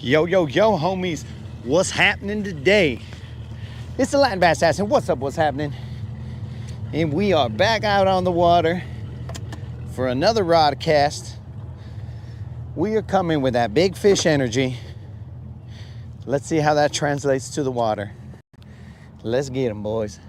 Yo, homies. What's happening today? It's the Latin Bass Assassin. What's up, what's happening? And we are back out on the water for another Rodcast. We are coming with that big fish energy. Let's see how that translates to the water. Let's get them, boys.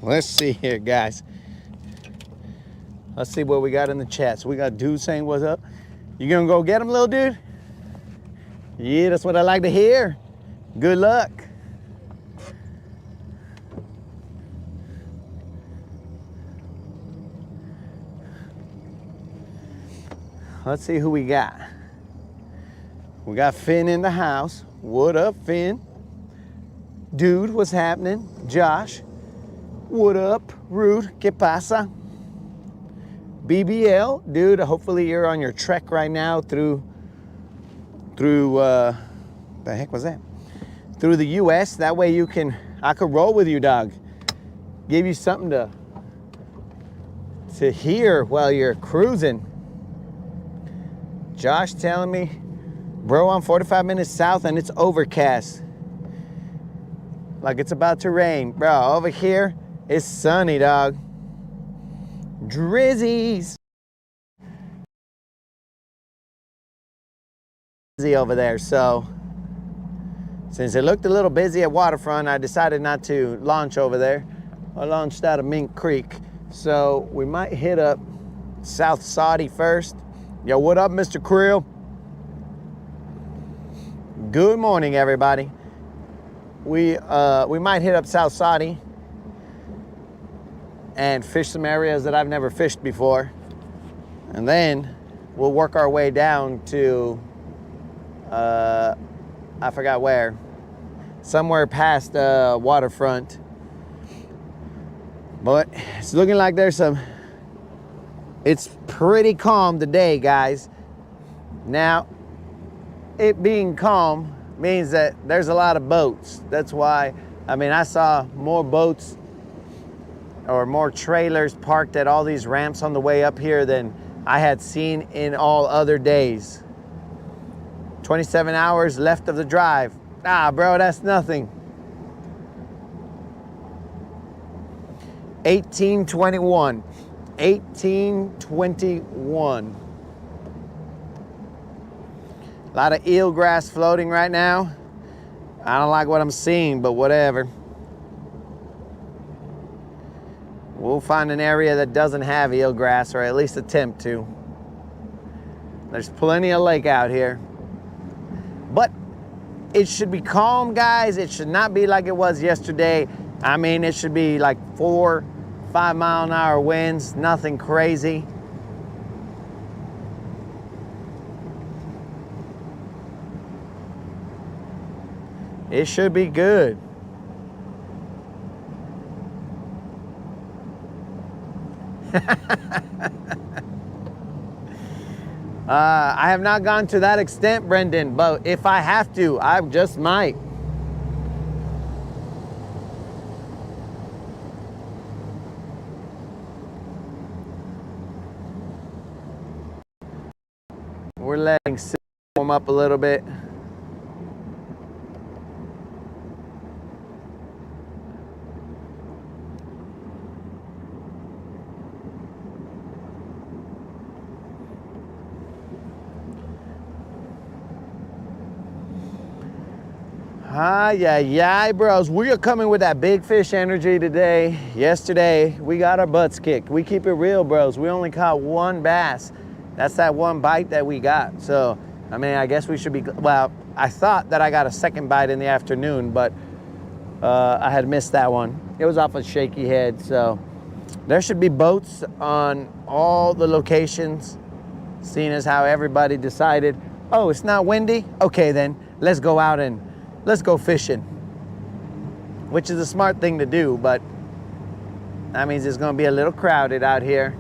Let's see here, guys. Let's see what we got in the chat. So we got dude saying what's up. You gonna go get him, little dude? Yeah, that's what I like to hear. Good luck. Let's see who we got. We got Finn in the house. What up, Finn? Dude, what's happening? Josh. What up, Rude? ¿Qué pasa? BBL, dude, hopefully you're on your trek right now through the heck was that? Through the US. That way I could roll with you, dog. Give you something to hear while you're cruising. Josh telling me, bro, I'm 45 minutes south and it's overcast. Like it's about to rain. Bro, over here, it's sunny, dog. Drizzies. Busy over there, so since it looked a little busy at waterfront, I decided not to launch over there. I launched out of Mink Creek, so we might hit up South Saudi first. Yo, what up, Mr. Krill? Good morning, everybody. We might hit up South Saudi and fish some areas that I've never fished before. And then we'll work our way down to, I forgot where, somewhere past waterfront. But it's looking like it's pretty calm today, guys. Now, it being calm means that there's a lot of boats. That's why, I saw more boats or more trailers parked at all these ramps on the way up here than I had seen in all other days. 27 hours left of the drive. Ah, bro, that's nothing. 1821. 1821. A lot of eelgrass floating right now. I don't like what I'm seeing, but whatever. We'll find an area that doesn't have eelgrass, or at least attempt to. There's plenty of lake out here. But it should be calm, guys. It should not be like it was yesterday. It should be like 4-5 mile an hour winds, nothing crazy. It should be good. I have not gone to that extent, Brendan, but if I have to, I just might. We're letting it warm up a little bit. Yeah, bros. We are coming with that big fish energy today. Yesterday, we got our butts kicked. We keep it real, bros. We only caught one bass. That's that one bite that we got. So, I guess we should be, well, I thought that I got a second bite in the afternoon, but I had missed that one. It was off a shaky head, so there should be boats on all the locations, seeing as how everybody decided, oh, it's not windy? Okay, then let's go out and let's go fishing, which is a smart thing to do, but that means it's gonna be a little crowded out here.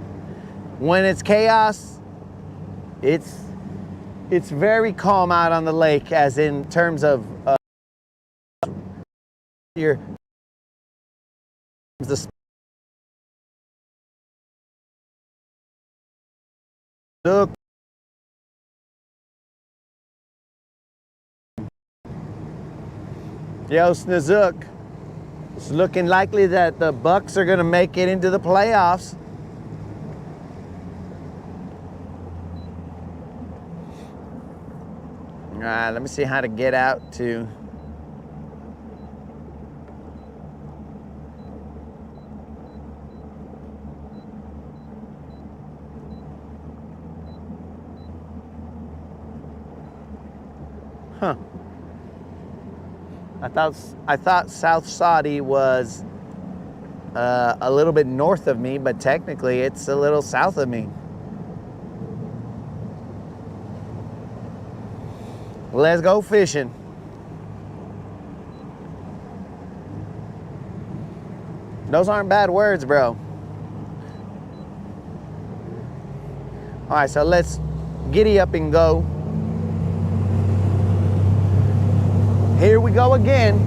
when it's chaos, it's very calm out on the lake, as in terms of your the look. Yo, Snazook, it's looking likely that the Bucks are going to make it into the playoffs. All right, let me see how to get out to. Huh. I thought South Saudi was a little bit north of me, but technically it's a little south of me. Let's go fishing. Those aren't bad words, bro. All right, so let's giddy up and go. Here we go again.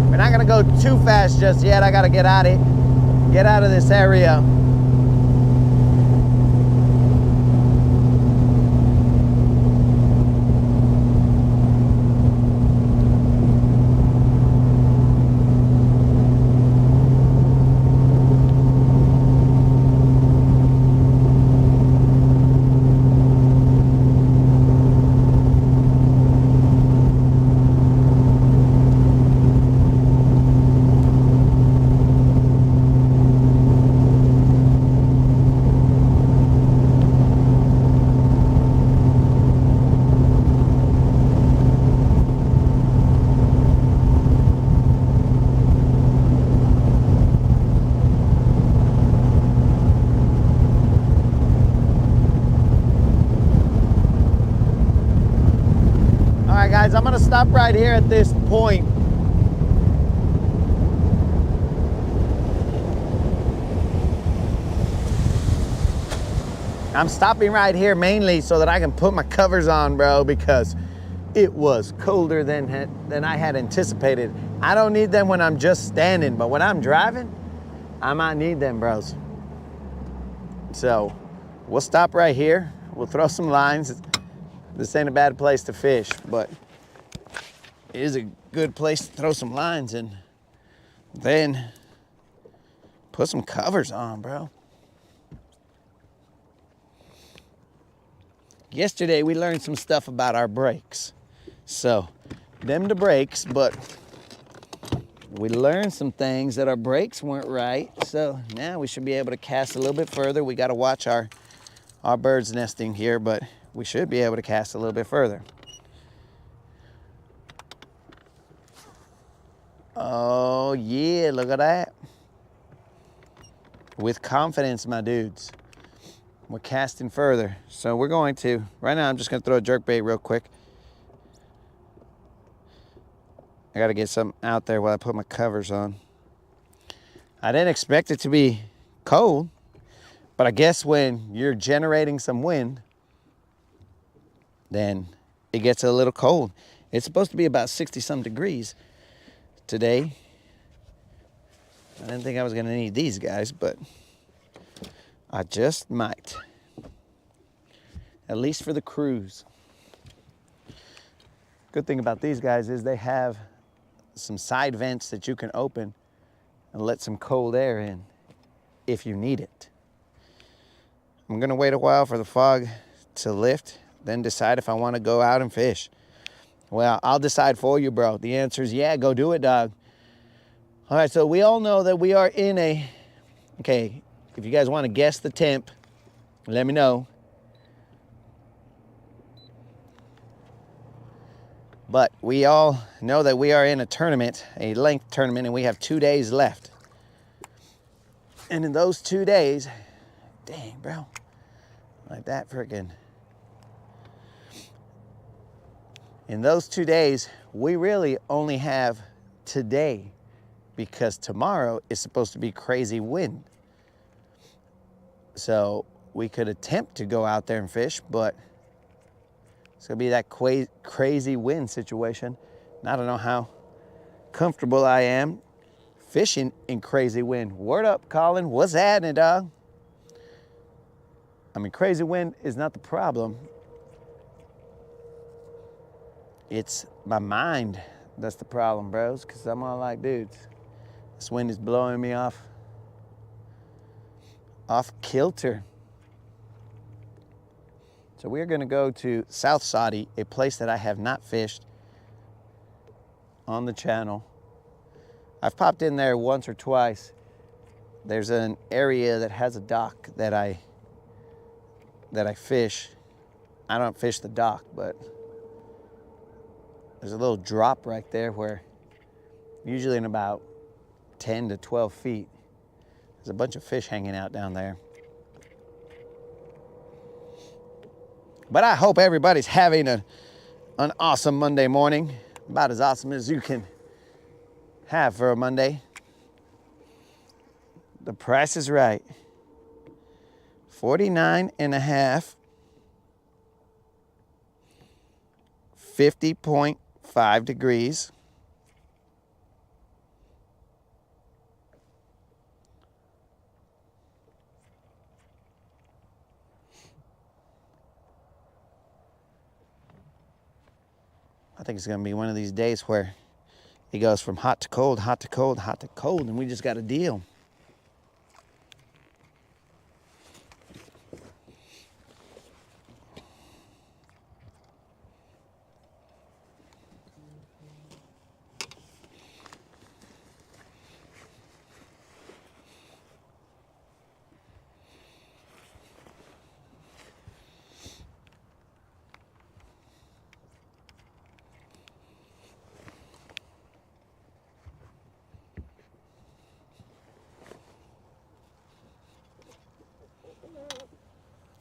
We're not gonna go too fast just yet. I gotta get out of this area. Guys, I'm gonna stop right here at this point. I'm stopping right here mainly so that I can put my covers on, bro, because it was colder than I had anticipated. I don't need them when I'm just standing, but when I'm driving, I might need them, bros. So we'll stop right here. We'll throw some lines. This ain't a bad place to fish, but it is a good place to throw some lines and then put some covers on, bro. Yesterday we learned some stuff about our brakes. So, them the brakes, but we learned some things that our brakes weren't right. So now we should be able to cast a little bit further. We got to watch our birds nesting here, but we should be able to cast a little bit further. Oh yeah, look at that. With confidence, my dudes. We're casting further. So we're going to, right now I'm just gonna throw a jerkbait real quick. I gotta get something out there while I put my covers on. I didn't expect it to be cold, but I guess when you're generating some wind, then it gets a little cold. It's supposed to be about 60-some degrees today. I didn't think I was gonna need these guys, but I just might. At least for the cruise. Good thing about these guys is they have some side vents that you can open and let some cold air in if you need it. I'm gonna wait a while for the fog to lift, then decide if I wanna go out and fish. Well, I'll decide for you, bro. The answer is yeah, go do it, dog. All right, so we all know that we are in a, okay, if you guys wanna guess the temp, let me know. But we all know that we are in a tournament, a length tournament, and we have 2 days left. And in those 2 days, Dang, bro. Like that freaking. In those 2 days, we really only have today because tomorrow is supposed to be crazy wind. So we could attempt to go out there and fish, but it's gonna be that crazy wind situation. And I don't know how comfortable I am fishing in crazy wind. Word up, Colin, what's happening, dog? I mean, crazy wind is not the problem. It's my mind that's the problem, bros, because I'm all like, dudes, this wind is blowing me off kilter. So we're gonna go to South Saudi, a place that I have not fished on the channel. I've popped in there once or twice. There's an area that has a dock that I fish. I don't fish the dock, but there's a little drop right there where usually in about 10 to 12 feet, there's a bunch of fish hanging out down there. But I hope everybody's having an awesome Monday morning, about as awesome as you can have for a Monday. The price is right. 49.5, 50.5 degrees. I think it's gonna be one of these days where it goes from hot to cold, hot to cold, hot to cold, and we just got to deal.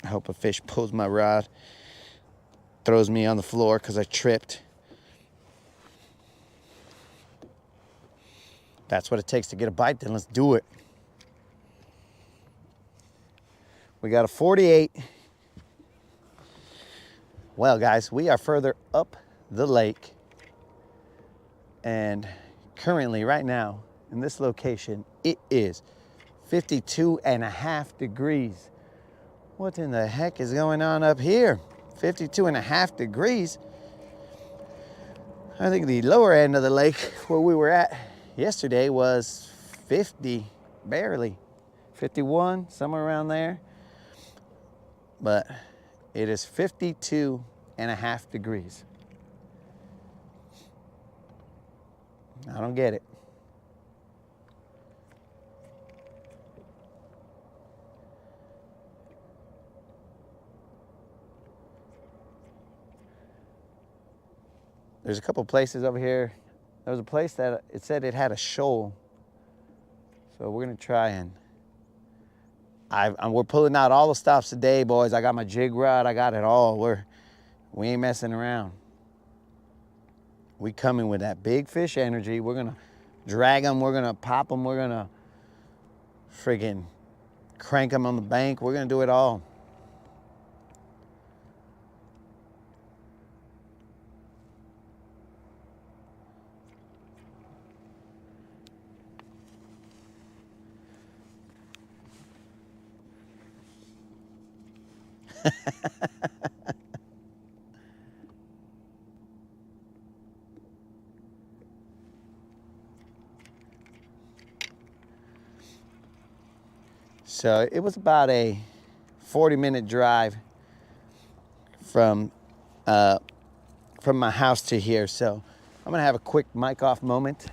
I hope a fish pulls my rod, throws me on the floor because I tripped. That's what it takes to get a bite, then let's do it. We got a 48. Well, guys, we are further up the lake. And currently, right now, in this location, it is 52.5 degrees. What in the heck is going on up here? 52.5 degrees. I think the lower end of the lake where we were at yesterday was 50, barely. 51, somewhere around there. But it is 52.5 degrees. I don't get it. There's a couple places over here. There was a place that it said it had a shoal. So we're gonna try and, we're pulling out all the stops today, boys. I got my jig rod, I got it all. We ain't messing around. We coming with that big fish energy. We're gonna drag them, we're gonna pop them, we're gonna friggin' crank them on the bank. We're gonna do it all. So it was about a 40-minute drive from my house to here. So I'm gonna have a quick mic off moment.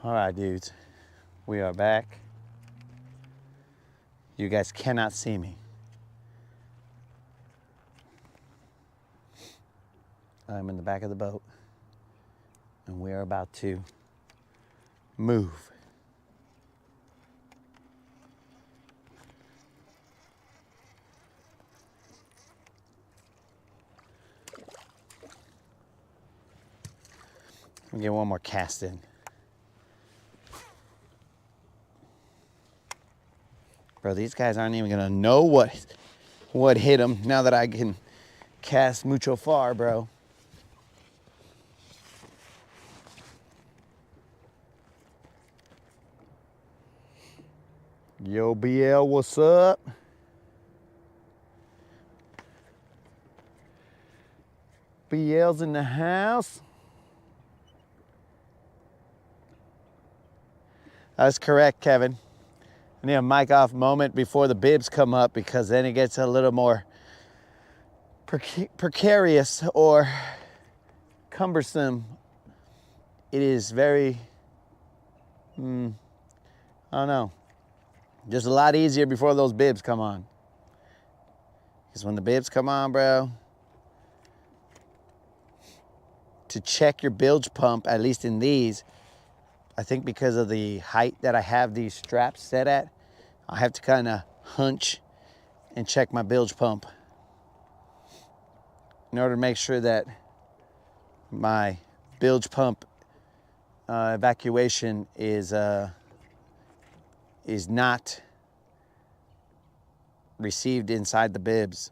All right, dudes, we are back. You guys cannot see me. I'm in the back of the boat, and we are about to move. Let me get one more cast in. Bro, these guys aren't even gonna know what hit them now that I can cast mucho far, bro. Yo, BL, what's up? BL's in the house. That's correct, Kevin. I need a mic off moment before the bibs come up because then it gets a little more precarious or cumbersome. It is very, I don't know, just a lot easier before those bibs come on. Because when the bibs come on, bro, to check your bilge pump, at least in these, I think because of the height that I have these straps set at, I have to kind of hunch and check my bilge pump in order to make sure that my bilge pump evacuation is not received inside the bibs.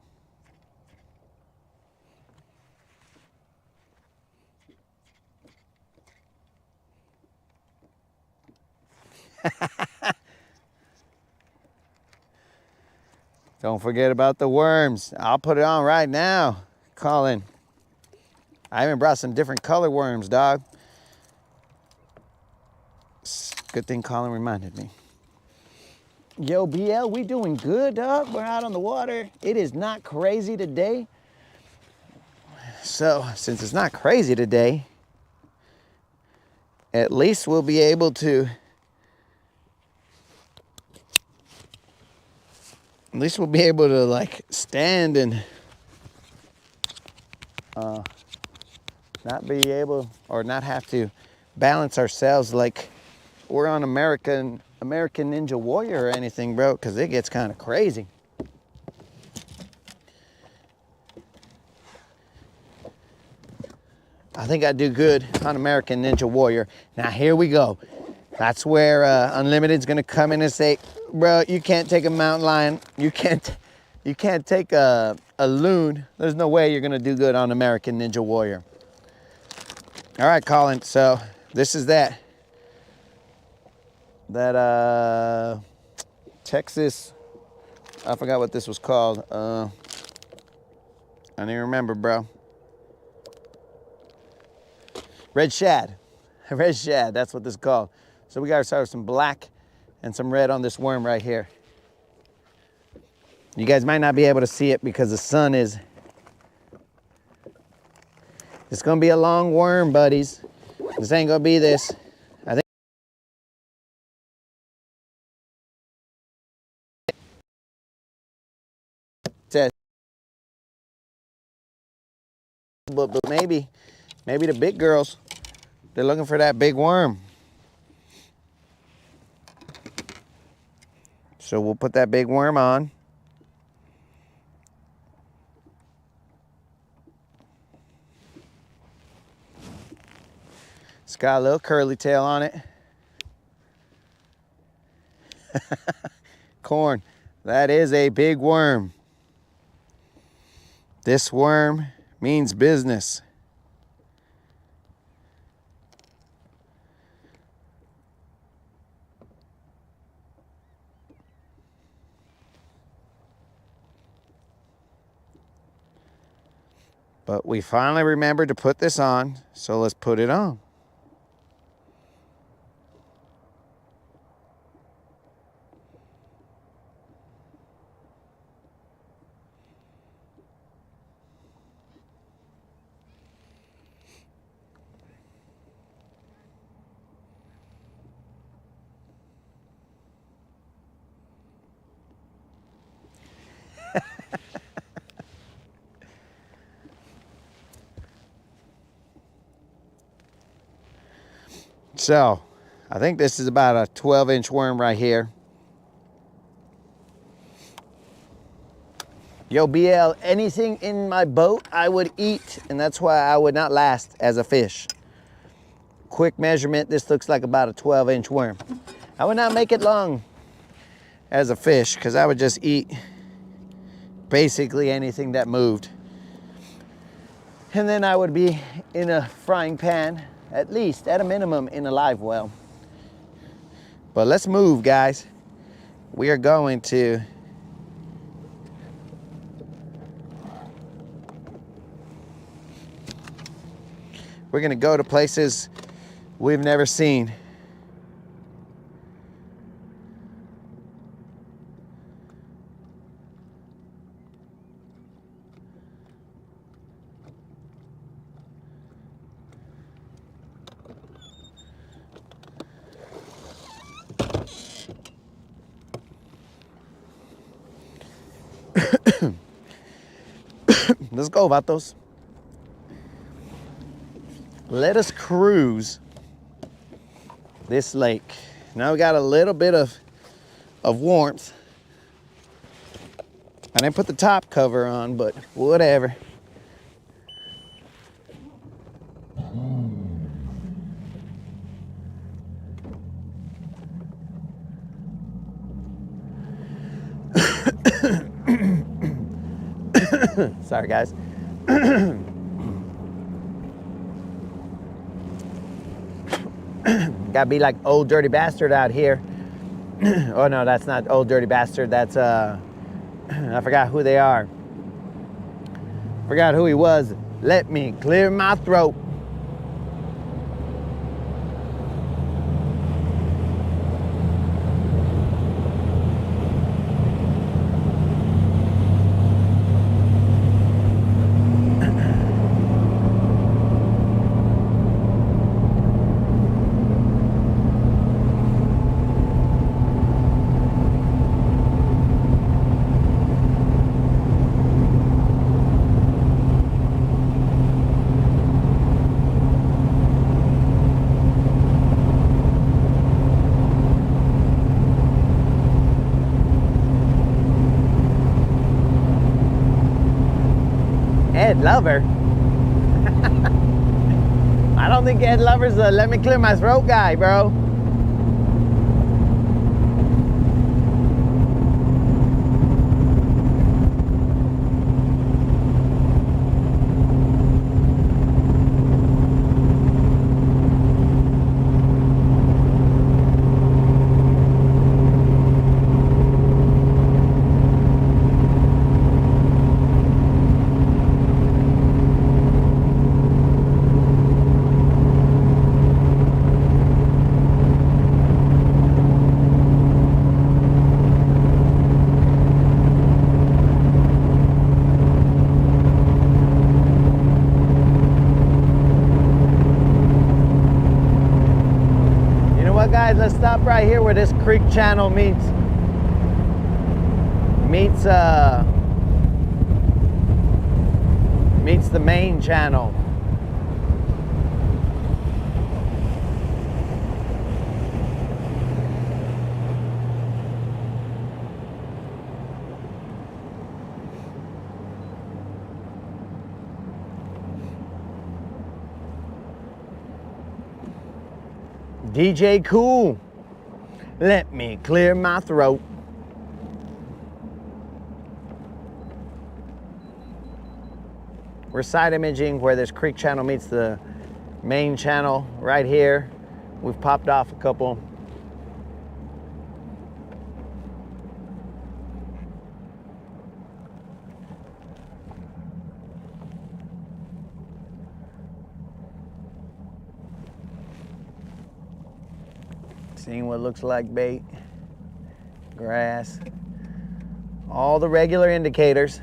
Don't forget about the worms. I'll put it on right now, Colin. I even brought some different color worms, dog. Good thing Colin reminded me. Yo, BL, we doing good, dog. We're out on the water. It is not crazy today. So, since it's not crazy today, at least we'll be able to like stand and not be able or not have to balance ourselves like we're on American Ninja Warrior or anything, bro, because it gets kind of crazy. I think I do good on American Ninja Warrior. Now here we go. That's where Unlimited's gonna come in and say, bro, you can't take a mountain lion. You can't take a loon. There's no way you're gonna do good on American Ninja Warrior. All right, Colin, so this is that Texas, I forgot what this was called. I don't even remember, bro. Red shad. Red shad, that's what this is called. So we got ourselves some black and some red on this worm right here. You guys might not be able to see it because the sun is... It's gonna be a long worm, buddies. This ain't gonna be this. I think... But maybe the big girls, they're looking for that big worm. So we'll put that big worm on. It's got a little curly tail on it. Corn, that is a big worm. This worm means business. But we finally remembered to put this on, so let's put it on. So I think this is about a 12-inch worm right here. Yo, BL, anything in my boat I would eat, and that's why I would not last as a fish. Quick measurement, this looks like about a 12-inch worm. I would not make it long as a fish because I would just eat basically anything that moved. And then I would be in a frying pan, at least, at a minimum, in a live well. But let's move, guys. We are going to we're gonna go to places we've never seen. Let's go, vatos. Let us cruise this lake. Now we got a little bit of warmth. I didn't put the top cover on, but whatever. Sorry, guys. Gotta be like old dirty bastard out here. Oh no, that's not old dirty bastard. That's I forgot who they are. Forgot who he was. Let me clear my throat. Ed Lover? I don't think Ed Lover's the let me clear my throat guy, bro. Guys, let's stop right here where this creek channel meets the main channel. DJ Cool, let me clear my throat. We're side imaging where this creek channel meets the main channel right here. We've popped off a couple. Seeing what looks like bait, grass, all the regular indicators.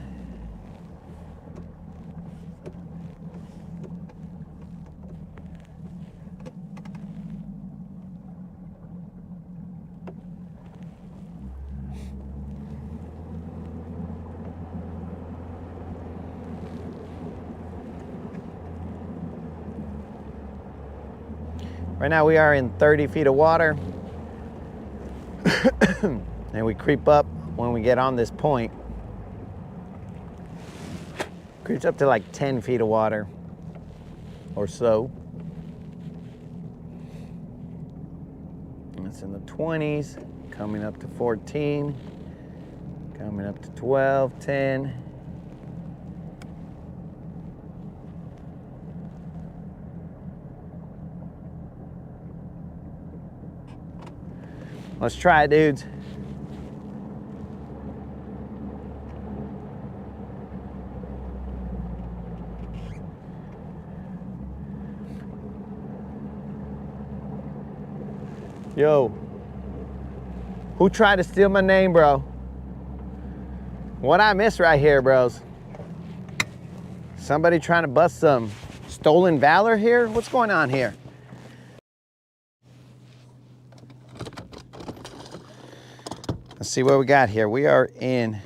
Right now we are in 30 feet of water. And we creep up when we get on this point. Creeps up to like 10 feet of water or so. And it's in the 20s, coming up to 14, coming up to 12, 10. Let's try it, dudes. Yo, who tried to steal my name, bro? What I miss right here, bros? Somebody trying to bust some stolen valor here? What's going on here? Let's see what we got here. We are in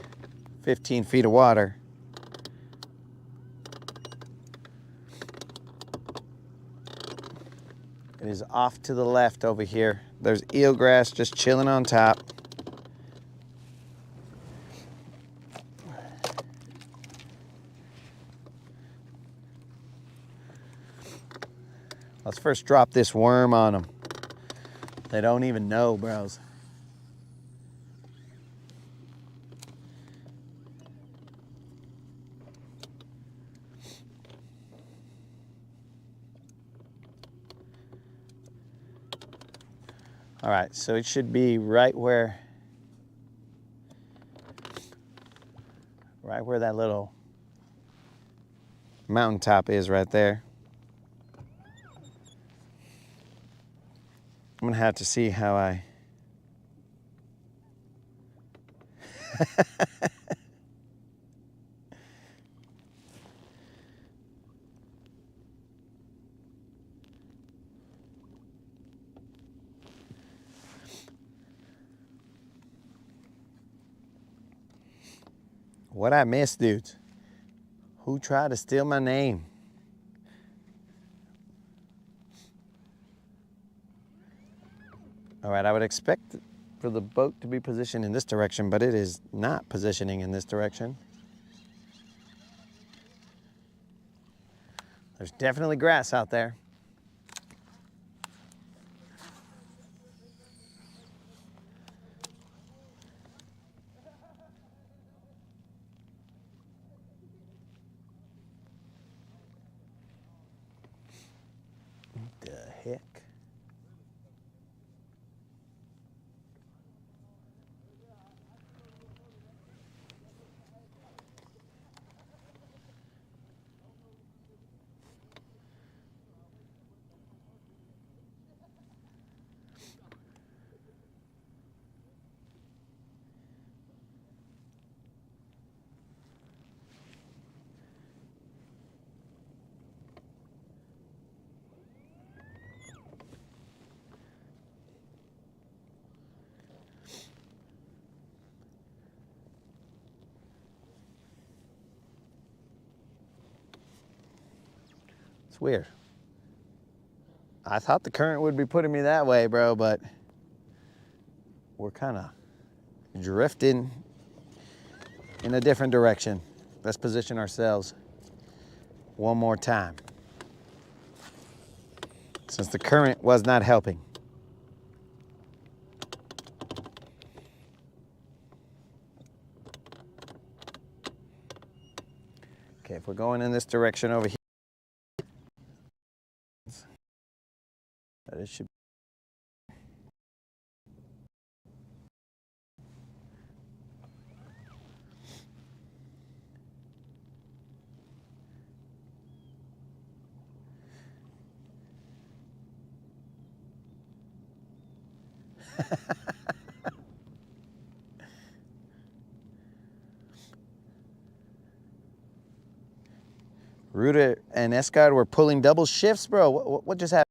15 feet of water. It is off to the left over here. There's eelgrass just chilling on top. Let's first drop this worm on them. They don't even know, bros. All right, so it should be right where that little mountaintop is right there. I'm gonna have to see how I what I missed, dudes. Who tried to steal my name? All right, I would expect for the boat to be positioned in this direction, but it is not positioning in this direction. There's definitely grass out there. What the heck? It's weird. I thought the current would be putting me that way, bro, but we're kind of drifting in a different direction. Let's position ourselves one more time, since the current was not helping. Okay, if we're going in this direction over here, it should. Ruta and Escard were pulling double shifts, bro. What just happened?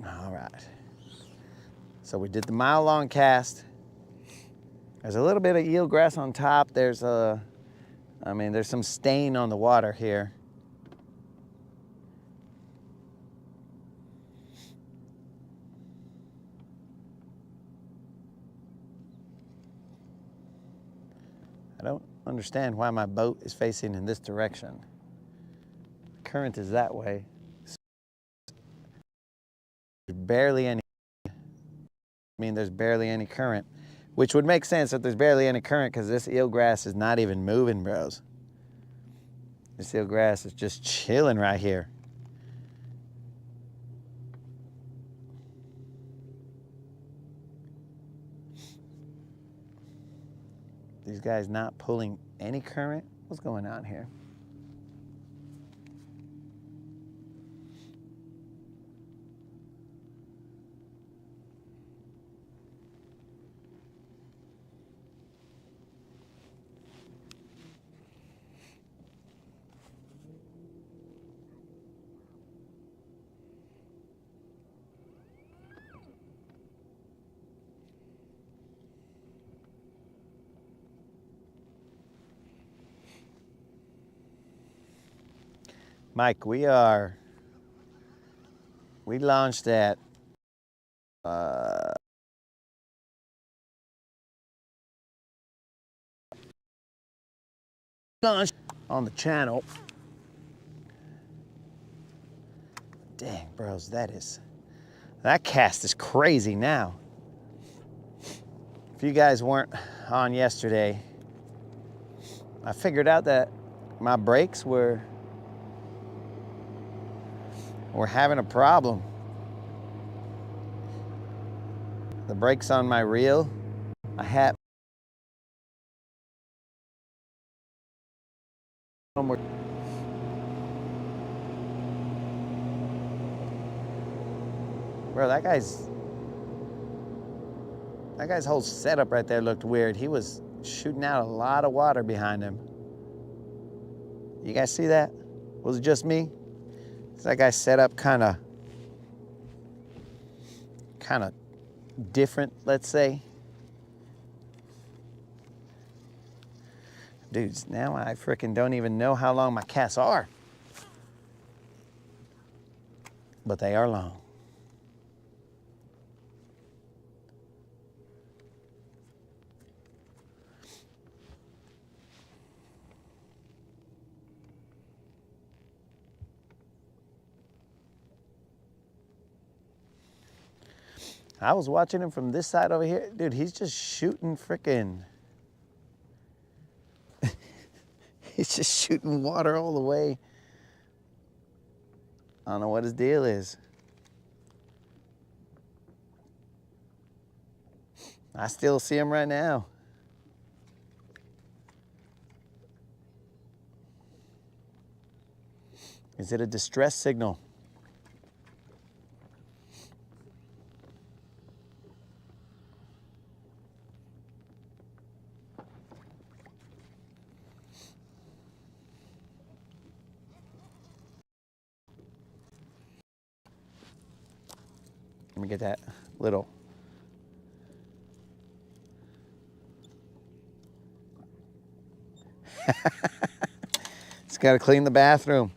All right. So we did the mile-long cast. There's a little bit of eelgrass on top. There's there's some stain on the water here. I don't understand why my boat is facing in this direction. The current is that way. There's barely any, there's barely any current, which would make sense if there's barely any current because this eelgrass is not even moving, bros. This eelgrass is just chilling right here. These guys not pulling any current? What's going on here? Mike, we launched at launched on the channel. Dang, bros, that cast is crazy now. If you guys weren't on yesterday, I figured out that my brakes were having a problem. The brakes on my reel, I had bro, that guy's whole setup right there looked weird. He was shooting out a lot of water behind him. You guys see that? Was it just me? Is that guy's setup kind of different, let's say? Dudes, now I frickin' don't even know how long my casts are. But they are long. I was watching him from this side over here. Dude, he's just shooting frickin'. He's just shooting water all the way. I don't know what his deal is. I still see him right now. Is it a distress signal? Let me get that little. It's got to clean the bathroom.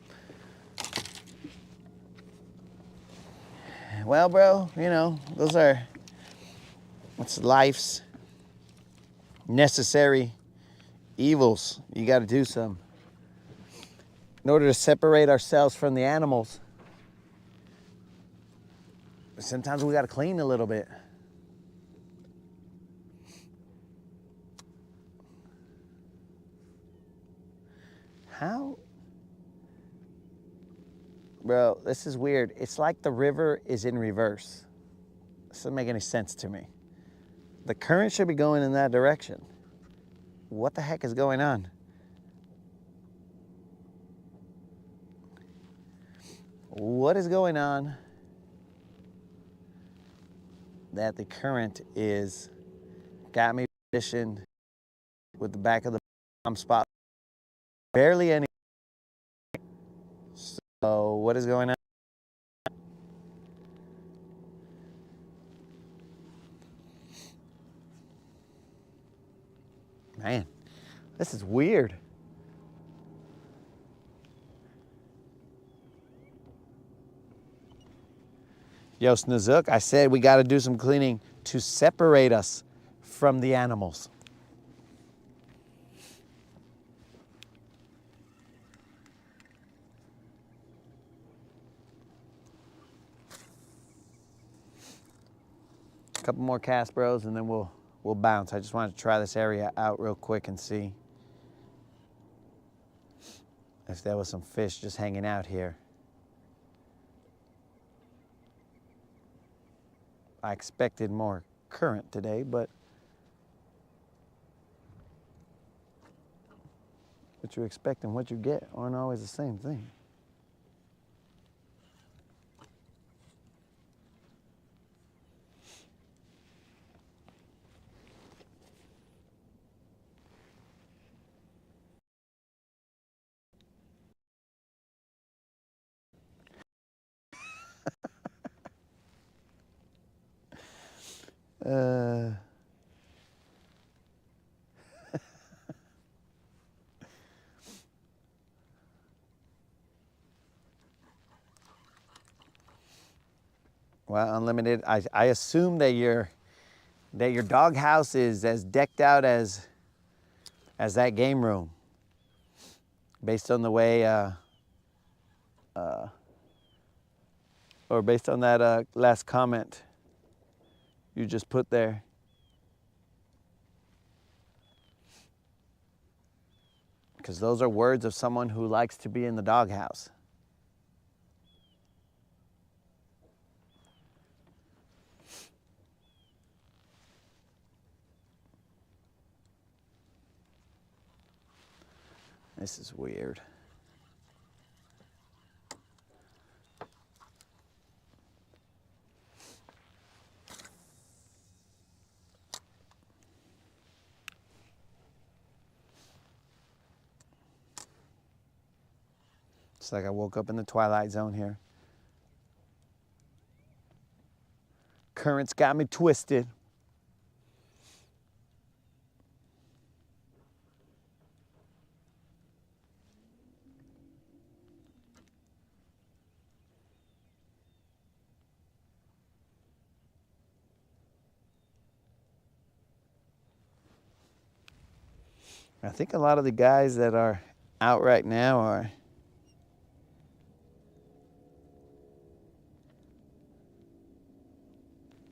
Well, bro, you know, what's life's necessary evils. You got to do some. In order to separate ourselves from the animals, sometimes we got to clean a little bit. How? Bro, this is weird. It's like the river is in reverse. This doesn't make any sense to me. The current should be going in that direction. What the heck is going on? What is going on that the current is got me positioned with the back of the bomb spot? Barely any. So what is going on? Man, this is weird. Yo, Snozook, I said we got to do some cleaning to separate us from the animals. A couple more cast, bros, and then we'll bounce. I just wanted to try this area out real quick and see if there was some fish just hanging out here. I expected more current today, but what you expect and what you get aren't always the same thing. Well, Unlimited, I assume that your dog house is as decked out as that game room, based on the way, or based on that last comment you just put there. Because those are words of someone who likes to be in the doghouse. This is weird. It's like I woke up in the twilight zone here. Currents got me twisted. I think a lot of the guys that are out right now are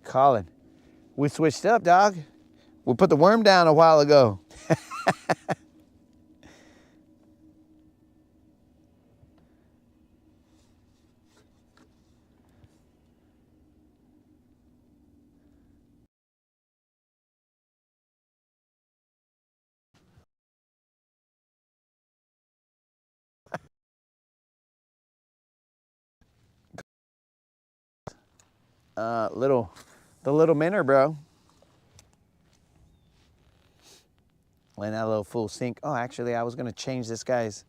Colin, we switched up, dog. We put the worm down a while ago. The little minnow, bro. Letting that little fool sink. Oh, actually, I was gonna change this guy's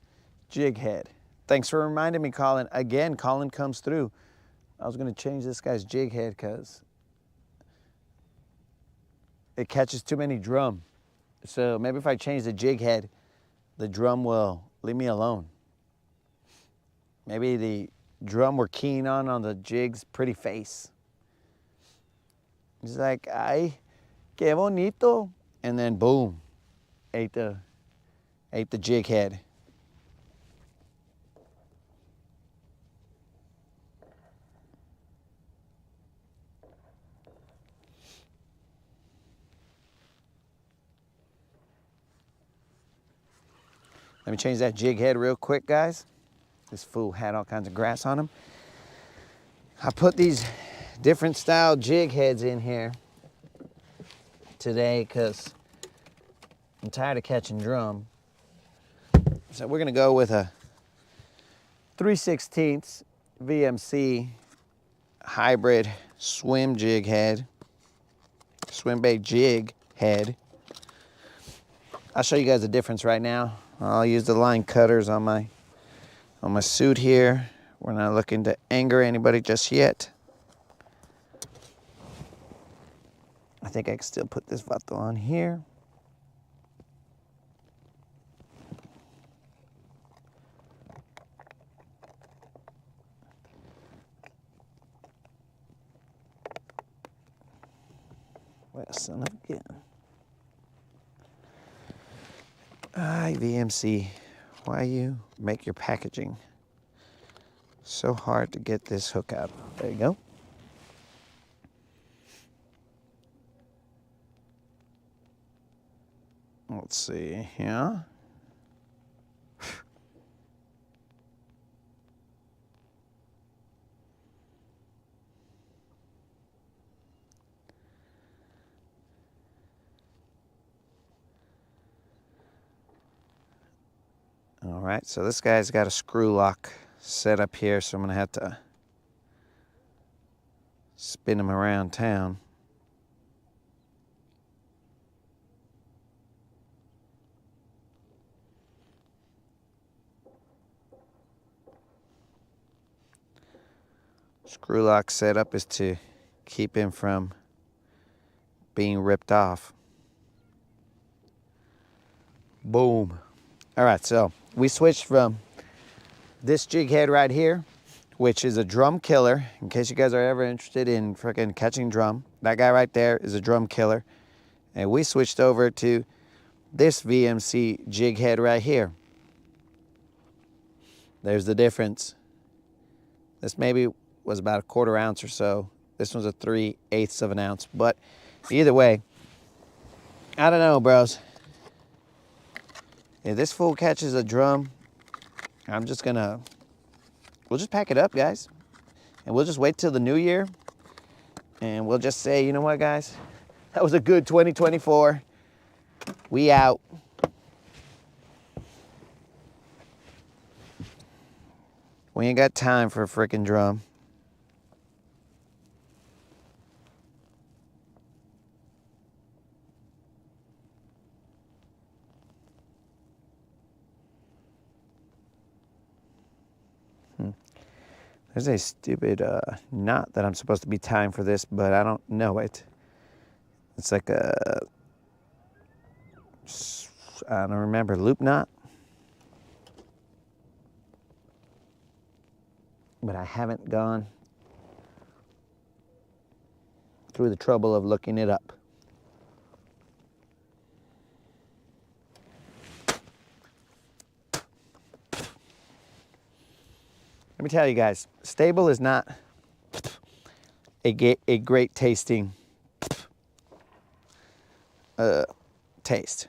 jig head. Thanks for reminding me, Colin. Again, Colin comes through. I was gonna change this guy's jig head because it catches too many drum. So maybe if I change the jig head, the drum will leave me alone. Maybe the drum we're keen on the jig's pretty face. He's like, ay, qué bonito. And then boom, ate the jig head. Let me change that jig head real quick, guys. This fool had all kinds of grass on him. I put these different style jig heads in here today because I'm tired of catching drum. So we're gonna go with a 3/16 VMC hybrid swim jig head, swim bait jig head. I'll show you guys the difference right now. I'll use the line cutters on my suit here. We're not looking to anger anybody just yet. I think I can still put this vato on here. Well, son of a gun. VMC, why you make your packaging so hard to get this hook out? There you go. Let's see, yeah. All right, so this guy's got a screw lock set up here, so I'm gonna have to spin him around town. Screw lock setup is to keep him from being ripped off. Boom. All right, so we switched from this jig head right here, which is a drum killer, in case you guys are ever interested in freaking catching drum. That guy right there is a drum killer. And we switched over to this VMC jig head right here. There's the difference. This maybe was about a 1/4 ounce or so. This one's a 3/8 of an ounce. But either way, I don't know, bros. If this fool catches a drum, I'm just gonna, we'll just pack it up, guys. And we'll just wait till the new year. And we'll just say, you know what, guys? That was a good 2024. We out. We ain't got time for a freaking drum. There's a stupid knot that I'm supposed to be tying for this, but I don't know it. It's like a, I don't remember, loop knot. But I haven't gone through the trouble of looking it up. Let me tell you guys, stable is not a great tasting taste.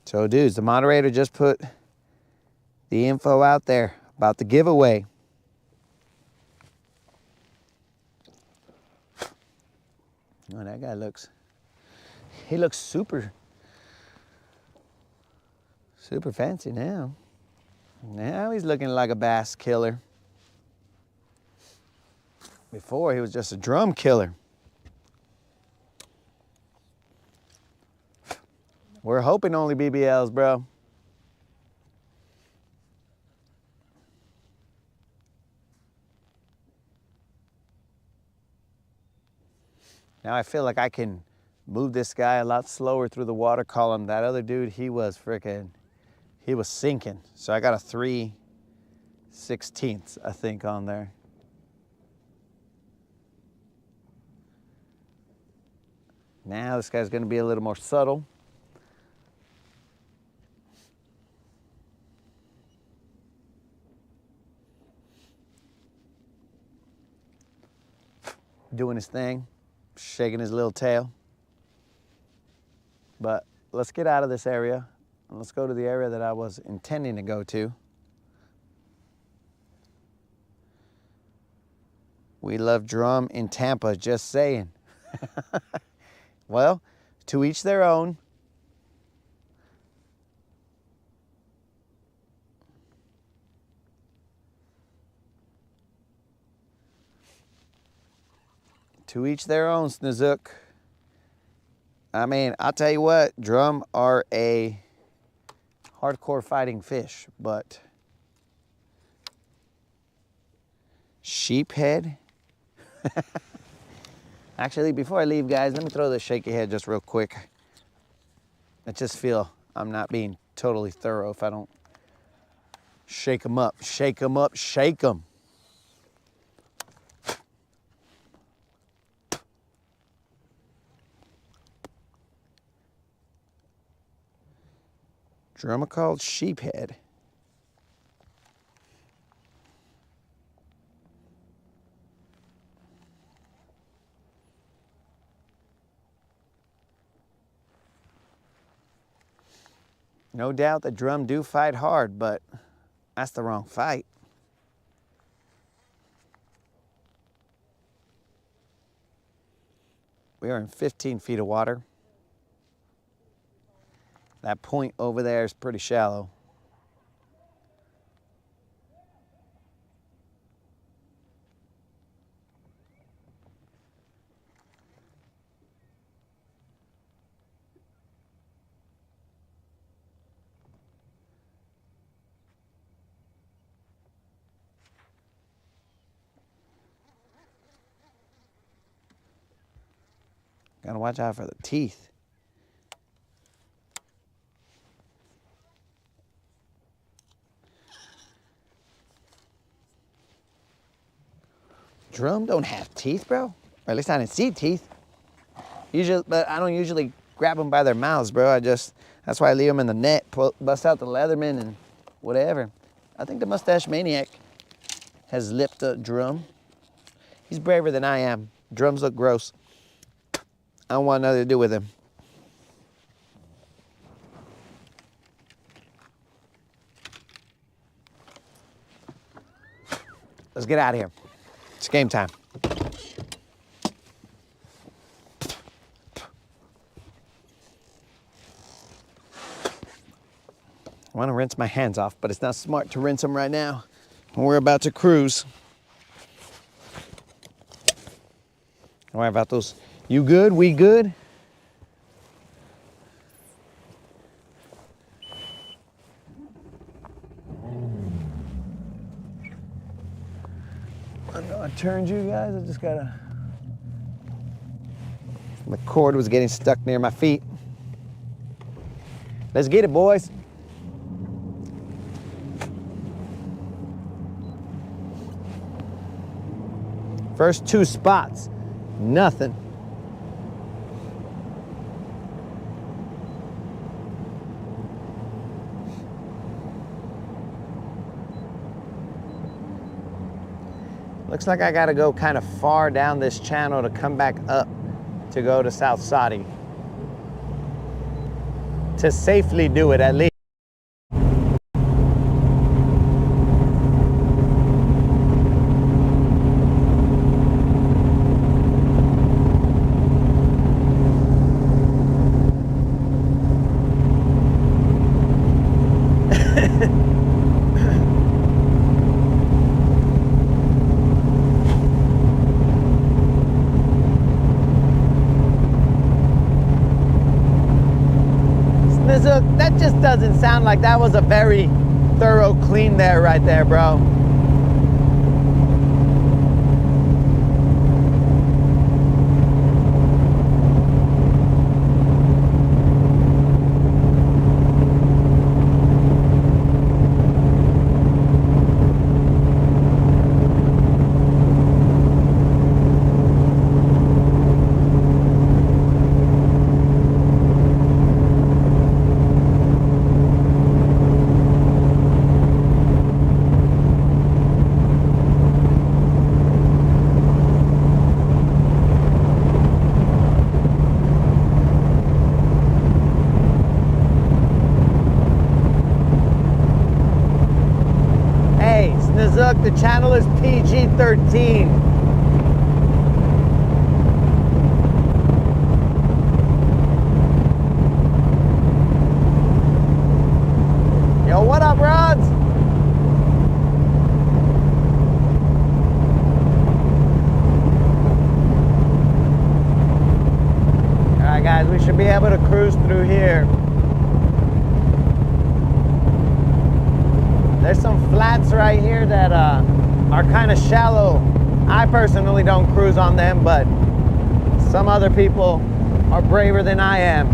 So dudes, the moderator just put the info out there about the giveaway. Oh, that guy looks, he looks super fancy now. Now he's looking like a bass killer. Before he was just a drum killer. We're hoping only BBLs, bro. Now I feel like I can move this guy a lot slower through the water column. That other dude, he was sinking. So I got a 3/16, I think, on there. Now this guy's gonna be a little more subtle. Doing his thing, shaking his little tail. But let's get out of this area and let's go to the area that I was intending to go to. We love drum in Tampa, just saying. Well, to each their own. To each their own, Snozook. I mean, I'll tell you what, drum are a hardcore fighting fish, but sheephead? Actually, before I leave, guys, let me throw the shaky head just real quick. I just feel I'm not being totally thorough if I don't Shake them up, shake them up, shake them. Drum called sheephead. No doubt the drum do fight hard, but that's the wrong fight. We are in 15 feet of water. That point over there is pretty shallow. Gotta watch out for the teeth. Drum don't have teeth, bro. Or at least I didn't see teeth. Usually, but I don't usually grab them by their mouths, bro. That's why I leave them in the net, bust out the Leatherman and whatever. I think the Mustache Maniac has lipped a drum. He's braver than I am. Drums look gross. I don't want nothing to do with him. Let's get out of here. It's game time. I want to rinse my hands off, but it's not smart to rinse them right now when we're about to cruise. Don't worry about those. You good? We good? I know I turned you guys. I just gotta. The cord was getting stuck near my feet. Let's get it, boys. First 2 spots, nothing. Looks like I gotta go kind of far down this channel to come back up to go to South Saudi. To safely do it, at least. That just doesn't sound like that was a very thorough clean there right there, bro. Look, the channel is PG-13. Yo, what up, Rods? All right, guys, we should be able to cruise through here. There's some flats right here that are kind of shallow. I personally don't cruise on them, but some other people are braver than I am.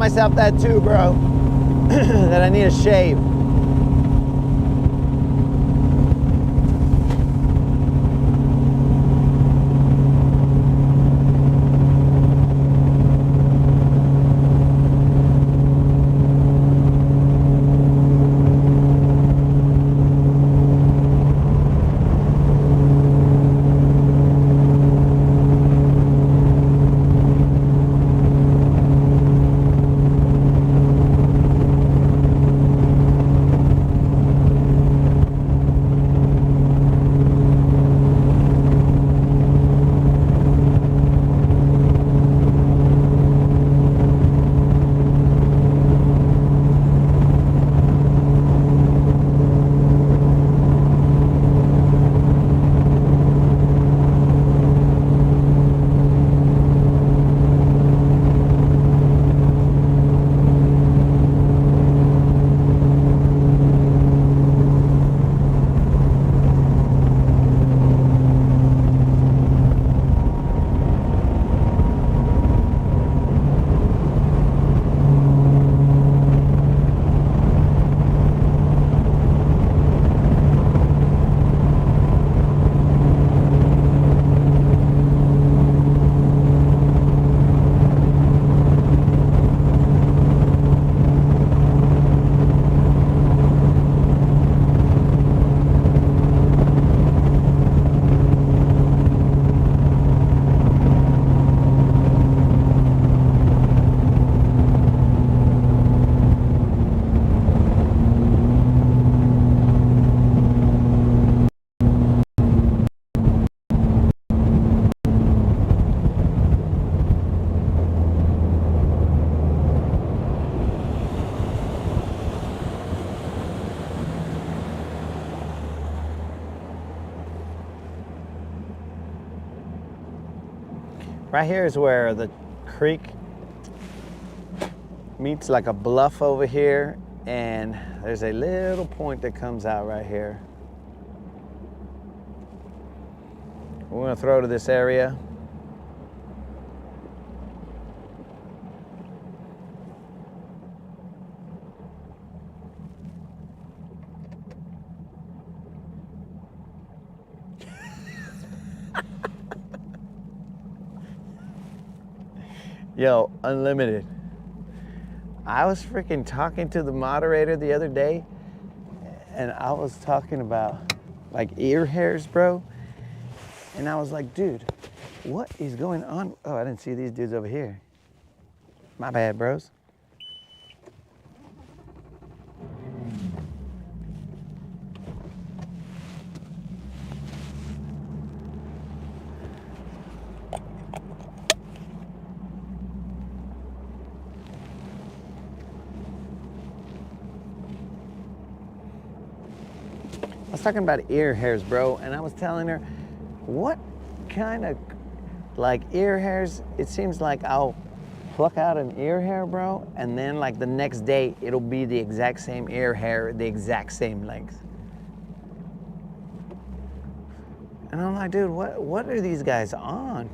myself that too, bro. That I need a shave. Right here is where the creek meets like a bluff over here, and there's a little point that comes out right here. We're gonna throw to this area. Yo, unlimited. I was freaking talking to the moderator the other day, and I was talking about like ear hairs, bro. And I was like, dude, what is going on? Oh, I didn't see these dudes over here. My bad, bros. I was talking about ear hairs, bro, and I was telling her, what kind of like ear hairs? It seems like I'll pluck out an ear hair, bro, and then like the next day it'll be the exact same ear hair, the exact same length. And I'm like, dude, what are these guys on?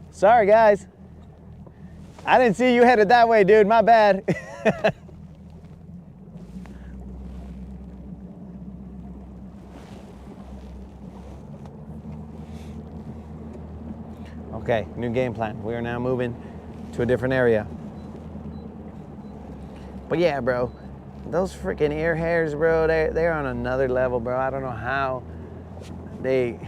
Sorry, guys. I didn't see you headed that way, dude. My bad. Okay, new game plan. We are now moving to a different area. But yeah, bro, those freaking ear hairs, bro, they're on another level, bro. I don't know how they...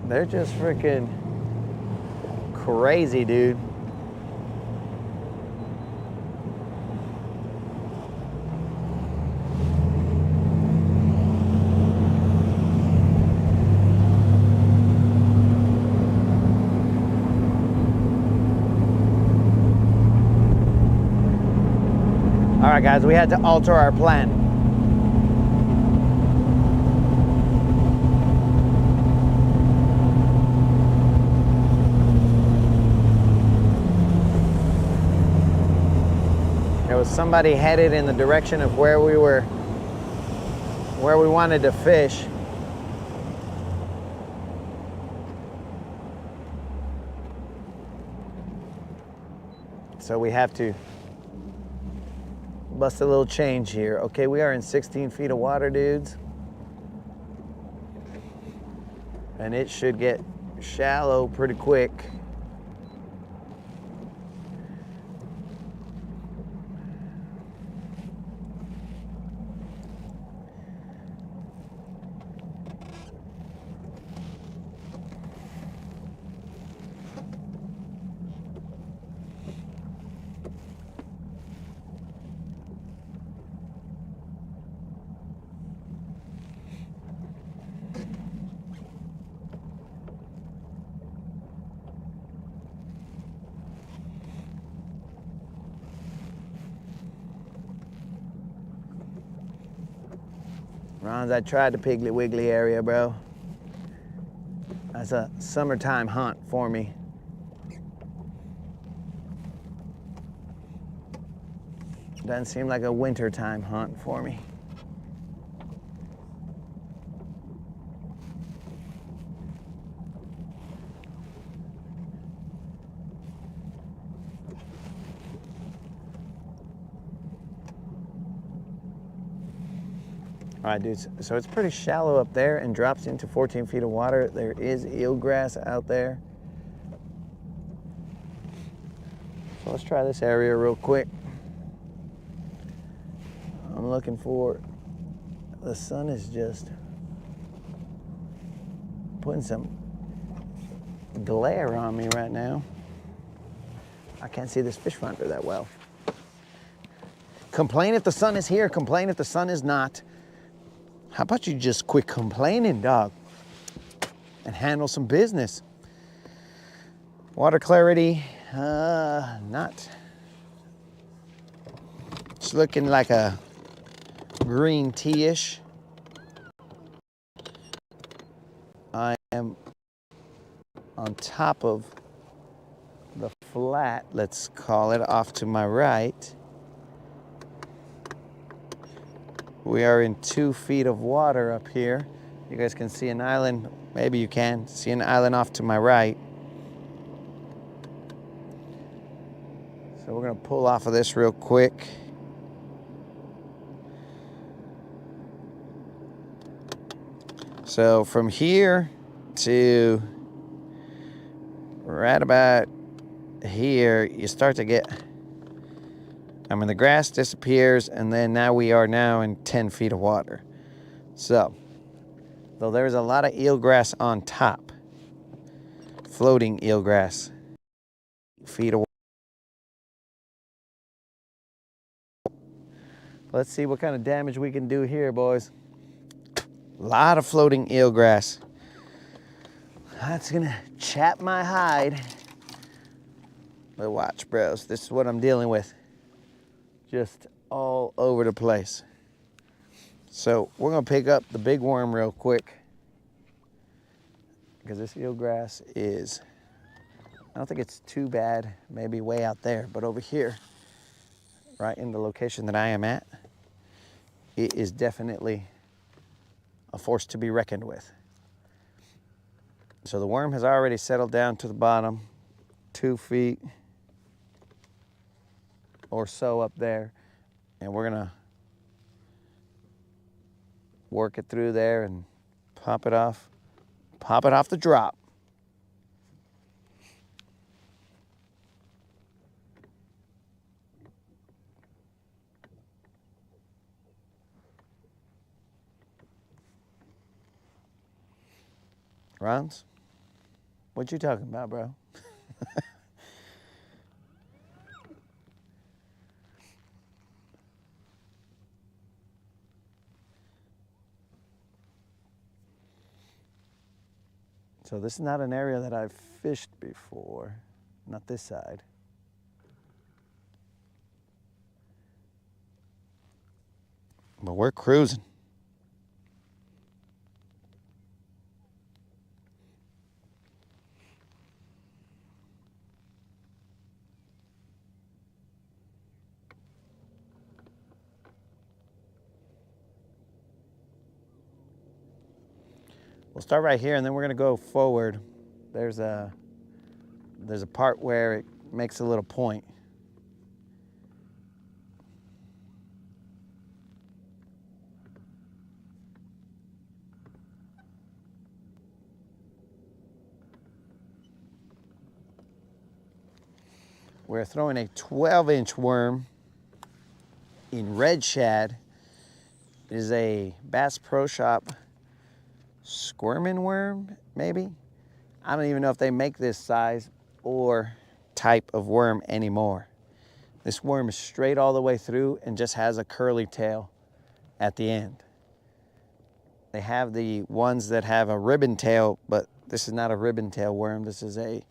They're just freaking crazy, dude. All right, guys, we had to alter our plan. somebody headed in the direction of where we wanted to fish. So we have to bust a little change here. Okay, we are in 16 feet of water, dudes. And it should get shallow pretty quick. Ron's, I tried the Piggly Wiggly area, bro. That's a summertime hunt for me. Doesn't seem like a wintertime hunt for me. All right, dudes, so it's pretty shallow up there and drops into 14 feet of water. There is eelgrass out there. So let's try this area real quick. I'm looking for, the sun is just putting some glare on me right now. I can't see this fish finder that well. Complain if the sun is here, complain if the sun is not. How about you just quit complaining, dog, and handle some business? Water clarity, not. It's looking like a green tea-ish. I am on top of the flat, let's call it, off to my right. We are in 2 feet of water up here. You guys can see an island, maybe you can see an island off to my right. So we're gonna pull off of this real quick. So from here to right about here, you start to get, I mean, the grass disappears, and then now we are now in 10 feet of water. So, though there's a lot of eelgrass on top, floating eelgrass, feet of water. Let's see what kind of damage we can do here, boys. A lot of floating eelgrass. That's gonna chap my hide. But watch, bros, this is what I'm dealing with. Just all over the place. So we're gonna pick up the big worm real quick, because this eelgrass is, I don't think it's too bad, maybe way out there, but over here, right in the location that I am at, it is definitely a force to be reckoned with. So the worm has already settled down to the bottom, 2 feet or so up there, and we're gonna work it through there and pop it off the drop. Rons, what you talking about, bro? So this is not an area that I've fished before, not this side. But we're cruising. We'll start right here and then we're gonna go forward. There's a part where it makes a little point. We're throwing a 12-inch worm in red shad. It is a Bass Pro Shop squirming worm, maybe? I don't even know if they make this size or type of worm anymore. This worm is straight all the way through and just has a curly tail at the end. They have the ones that have a ribbon tail, but this is not a ribbon tail worm. This is a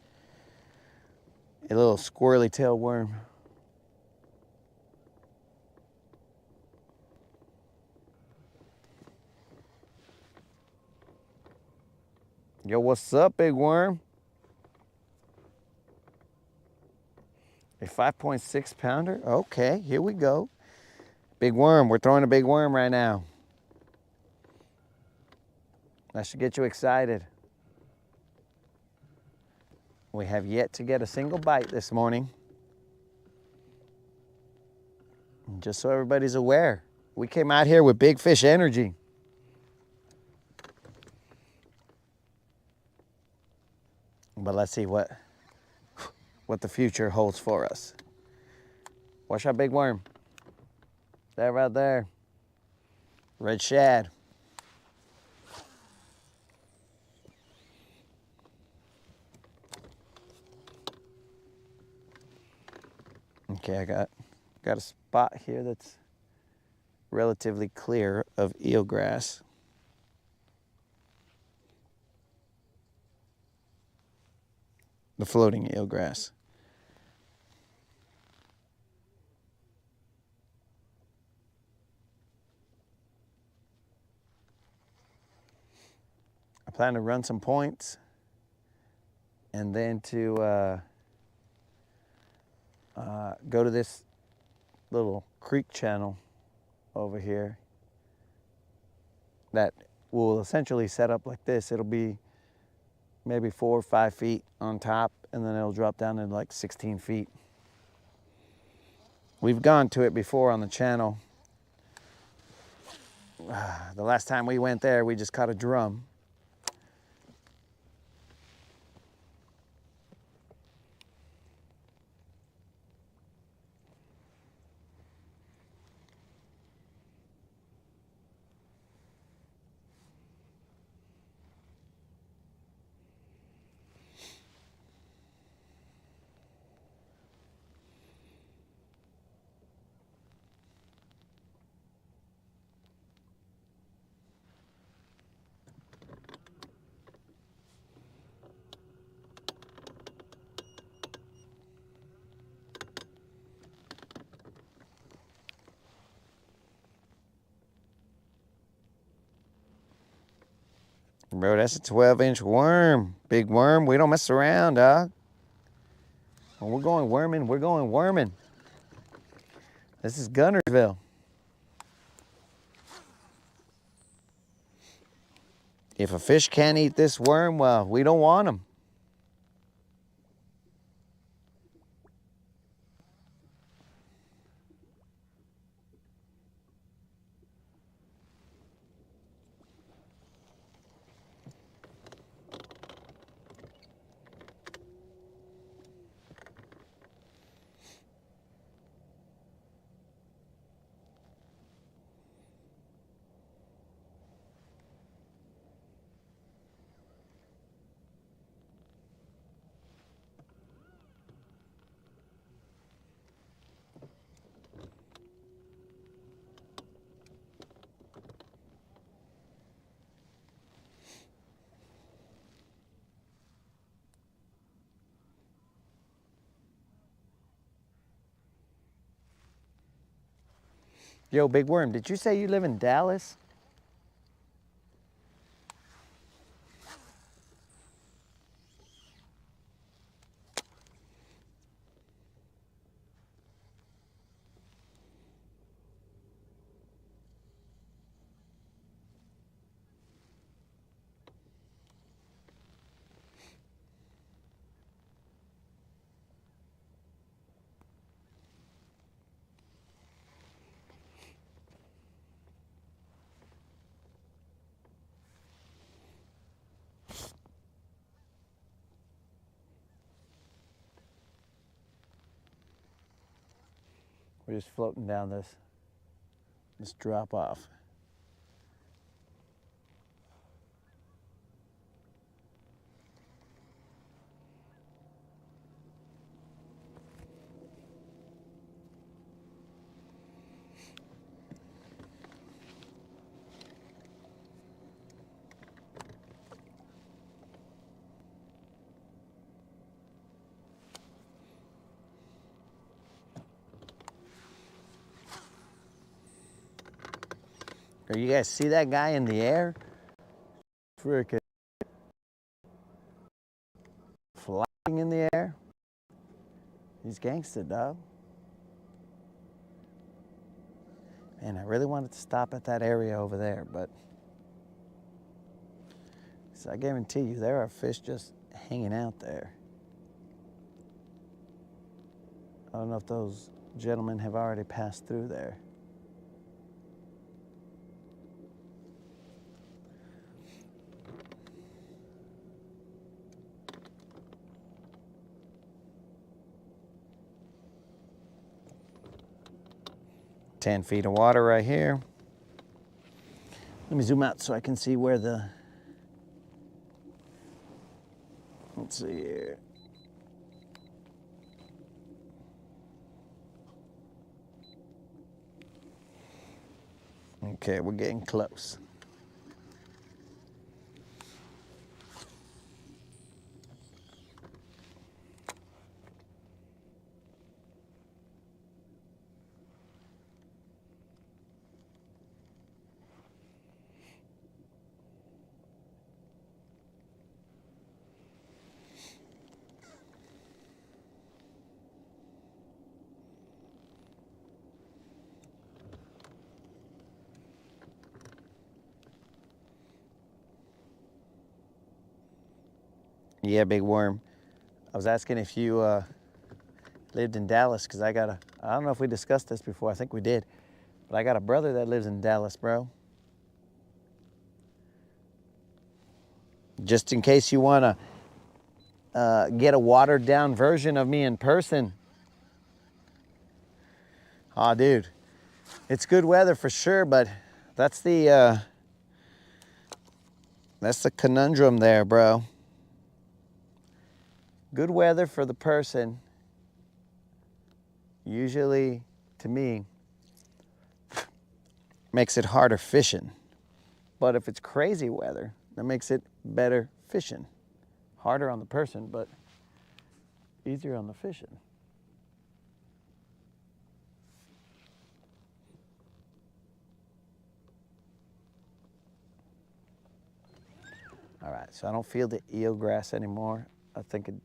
little squirrely tail worm. Yo, what's up, big worm? A 5.6 pounder? Okay, here we go. Big worm, we're throwing a big worm right now. That should get you excited. We have yet to get a single bite this morning. And just so everybody's aware, we came out here with big fish energy. But let's see what the future holds for us. Watch out, big worm. That right there. Red shad. Okay, I got a spot here that's relatively clear of eelgrass. The floating eelgrass. I plan to run some points and then to go to this little creek channel over here that will essentially set up like this. It'll be maybe 4 or 5 feet on top, and then it'll drop down to like 16 feet. We've gone to it before on the channel. The last time we went there, we just caught a drum. Bro, that's a 12-inch worm. Big worm. We don't mess around, dog. When we're going worming, we're going worming. This is Guntersville. If a fish can't eat this worm, well, we don't want them. Yo, big worm, did you say you live in Dallas? We're just floating down this drop off. You guys see that guy in the air? Freaking flying in the air. He's gangster, dog. Man, I really wanted to stop at that area over there, but so I guarantee you there are fish just hanging out there. I don't know if those gentlemen have already passed through there. Ten feet of water right here. Let me zoom out so I can see where the, let's see here. Okay, we're getting close. Yeah, big worm. I was asking if you lived in Dallas, because I don't know if we discussed this before, I think we did, but I got a brother that lives in Dallas, bro. Just in case you want to get a watered down version of me in person. Aw, dude, it's good weather for sure, but that's the conundrum there, bro. Good weather for the person, usually, to me, makes it harder fishing. But if it's crazy weather, that makes it better fishing. Harder on the person, but easier on the fishing. All right, so I don't feel the eelgrass anymore. I think it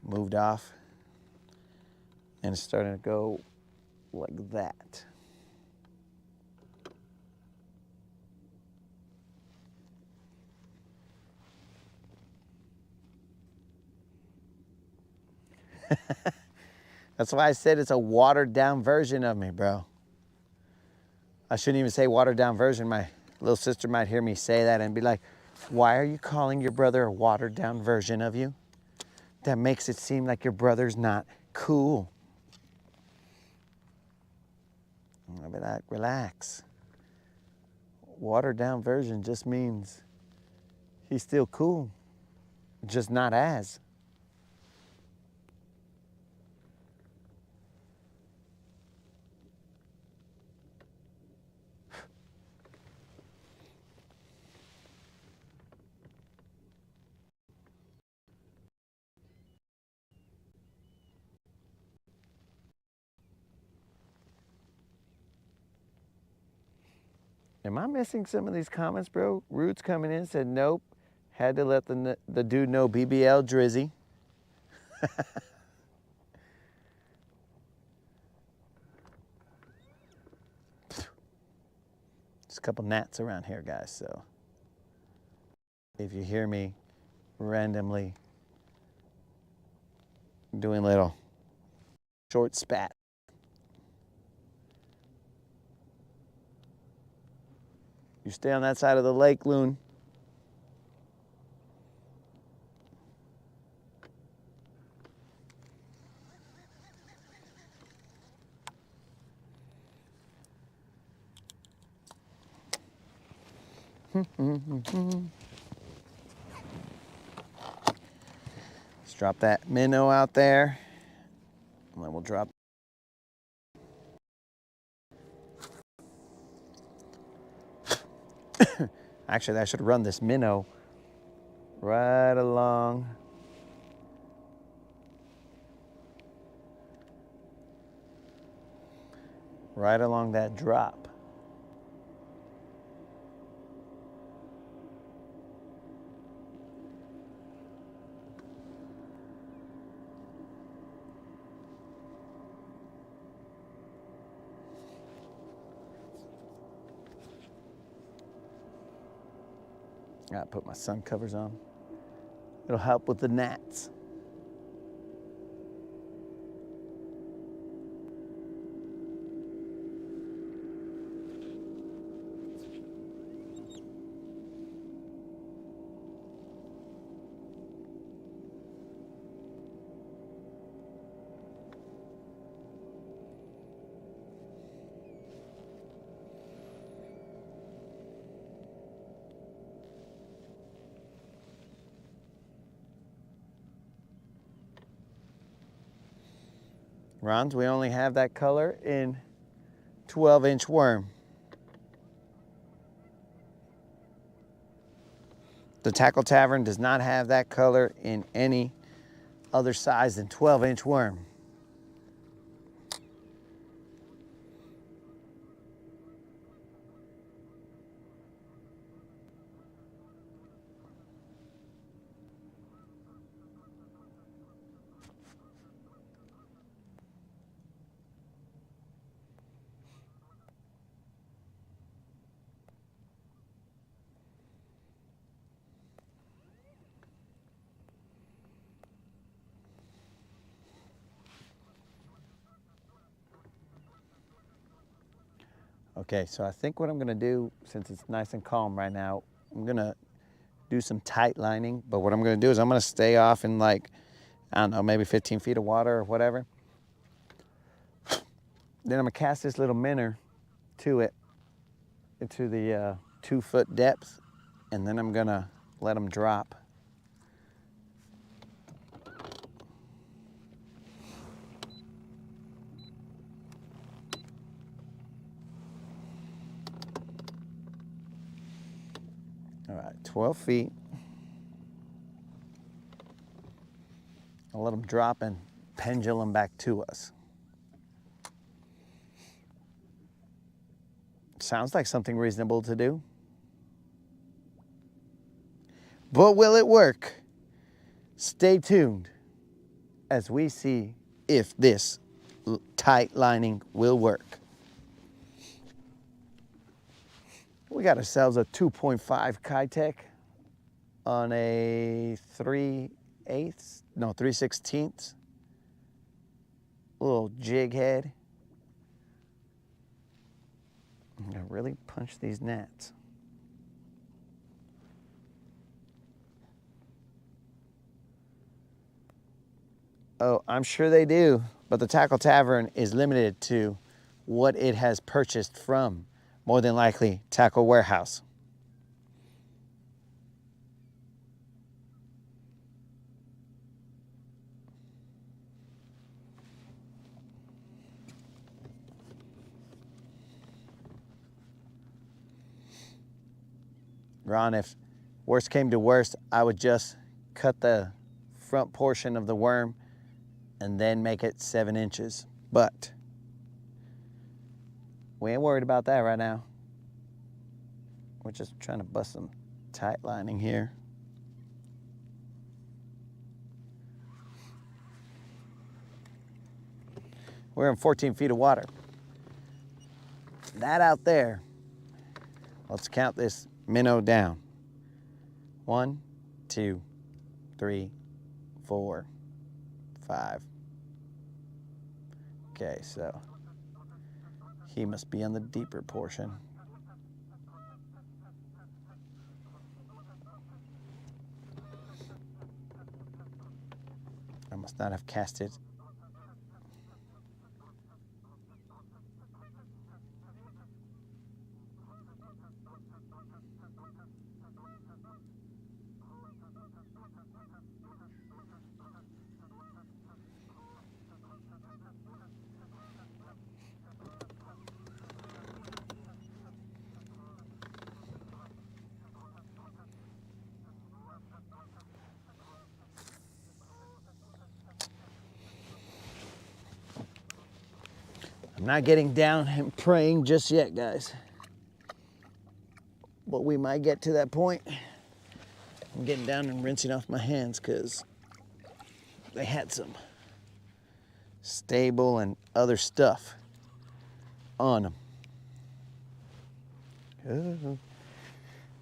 moved off and it's starting to go like that. That's why I said it's a watered down version of me, bro. I shouldn't even say watered down version. My little sister might hear me say that and be like, why are you calling your brother a watered down version of you? That makes it seem like your brother's not cool. I'll be like, relax. Watered down version just means he's still cool, just not as. Am I missing some of these comments, bro? Roots coming in said, nope. Had to let the dude know BBL Drizzy. There's a couple gnats around here, guys, so if you hear me randomly doing little short spat, you stay on that side of the lake, loon. Let's drop that minnow out there, and then we'll drop. Actually, I should run this minnow right along that drop. Gotta put my sun covers on. It'll help with the gnats. Rons, we only have that color in 12-inch worm. The Tackle Tavern does not have that color in any other size than 12-inch worm. Okay, so I think what I'm gonna do, since it's nice and calm right now, I'm gonna do some tight lining, but what I'm gonna do is I'm gonna stay off in, like, I don't know, maybe 15 feet of water or whatever. Then I'm gonna cast this little minnow to it, into the 2-foot depth, and then I'm gonna let them drop. All right, 12 feet. I'll let them drop and pendulum back to us. Sounds like something reasonable to do. But will it work? Stay tuned as we see if this tight lining will work. We got ourselves a 2.5 Kitech on a 3/16 little jig head. I'm gonna really punch these gnats. Oh, I'm sure they do, but the Tackle Tavern is limited to what it has purchased from, more than likely, Tackle Warehouse. Ron, if worst came to worst, I would just cut the front portion of the worm and then make it 7 inches. But we ain't worried about that right now. We're just trying to bust some tight lining here. We're in 14 feet of water. That out there, let's count this minnow down. 1, 2, 3, 4, 5. Okay, so he must be on the deeper portion. I must not have cast it. I'm not getting down and praying just yet, guys. But we might get to that point. I'm getting down and rinsing off my hands because they had some stable and other stuff on them.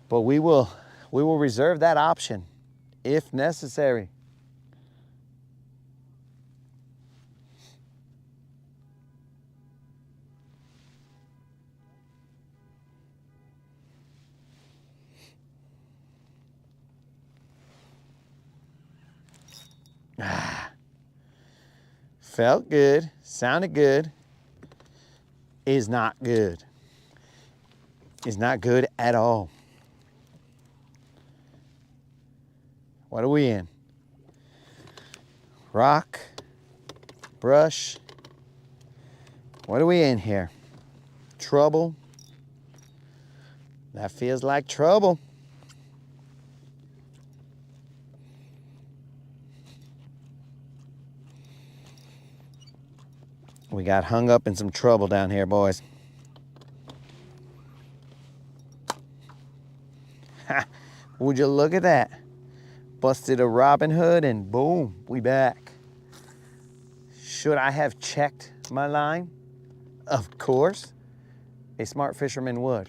But we will reserve that option if necessary. Felt good, sounded good, is not good. Is not good at all. What are we in? Rock, brush. What are we in here? Trouble. That feels like trouble. We got hung up in some trouble down here, boys. Ha! Would you look at that? Busted a Robin Hood and boom, we back. Should I have checked my line? Of course. A smart fisherman would.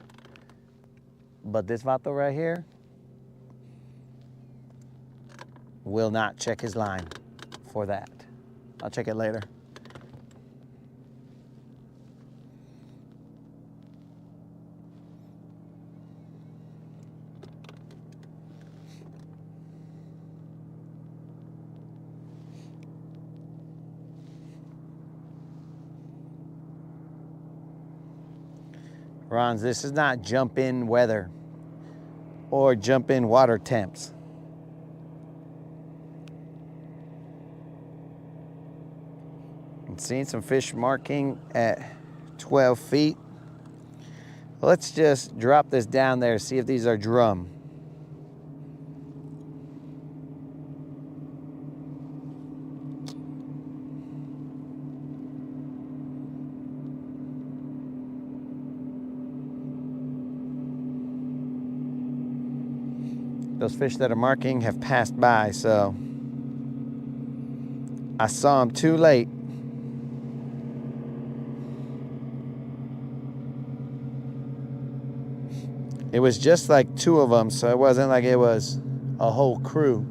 But this vato right here will not check his line for that. I'll check it later. Rons, this is not jump in weather or jump in water temps. I'm seeing some fish marking at 12 feet. Let's just drop this down there, see if these are drum. Those fish that are marking have passed by, so I saw them too late. It was just like two of them, so it wasn't like it was a whole crew.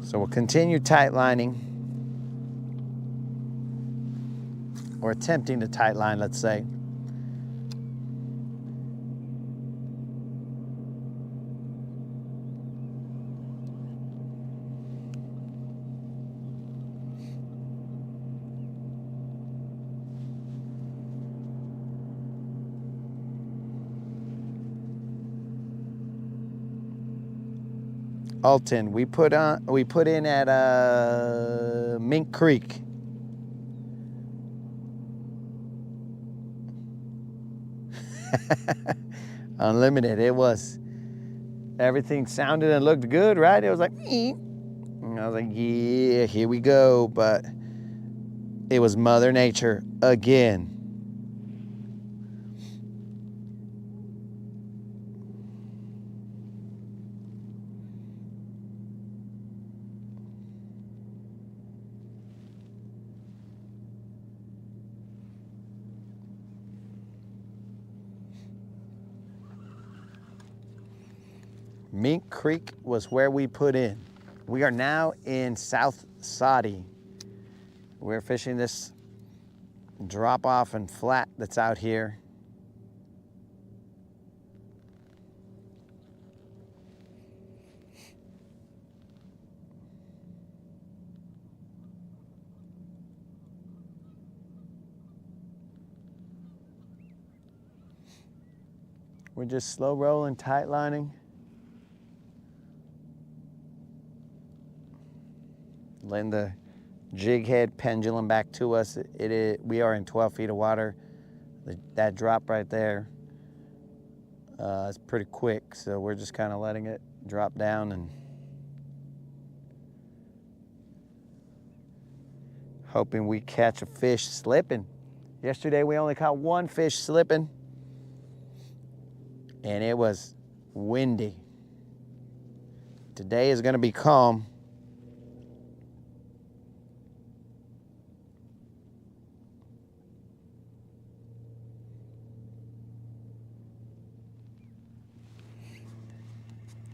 So we'll continue tight lining, or attempting to tight line, let's say. Alton, we put in at Mink Creek. Unlimited. It was, everything sounded and looked good, right? It was like, and I was like, yeah, here we go. But it was Mother Nature again. Mink Creek was where we put in. We are now in South Saudi. We're fishing this drop off and flat that's out here. We're just slow rolling, tight lining. Letting the jig head pendulum back to us. We are in 12 feet of water. That drop right there It's pretty quick, so we're just kind of letting it drop down and hoping we catch a fish slipping. Yesterday we only caught one fish slipping, and it was windy. Today is going to be calm.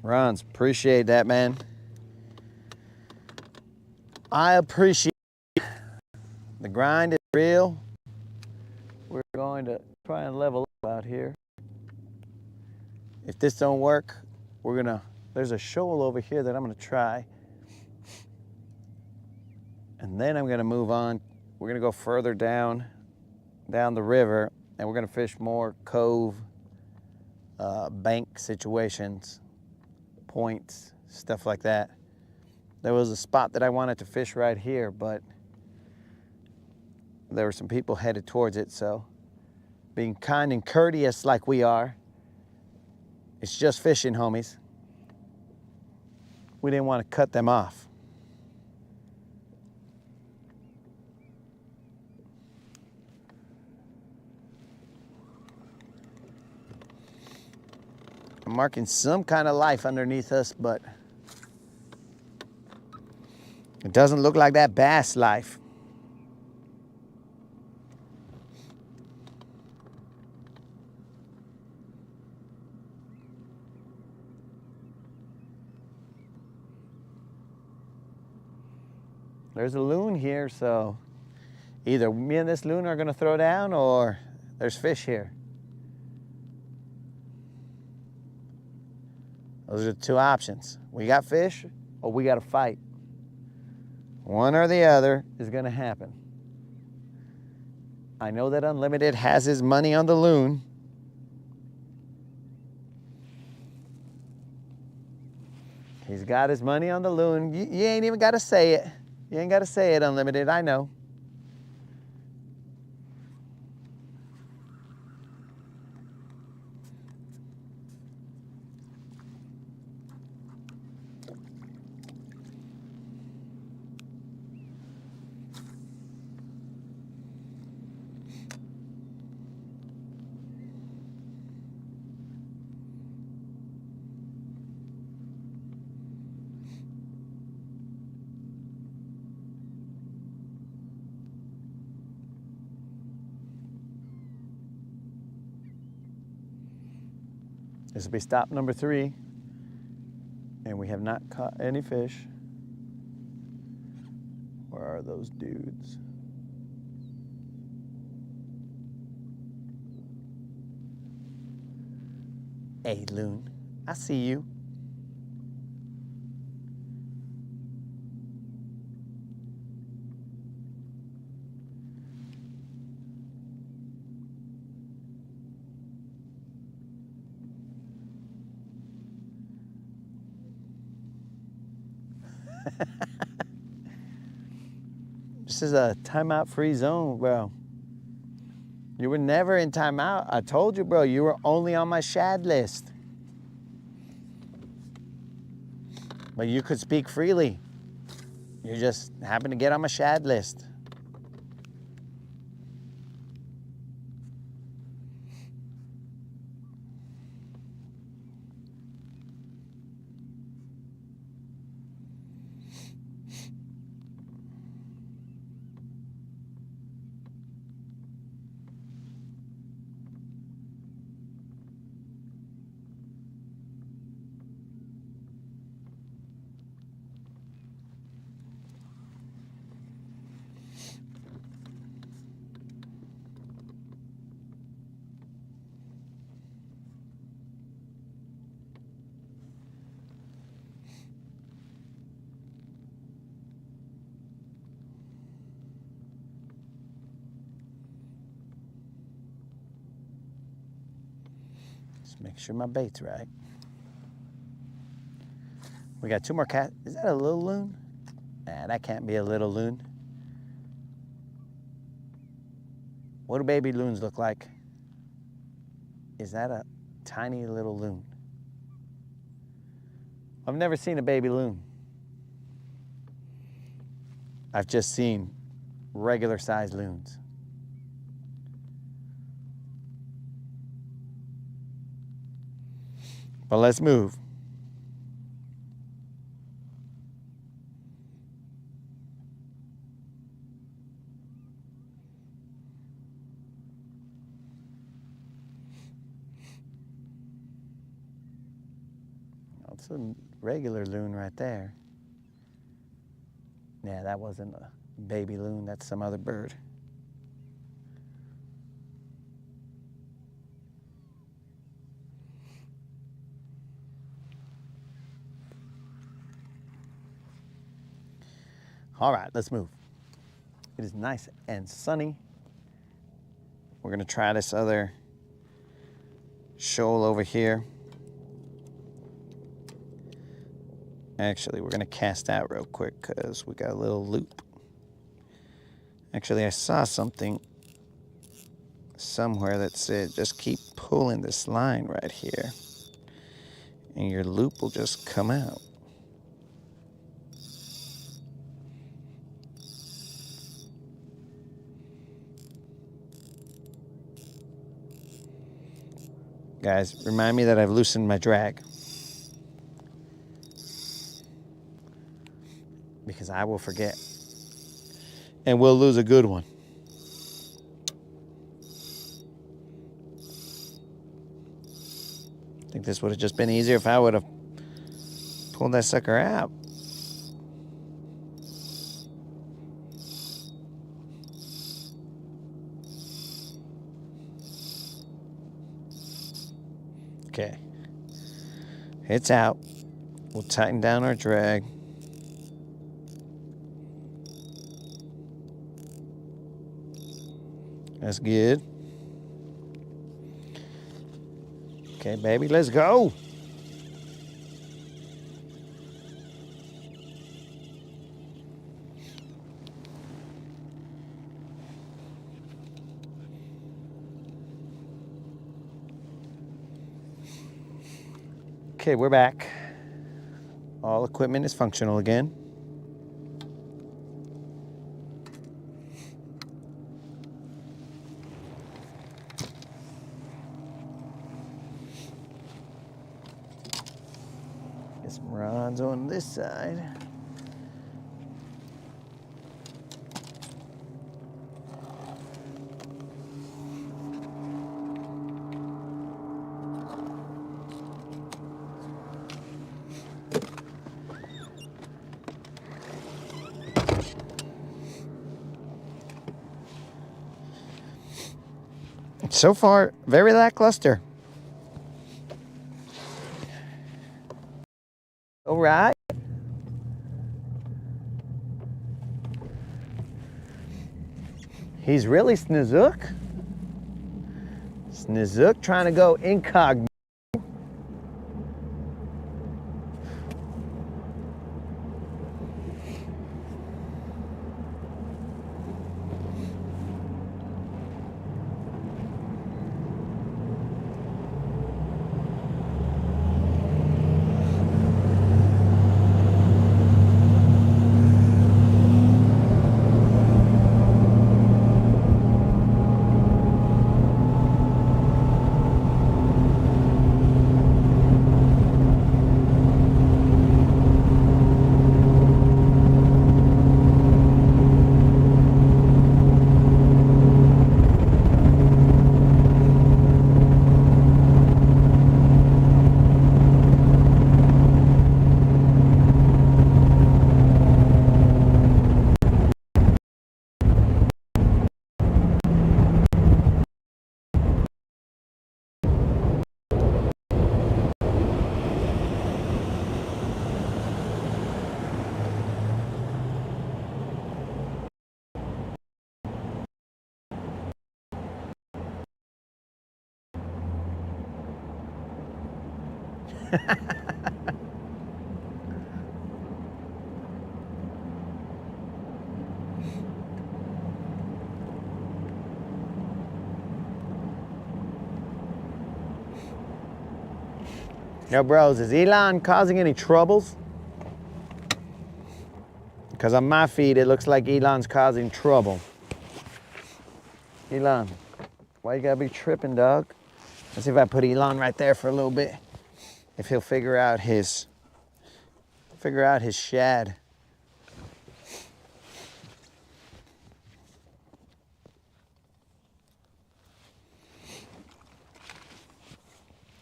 Rons, appreciate that, man. I appreciate the grind is real. We're going to try and level up out here. If this don't work, there's a shoal over here that I'm gonna try. And then I'm gonna move on. We're gonna go further down the river, and we're gonna fish more cove, bank situations, points, stuff like that. There was a spot that I wanted to fish right here, but there were some people headed towards it, so being kind and courteous like we are, it's just fishing, homies. We didn't want to cut them off. I'm marking some kind of life underneath us, but it doesn't look like that bass life. There's a loon here, so either me and this loon are gonna throw down or there's fish here. Those are the two options. We got fish or we got to fight. One or the other is gonna happen. I know that Unlimited has his money on the loon. He's got his money on the loon. You ain't even got to say it. You ain't got to say it, Unlimited, I know. This will be stop number 3, and we have not caught any fish. Where are those dudes? Hey, loon, I see you. This is a timeout free zone, bro. You were never in timeout. I told you, bro, you were only on my shad list. But you could speak freely. You just happened to get on my shad list. Just make sure my bait's right. We got 2 more cats. Is that a little loon? Nah, that can't be a little loon. What do baby loons look like? Is that a tiny little loon. I've never seen a baby loon. I've just seen regular sized loons. But let's move. That's a regular loon right there. Yeah, that wasn't a baby loon, that's some other bird. All right, let's move. It is nice and sunny. We're gonna try this other shoal over here. Actually, we're gonna cast out real quick because we got a little loop. Actually, I saw something somewhere that said just keep pulling this line right here and your loop will just come out. Guys, remind me that I've loosened my drag, because I will forget and we'll lose a good one. I think this would have just been easier if I would have pulled that sucker out. Okay, it's out. We'll tighten down our drag. That's good. Okay, baby, let's go. Okay, we're back. All equipment is functional again. Get some rods on this side. So far, very lackluster. All right. He's really Snizook. Snizook trying to go incognito. Yo, bros, is Elon causing any troubles? Because on my feed, it looks like Elon's causing trouble. Elon, why you gotta be tripping, dog? Let's see if I put Elon right there for a little bit. If he'll figure out his shad.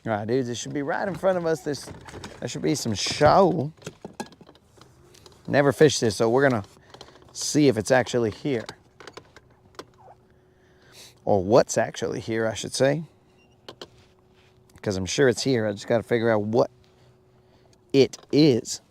All right, dudes, it should be right in front of us. There should be some shoal. Never fished this, so we're gonna see if it's actually here. Or what's actually here, I should say. Because I'm sure it's here. I just gotta figure out what it is.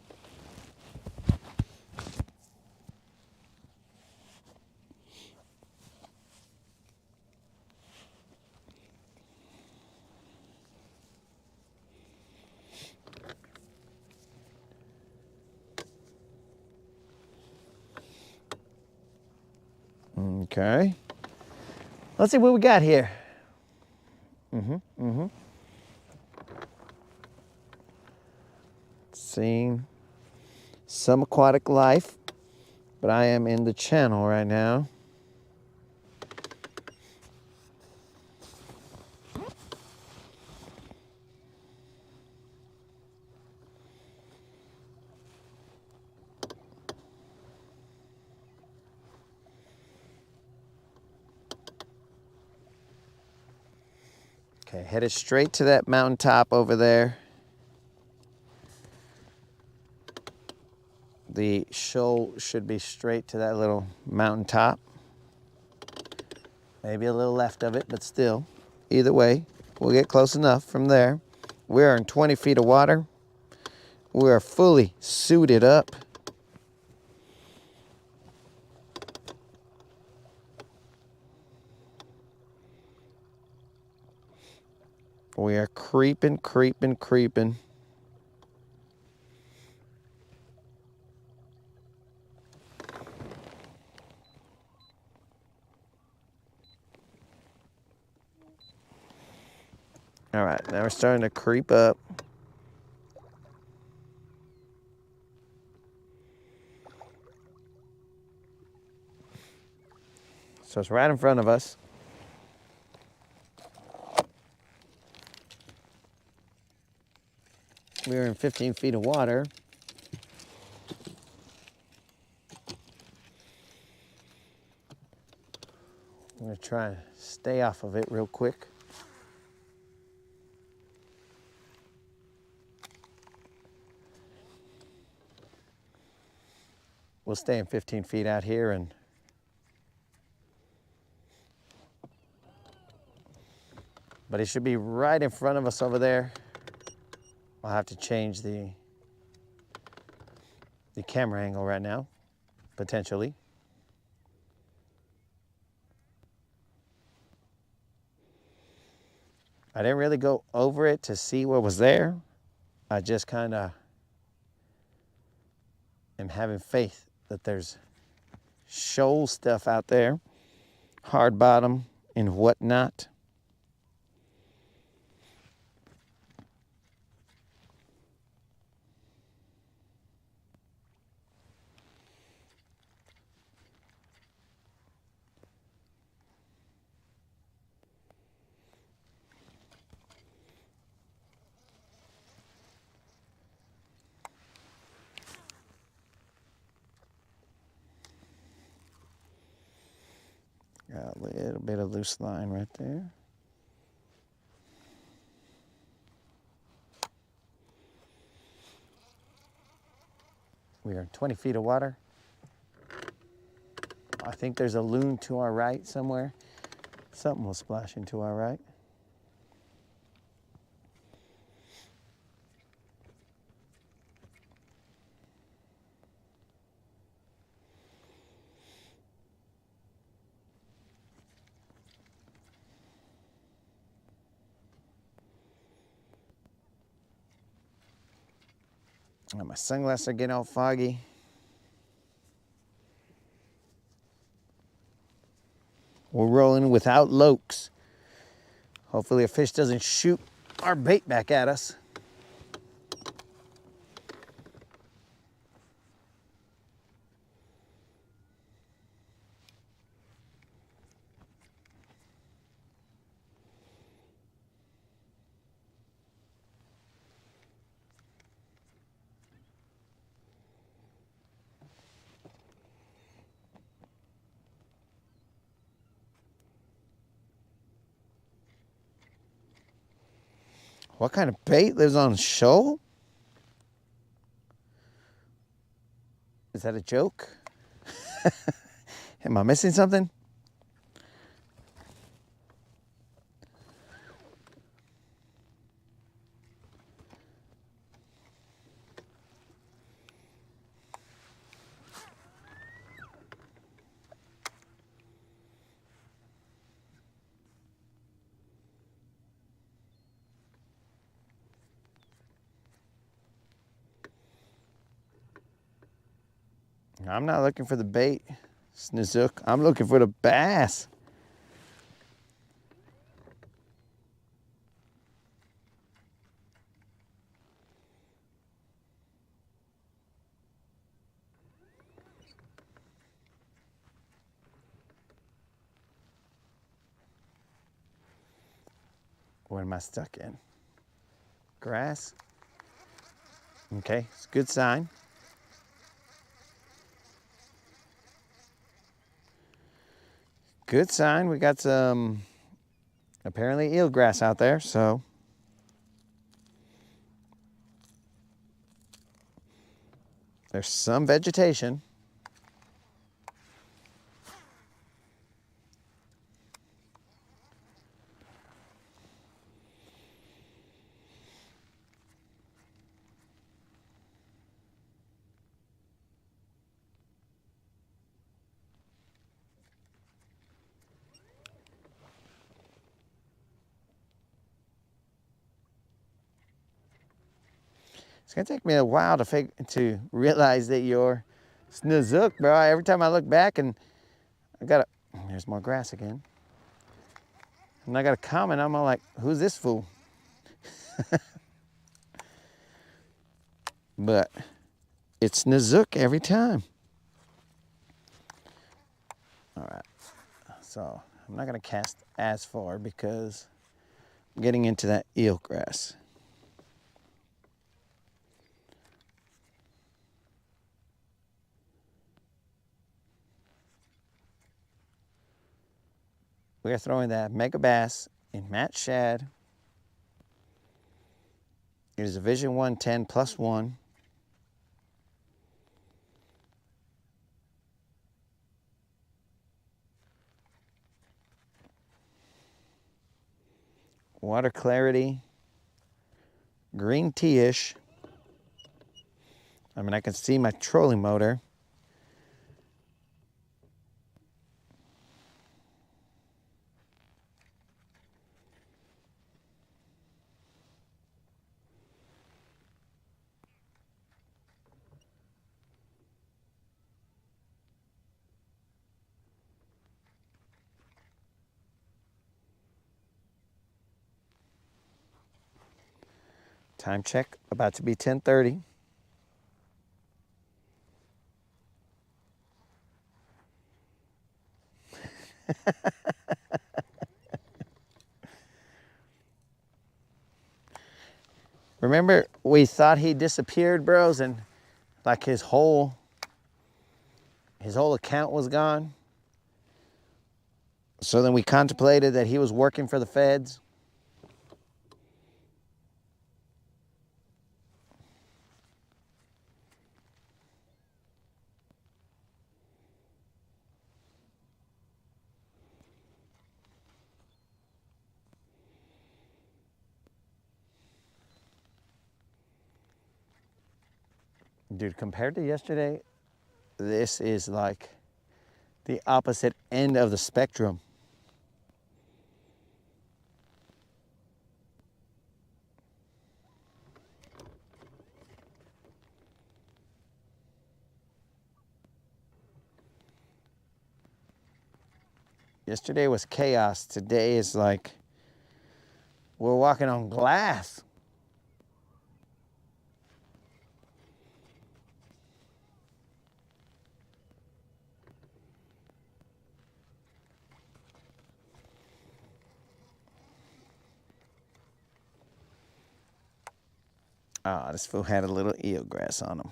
Okay. Let's see what we got here. Seeing some aquatic life, but I am in the channel right now. Okay, headed straight to that mountaintop over there. The shoal should be straight to that little mountaintop. Maybe a little left of it, but still. Either way, we'll get close enough from there. We're in 20 feet of water. We are fully suited up. We are creeping, creeping, creeping. All right, now we're starting to creep up. So it's right in front of us. We're in 15 feet of water. I'm gonna try and stay off of it real quick. We'll stay in 15 feet out here but it should be right in front of us over there. I'll have to change the camera angle right now, potentially. I didn't really go over it to see what was there. I just kind of am having faith that there's shoal stuff out there, hard bottom and whatnot. Got a little bit of loose line right there. We are in 20 feet of water. I think there's a loon to our right somewhere. Something will splash into our right. My sunglasses are getting all foggy. We're rolling without lokes. Hopefully a fish doesn't shoot our bait back at us. What kind of bait lives on a shoal? Is that a joke? Am I missing something? I'm not looking for the bait, Snizook. I'm looking for the bass. What am I stuck in? Grass? Okay, it's a good sign. Good sign. We got some apparently eelgrass out there, so there's some vegetation. It's gonna take me a while to realize that you're Snizook, bro. Every time I look back and there's more grass again. And I got a comment, I'm all like, who's this fool? But it's Snizook every time. All right, so I'm not gonna cast as far because I'm getting into that eelgrass. We are throwing that mega bass in Matt Shad. It is a Vision 110 +1. Water clarity, green tea-ish. I mean, I can see my trolling motor. Time check, about to be 10:30. Remember, we thought he disappeared, bros, and like his whole account was gone. So then we contemplated that he was working for the feds. Dude, compared to yesterday, this is like the opposite end of the spectrum. Yesterday was chaos. Today is like we're walking on glass. Ah, this fool had a little eelgrass on him.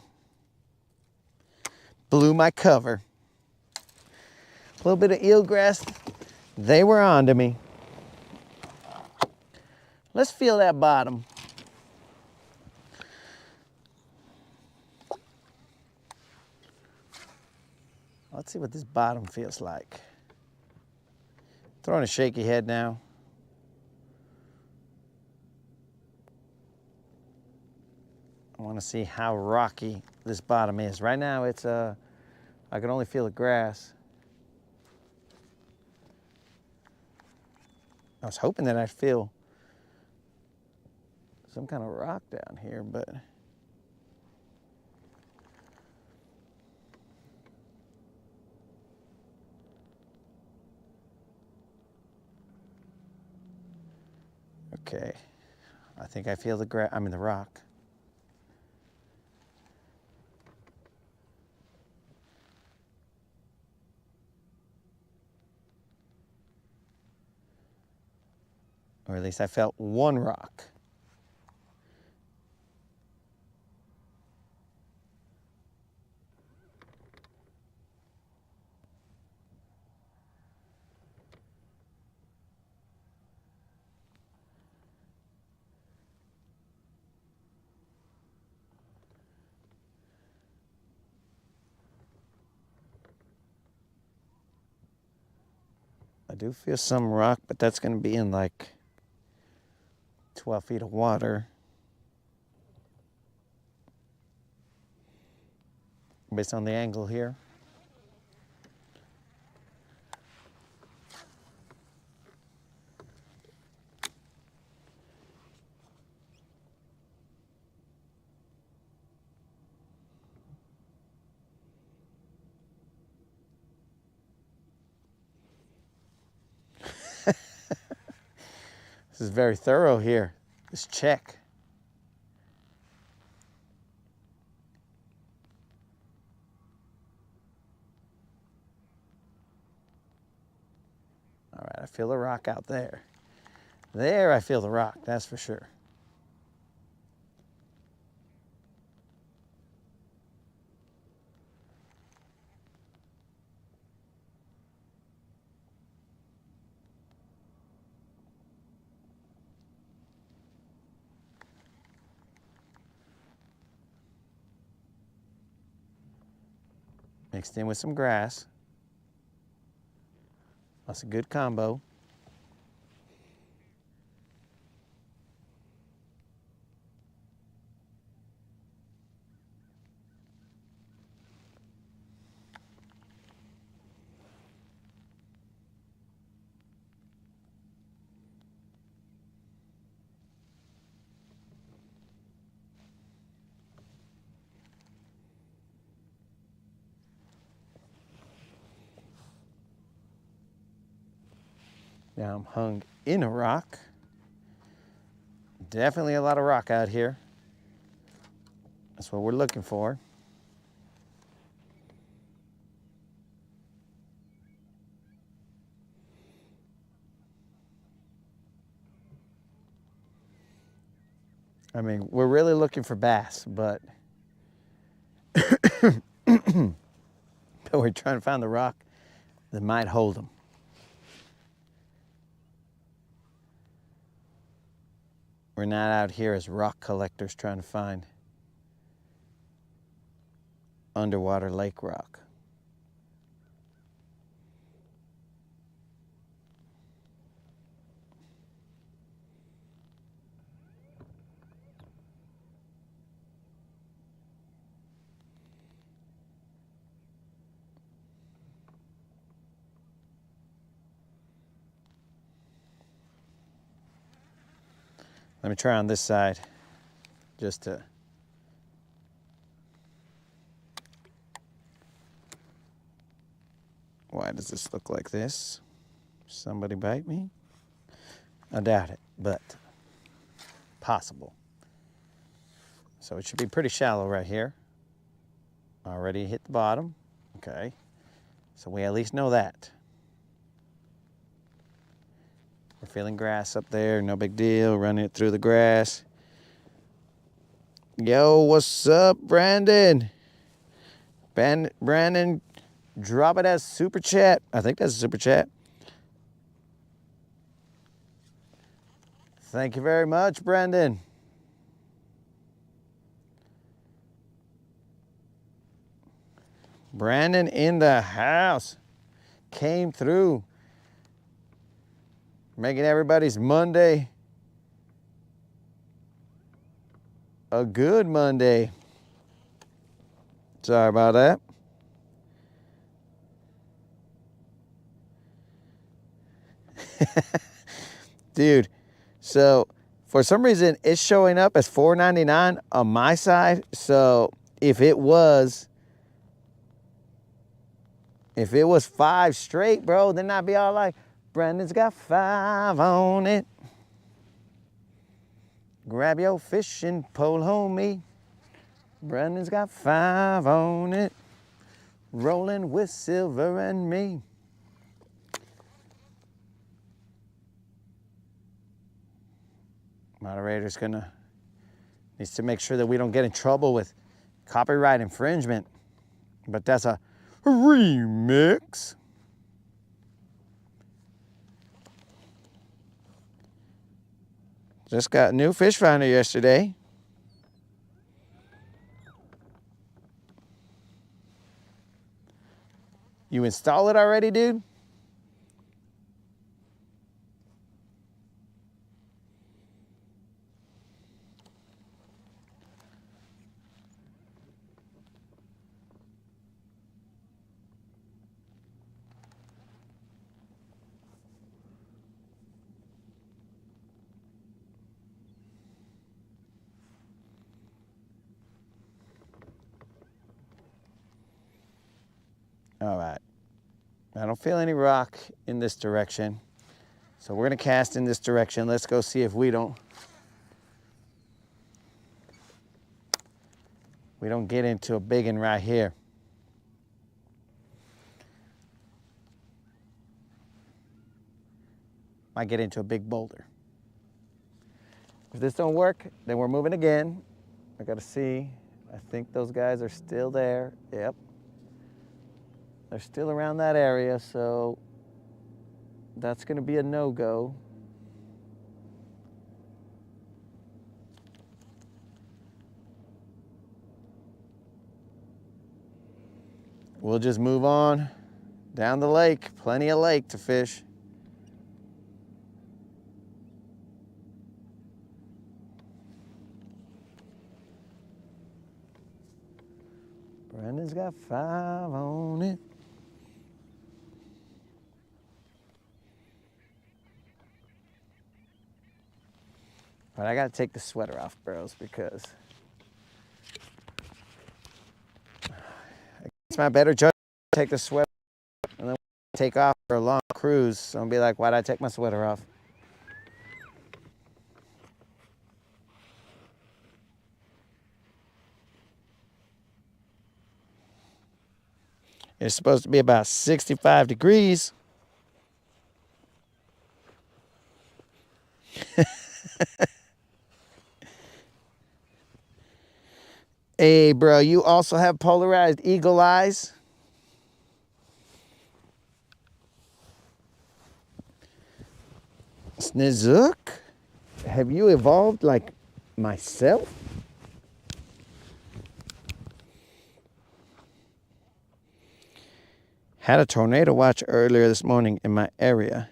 Blew my cover. A little bit of eelgrass. They were on to me. Let's feel that bottom. Let's see what this bottom feels like. Throwing a shaky head now. I want to see how rocky this bottom is. Right now it's I can only feel the grass. I was hoping that I'd feel some kind of rock down here, but okay. I think I feel the rock. Or at least I felt one rock. I do feel some rock, but that's going to be in like 12 feet of water. Based on the angle here. This is very thorough here, this check. All right, I feel the rock out there. There I feel the rock, that's for sure. Mixed in with some grass. That's a good combo. Now I'm hung in a rock. Definitely a lot of rock out here. That's what we're looking for. I mean, we're really looking for bass, but we're trying to find the rock that might hold them. We're not out here as rock collectors trying to find underwater lake rock. Let me try on this side, just to. Why does this look like this? Somebody bite me? I doubt it, but possible. So it should be pretty shallow right here. Already hit the bottom. Okay, so we at least know that. We're feeling grass up there, no big deal, running it through the grass. Yo, what's up, Brandon? Brandon, drop it as super chat. I think that's a super chat. Thank you very much, Brandon. Brandon in the house. Came through. Making everybody's Monday a good Monday. Sorry about that. Dude, so for some reason it's showing up as $4.99 on my side. So if it was 5 straight, bro, then I'd be all like, Brandon's got 5 on it. Grab your fishing pole, homie. Brandon's got 5 on it. Rolling with Silver and me. Moderator's needs to make sure that we don't get in trouble with copyright infringement. But that's a remix. Just got a new fish finder yesterday. You install it already, dude? All right. I don't feel any rock in this direction. So we're gonna cast in this direction. Let's go see if we don't get into a big one right here. Might get into a big boulder. If this don't work, then we're moving again. I gotta see. I think those guys are still there. Yep. They're still around that area, so that's gonna be a no-go. We'll just move on down the lake. Plenty of lake to fish. Brandon's got 5 on it. But I gotta take the sweater off, bros, because it's my better judgment to take the sweater and then take off for a long cruise. So I'll be like, why'd I take my sweater off? It's supposed to be about 65 degrees. Hey, bro, you also have polarized eagle eyes? Snizook? Have you evolved like myself? Had a tornado watch earlier this morning in my area.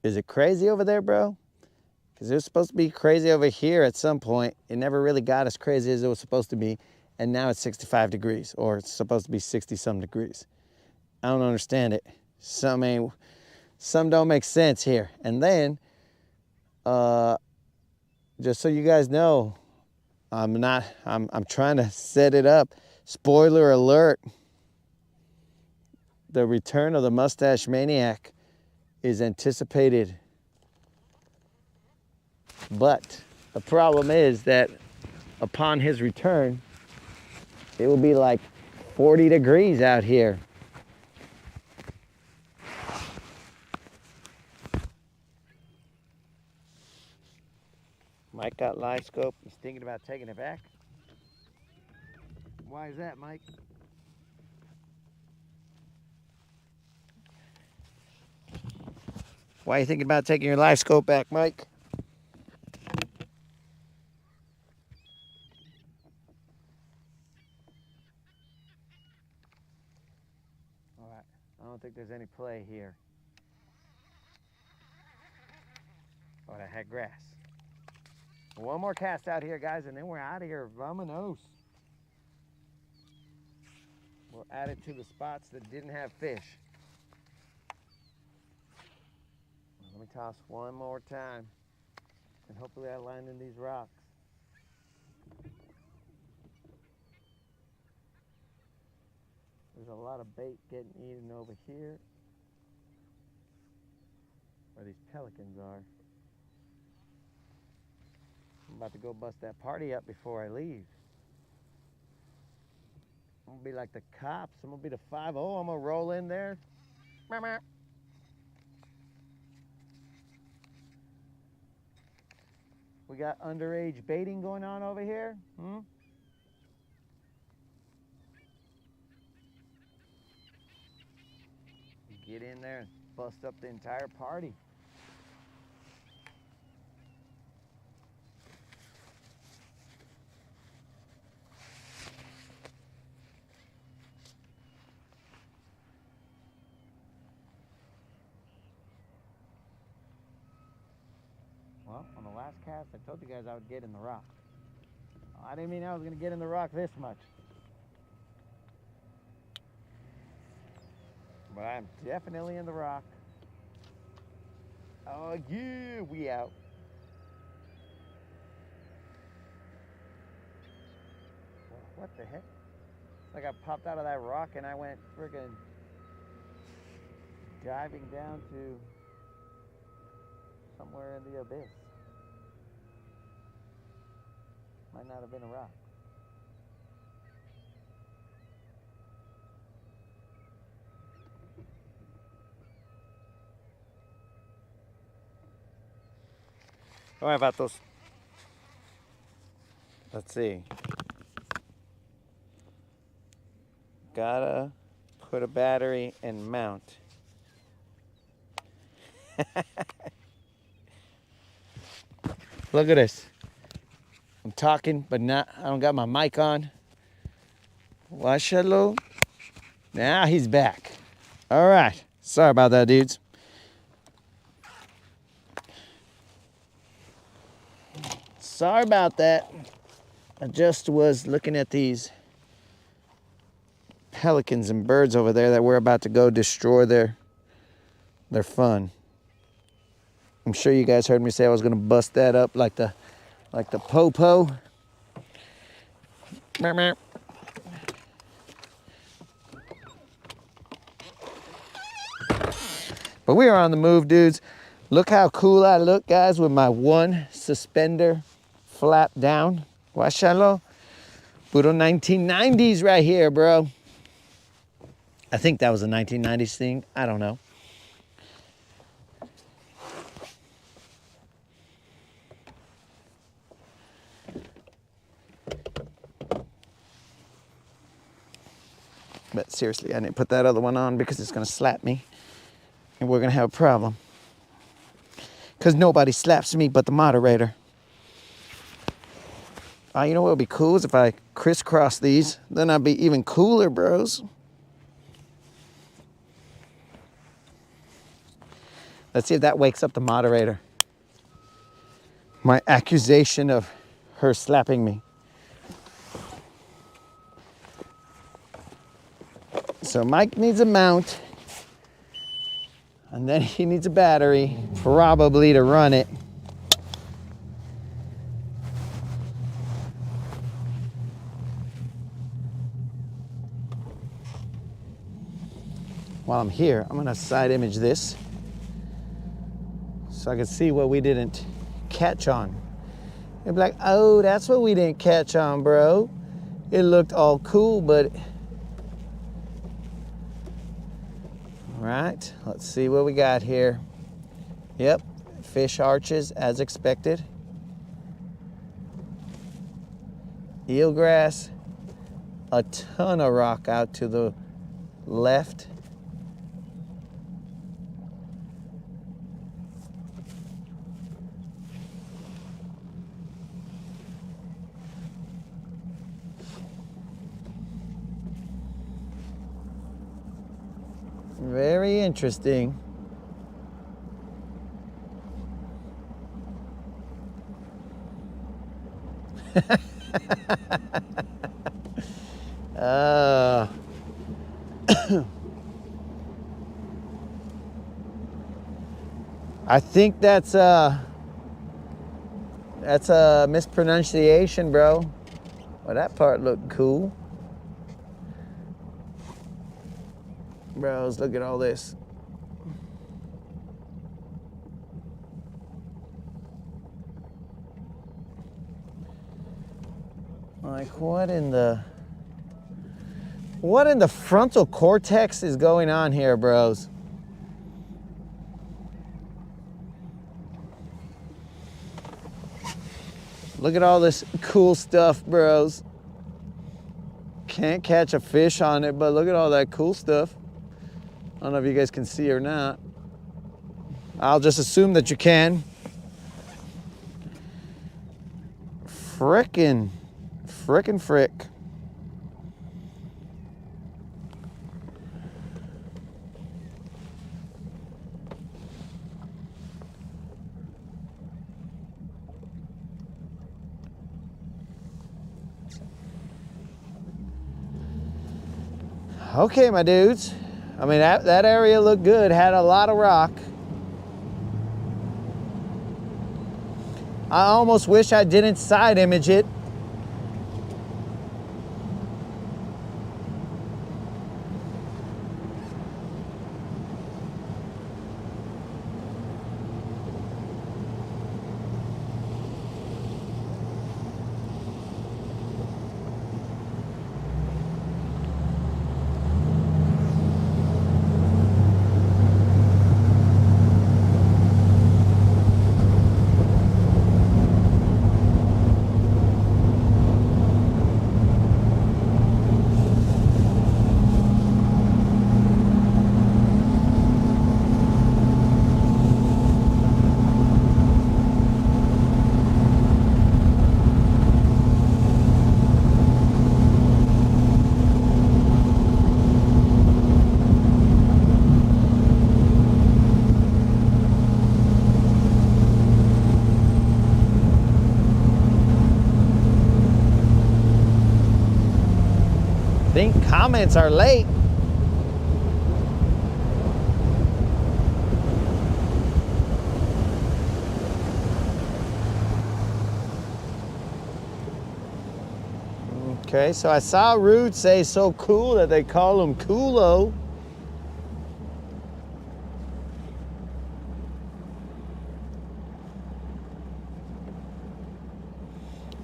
Is it crazy over there, bro? Because it was supposed to be crazy over here at some point. It never really got as crazy as it was supposed to be. And now it's 65 degrees, or it's supposed to be 60-some degrees. I don't understand it. Some don't make sense here. And then, just so you guys know, I'm trying to set it up. Spoiler alert. The return of the Mustache Maniac is anticipated. But the problem is that upon his return, it will be like 40 degrees out here. Mike got live scope. He's thinking about taking it back. Why is that, Mike? Why are you thinking about taking your live scope back, Mike? All right. I don't think there's any play here. Oh, I had grass. One more cast out here, guys, and then we're out of here. Vamonos. We'll add it to the spots that didn't have fish. Let me toss one more time, and hopefully I land in these rocks. There's a lot of bait getting eaten over here, where these pelicans are. I'm about to go bust that party up before I leave. I'm gonna be like the cops. I'm gonna be the 5-0. I'm gonna roll in there. We got underage baiting going on over here. Get in there and bust up the entire party. Well, on the last cast, I told you guys I would get in the rock. I didn't mean I was going to get in the rock this much. But I'm definitely in the rock. Oh, yeah, we out. What the heck? It's like I popped out of that rock and I went friggin' diving down to somewhere in the abyss. Might not have been a rock. All right, vatos. Let's see. Gotta put a battery and mount. Look at this. I'm talking, but not. I don't got my mic on. Washalo. Now he's back. All right. Sorry about that, dudes. Sorry about that. I just was looking at these pelicans and birds over there that we're about to go destroy their fun. I'm sure you guys heard me say I was gonna bust that up like the po-po. But we are on the move, dudes. Look how cool I look, guys, with my one suspender flap down. Washalo. Puro 1990s right here, bro. I think that was a 1990s thing. I don't know. But seriously, I didn't put that other one on because it's gonna slap me and we're gonna have a problem. Because nobody slaps me but the moderator. You know what would be cool is if I crisscross these, then I'd be even cooler, bros. Let's see if that wakes up the moderator. My accusation of her slapping me. So Mike needs a mount, and then he needs a battery, probably to run it. While I'm here, I'm gonna side image this so I can see what we didn't catch on. They'll be like, oh, that's what we didn't catch on, bro. It looked all cool, but... All right, let's see what we got here. Yep, fish arches as expected. eelgrass, a ton of rock out to the left. Very interesting. I think that's a mispronunciation, bro. Well, that part looked cool. Bros, look at all this. Like, what in the frontal cortex is going on here, bros? Look at all this cool stuff, bros. Can't catch a fish on it, but look at all that cool stuff. I don't know if you guys can see or not. I'll just assume that you can. Frickin' frick. Okay, my dudes. I mean, that area looked good, had a lot of rock. I almost wish I didn't side image it. I think comments are late. Okay, so I saw Rude say so cool that they call him Coolo.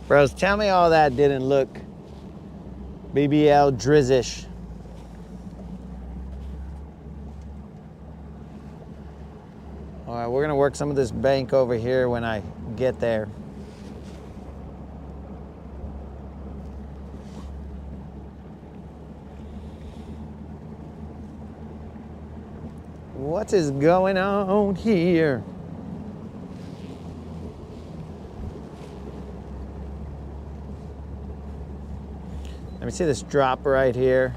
Bros, tell me all that didn't look BBL drizzish. All right, we're gonna work some of this bank over here when I get there. What is going on here? Let me see this drop right here.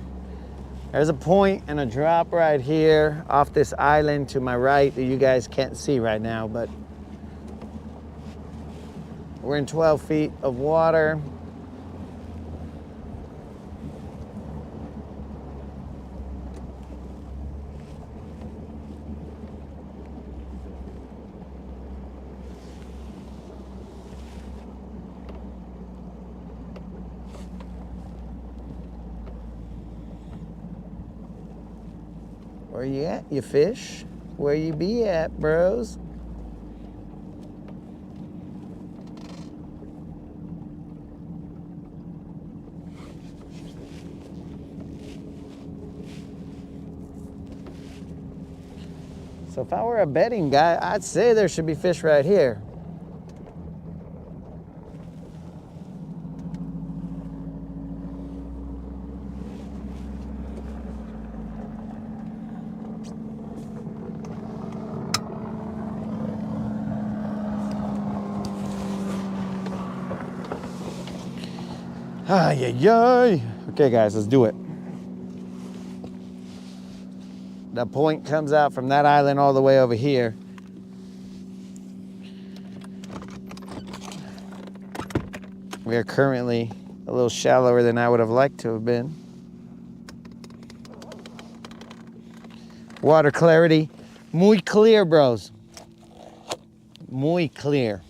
There's a point and a drop right here off this island to my right that you guys can't see right now, but we're in 12 feet of water. Where you at, you fish? Where you be at, bros? So if I were a betting guy, I'd say there should be fish right here. Ay, ay, ay. Okay, guys, let's do it. The point comes out from that island all the way over here. We are currently a little shallower than I would have liked to have been. Water clarity, muy clear, bros. Muy clear.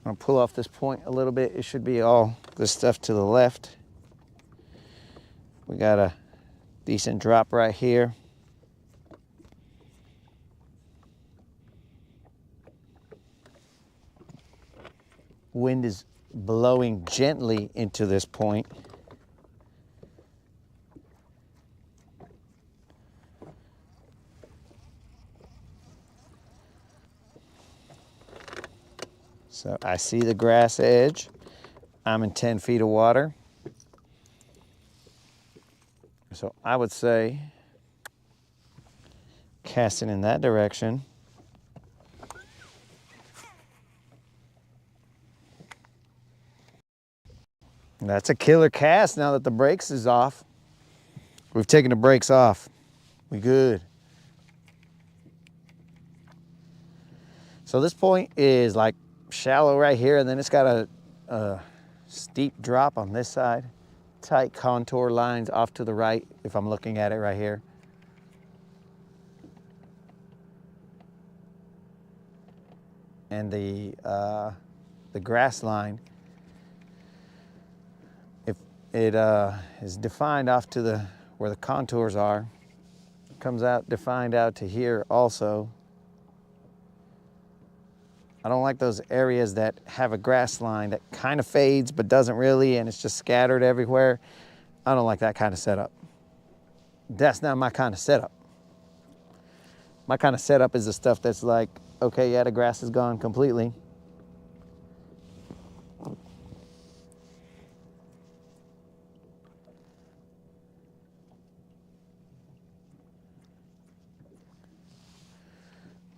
I'll pull off this point a little bit. It should be all this stuff to the left. We got a decent drop right here. Wind is blowing gently into this point. So I see the grass edge. I'm in 10 feet of water. So I would say casting in that direction. That's a killer cast now that the brakes is off. We've taken the brakes off. We good. So this point is like shallow right here, and then it's got a steep drop on this side. Tight contour lines off to the right if I'm looking at it right here. And the grass line, if it is defined off to the where the contours are, comes out defined out to here also. I don't like those areas that have a grass line that kind of fades but doesn't really, and it's just scattered everywhere. I don't like that kind of setup. That's not my kind of setup. My kind of setup is the stuff that's like, okay, yeah, the grass is gone completely.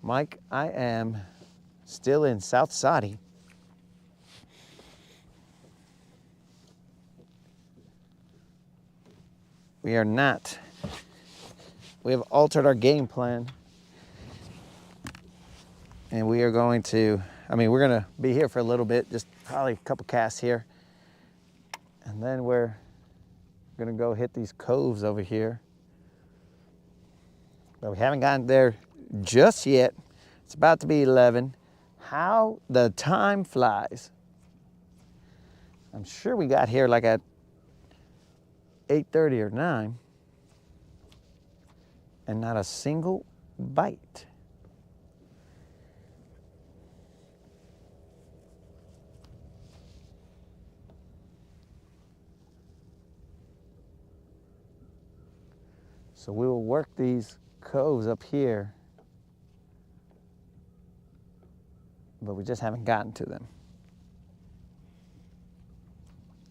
Mike, I am still in South Saudi. We are not. We have altered our game plan. And we are going to, we're gonna be here for a little bit, just probably a couple casts here. And then we're gonna go hit these coves over here. But we haven't gotten there just yet. It's about to be 11. How the time flies. I'm sure we got here like at 8:30 or 9. And not a single bite. So we will work these coves up here, but we just haven't gotten to them.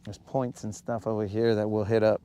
There's points and stuff over here that we'll hit up.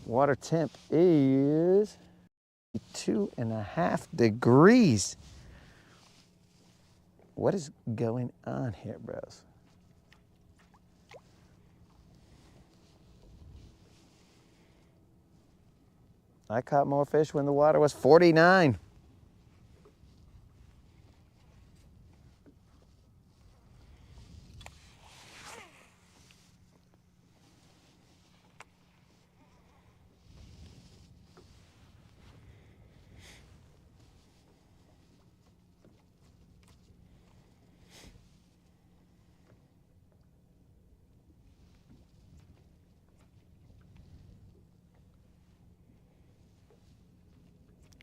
Water temp is 2.5 degrees. What is going on here, bros? I caught more fish when the water was 49.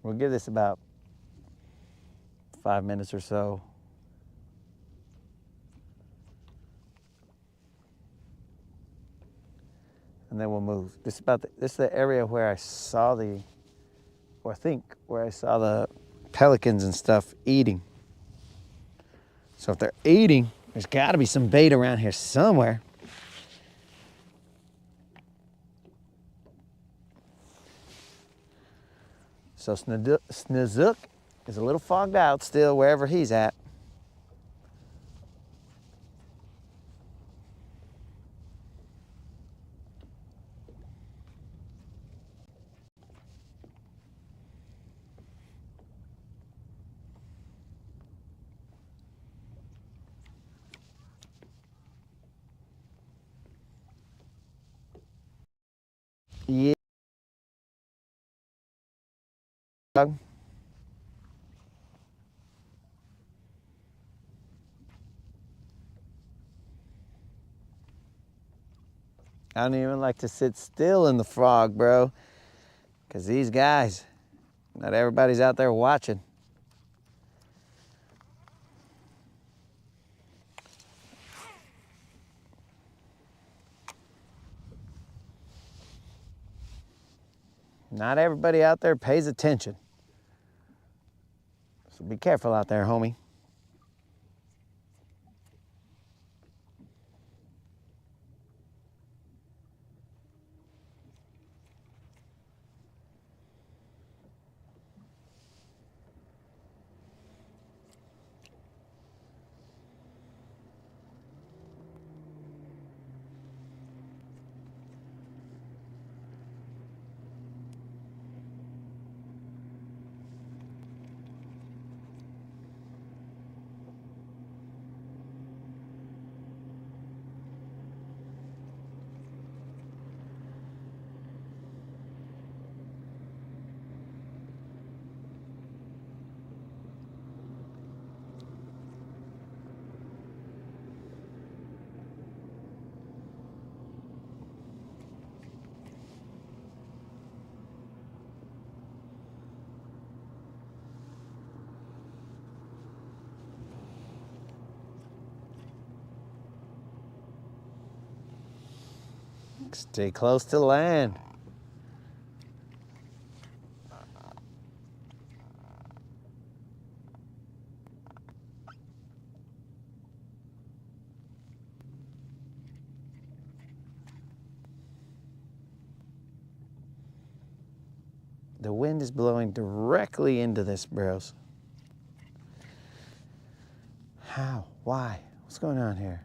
We'll give this about 5 minutes or so. And then we'll move. This is the area where I saw where I saw the pelicans and stuff eating. So if they're eating, there's gotta be some bait around here somewhere. So Snozook is a little fogged out still wherever he's at. Yeah. I don't even like to sit still in the frog, bro. Because these guys, not everybody's out there watching. Not everybody out there pays attention. So be careful out there, homie. Stay close to land. The wind is blowing directly into this, bros. How? Why? What's going on here?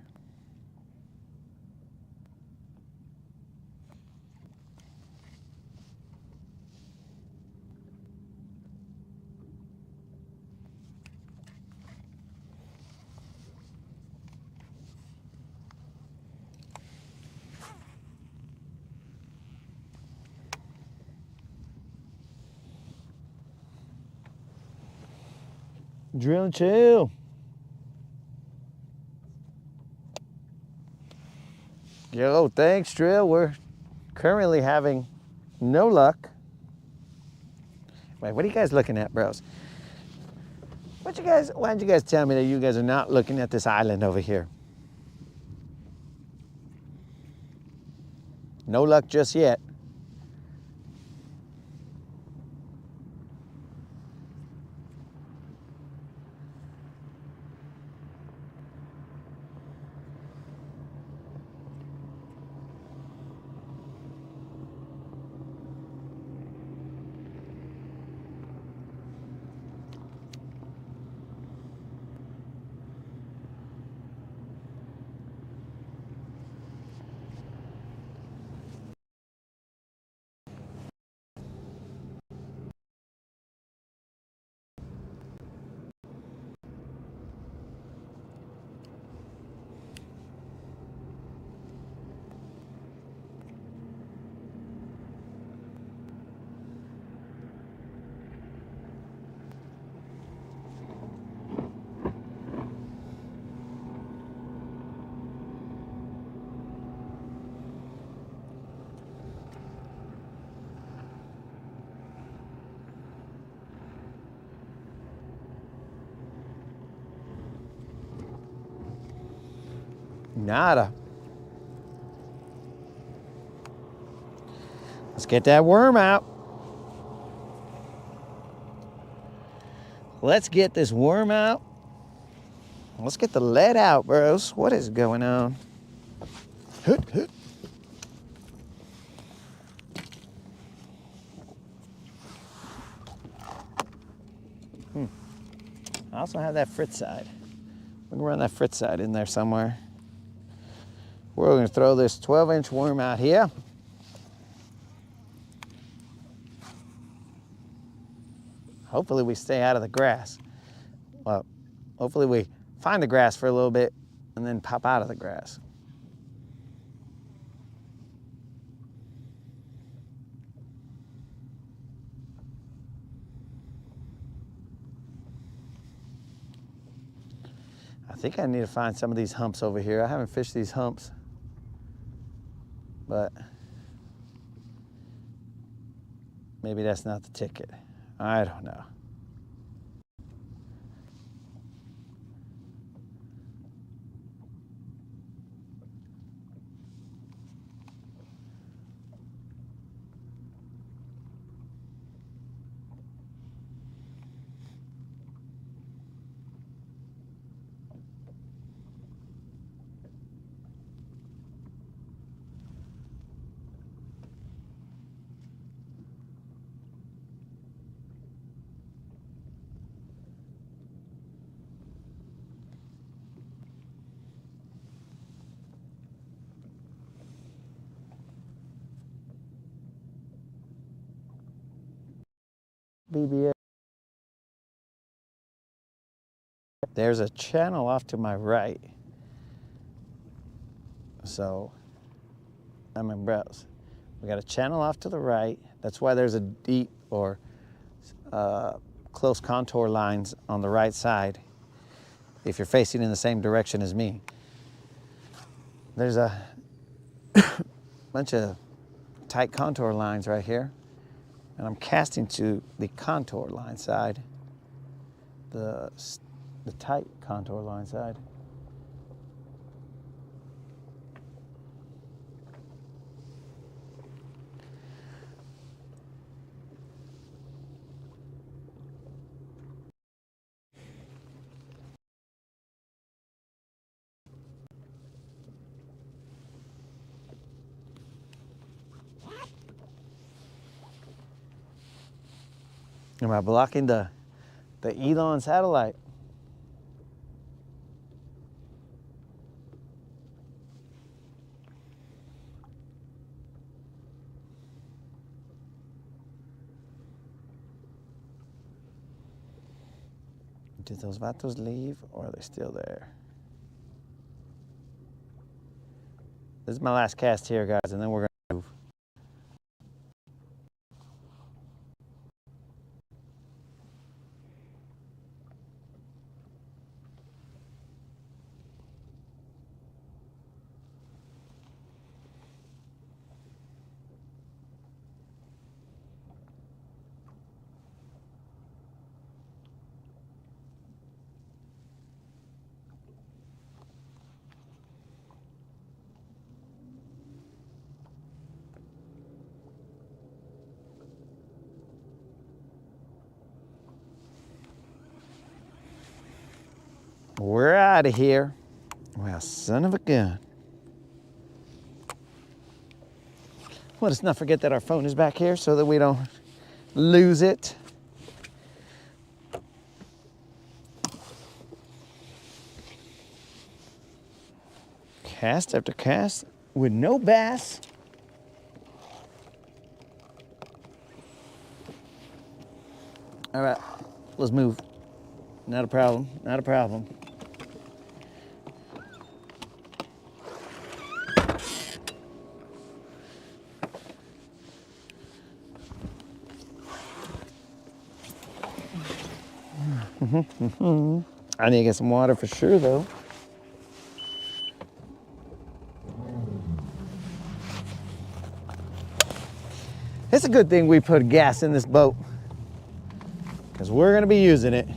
Drill and chill. Yo, thanks, Drill. We're currently having no luck. Wait, what are you guys looking at, bros? Why don't you guys tell me that you guys are not looking at this island over here? No luck just yet. Nada. Let's get that worm out. Let's get this worm out. Let's get the lead out, bros. What is going on? Hoot, hoot. I also have that fritz side. We can run that fritz side in there somewhere. We're going to throw this 12-inch worm out here. Hopefully we stay out of the grass. Well, hopefully we find the grass for a little bit and then pop out of the grass. I think I need to find some of these humps over here. I haven't fished these humps, but maybe that's not the ticket. I don't know. BBA. There's a channel off to my right. So, I'm in browse. We got a channel off to the right. That's why there's a deep or close contour lines on the right side if you're facing in the same direction as me. There's a bunch of tight contour lines right here, and I'm casting to the contour line side, the tight contour line side. Am I blocking the Elon satellite? Did those vatos leave or are they still there? This is my last cast here, guys, and then we're gonna move. We're out of here. Well, son of a gun. Let us not forget that our phone is back here so that we don't lose it. Cast after cast with no bass. All right, let's move. Not a problem, not a problem. I need to get some water for sure, though. It's a good thing we put gas in this boat, because we're going to be using it.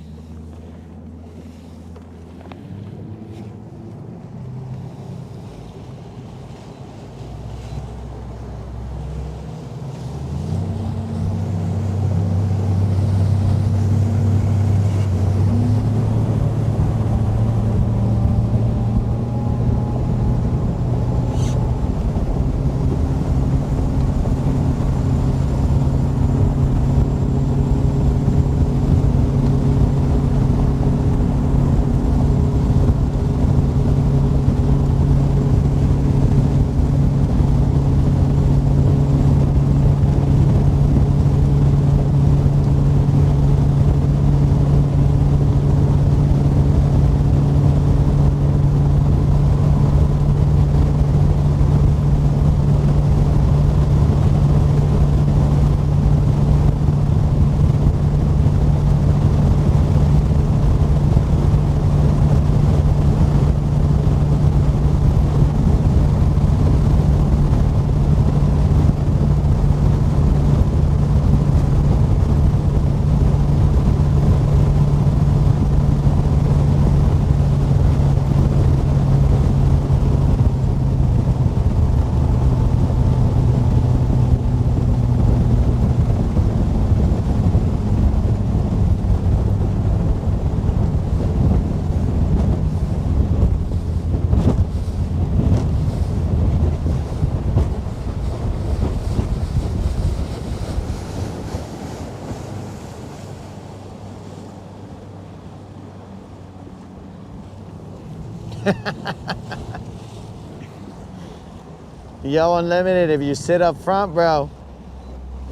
Yo, Unlimited, if you sit up front, bro,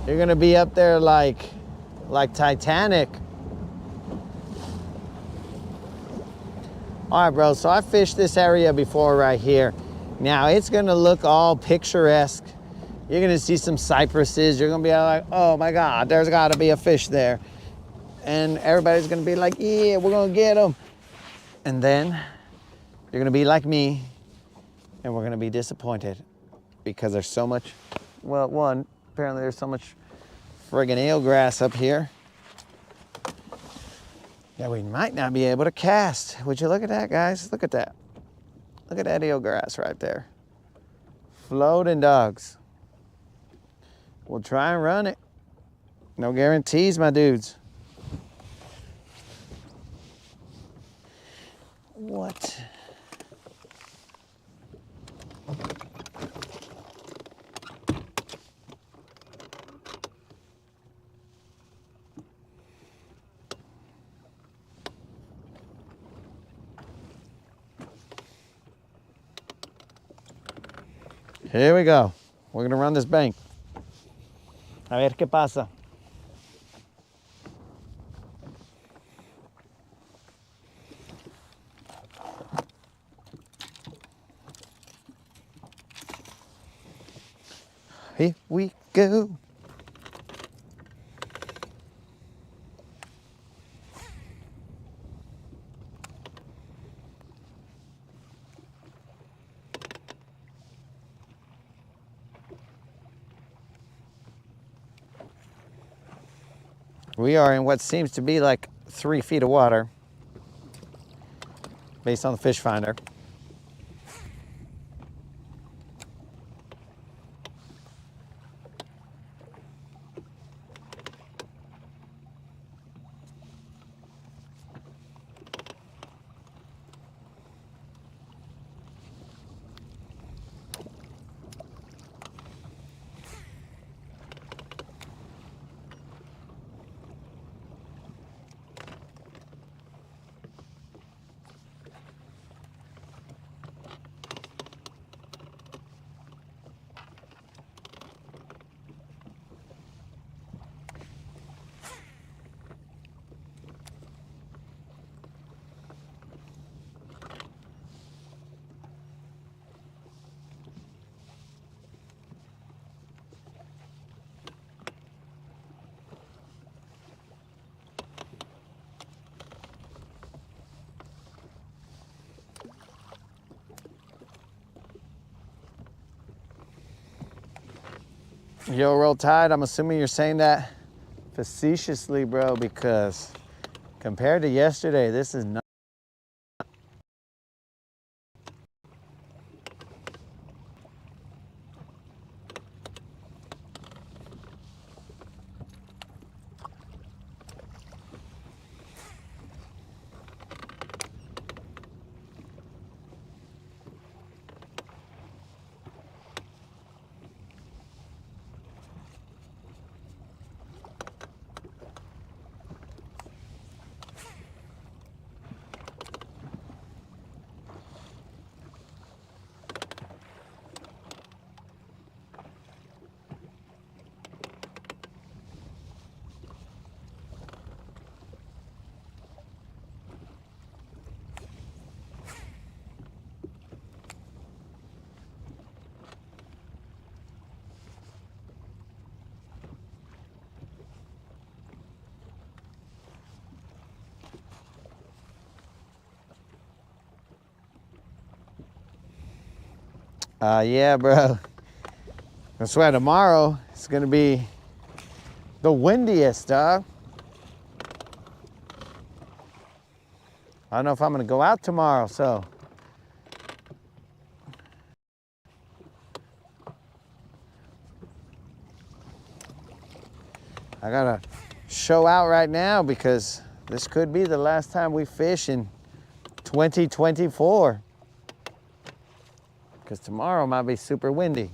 you're gonna be up there like Titanic. All right, bro, so I fished this area before right here. Now, it's gonna look all picturesque. You're gonna see some cypresses. You're gonna be like, oh my God, there's gotta be a fish there. And everybody's gonna be like, yeah, we're gonna get them. And then you're gonna be like me, and we're gonna be disappointed because there's so much, well, one, apparently there's so much friggin' eelgrass up here that we might not be able to cast. Would you look at that, guys? Look at that. Look at that eelgrass right there. Floating, dogs. We'll try and run it. No guarantees, my dudes. What? Here we go. We're gonna run this bank. A ver qué pasa. Here we go. We are in what seems to be like 3 feet of water, based on the fish finder. Yo, Roll Tide, I'm assuming you're saying that facetiously, bro, because compared to yesterday, this is not. Yeah, bro. I swear tomorrow it's gonna be the windiest, dog. I don't know if I'm gonna go out tomorrow, so. I gotta show out right now because this could be the last time we fish in 2024. Because tomorrow might be super windy.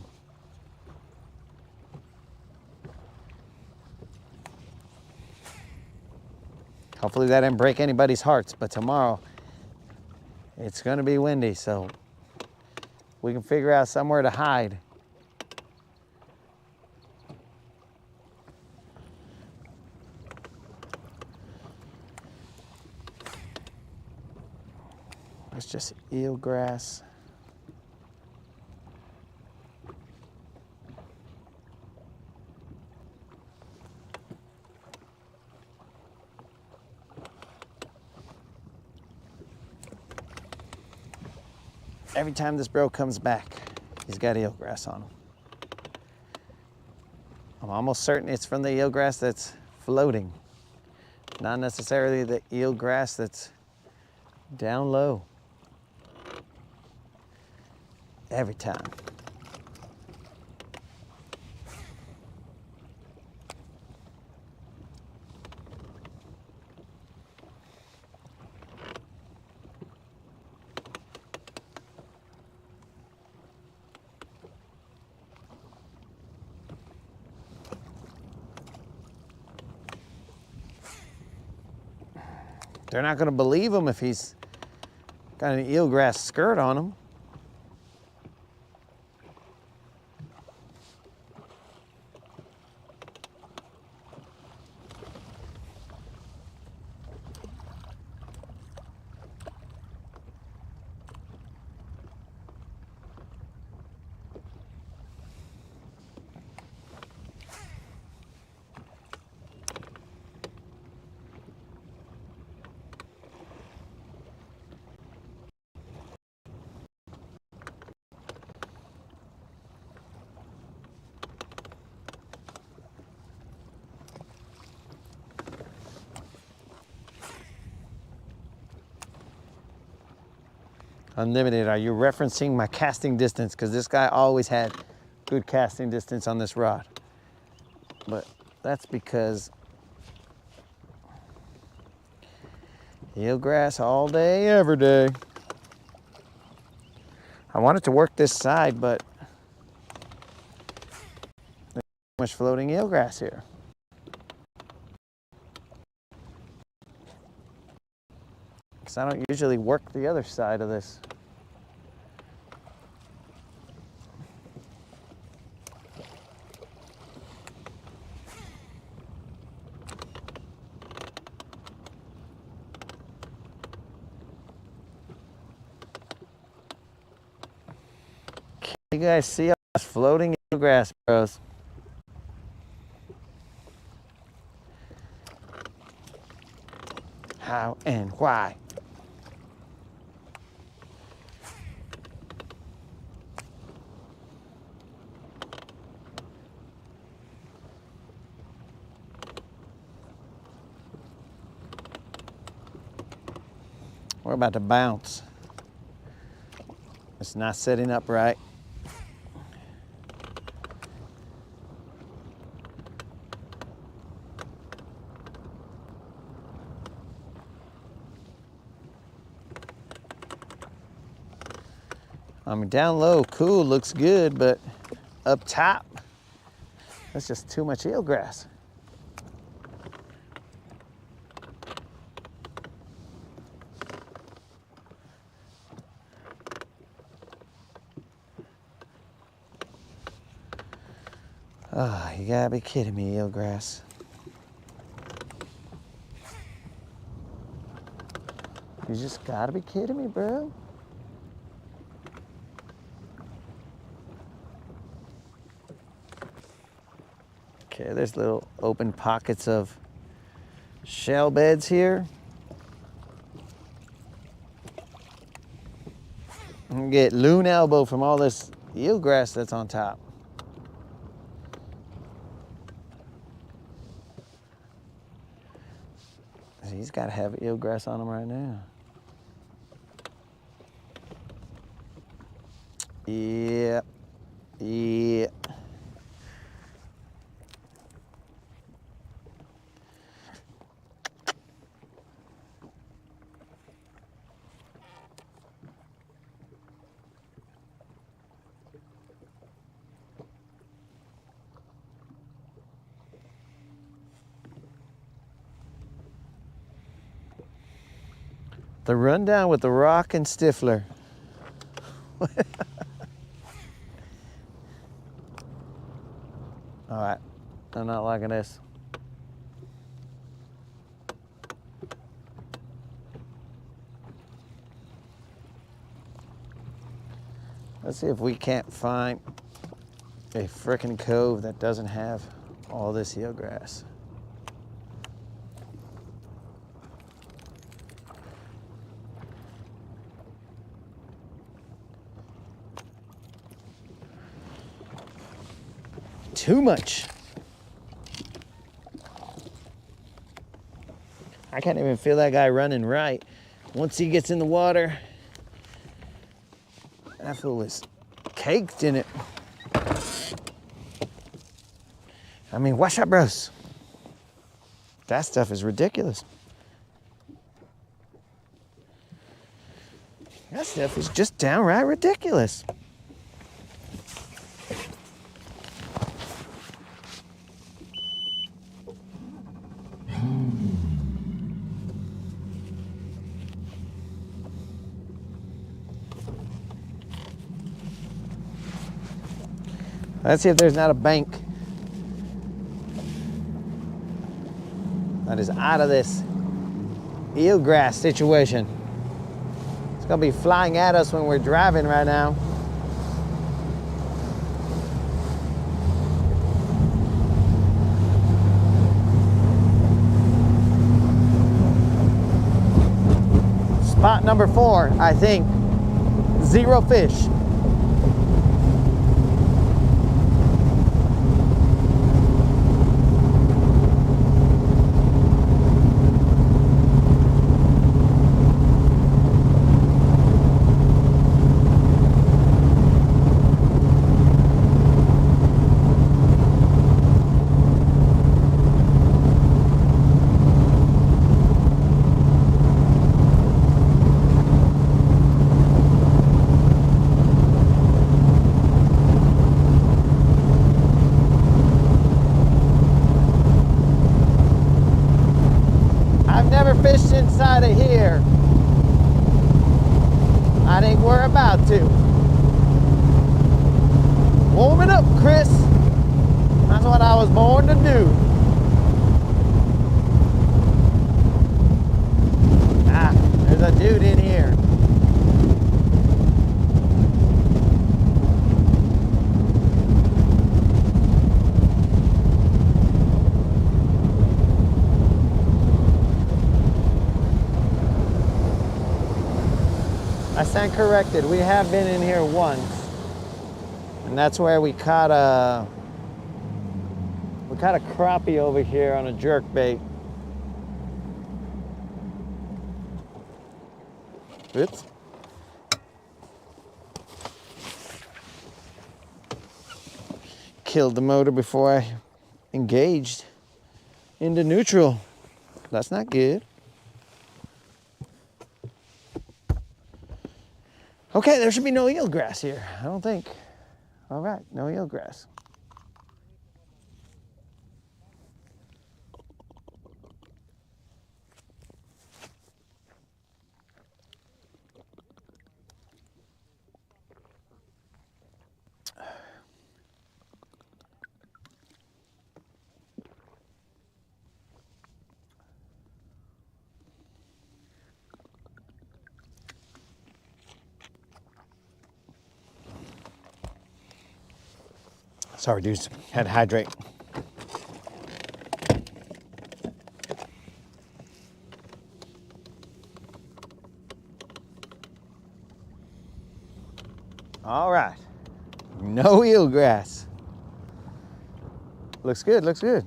Hopefully that didn't break anybody's hearts, but tomorrow It's gonna be windy, so we can figure out somewhere to hide. It's just eelgrass. Every time this bro comes back, he's got eelgrass on him. I'm almost certain it's from the eelgrass that's floating, not necessarily the eelgrass that's down low. Every time. They're not going to believe him if he's got an eelgrass skirt on him. Unlimited, are you referencing my casting distance? Because this guy always had good casting distance on this rod. But that's because eelgrass all day, every day. I wanted to work this side, but there's too much floating eelgrass here. Because I don't usually work the other side of this. You guys see all this floating eelgrass, bros? How and why? We're about to bounce. It's not setting up right. I mean, down low, cool, looks good, but up top, that's just too much eelgrass. Oh, you gotta be kidding me, eelgrass. You just gotta be kidding me, bro. Okay, there's little open pockets of shell beds here. I'm gonna get loon elbow from all this eelgrass that's on top. He's got to have eelgrass on him right now. Yeah, yeah. The rundown with the rock and Stifler. All right, I'm not liking this. Let's see if we can't find a frickin' cove that doesn't have all this eelgrass. Too much. I can't even feel that guy running right. Once he gets in the water, that fool is caked in it. I mean, watch out, bros. That stuff is ridiculous. That stuff is just downright ridiculous. Let's see if there's not a bank that is out of this eelgrass situation. It's gonna be flying at us when we're driving right now. Spot number 4, I think. 0 fish. Fished inside of here. I think we're about to. Warm it up, Chris. That's what I was born to do. Ah, there's a dude in here. I stand corrected. We have been in here once, and that's where we caught a crappie over here on a jerk bait. Oops. Killed the motor before I engaged into neutral. That's not good. Okay, there should be no eelgrass here, I don't think. All right, no eelgrass. Sorry, dudes, had to hydrate. All right, no eelgrass. Looks good, looks good.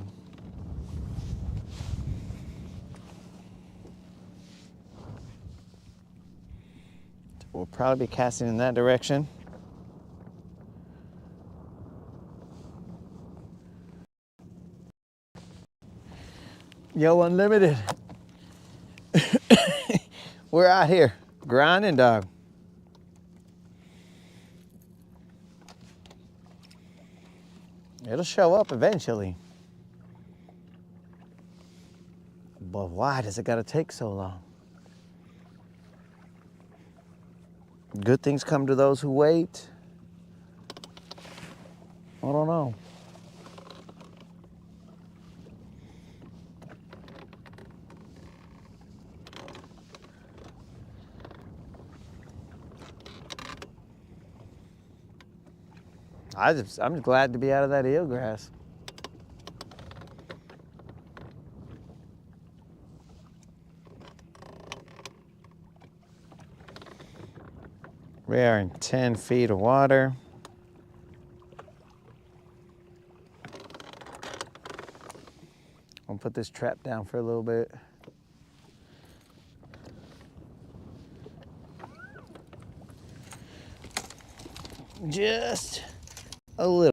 We'll probably be casting in that direction. Yo, Unlimited. We're out here grinding, dog. It'll show up eventually. But why does it gotta take so long? Good things come to those who wait. I don't know. I'm glad to be out of that eelgrass. We are in 10 feet of water. I'll put this trap down for a little bit. Just a little.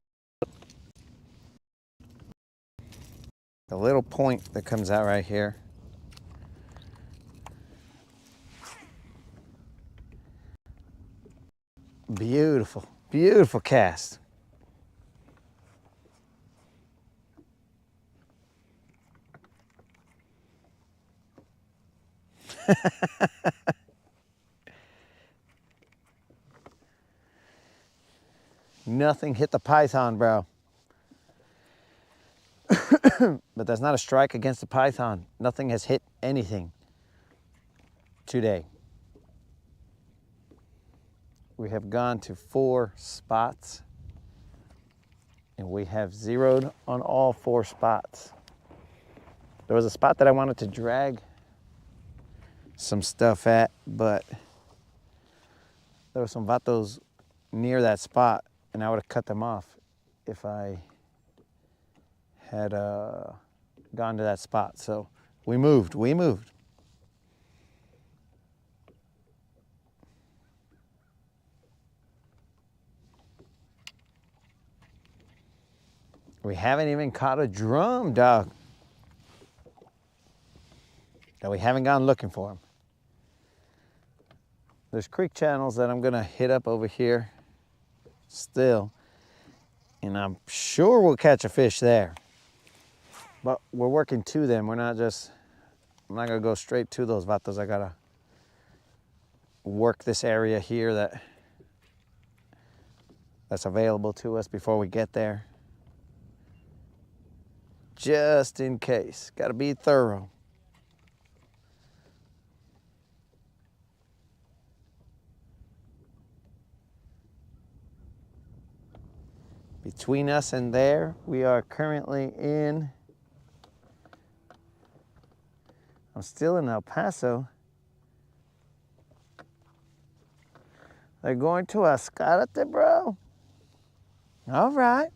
The little point that comes out right here. Beautiful, beautiful cast. Nothing hit the python, bro. But that's not a strike against the python. Nothing has hit anything today. We have gone to 4 spots and we have zeroed on all 4 spots. There was a spot that I wanted to drag some stuff at, but there were some vatos near that spot and I would have cut them off if I had gone to that spot. So we moved. We haven't even caught a drum, dog. That we haven't gone looking for them. There's creek channels that I'm gonna hit up over here still, and I'm sure we'll catch a fish there. But we're working to them. We're not just, I'm not gonna go straight to those vatos. I gotta work this area here that's available to us before we get there. Just in case, gotta be thorough. Between us and there, we are currently in, I'm still in El Paso. They're going to Ascarate, bro. All right.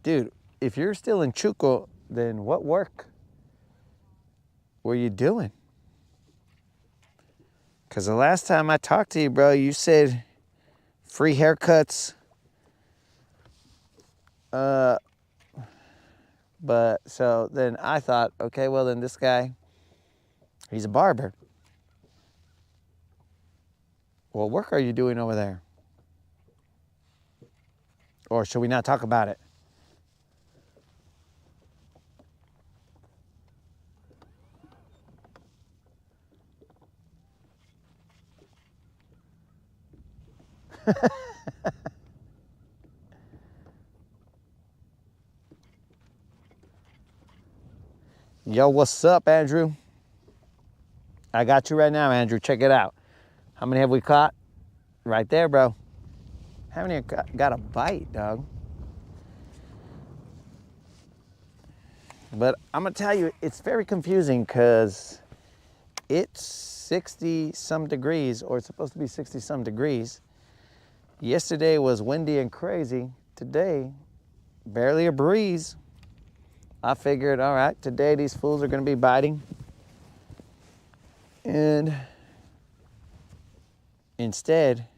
Dude, if you're still in Chuco, then what work were you doing? Because the last time I talked to you, bro, you said free haircuts. But so then I thought, okay, well then this guy, he's a barber. What work are you doing over there? Or should we not talk about it? Yo, what's up, Andrew? I got you right now, Andrew. Check it out. How many have we caught? Right there, bro. How many got a bite, dog? But I'm gonna tell you, it's very confusing because it's 60 some degrees, or it's supposed to be 60 some degrees. Yesterday was windy and crazy. Today, barely a breeze. I figured, all right, today these fools are gonna be biting. And instead,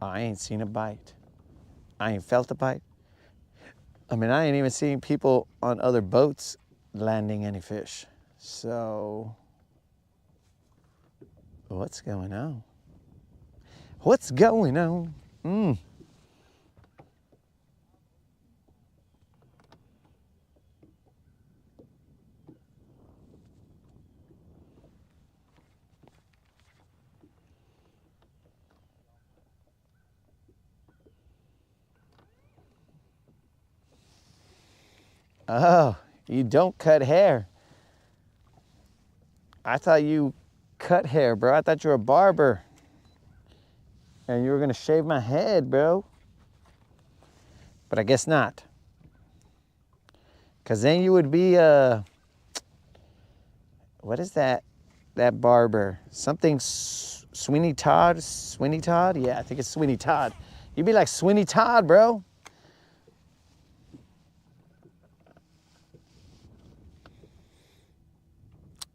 I ain't seen a bite. I ain't felt a bite. I mean, I ain't even seen people on other boats landing any fish. So, what's going on? What's going on? Oh, you don't cut hair. I thought you cut hair, bro. I thought you were a barber. And you were gonna shave my head, bro. But I guess not. Cause then you would be what is that? That barber? Something Sweeney Todd? Sweeney Todd? Yeah, I think it's Sweeney Todd. You'd be like Sweeney Todd, bro.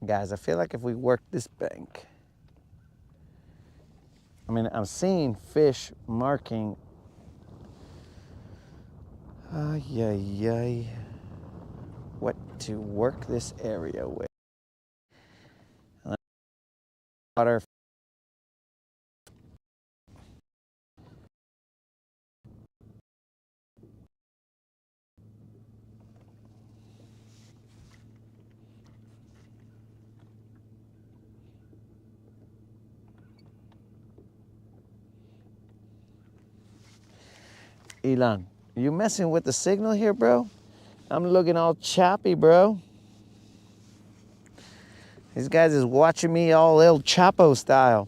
Guys, I feel like if we work this bank, I mean, I'm seeing fish marking. Ay, ay, ay. What to work this area with. Water. Elon, you messing with the signal here, bro? I'm looking all choppy, bro. These guys is watching me all El Chapo style.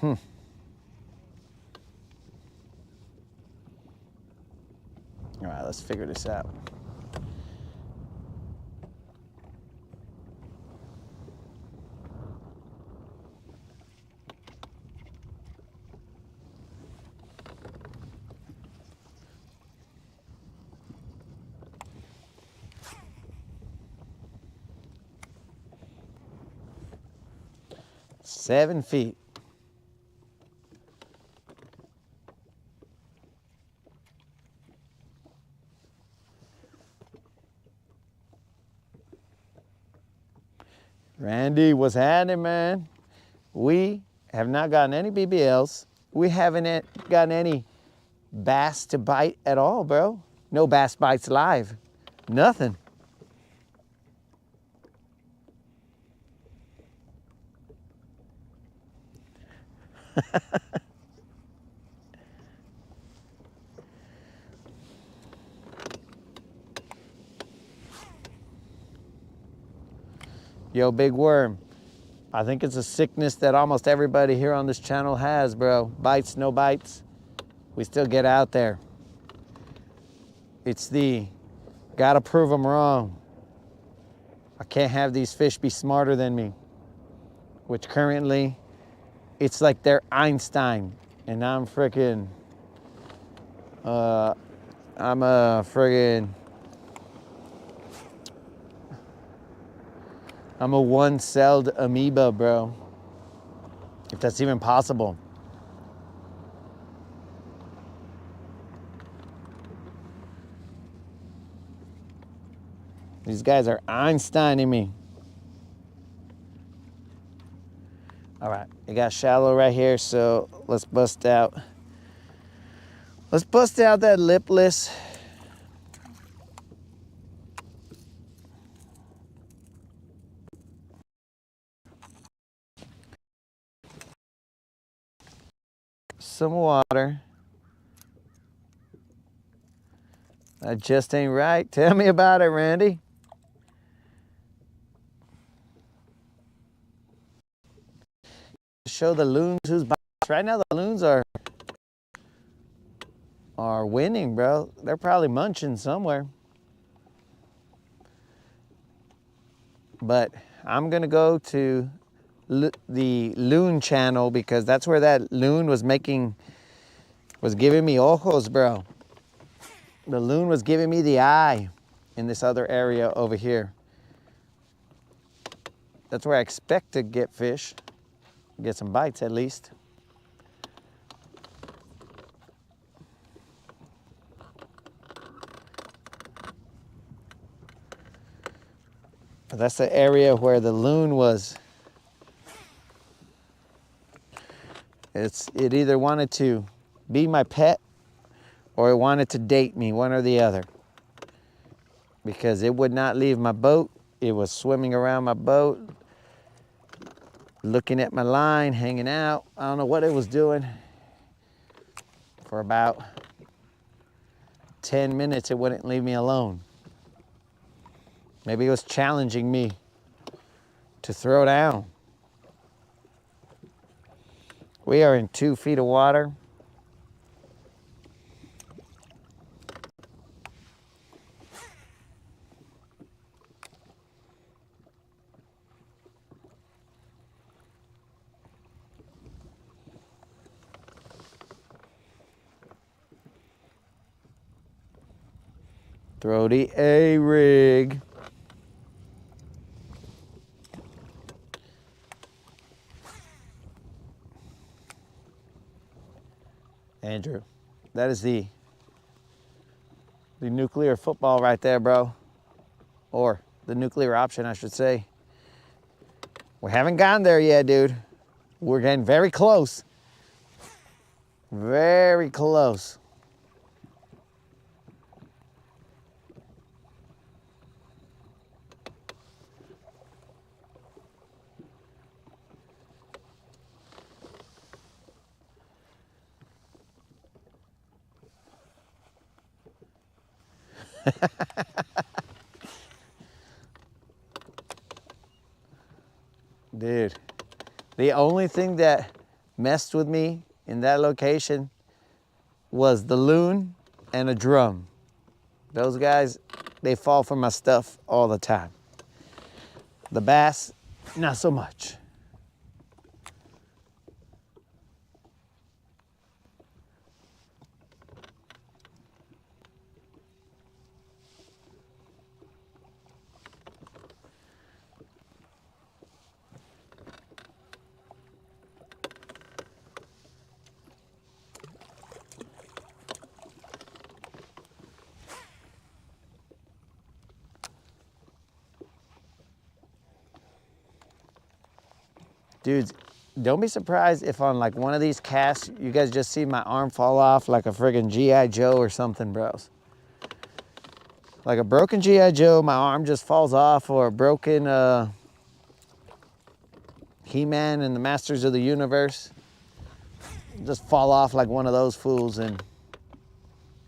All right, let's figure this out. Seven feet. Randy, what's happening, man? We have not gotten any BBLs. We haven't gotten any bass to bite at all, bro. No bass bites live. Nothing. Yo, big worm. I think it's a sickness that almost everybody here on this channel has, bro. Bites, no bites. We still get out there. It's the gotta prove them wrong. I can't have these fish be smarter than me. Which currently, it's like they're Einstein. And I'm freaking, I'm a friggin', I'm a one-celled amoeba, bro. If that's even possible. These guys are Einsteining me. All right, it got shallow right here, so let's bust out. Let's bust out that lipless. Some water. That just ain't right. Tell me about it, Randy. Show the loons who's bites. Right now the loons are winning, bro. They're probably munching somewhere. But I'm gonna go to the loon channel because that's where that loon was giving me ojos, bro. The loon was giving me the eye in this other area over here. That's where I expect to get fish, get some bites at least. But that's the area where the loon was. It either wanted to be my pet or it wanted to date me, one or the other. Because it would not leave my boat. It was swimming around my boat, looking at my line, hanging out. I don't know what it was doing. for about 10 minutes. It wouldn't leave me alone. Maybe it was challenging me to throw down. We are in 2 feet of water. Throw the A-rig. Andrew, that is the nuclear football right there, bro. Or the nuclear option, I should say. We haven't gotten there yet, dude. We're getting very close. Very close. Dude, the only thing that messed with me in that location was the loon and a drum. Those guys, they fall for my stuff all the time. The bass, not so much. Dudes, don't be surprised if on like one of these casts, you guys just see my arm fall off like a friggin' G.I. Joe or something, bros. Like a broken G.I. Joe, my arm just falls off, or a broken He-Man and the Masters of the Universe. Just fall off like one of those fools and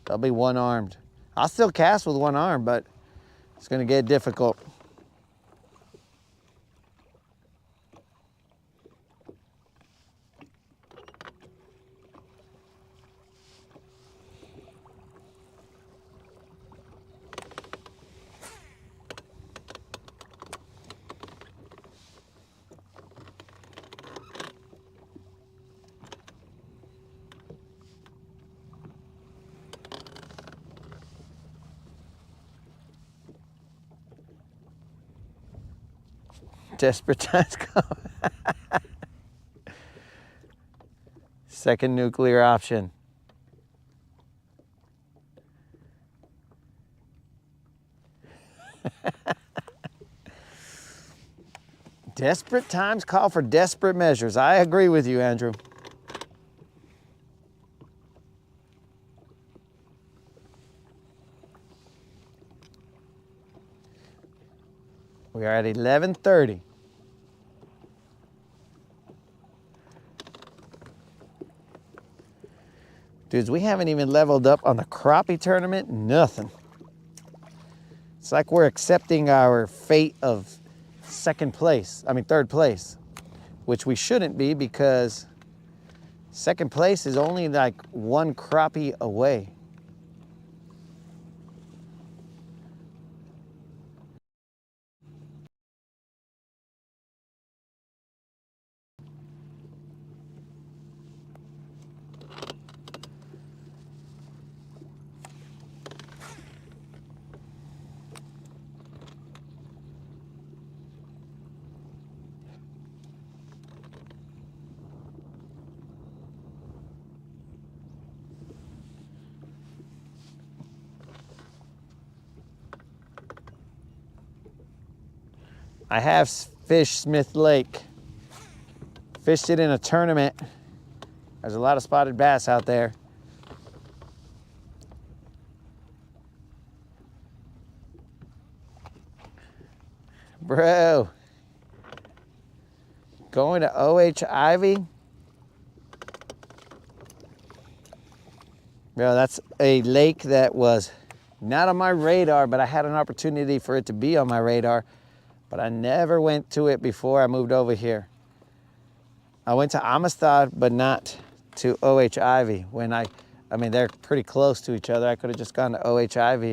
they'll be one-armed. I'll still cast with one arm, but it's gonna get difficult. Desperate times come. Second nuclear option. Desperate times call for desperate measures. I agree with you, Andrew. We are at 11:30. Dudes, we haven't even leveled up on the crappie tournament, nothing. It's like we're accepting our fate of third place, which we shouldn't be, because second place is only like one crappie away. I have fished Smith Lake. Fished it in a tournament. There's a lot of spotted bass out there. Bro, going to OH Ivy? Bro, that's a lake that was not on my radar, but I had an opportunity for it to be on my radar, but I never went to it before I moved over here. I went to Amistad, but not to O.H. Ivy. I mean, they're pretty close to each other. I could have just gone to O.H. Ivy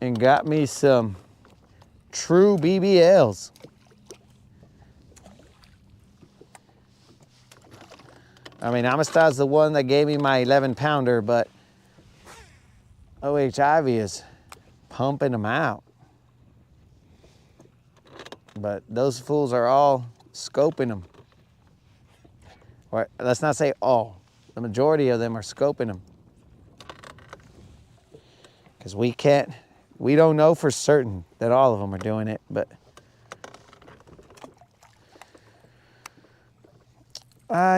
and got me some true BBLs. I mean, Amistad's the one that gave me my 11-pounder, but O.H. Ivy is pumping them out. But those fools are all scoping them. Or let's not say all. The majority of them are scoping them. Because we don't know for certain that all of them are doing it, but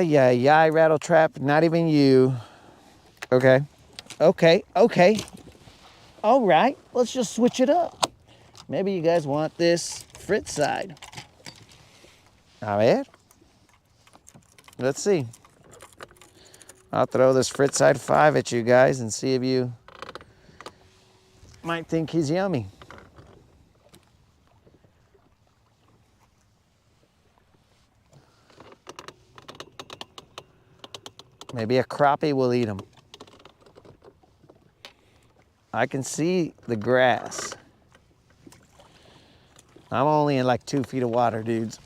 yeah, rattle trap, not even you. Okay. All right, let's just switch it up. Maybe you guys want this Fritz side. A ver. Let's see. I'll throw this Fritz side 5 at you guys and see if you might think he's yummy. Maybe a crappie will eat him. I can see the grass. I'm only in like 2 feet of water, dudes.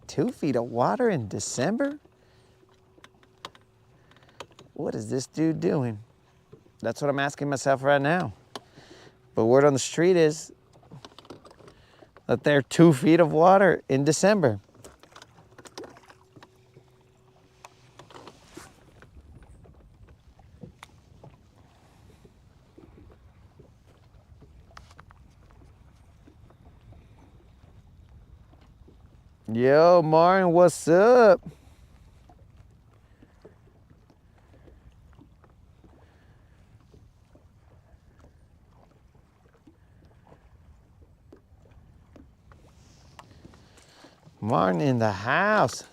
2 feet of water in December? What is this dude doing? That's what I'm asking myself right now. But word on the street is that they're 2 feet of water in December. Yo, Martin, what's up? Martin in the house.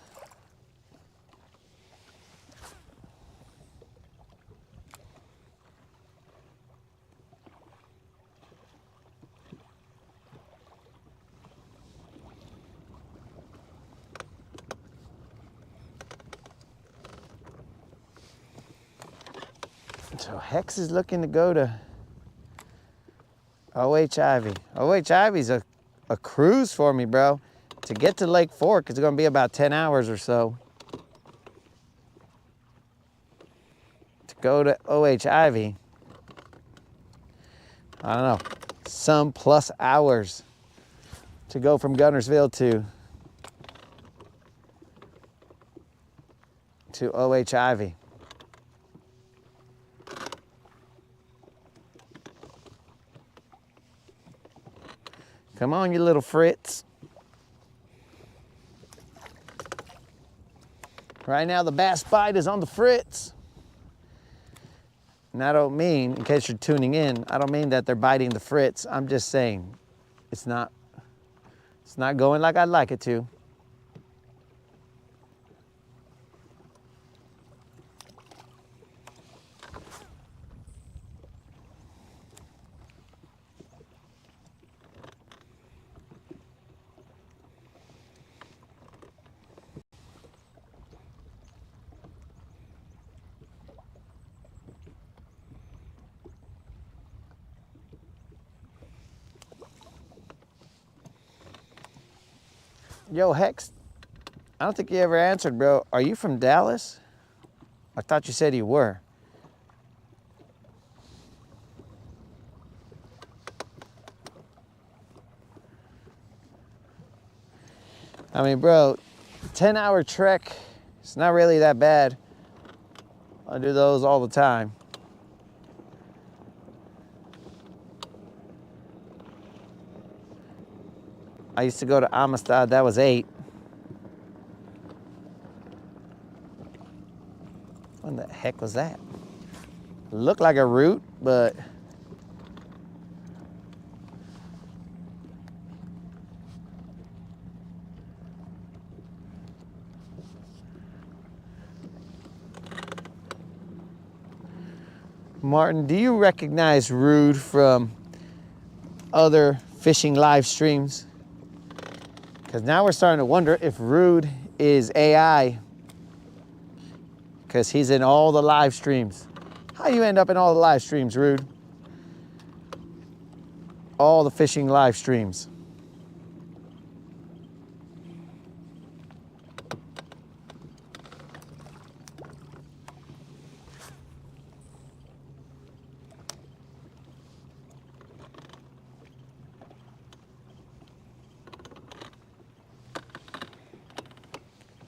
So Hex is looking to go to O.H. Ivy. O.H. Ivy's a cruise for me, bro. To get to Lake Fork, it's gonna be about 10 hours or so. To go to O.H. Ivy, I don't know, some plus hours to go from Guntersville to O.H. Ivy. Come on, you little Fritz. Right now, the bass bite is on the Fritz. And I don't mean, in case you're tuning in, I don't mean that they're biting the Fritz. I'm just saying it's not going like I'd like it to. Yo, Hex, I don't think you ever answered, bro. Are you from Dallas? I thought you said you were. I mean, bro, 10-hour trek, it's not really that bad. I do those all the time. I used to go to Amistad, that was 8. What the heck was that? It looked like a root, but Martin, do you recognize Rude from other fishing live streams? Because now we're starting to wonder if Rude is AI, because he's in all the live streams. How you end up in all the live streams, Rude? All the fishing live streams.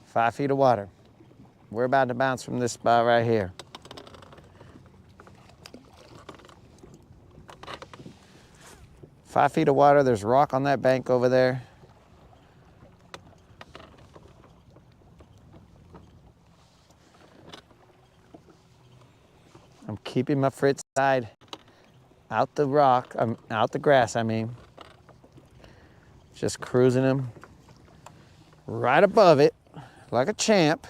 Five feet of water. We're about to bounce from this spot right here. 5 feet of water. There's rock on that bank over there. I'm keeping my fritz side out the rock, out the grass, I mean. Just cruising him right above it like a champ.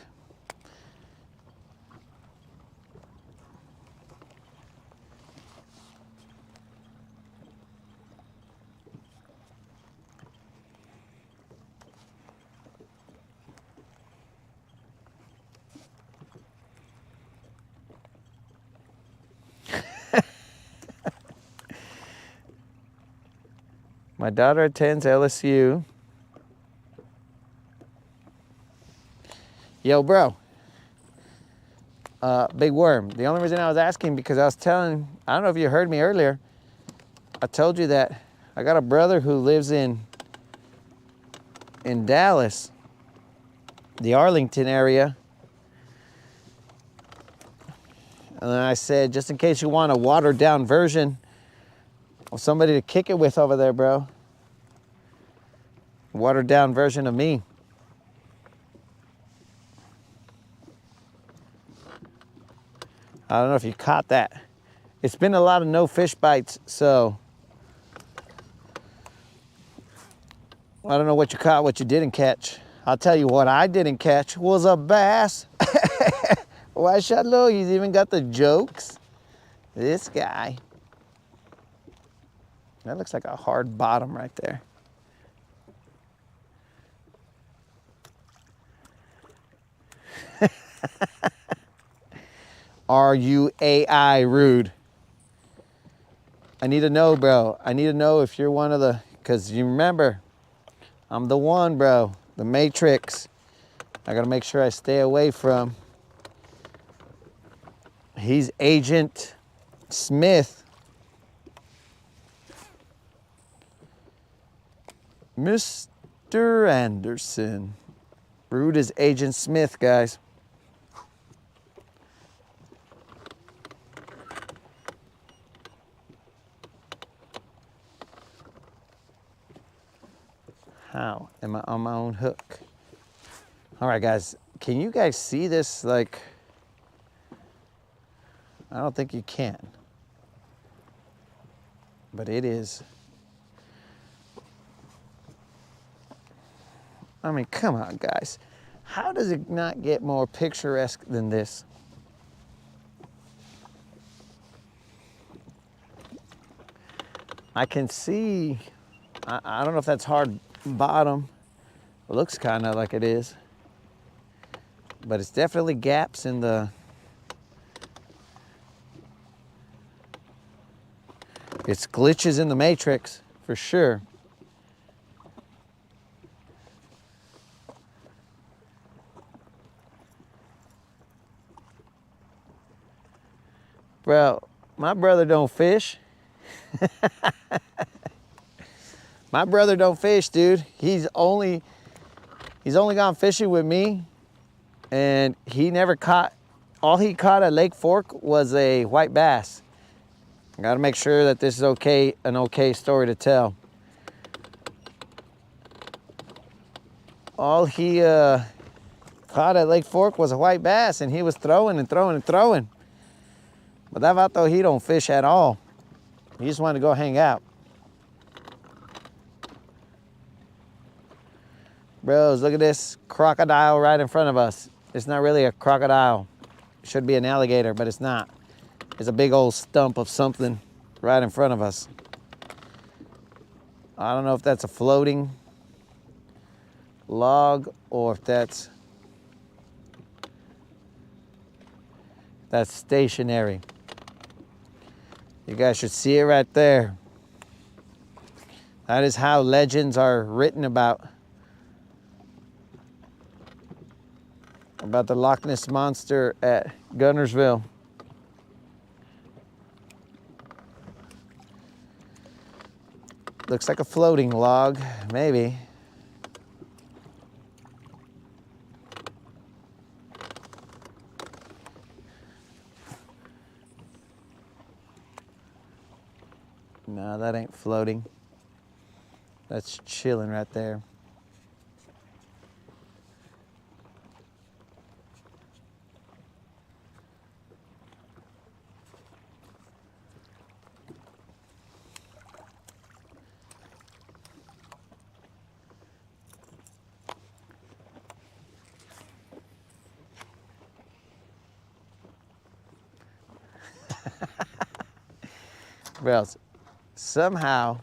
My daughter attends LSU. Yo, bro. Big Worm. The only reason I was asking because I was telling, I don't know if you heard me earlier. I told you that I got a brother who lives in Dallas, the Arlington area. And then I said, just in case you want a watered down version of somebody to kick it with over there, bro. Watered down version of me. I don't know if you caught that. It's been a lot of no fish bites, so I don't know what you caught, what you didn't catch. I'll tell you what I didn't catch was a bass. Why, Shadlow, he's even got the jokes. This guy. That looks like a hard bottom right there. Are you AI, Rude? I need to know, bro. I need to know if you're one of the, because you remember, I'm the one, bro. The Matrix. I gotta make sure I stay away from. He's Agent Smith. Mr. Anderson. Rude is Agent Smith, guys. How am I on my own hook? All right, guys, can you guys see this? Like, I don't think you can, but it is. I mean, come on, guys. How does it not get more picturesque than this? I can see, I don't know if that's hard bottom. It looks kind of like it is, but it's definitely gaps in the, it's glitches in the matrix for sure. Bro, my brother don't fish. My brother don't fish, dude. He's only gone fishing with me, and he never caught, all he caught at Lake Fork was a white bass. I gotta make sure that this is okay, an okay story to tell. All he caught at Lake Fork was a white bass, and he was throwing and throwing and throwing. But that vato, he don't fish at all. He just wanted to go hang out. Bros, look at this crocodile right in front of us. It's not really a crocodile. It should be an alligator, but it's not. There's a big old stump of something right in front of us. I don't know if that's a floating log or if that's stationary. You guys should see it right there. That is how legends are written about the Loch Ness Monster at Guntersville. Looks like a floating log, maybe. No, that ain't floating. That's chilling right there. Well, somehow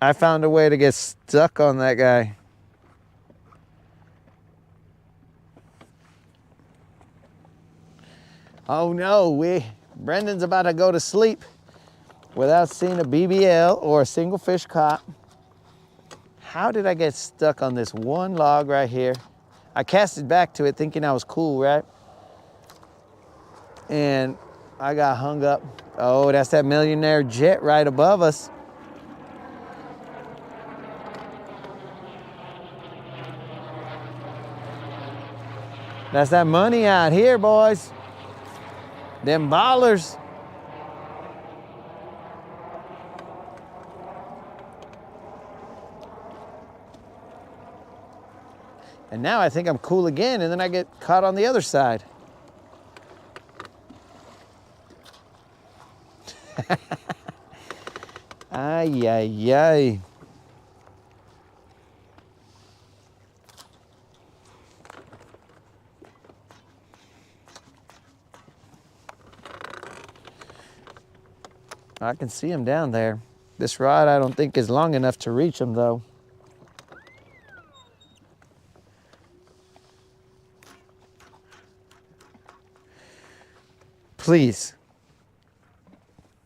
I found a way to get stuck on that guy. Oh no, Brendan's about to go to sleep without seeing a BBL or a single fish caught. How did I get stuck on this one log right here? I casted back to it thinking I was cool, right? And I got hung up. Oh, that's that millionaire jet right above us. That's that money out here, boys. Them ballers. And now I think I'm cool again, and then I get caught on the other side. Ay, ay, ay. I can see him down there. This rod I don't think is long enough to reach him though. Please,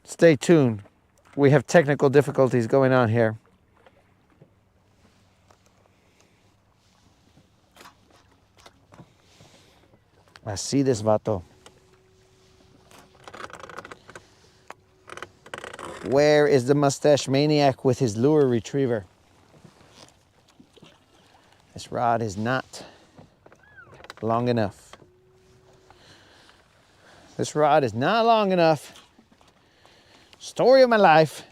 stay tuned. We have technical difficulties going on here. I see this vato. Where is the mustache maniac with his lure retriever? This rod is not long enough. This rod is not long enough. Story of my life.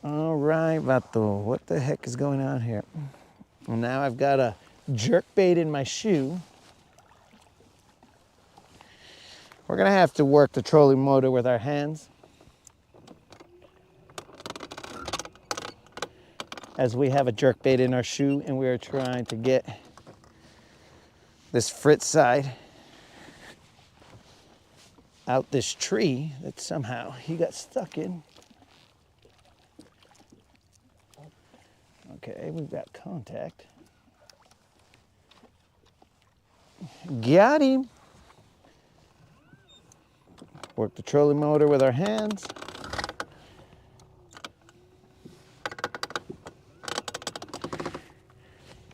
All right, vato, what the heck is going on here? Well, now I've got a jerk bait in my shoe. We're gonna have to work the trolling motor with our hands as we have a jerk bait in our shoe and we are trying to get this fritz side out this tree that somehow he got stuck in. Okay, we've got contact. Got him. Work the trolling motor with our hands.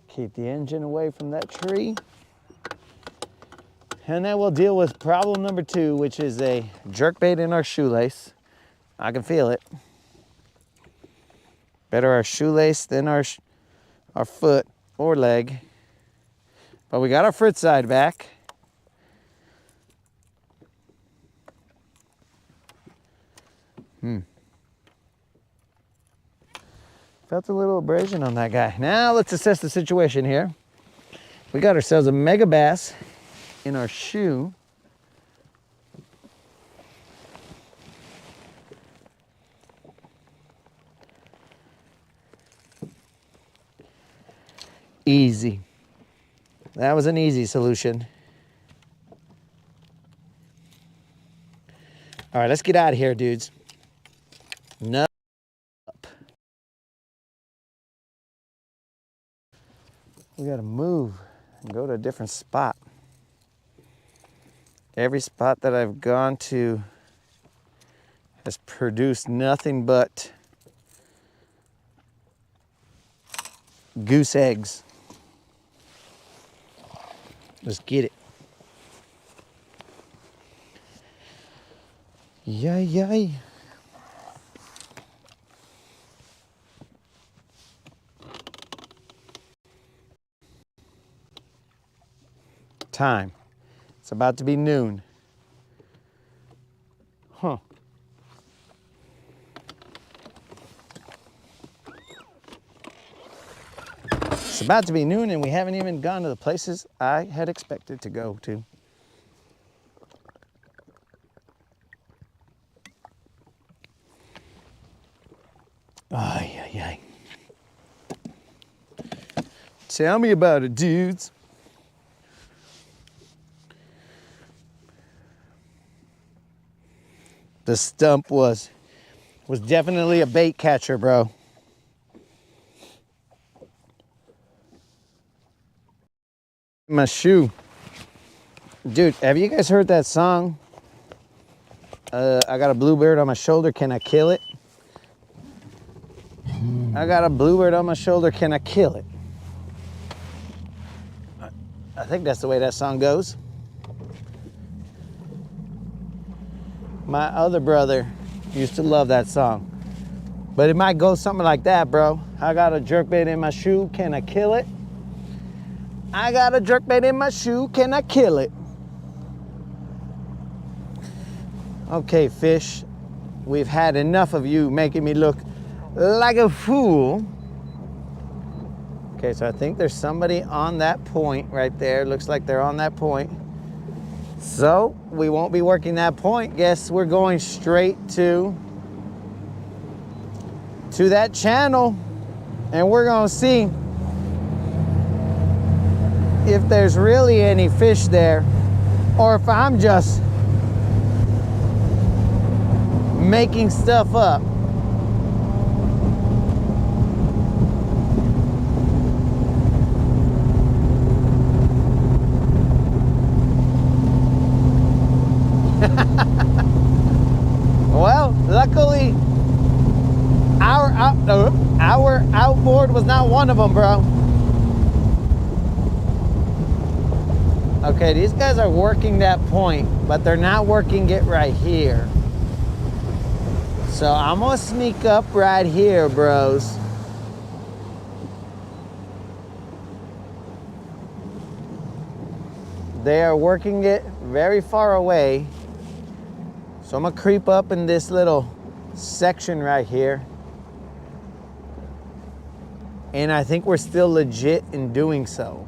Keep the engine away from that tree. And then we'll deal with problem number 2, which is a jerkbait in our shoelace. I can feel it. Better our shoelace than our foot or leg. But we got our fritz side back. Felt a little abrasion on that guy. Now let's assess the situation here. We got ourselves a mega bass in our shoe. Easy. That was an easy solution. All right, let's get out of here, dudes. No. We gotta move and go to a different spot. Every spot that I've gone to has produced nothing but goose eggs. Let's get it. Yay, yay. Time. It's about to be noon. Huh. It's about to be noon and we haven't even gone to the places I had expected to go to. Ay, ay, ay. Tell me about it, dudes. The stump was definitely a bait catcher, bro. My shoe. Dude, have you guys heard that song? I got a bluebird on my shoulder, can I kill it? I got a bluebird on my shoulder, can I kill it? I think that's the way that song goes. My other brother used to love that song. But it might go something like that, bro. I got a jerkbait in my shoe, can I kill it? I got a jerkbait in my shoe, can I kill it? Okay, fish, we've had enough of you making me look like a fool. Okay, so I think there's somebody on that point right there. Looks like they're on that point. So we won't be working that point. Guess we're going straight to that channel and we're gonna see if there's really any fish there or if I'm just making stuff up. Well, luckily our outboard was not one of them, bro. Okay, these guys are working that point, but they're not working it right here. So I'm gonna sneak up right here, bros. They are working it very far away. So I'm gonna creep up in this little section right here. And I think we're still legit in doing so.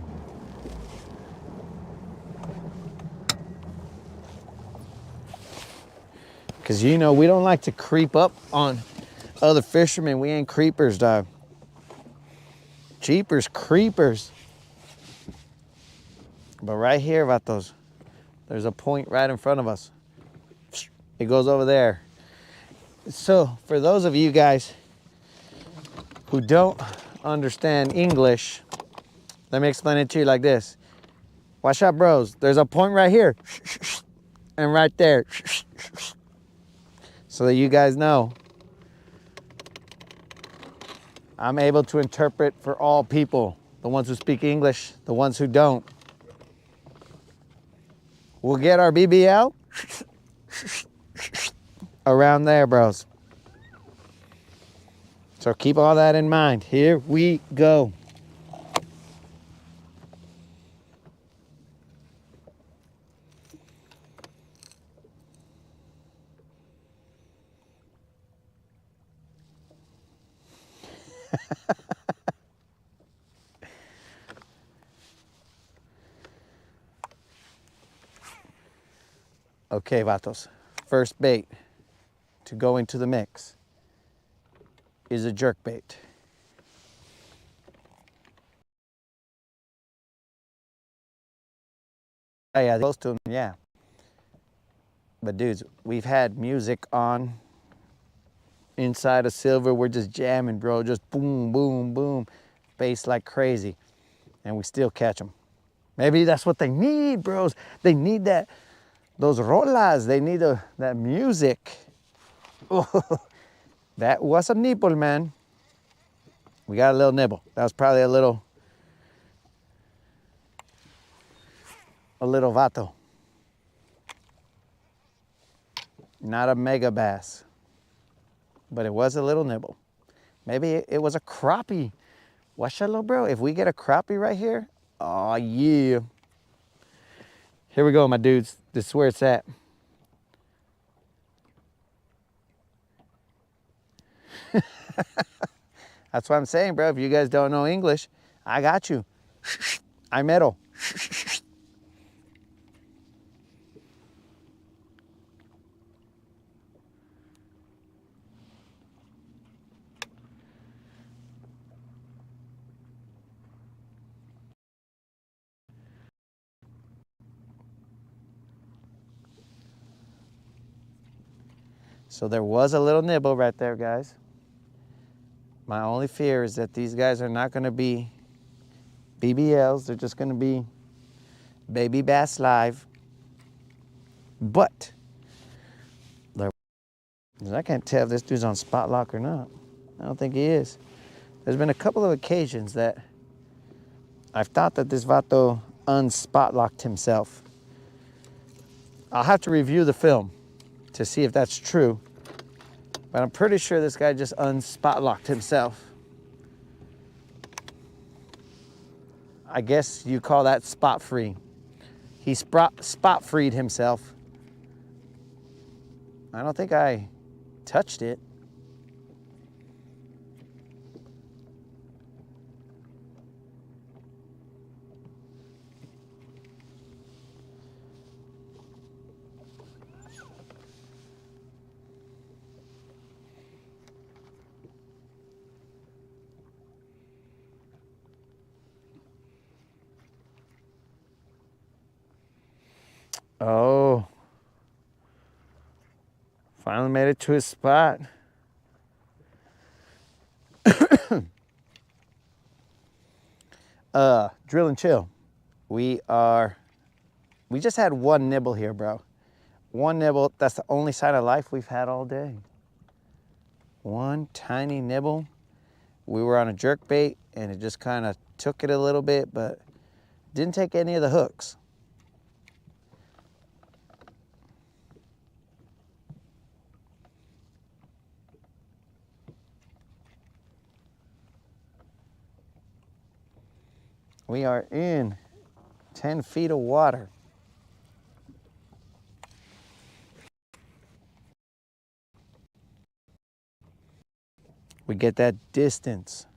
Because, you know, we don't like to creep up on other fishermen. We ain't creepers, dog. Jeepers creepers. But right here, vatos, there's a point right in front of us. It goes over there. So, for those of you guys who don't understand English, let me explain it to you like this. Watch out, bros. There's a point right here and right there, so that you guys know I'm able to interpret for all people, the ones who speak English, the ones who don't. We'll get our BBL around there, bros. So keep all that in mind. Here we go. Okay, vatos. First bait to go into the mix is a jerk bait. Oh, yeah, close to them, yeah. But dudes, we've had music on inside of Silver. We're just jamming, bro. Just boom, boom, boom. Bass like crazy. And we still catch them. Maybe that's what they need, bros. They need that, those rolas. They need that music. Oh, that was a nibble, man. We got a little nibble. That was probably a little vato. Not a mega bass, but it was a little nibble. Maybe it was a crappie. Watch that, little bro. If we get a crappie right here, oh yeah. Here we go, my dudes. This is where it's at. That's what I'm saying, bro. If you guys don't know English, I got you. I meddle. So there was a little nibble right there, guys. My only fear is that these guys are not going to be BBLs. They're just going to be baby bass live. But I can't tell if this dude's on spot lock or not. I don't think he is. There's been a couple of occasions that I've thought that this vato unspot locked himself. I'll have to review the film to see if that's true, but I'm pretty sure this guy just unspot locked himself. I guess you call that spot free. He spot freed himself. I don't think I touched it. Oh, finally made it to his spot. Drill and chill. We just had one nibble here, bro. One nibble. That's the only sign of life we've had all day. One tiny nibble. We were on a jerk bait and it just kind of took it a little bit, but didn't take any of the hooks. We are in 10 feet of water. We get that distance.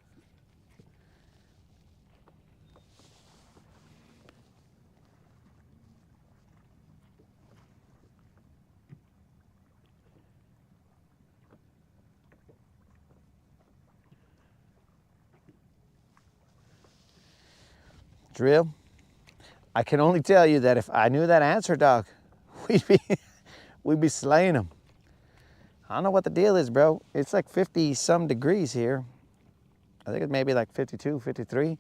Drill. I can only tell you that if I knew that answer, dog, we'd be slaying them. I don't know what the deal is, bro. It's like 50 some degrees here. I think it's maybe like 52, 53.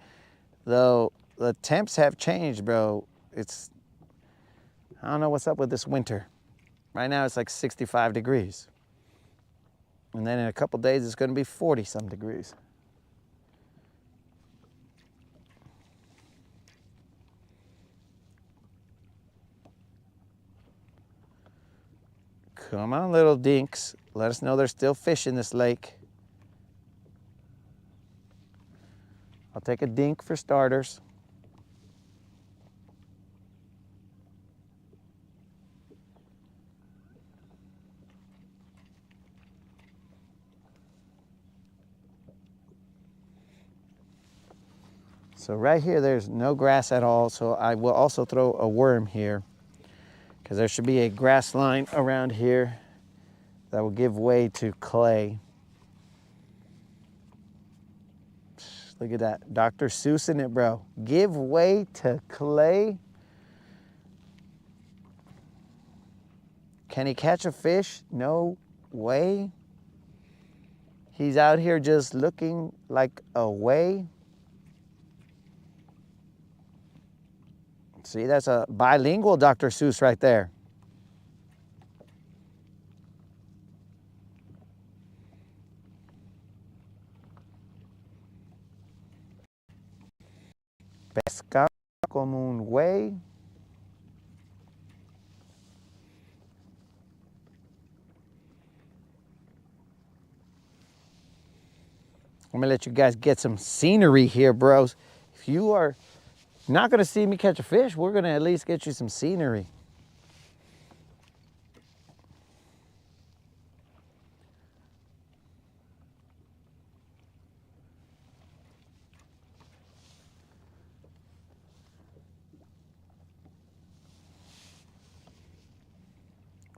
Though the temps have changed, bro. I don't know what's up with this winter. Right now it's like 65 degrees. And then in a couple days it's gonna be 40 some degrees. Come on, little dinks. Let us know there's still fish in this lake. I'll take a dink for starters. So right here, there's no grass at all. So I will also throw a worm here, because there should be a grass line around here that will give way to clay. Look at that, Dr. Seuss in it, bro. Give way to clay. Can he catch a fish? No way. He's out here just looking like a way. See, that's a bilingual Dr. Seuss right there. Pescar como un güey. I'm gonna let you guys get some scenery here, bros. If you are not gonna see me catch a fish, we're gonna at least get you some scenery.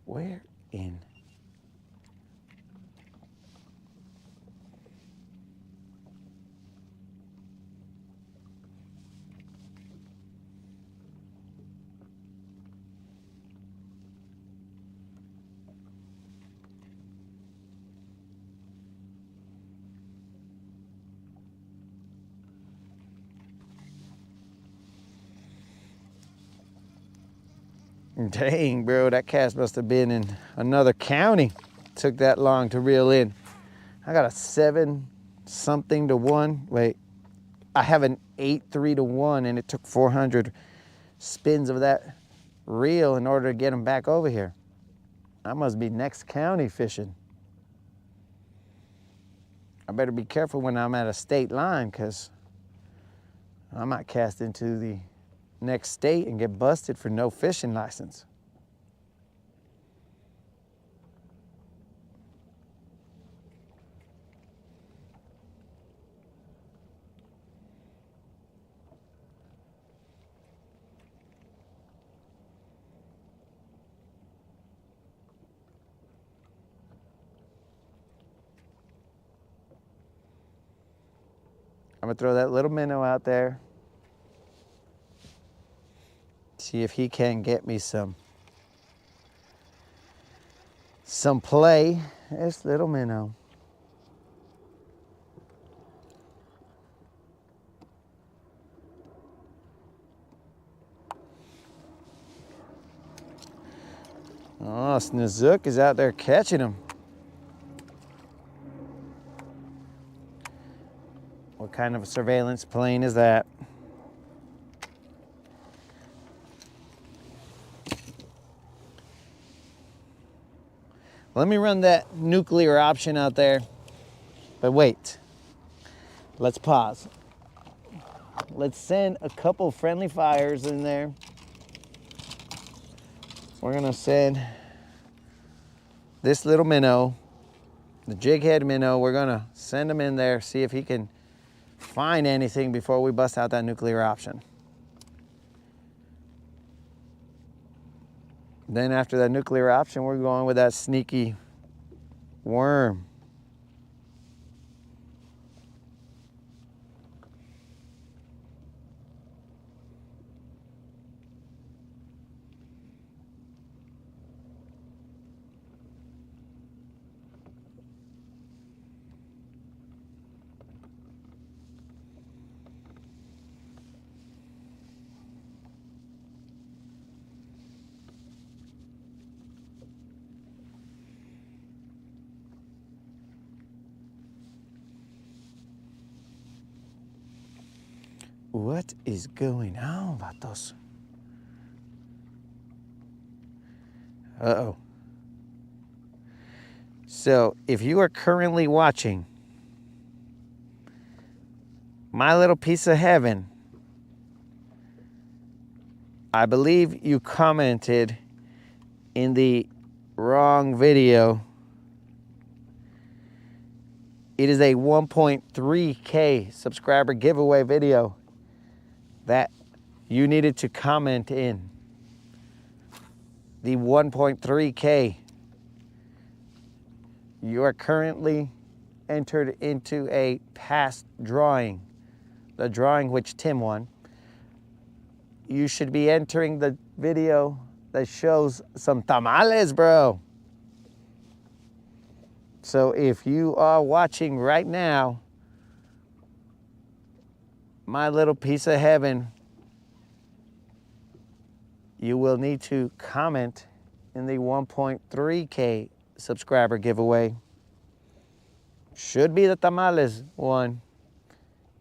Where in? Dang, bro, that cast must have been in another county. Took that long to reel in. I got a 7-something to 1. Wait, I have an 8-3 to 1, and it took 400 spins of that reel in order to get them back over here. I must be next county fishing. I better be careful when I'm at a state line, because I might cast into the next state and get busted for no fishing license. I'm gonna throw that little minnow out there. See if he can get me some play. This little minnow. Oh, Snozook is out there catching them. What kind of a surveillance plane is that? Let me run that nuclear option out there. But wait, let's pause. Let's send a couple friendly fires in there. We're gonna send this little minnow, the jig head minnow, we're gonna send him in there, see if he can find anything before we bust out that nuclear option. Then after that nuclear option, we're going with that sneaky worm. What is going on, vatos? Uh-oh. So, if you are currently watching My Little Piece of Heaven, I believe you commented in the wrong video. It is a 1.3K subscriber giveaway video that you needed to comment in. the 1.3K. You are currently entered into a past drawing, the drawing which Tim won. You should be entering the video that shows some tamales, bro. So if you are watching right now, my little piece of heaven, you will need to comment in the 1.3K subscriber giveaway. Should be the tamales one.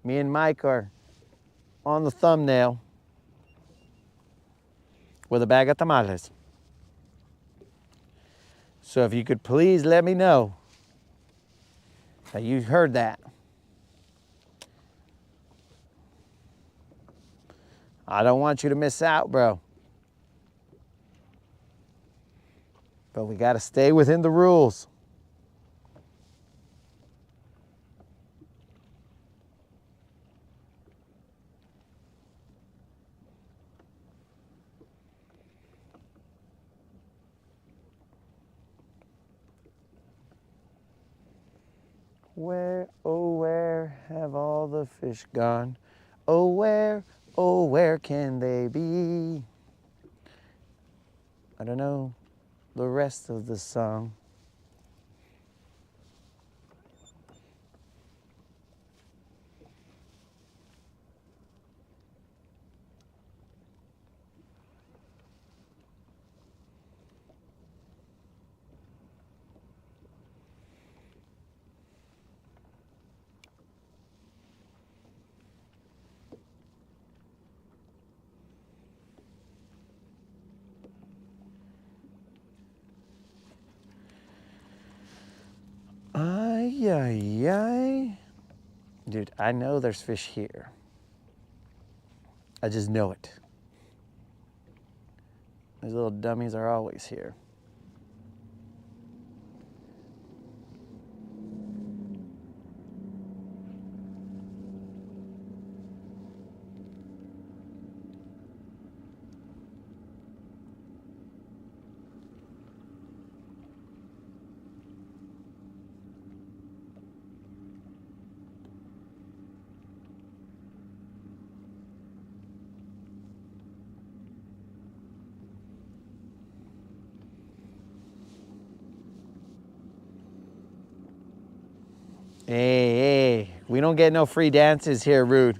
Me and Mike are on the thumbnail with a bag of tamales. So if you could please let me know that you heard that. I don't want you to miss out, bro. But we gotta stay within the rules. Where, oh where have all the fish gone? Oh where can they be? I don't know the rest of the song. Ay, ay, ay. Dude, I know there's fish here. I just know it. These little dummies are always here. Hey, we don't get no free dances here, Rude.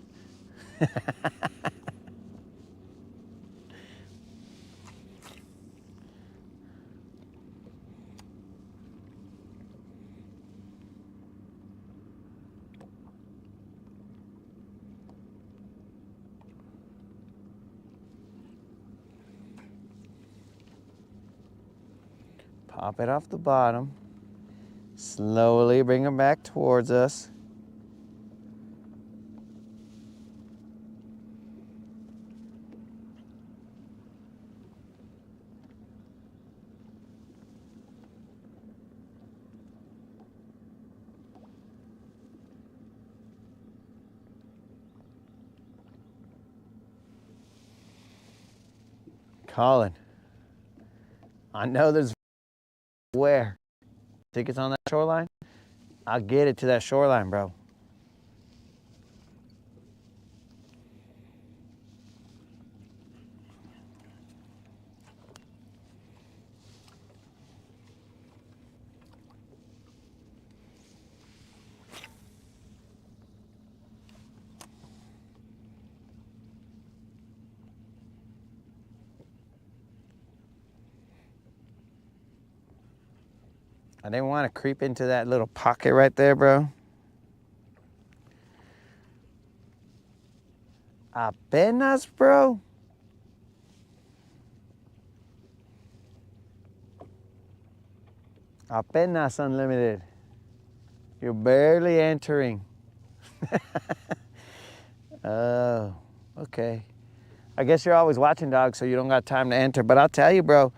Pop it off the bottom. Slowly bring them back towards us. Colin, I know there's where. Think it's on that shoreline? I'll get it to that shoreline, bro. I didn't want to creep into that little pocket right there, bro. Apenas, bro. Apenas unlimited. You're barely entering. Oh, okay. I guess you're always watching, dog, so you don't got time to enter. But I'll tell you, bro,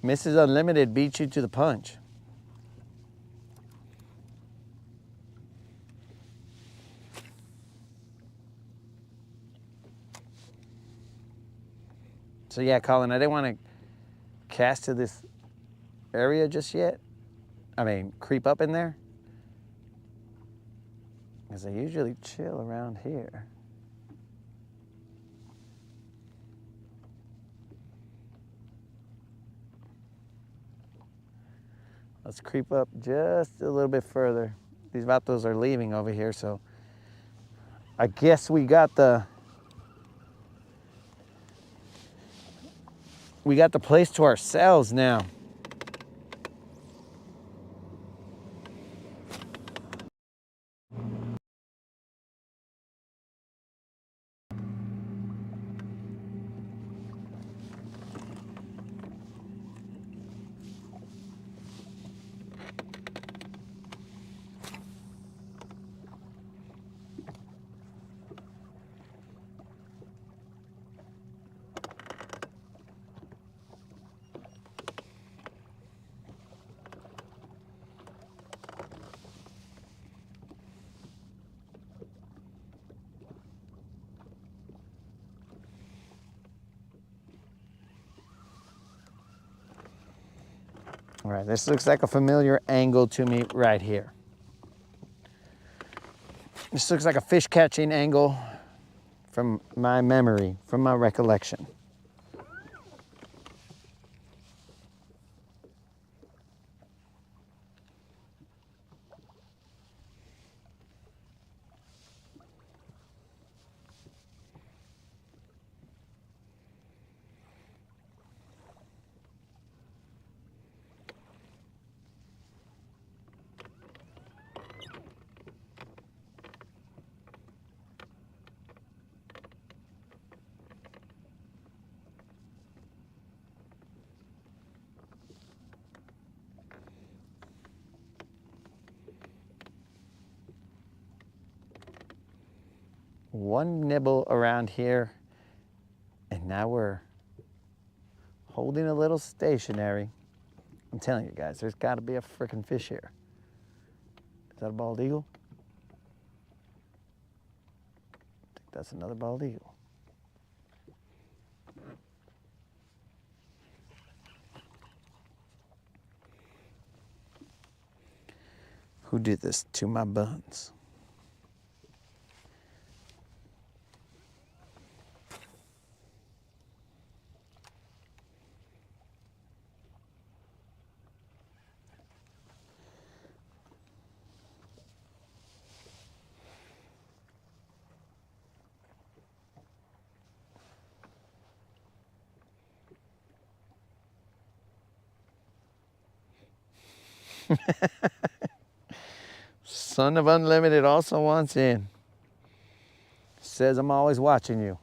Mrs. Unlimited beats you to the punch. So yeah, Colin, I didn't want to cast to this area just yet. I mean, creep up in there. Because they usually chill around here. Let's creep up just a little bit further. These vatos are leaving over here, so I guess we got the place to ourselves now. All right, this looks like a familiar angle to me right here. This looks like a fish catching angle from my memory, from my recollection. One nibble around here, and now we're holding a little stationary. I'm telling you guys, there's got to be a freaking fish here. Is that a bald eagle? I think that's another bald eagle. Who did this to my buns? Son of Unlimited also wants in. Says I'm always watching you.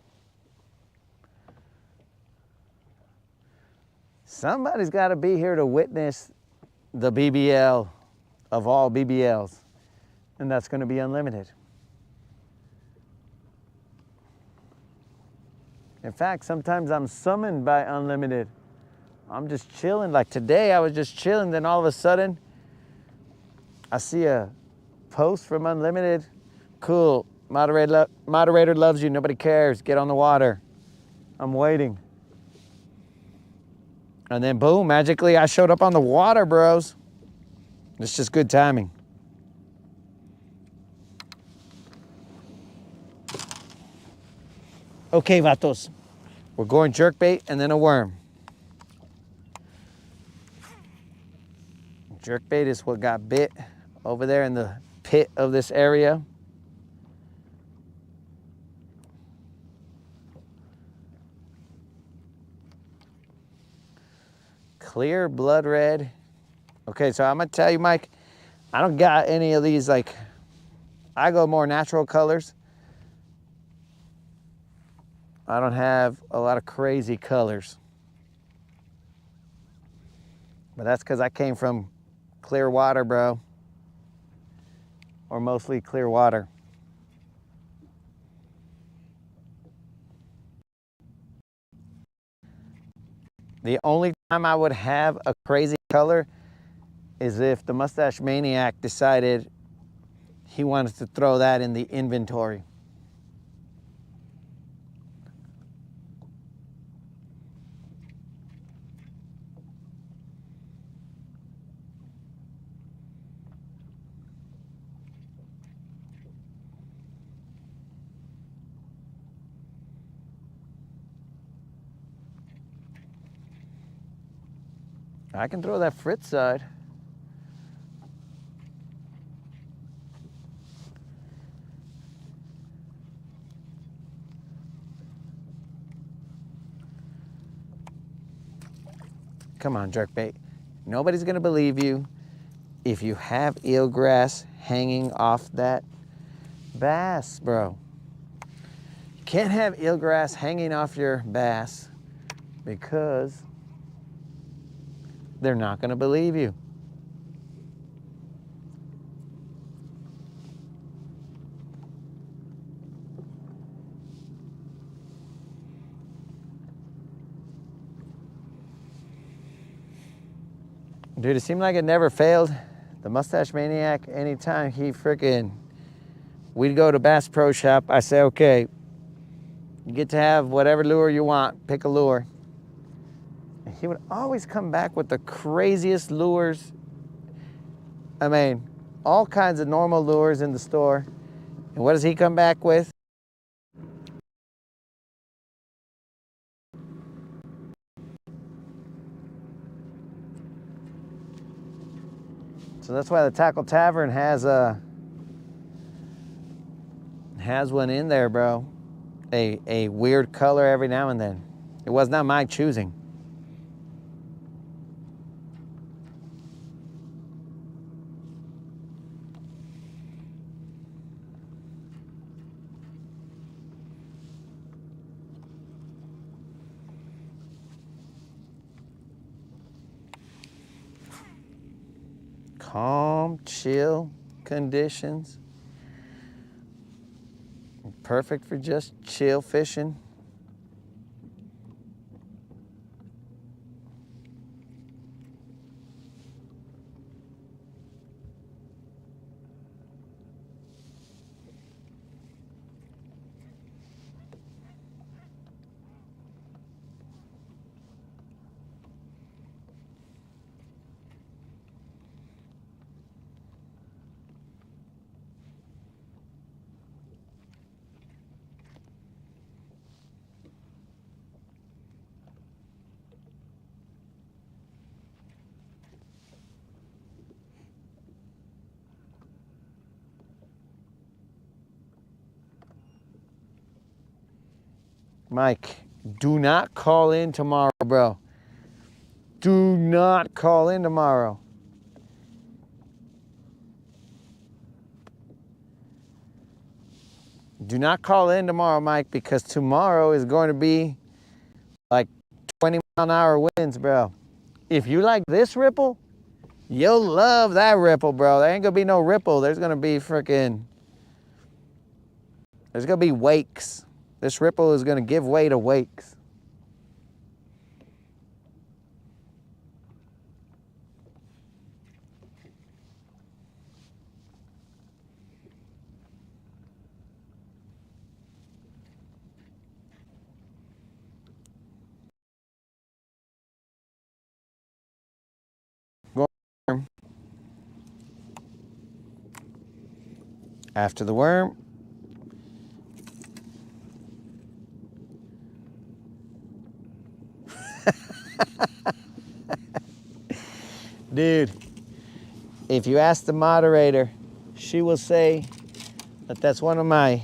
Somebody's got to be here to witness the BBL of all BBLs, and that's going to be Unlimited. In fact, sometimes I'm summoned by Unlimited. I'm just chilling. Like today, I was just chilling, then all of a sudden, I see a post from Unlimited. Cool, moderator loves you, nobody cares, get on the water. I'm waiting. And then boom, magically I showed up on the water, bros. It's just good timing. Okay, vatos. We're going jerkbait and then a worm. Jerkbait is what got bit over there in the pit of this area. Clear blood red. Okay, so I'm gonna tell you, Mike, I don't got any of these, like, I go more natural colors. I don't have a lot of crazy colors. But that's because I came from clear water, bro. Or mostly clear water. The only time I would have a crazy color is if the Mustache Maniac decided he wanted to throw that in the inventory. I can throw that Fritz side. Come on, jerkbait. Nobody's gonna believe you if you have eelgrass hanging off that bass, bro. You can't have eelgrass hanging off your bass because they're not gonna believe you. Dude, it seemed like it never failed. The Mustache Maniac, anytime we'd go to Bass Pro Shop, I say, okay, you get to have whatever lure you want, pick a lure. And he would always come back with the craziest lures. I mean, all kinds of normal lures in the store. And what does he come back with? So that's why the Tackle Tavern has one in there, bro. A weird color every now and then. It was not my choosing. Calm, chill conditions. Perfect for just chill fishing. Mike, do not call in tomorrow, bro. Do not call in tomorrow. Do not call in tomorrow, Mike, because tomorrow is going to be like 20-mile-an-hour winds, bro. If you like this ripple, you'll love that ripple, bro. There ain't gonna be no ripple. There's gonna be wakes. This ripple is gonna give way to wakes. After the worm, dude, if you ask the moderator, she will say that that's one of my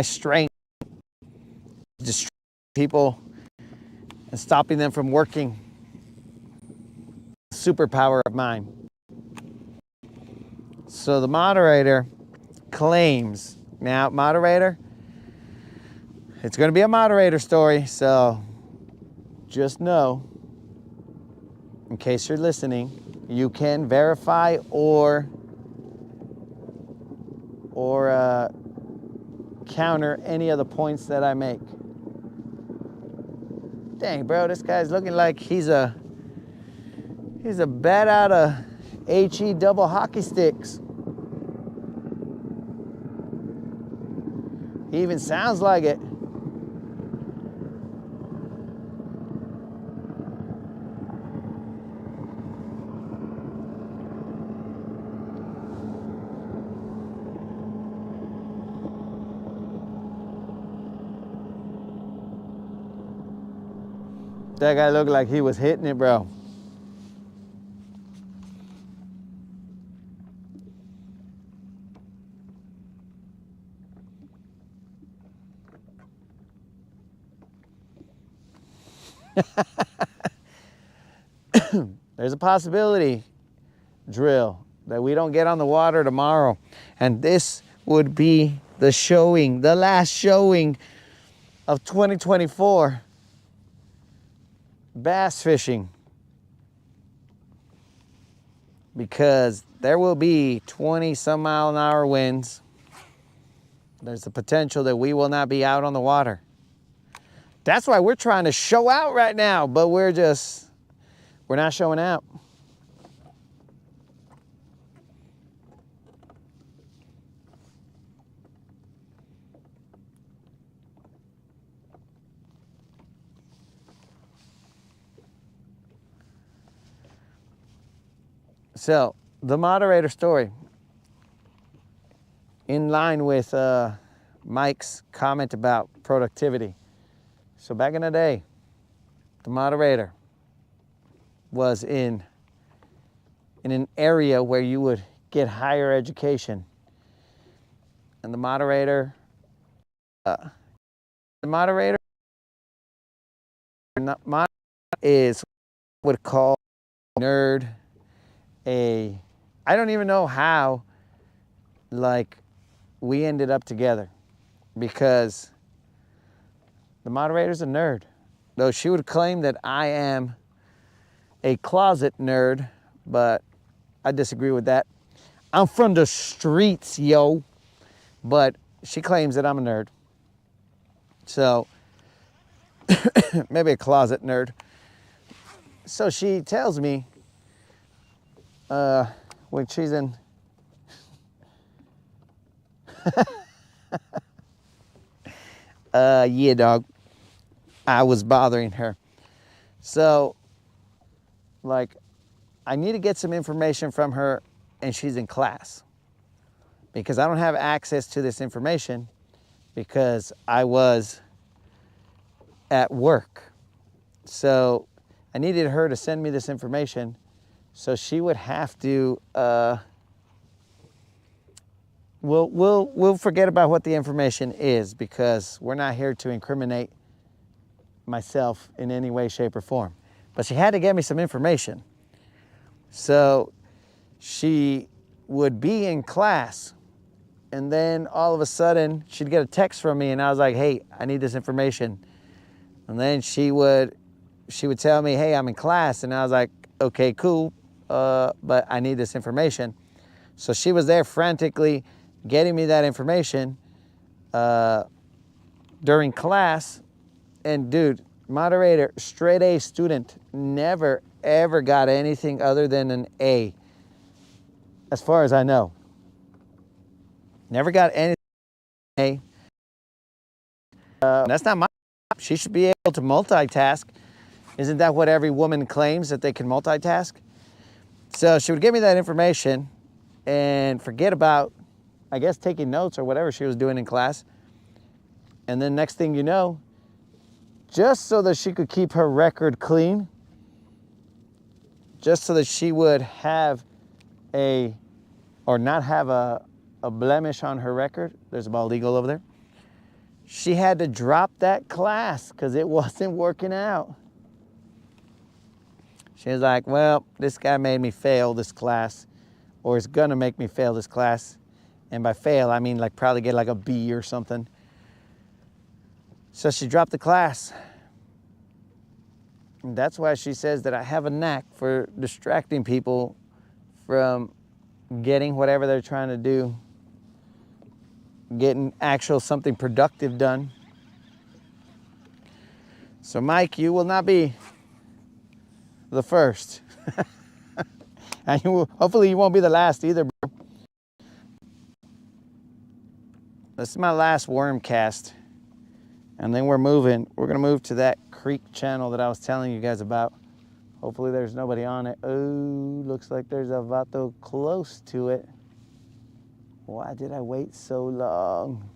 strengths, distracting people and stopping them from working. Superpower of mine. So the moderator claims, now moderator, it's going to be a moderator story, so just know, in case you're listening, you can verify or counter any of the points that I make. Dang, bro, this guy's looking like he's a bat out of HE double hockey sticks. He even sounds like it. That guy looked like he was hitting it, bro. There's a possibility, drill, that we don't get on the water tomorrow. And this would be the showing, the last showing of 2024 bass fishing. Because there will be 20 some mile an hour winds. There's the potential that we will not be out on the water. That's why we're trying to show out right now, but we're not showing out. So, the moderator story, in line with Mike's comment about productivity. So back in the day, the moderator was in an area where you would get higher education. And the moderator is what would call nerd I don't even know how, like, we ended up together, because the moderator's a nerd. Though she would claim that I am a closet nerd, but I disagree with that. I'm from the streets, yo. But she claims that I'm a nerd. So, maybe a closet nerd. So she tells me, when she's in... yeah, dog. I was bothering her. So, like, I need to get some information from her, and she's in class. Because I don't have access to this information because I was at work. So I needed her to send me this information, so she would have to, we'll forget about what the information is, because we're not here to incriminate myself in any way, shape, or form. But she had to get me some information. So she would be in class, and then all of a sudden she'd get a text from me, and I was like, hey, I need this information. And then she would tell me, hey, I'm in class. And I was like, okay, cool, but I need this information. So she was there frantically getting me that information during class. And dude, moderator, straight A student, never ever got anything other than an A, as far as I know. Never got anything A. That's not my job. She should be able to multitask. Isn't that what every woman claims, that they can multitask? So she would give me that information and forget about, I guess, taking notes or whatever she was doing in class. And then next thing you know, just so that she could keep her record clean, just so that she would have not have a blemish on her record. There's a bald eagle over there. She had to drop that class because it wasn't working out. She was like, well, this guy made me fail this class, or is gonna make me fail this class. And by fail, I mean like probably get like a B or something. So she dropped the class. And that's why she says that I have a knack for distracting people from getting whatever they're trying to do, getting actual something productive done. So Mike, you will not be the first. And hopefully you won't be the last either, bro. This is my last worm cast. And then we're gonna move to that creek channel that I was telling you guys about. Hopefully there's nobody on it. Oh, looks like there's a vato close to it. Why did I wait so long?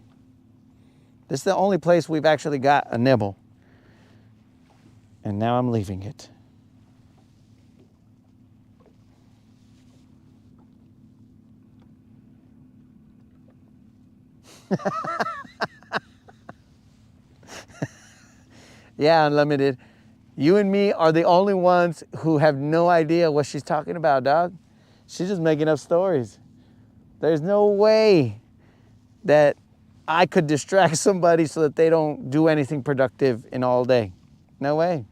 This is the only place we've actually got a nibble. And now I'm leaving it. Yeah, Unlimited. You and me are the only ones who have no idea what she's talking about, dog. She's just making up stories. There's no way that I could distract somebody so that they don't do anything productive in all day. No way.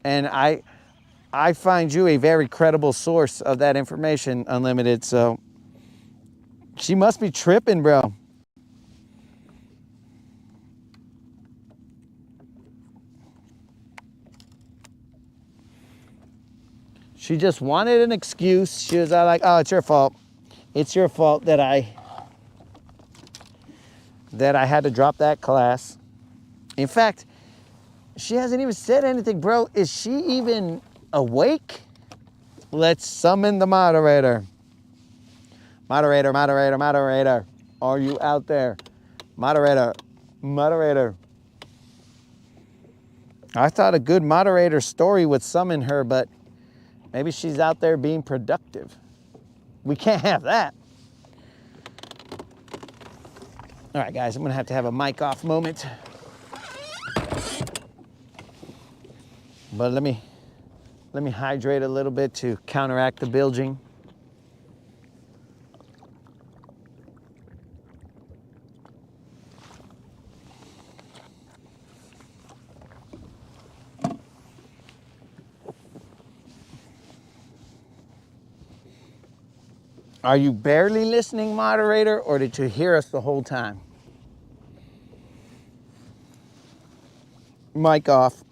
And I find you a very credible source of that information, Unlimited, so she must be tripping, bro. She just wanted an excuse. She was like, oh, it's your fault. It's your fault that I had to drop that class. In fact, she hasn't even said anything, bro. Is she even awake? Let's summon the moderator. Moderator, moderator, moderator. Are you out there? Moderator, moderator. I thought a good moderator story would summon her, but maybe she's out there being productive. We can't have that. All right, guys, I'm gonna have to have a mic off moment. But let me hydrate a little bit to counteract the bilging. Are you barely listening, moderator, or did you hear us the whole time? Mic off.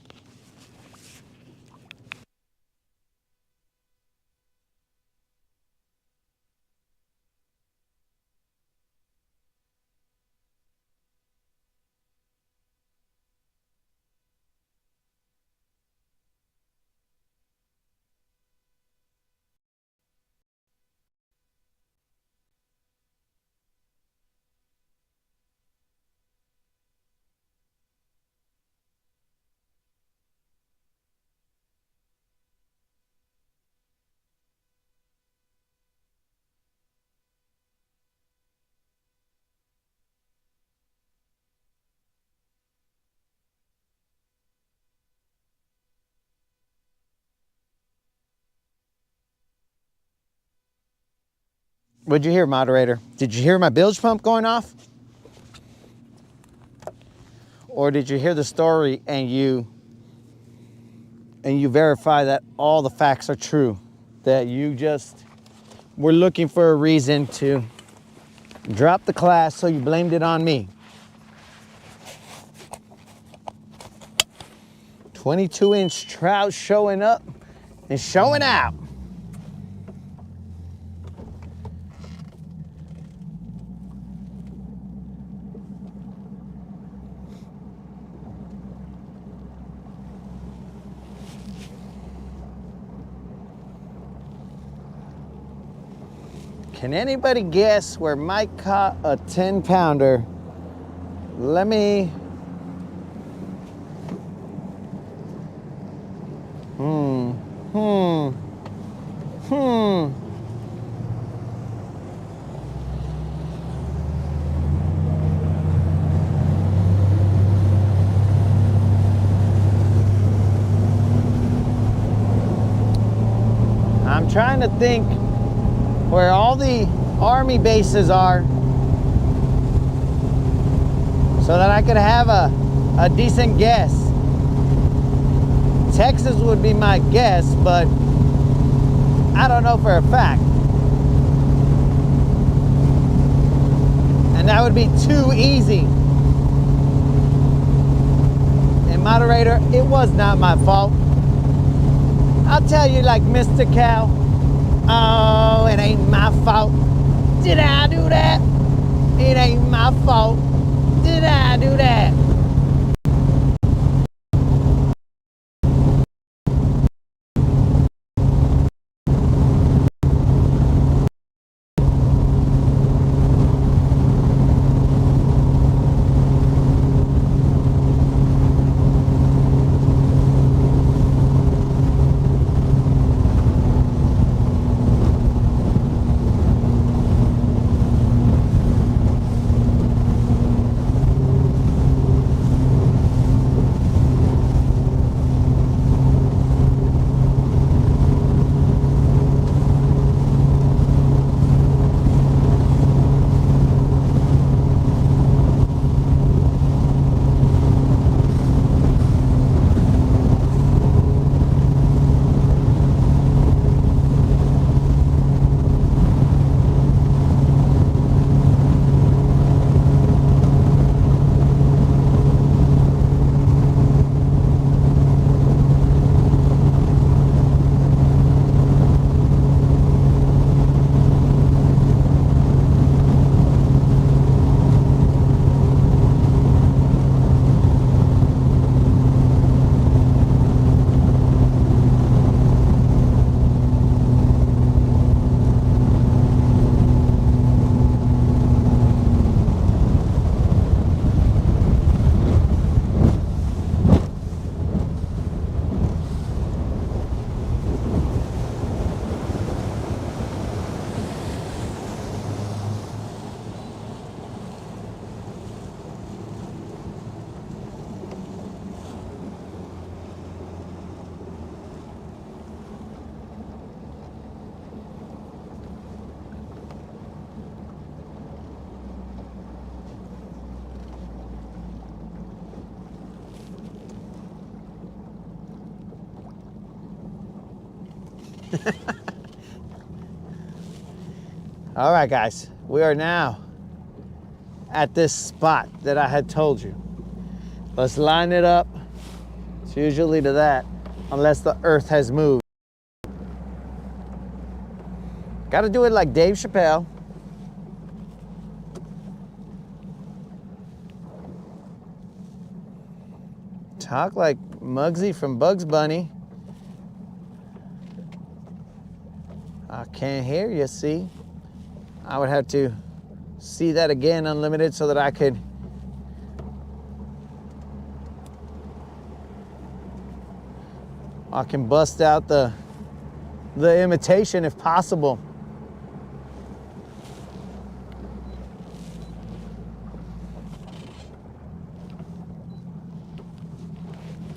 What'd you hear, moderator? Did you hear my bilge pump going off? Or did you hear the story and you verify that all the facts are true? That you just were looking for a reason to drop the class, so you blamed it on me. 22-inch trout showing up and showing out. Can anybody guess where Mike caught a 10-pounder? Let me... I'm trying to think where all the Army bases are so that I could have a decent guess. Texas would be my guess, but I don't know for a fact. And that would be too easy. And moderator, it was not my fault. I'll tell you like Mr. Cow. Oh, it ain't my fault. Did I do that? It ain't my fault. Did I do that? All right, guys, we are now at this spot that I had told you. Let's line it up. It's usually to that, unless the earth has moved. Got to do it like Dave Chappelle. Talk like Muggsy from Bugs Bunny. I can't hear you, see? I would have to see that again, unlimited, so that I can bust out the imitation if possible.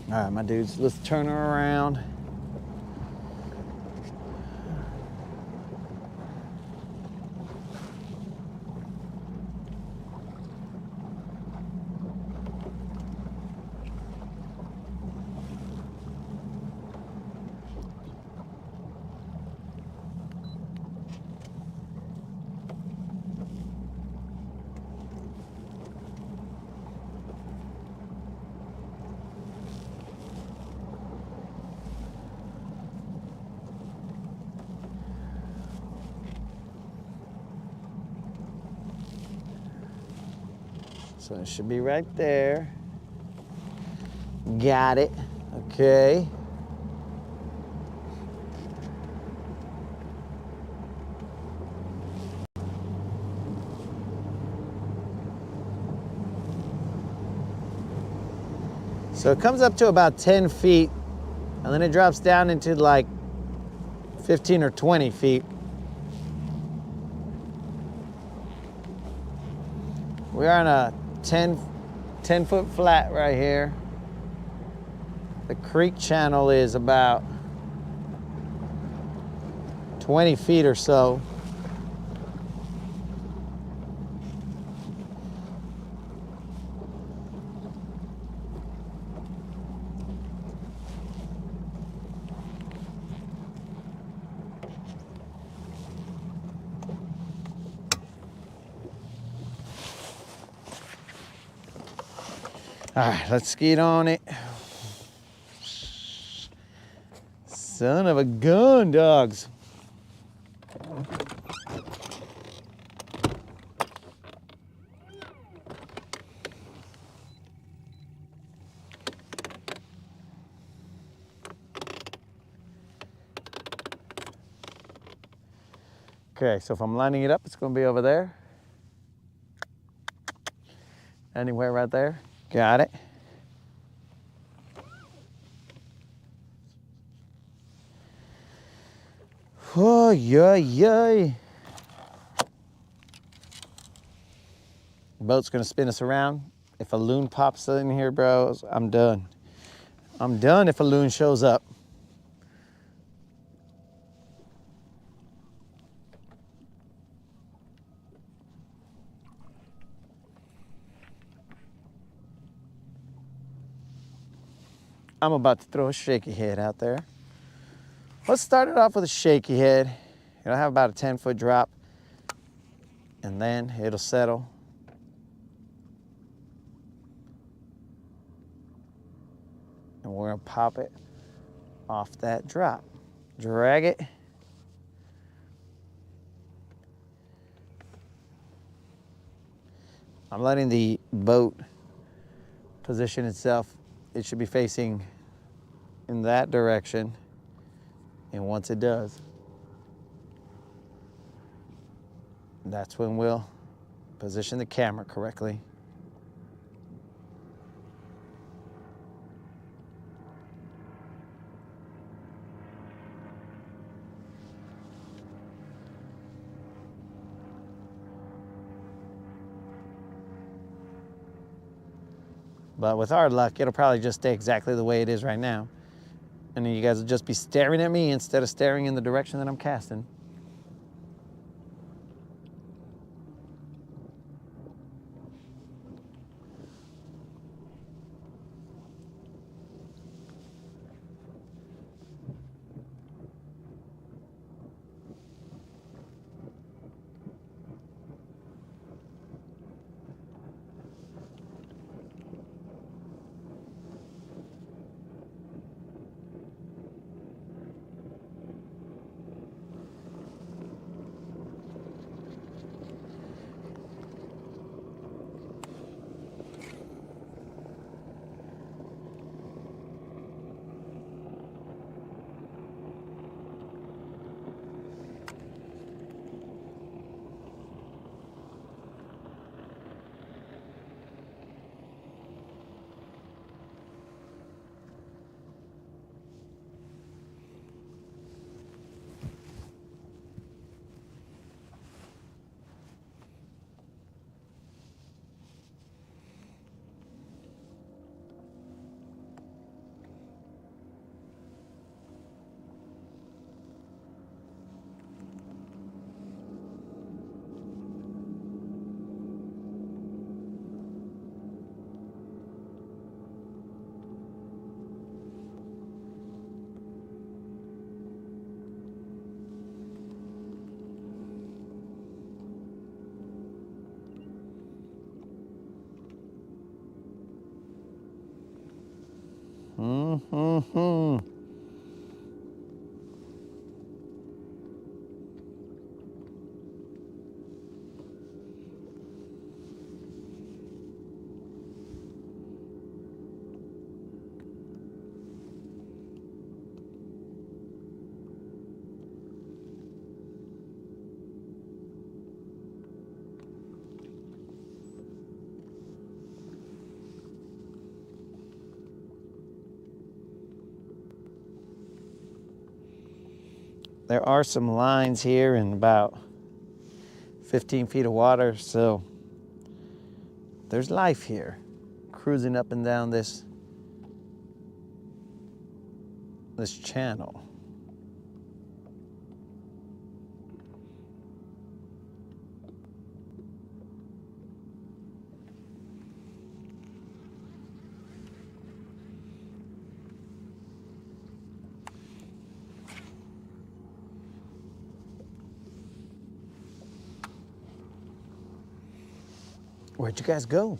All right, my dudes, let's turn her around. So it should be right there. Got it. Okay. So it comes up to about 10 feet, and then it drops down into like 15 or 20 feet. We are on a 10-foot flat right here. The creek channel is about 20 feet or so. All right, let's skeet on it. Son of a gun, dogs. Okay, so if I'm lining it up, it's gonna be over there. Anywhere right there. Got it. Oh, yay. Boat's gonna spin us around. If a loon pops in here, bros, I'm done. I'm done if a loon shows up. I'm about to throw a shaky head out there. Let's start it off with a shaky head. It'll have about a 10-foot drop, and then it'll settle. And we're gonna pop it off that drop. Drag it. I'm letting the boat position itself. It should be facing in that direction. And once it does, that's when we'll position the camera correctly. But with our luck, it'll probably just stay exactly the way it is right now. And then you guys will just be staring at me instead of staring in the direction that I'm casting. Mm-hmm. There are some lines here in about 15 feet of water, so there's life here, cruising up and down this channel. Where'd you guys go?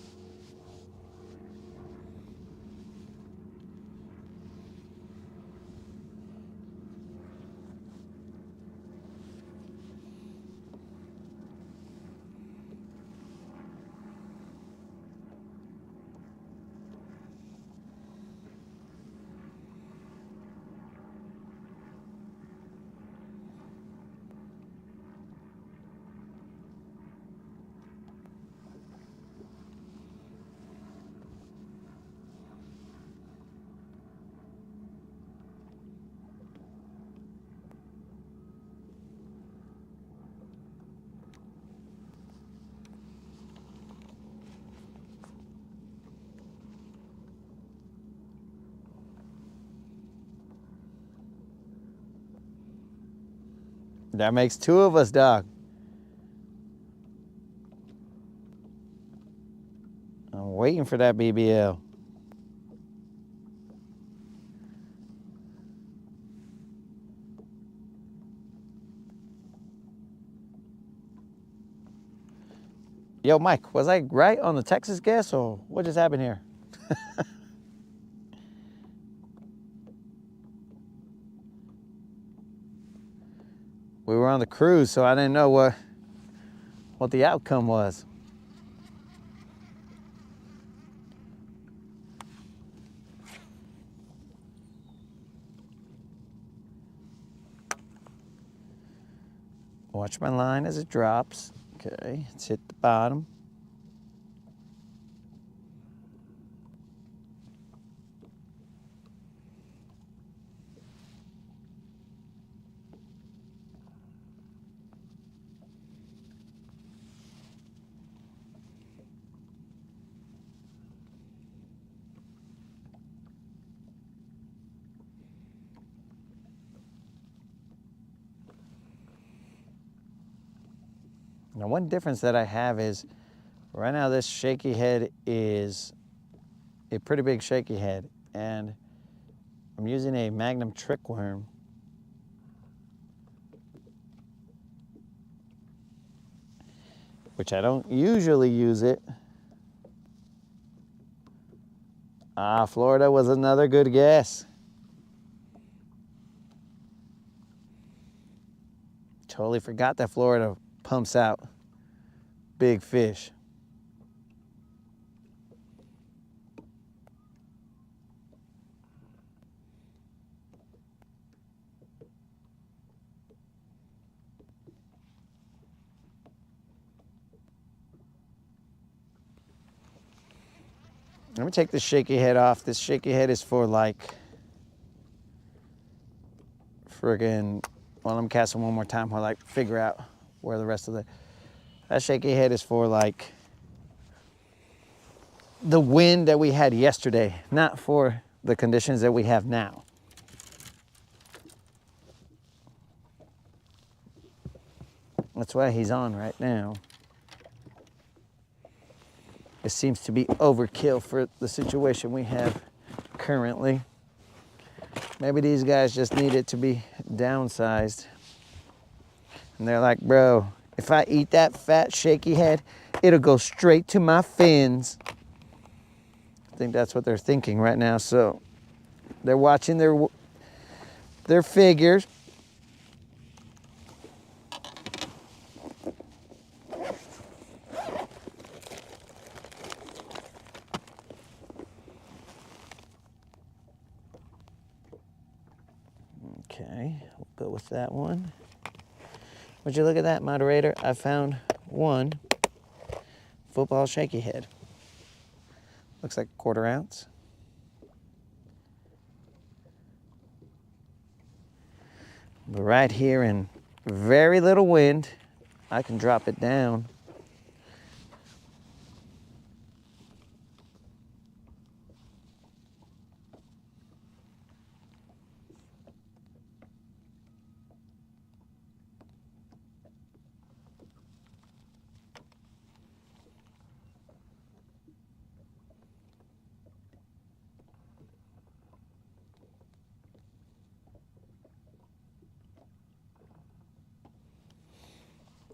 That makes two of us, dog. I'm waiting for that BBL. Yo, Mike, was I right on the Texas guess, or what just happened here? We were on the cruise, so I didn't know what the outcome was. Watch my line as it drops. Okay, let's hit the bottom. Now, one difference that I have is right now this shaky head is a pretty big shaky head, and I'm using a Magnum trick worm. Which I don't usually use it. Ah, Florida was another good guess. Totally forgot that Florida pumps out big fish. Let me take this shaky head off. This shaky head is for like friggin', well, I'm casting one more time while I figure out where the rest of that shaky head is for like the wind that we had yesterday, not for the conditions that we have now. That's why he's on right now. It seems to be overkill for the situation we have currently. Maybe these guys just need it to be downsized. And they're like, bro, if I eat that fat shaky head, it'll go straight to my fins. I think that's what they're thinking right now. So They're watching their figures. Okay, we'll go with that one. Would you look at that, moderator? I found one football shaky head. Looks like a 1/4 ounce. But right here in very little wind, I can drop it down.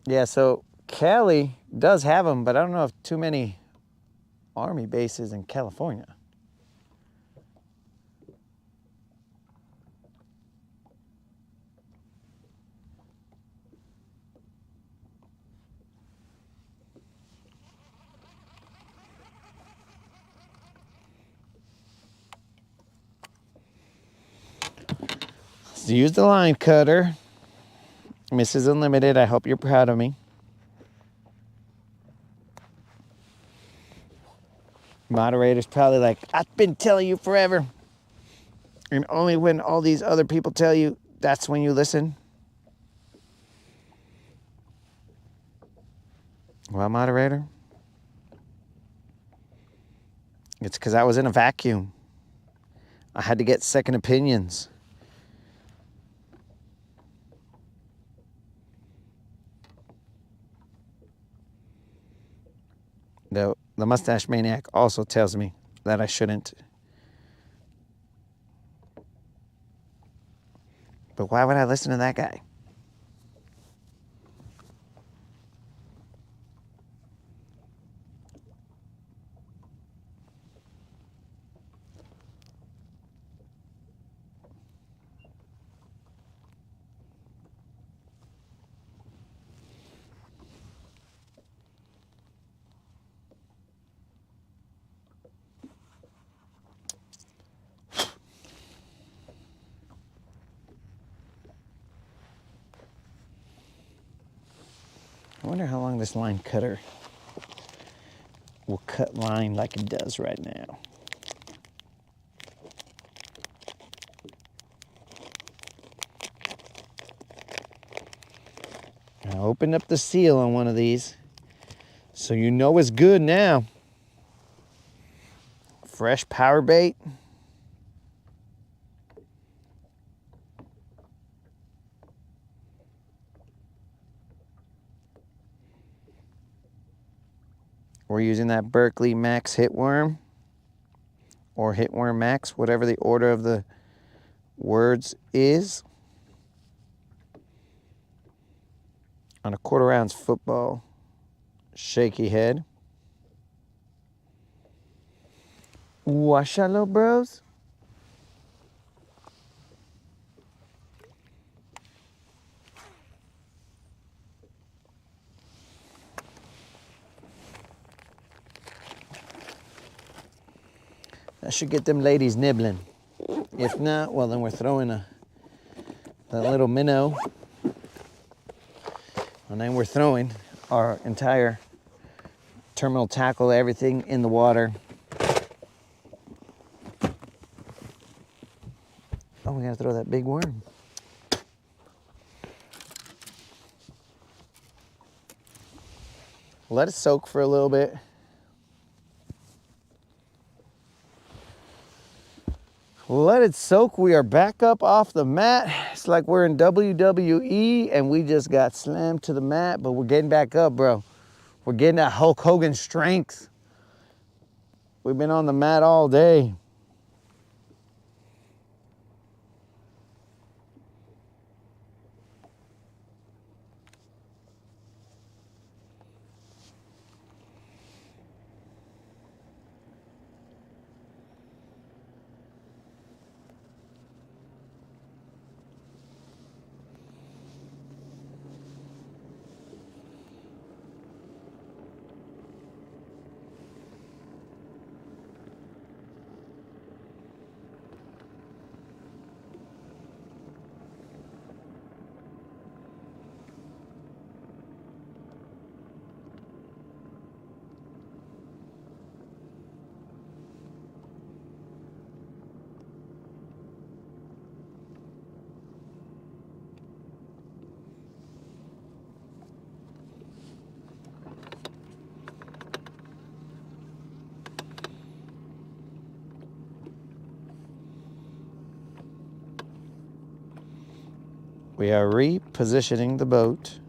Yeah, so Cali does have them, but I don't know if too many Army bases in California. So use the line cutter. Mrs. Unlimited, I hope you're proud of me. Moderator's probably like, I've been telling you forever. And only when all these other people tell you, that's when you listen. Well, moderator, it's because I was in a vacuum. I had to get second opinions. The mustache maniac also tells me that I shouldn't. But why would I listen to that guy? I wonder how long this line cutter will cut line like it does right now. I opened up the seal on one of these, so you know it's good now. Fresh power bait. We're using that Berkeley Max Hitworm, or Hitworm Max, whatever the order of the words is, on a 1/4 ounce football shaky head. Wash out, little bros. That should get them ladies nibbling. If not, well, then we're throwing that little minnow. And then we're throwing our entire terminal tackle, everything in the water. Oh, we gotta throw that big worm. Let it soak for a little bit. Let it soak. We are back up off the mat. It's like we're in WWE and we just got slammed to the mat, but we're getting back up, bro. We're getting that Hulk Hogan strength. We've been on the mat all day. We are repositioning the boat.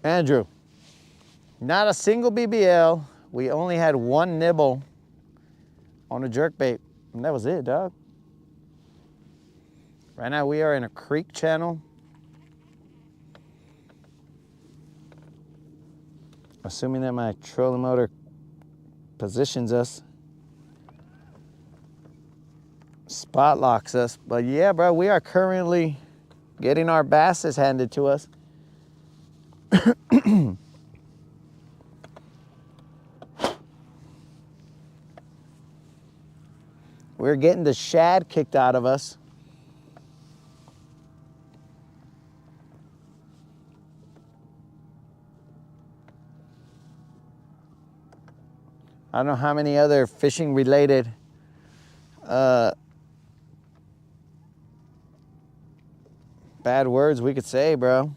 Andrew, not a single BBL. We only had one nibble on a jerkbait, and that was it, dog. Right now we are in a creek channel. Assuming that my trolling motor positions us, spot locks us. But yeah, bro, we are currently getting our basses handed to us. We're getting the shad kicked out of us. I don't know how many other fishing related bad words we could say, bro.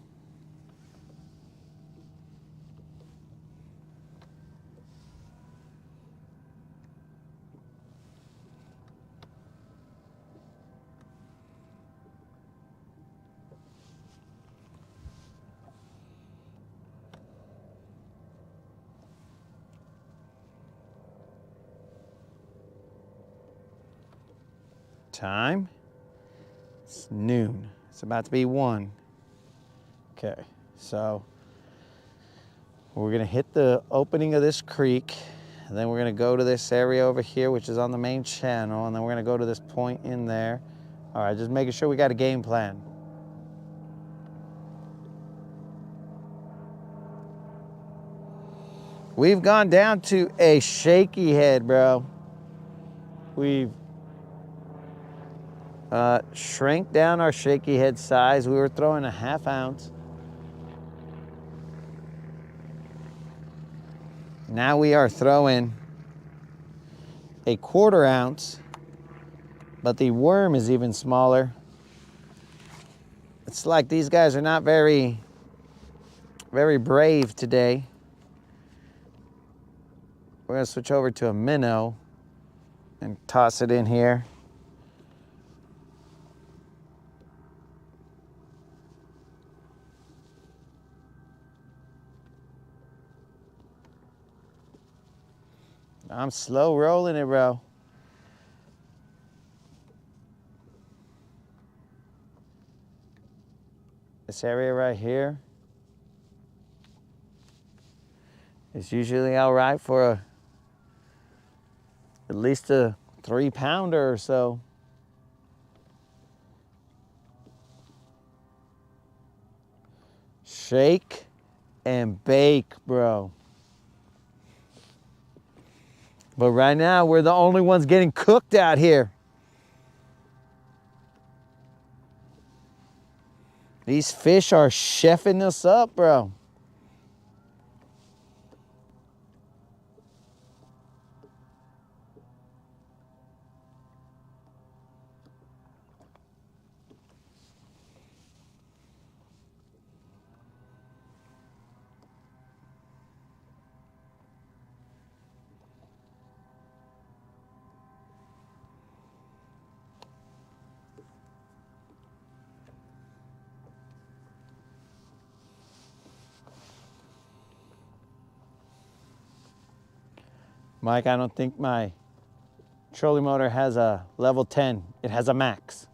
Time, it's noon. It's about to be 1. Okay, so we're gonna hit the opening of this creek, and then we're gonna go to this area over here, which is on the main channel, and then we're gonna go to this point in there. All right, just making sure we got a game plan. We've gone down to a shaky head, bro. We've shrank down our shaky head size. We were throwing a 1/2 ounce. Now we are throwing a 1/4 ounce, but the worm is even smaller. It's like these guys are not very brave today. We're gonna switch over to a minnow and toss it in here. I'm slow rolling it, bro. This area right here is usually all right for at least a 3-pounder or so. Shake and bake, bro. But right now, we're the only ones getting cooked out here. These fish are chefing us up, bro. Mike, I don't think my trolling motor has a level 10. It has a max.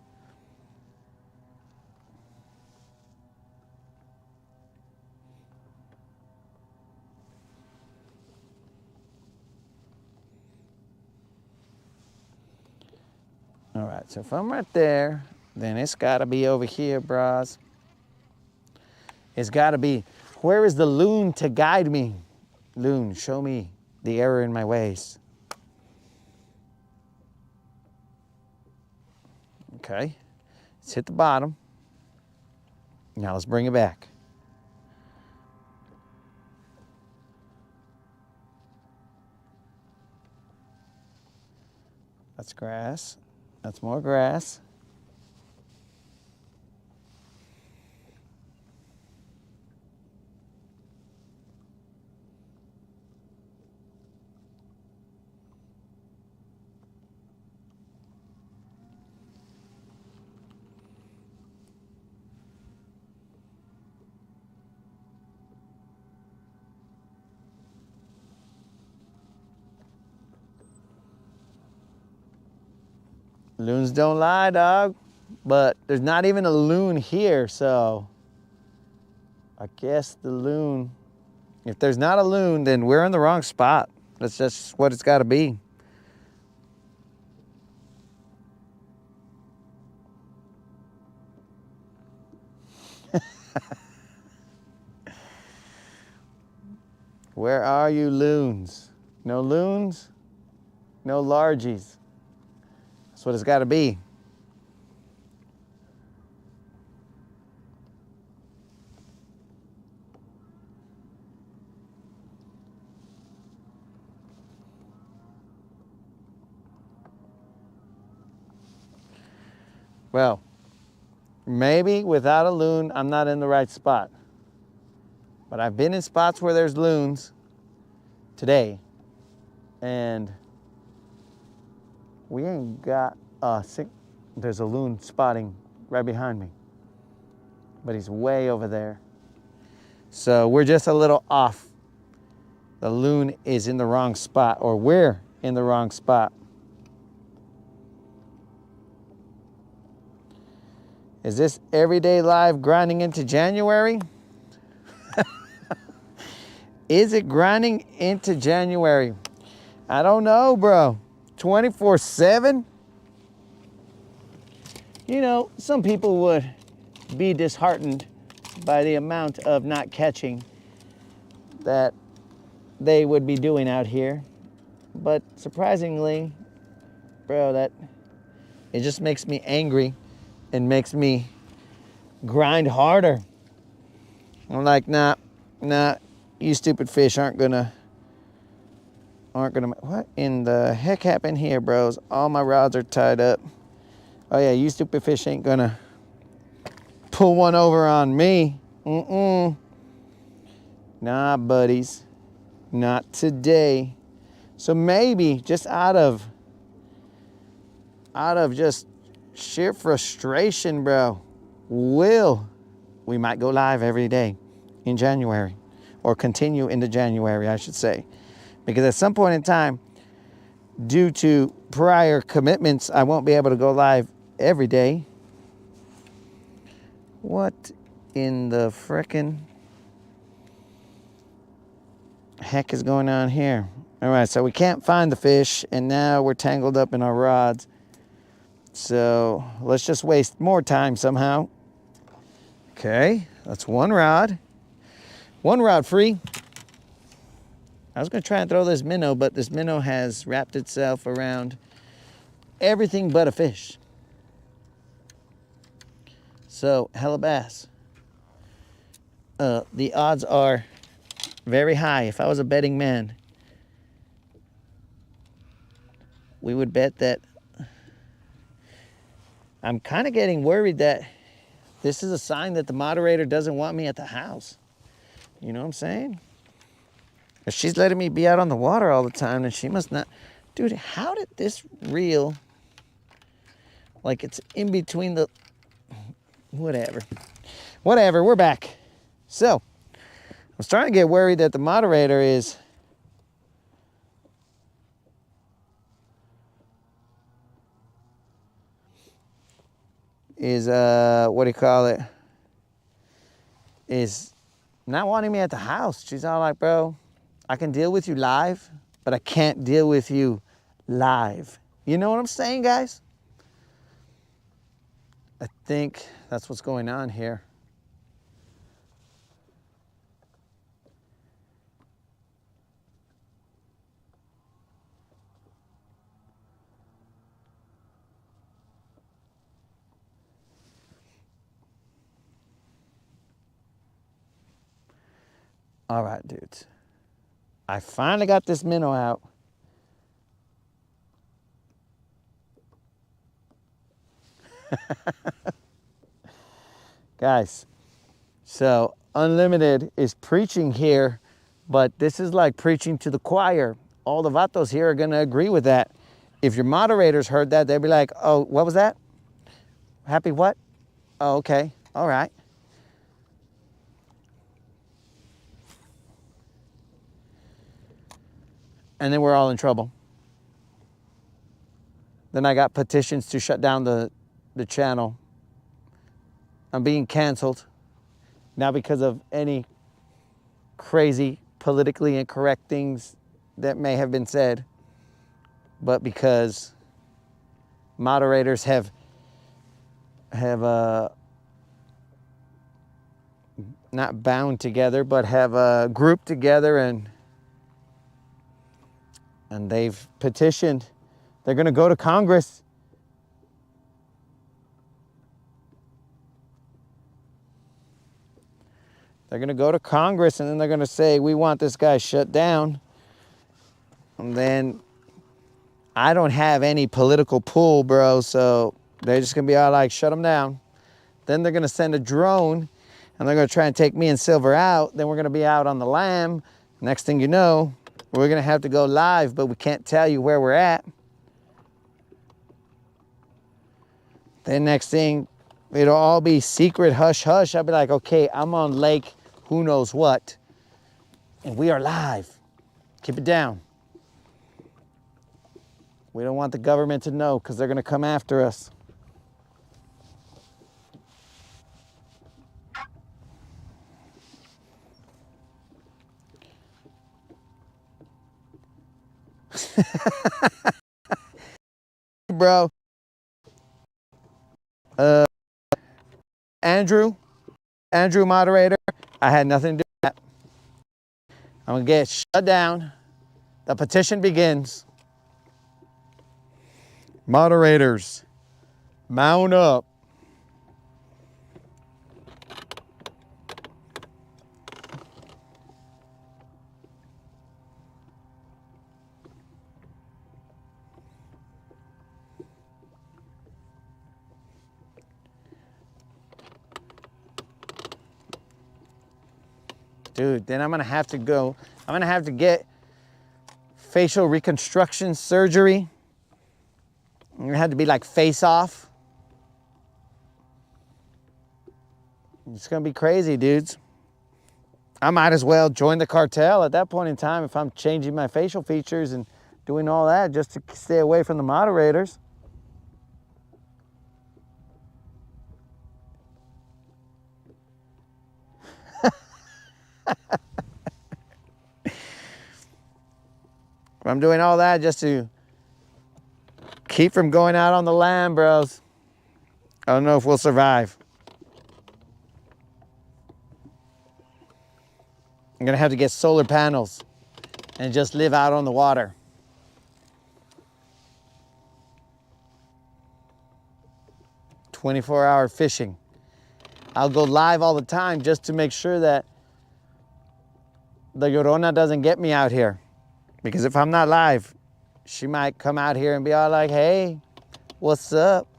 All right, so if I'm right there, then it's gotta be over here, bros. It's gotta be, where is the loon to guide me? Loon, show me the error in my ways. Okay, let's hit the bottom. Now let's bring it back. That's grass. That's more grass. Loons don't lie, dog. But there's not even a loon here, so I guess the loon, if there's not a loon, then we're in the wrong spot. That's just what it's got to be. Where are you, loons? No loons, no largies. That's what it's got to be. Well, maybe without a loon, I'm not in the right spot. But I've been in spots where there's loons today, and we ain't got a there's a loon spotting right behind me, but he's way over there. So we're just a little off. The loon is in the wrong spot, or we're in the wrong spot. Is this everyday live grinding into January? Is it grinding into January? I don't know, bro. 24/7? You know, some people would be disheartened by the amount of not catching that they would be doing out here. But surprisingly, bro, that it just makes me angry and makes me grind harder. I'm like, nah, you stupid fish aren't gonna, what in the heck happened here, bros? All my rods are tied up. Oh yeah, you stupid fish ain't gonna pull one over on me. Nah, buddies, not today. So maybe just out of just sheer frustration, bro, we might go live every day in January, or continue into January, I should say. Because at some point in time, due to prior commitments, I won't be able to go live every day. What in the frickin' heck is going on here? All right, so we can't find the fish, and now we're tangled up in our rods. So let's just waste more time somehow. Okay, that's one rod. One rod free. I was gonna try and throw this minnow, but this minnow has wrapped itself around everything but a fish. So, hella bass. The odds are very high. If I was a betting man, we would bet that. I'm kind of getting worried that this is a sign that the moderator doesn't want me at the house. You know what I'm saying? If she's letting me be out on the water all the time, then she must not. Dude, how did this reel, like it's in between the, whatever, we're back. So, I'm starting to get worried that the moderator is what do you call it, is not wanting me at the house. She's all like, bro, I can deal with you live, but I can't deal with you live. You know what I'm saying, guys? I think that's what's going on here. All right, dudes. I finally got this minnow out. Guys, so Unlimited is preaching here, but this is like preaching to the choir. All the vatos here are going to agree with that. If your moderators heard that, they'd be like, oh, what was that? Happy what? Oh, okay. All right. And then we're all in trouble. Then I got petitions to shut down the channel. I'm being canceled. Not because of any crazy politically incorrect things that may have been said, but because moderators have not bound together, but have grouped together and they've petitioned. They're going to go to Congress. They're going to go to Congress and then they're going to say, we want this guy shut down. And then I don't have any political pull, bro, so they're just going to be all like, shut him down. Then they're going to send a drone and they're going to try and take me and Silver out. Then we're going to be out on the lam. Next thing you know, we're going to have to go live, but we can't tell you where we're at. Then next thing, it'll all be secret, hush, hush. I'll be like, okay, I'm on lake, who knows what, and we are live. Keep it down. We don't want the government to know because they're going to come after us. Bro. Andrew moderator, I had nothing to do with that. I'm going to get shut down. The petition begins. Moderators, mount up. Dude, then I'm going to have to go. I'm going to have to get facial reconstruction surgery. I'm going to have to be like face off. It's going to be crazy, dudes. I might as well join the cartel at that point in time if I'm changing my facial features and doing all that just to stay away from the moderators. I'm doing all that just to keep from going out on the lam, bros. I don't know if we'll survive. I'm gonna have to get solar panels and just live out on the water. "24-hour fishing." I'll go live all the time just to make sure that the Llorona doesn't get me out here. Because if I'm not live, she might come out here and be all like, hey, what's up?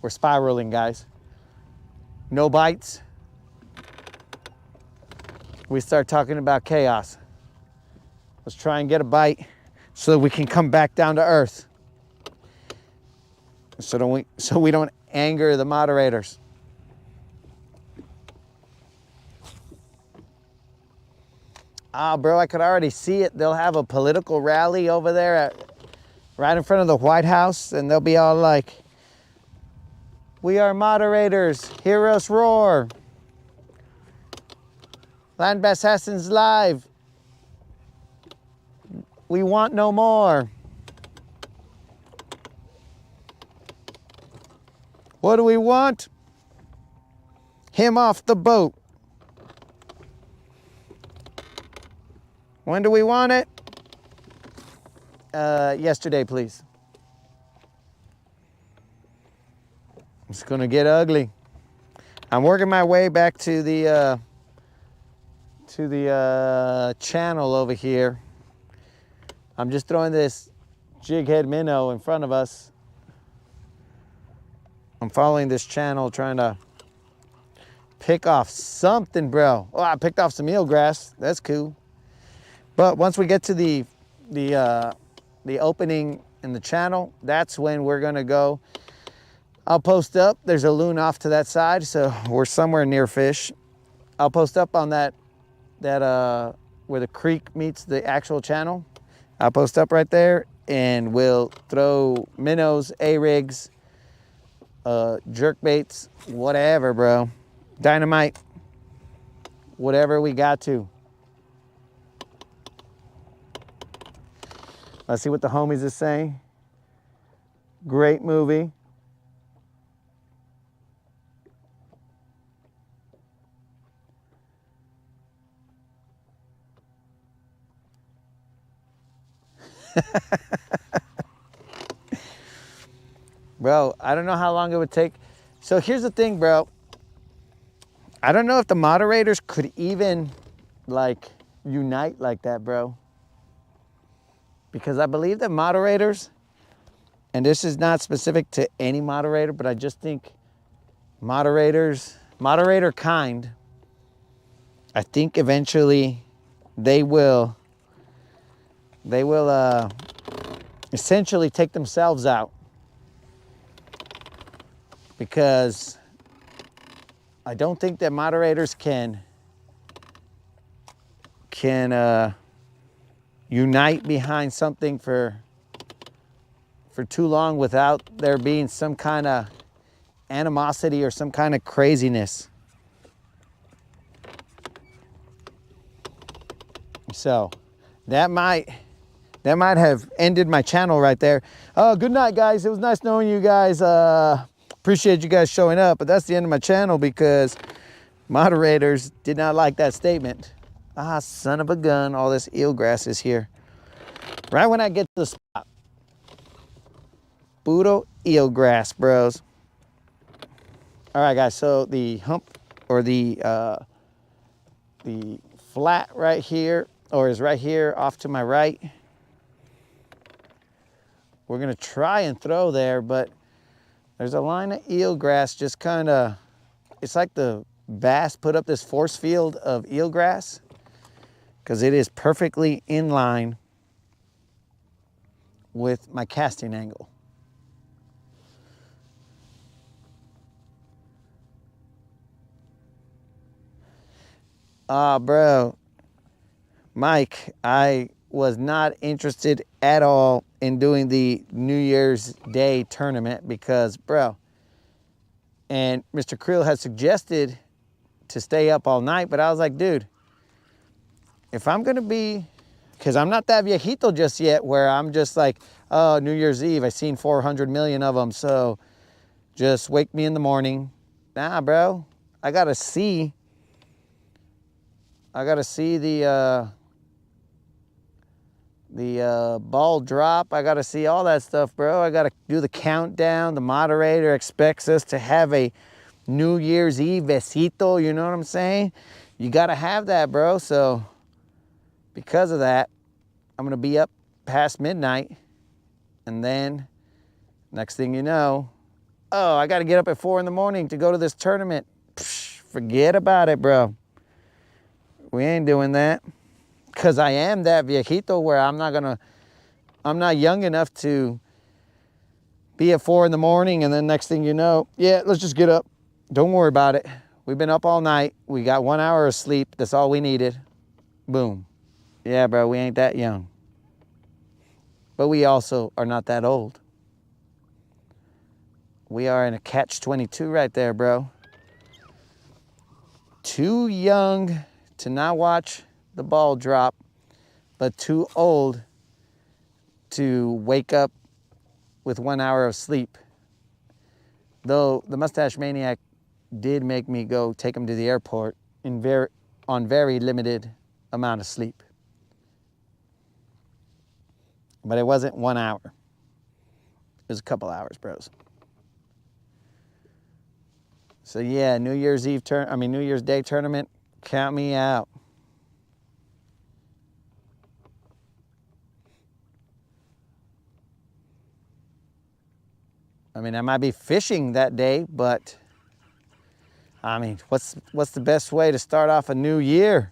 We're spiraling, guys. No bites. We start talking about chaos. Let's try and get a bite so that we can come back down to earth. So we don't anger the moderators. Ah, bro, I could already see it. They'll have a political rally over there right in front of the White House, and they'll be all like, we are moderators, hear us roar. Land Assassins live. We want no more. What do we want? Him off the boat. When do we want it? Yesterday, please. It's gonna get ugly. I'm working my way back to the channel over here. I'm just throwing this jig head minnow in front of us. I'm following this channel, trying to pick off something, bro. Oh, I picked off some eelgrass. That's cool. But once we get to the opening in the channel, that's when we're gonna go. I'll post up. There's a loon off to that side, so we're somewhere near fish. I'll post up on that where the creek meets the actual channel. I'll post up right there, and we'll throw minnows, A-rigs, jerk baits, whatever, bro. Dynamite, whatever we got to. Let's see what the homies is saying. Great movie. Bro, I don't know how long it would take. So here's the thing, bro. I don't know if the moderators could even like unite like that, bro. Because I believe that moderators, and this is not specific to any moderator, but I just think moderator kind, I think eventually they will essentially take themselves out, because I don't think that moderators can unite behind something for too long without there being some kind of animosity or some kind of craziness. So that might have ended my channel right there. Oh, good night, guys. It was nice knowing you guys. Appreciate you guys showing up, but that's the end of my channel because moderators did not like that statement. Ah, son of a gun, all this eelgrass is here. Right when I get to the spot. Puro eelgrass, bros. All right, guys, so the hump, or the flat right here, or is right here off to my right. We're gonna try and throw there, but there's a line of eelgrass just kind of, it's like the bass put up this force field of eelgrass, because it is perfectly in line with my casting angle. Bro, Mike, I was not interested at all in doing the New Year's Day tournament because, bro, and Mr. Creel had suggested to stay up all night, but I was like, dude, if I'm gonna be, because I'm not that viejito just yet where I'm just like, oh, New Year's Eve, I seen 400 million of them, so just wake me in the morning. Nah, bro, I gotta see the ball drop. I gotta see all that stuff, bro. I gotta do the countdown. The moderator expects us to have a New Year's Eve besito, you know what I'm saying? You gotta have that, bro. So because of that, I'm gonna be up past midnight, and then next thing you know, oh, I gotta get up at 4 in the morning to go to this tournament. Psh, forget about it, bro. We ain't doing that. Because I am that viejito where I'm not young enough to be at 4 in the morning and then next thing you know, yeah, let's just get up. Don't worry about it. We've been up all night. We got 1 hour of sleep. That's all we needed. Boom. Yeah, bro, we ain't that young. But we also are not that old. We are in a catch-22 right there, bro. Too young to not watch the ball drop, but too old to wake up with 1 hour of sleep. Though the Mustache Maniac did make me go take him to the airport on very limited amount of sleep. But it wasn't 1 hour. It was a couple hours, bros. So yeah, New Year's Day tournament, count me out. I mean, I might be fishing that day, but I mean, what's the best way to start off a new year?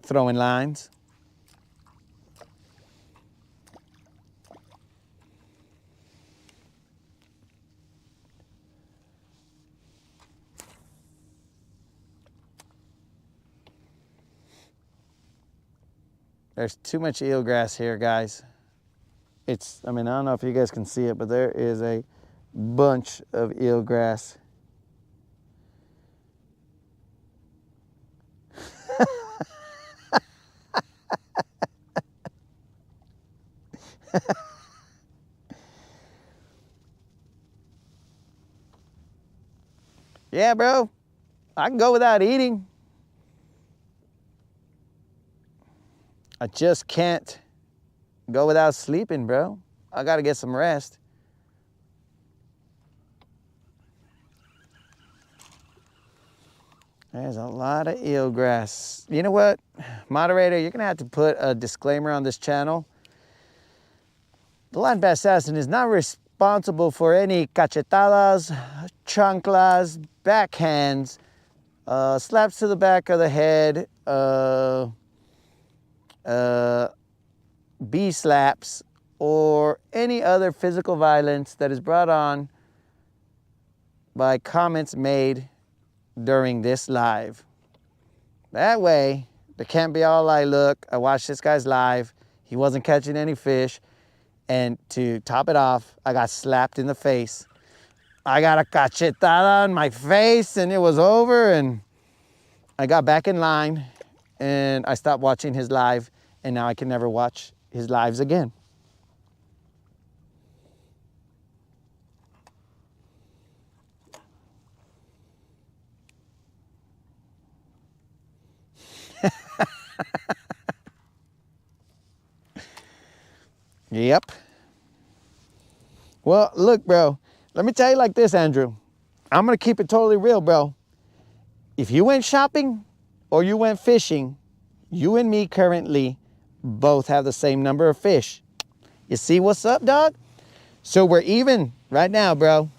Throwing lines. There's too much eelgrass here, guys. I mean, I don't know if you guys can see it, but there is a bunch of eelgrass. Yeah, bro, I can go without eating. I just can't go without sleeping, bro. I gotta get some rest. There's a lot of eelgrass. You know what, moderator, you're gonna have to put a disclaimer on this channel. The Land Bass Assassin is not responsible for any cachetadas, chanclas, backhands, slaps to the back of the head, bee slaps, or any other physical violence that is brought on by comments made during this live. That way, there can't be all like, look, I watched this guy's live, he wasn't catching any fish, and to top it off, I got slapped in the face. I got a cachetada on my face and it was over, and I got back in line and I stopped watching his live, and now I can never watch his lives again. Yep. Well, look, bro, let me tell you like this, Andrew. I'm gonna keep it totally real, bro. If you went shopping or you went fishing, you and me currently both have the same number of fish. You see what's up, dog? So we're even right now, bro.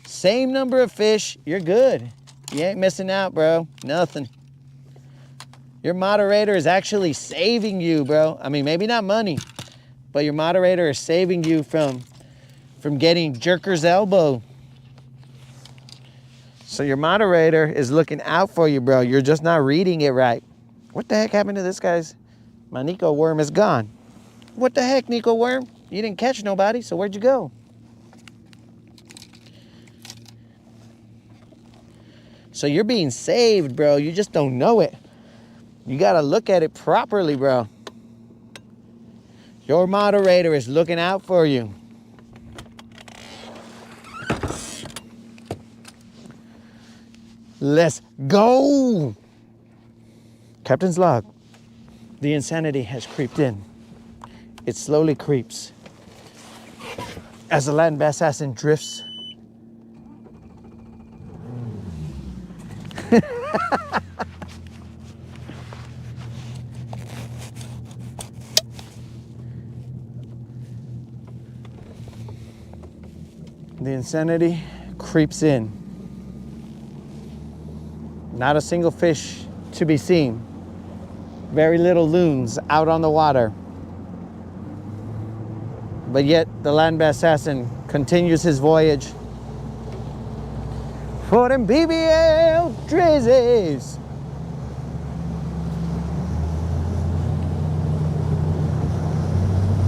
Same number of fish, you're good. You ain't missing out, bro, nothing. Your moderator is actually saving you, bro. I mean, maybe not money, but your moderator is saving you from getting jerker's elbow. So your moderator is looking out for you, bro. You're just not reading it right. What the heck happened to this guy's? My Nico worm is gone. What the heck, Nico worm? You didn't catch nobody, so where'd you go? So you're being saved, bro. You just don't know it. You gotta look at it properly, bro. Your moderator is looking out for you. Let's go. Captain's log. The insanity has creeped in. It slowly creeps as the Land Bass Assassin drifts. The insanity creeps in. Not a single fish to be seen. Very little loons out on the water. But yet the Land Bass Assassin continues his voyage for them BBL drizzies.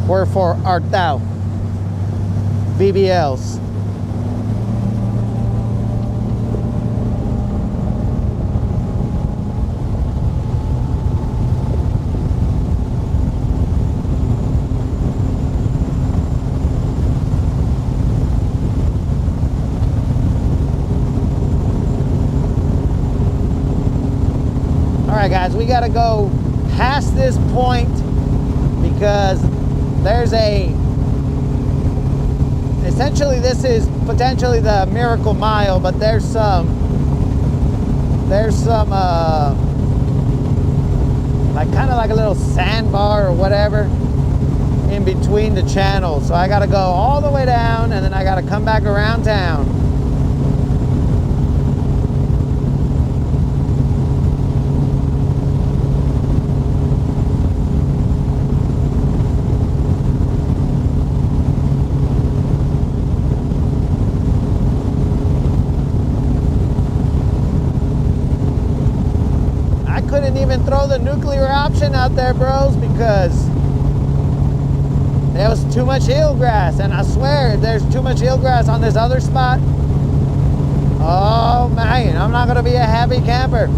Wherefore art thou, BBLs? All right, guys, we gotta go past this point because there's essentially this is potentially the Miracle Mile, but there's some like kind of like a little sandbar or whatever in between the channels. So I gotta go all the way down and then I gotta come back around town. Couldn't even throw the nuclear option out there, bros, because there was too much eelgrass, and I swear there's too much eelgrass on this other spot. Oh man, I'm not gonna be a happy camper.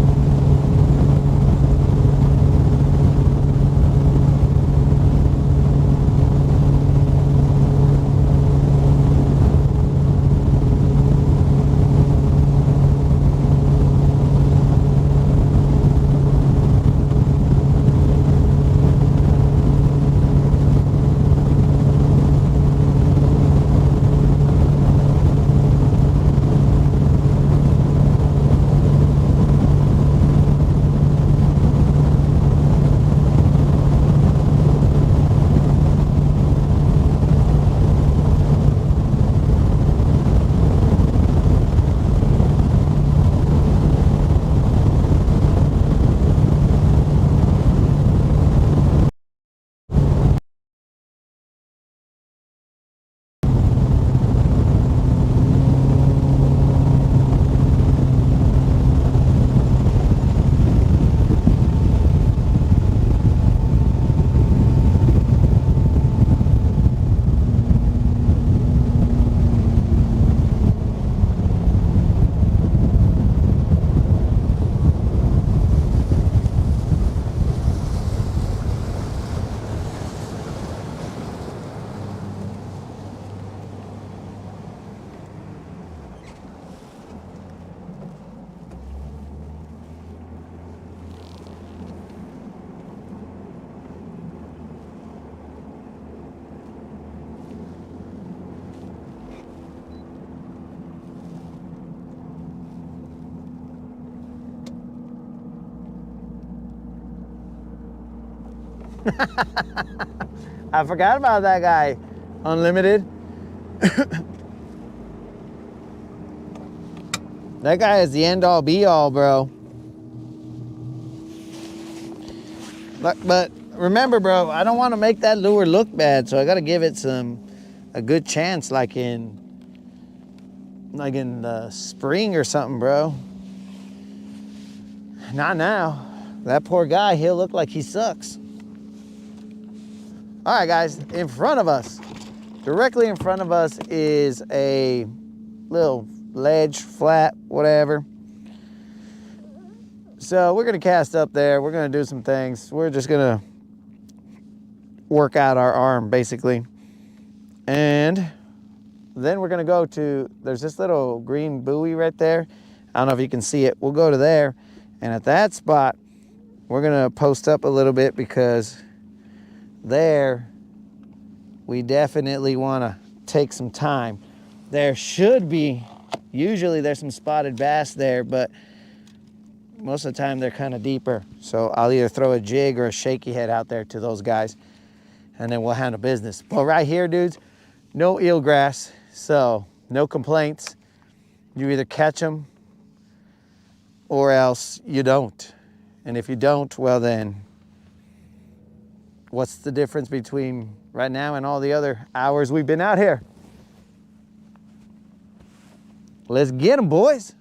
I forgot about that guy. Unlimited. That guy is the end all be all, bro. But remember, bro, I don't want to make that lure look bad, so I got to give it a good chance, like in the spring or something, bro. Not now. That poor guy, he'll look like he sucks. All right, guys, in front of us, directly in front of us is a little ledge, flat, whatever. So we're gonna cast up there. We're gonna do some things. We're just gonna work out our arm, basically. And then we're gonna go to, there's this little green buoy right there. I don't know if you can see it. We'll go to there. And at that spot, we're gonna post up a little bit because there, we definitely wanna take some time. There should be, usually there's some spotted bass there, but most of the time they're kind of deeper. So I'll either throw a jig or a shaky head out there to those guys, and then we'll handle business. But right here, dudes, no eelgrass, so no complaints. You either catch them or else you don't. And if you don't, well then, what's the difference between right now and all the other hours we've been out here? Let's get them, boys.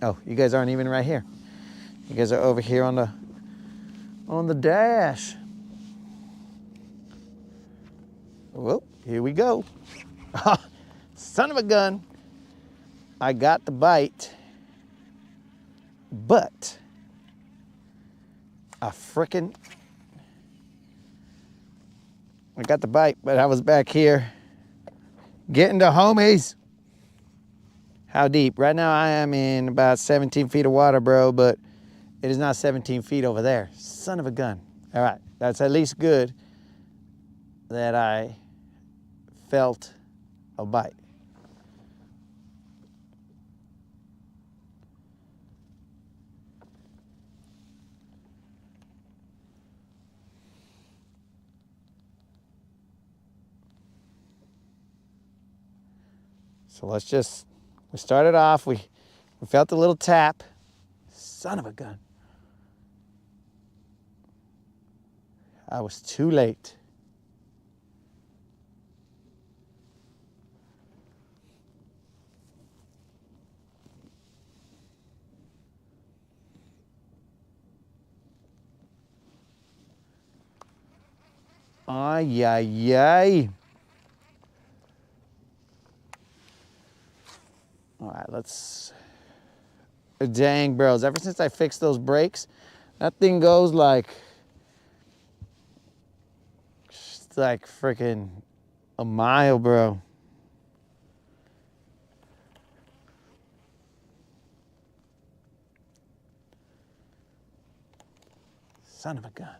Oh, you guys aren't even right here. You guys are over here on the dash. Whoa, here we go. Son of a gun. I got the bite, but I got the bite, but I was back here getting the homies. How deep? Right now I am in about 17 feet of water, bro, but it is not 17 feet over there. Son of a gun. All right, That's at least good that I felt a bite. So let's just, we started off, we felt a little tap. Son of a gun. I was too late. Ay, ay, ay. All right, let's, dang, bros. Ever since I fixed those brakes, that thing goes like, it's like freaking a mile, bro. Son of a gun.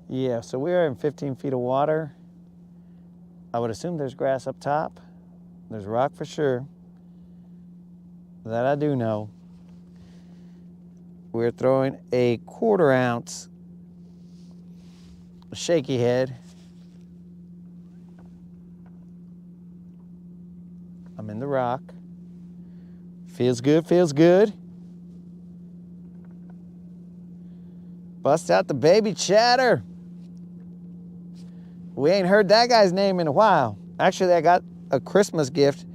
Yeah, so we are in 15 feet of water. I would assume there's grass up top. There's rock for sure. That I do know. We're throwing a 1/4 ounce shaky head. I'm in the rock. Feels good, feels good. Bust out the baby chatter. We ain't heard that guy's name in a while. Actually, I got a Christmas gift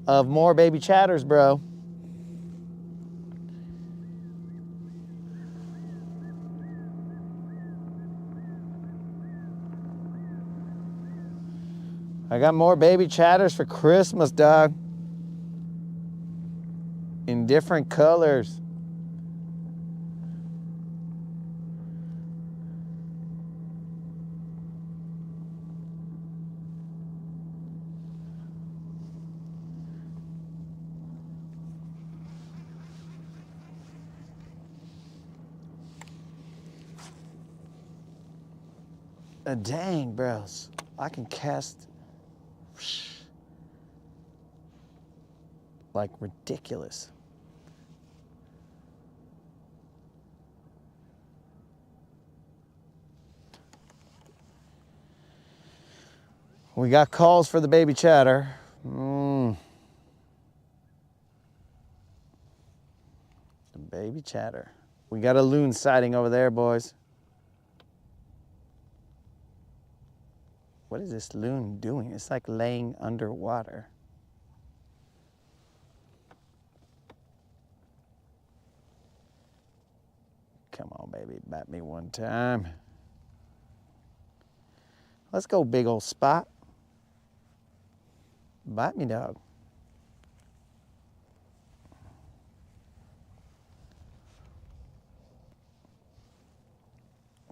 of more baby chatters, bro. I got more baby chatters for Christmas, dog. In different colors. Dang, bros. I can cast like ridiculous. We got calls for the baby chatter. The baby chatter. We got a loon sighting over there, boys. What is this loon doing? It's like laying underwater. Come on, baby, bite me one time. Let's go, big old spot. Bite me, dog.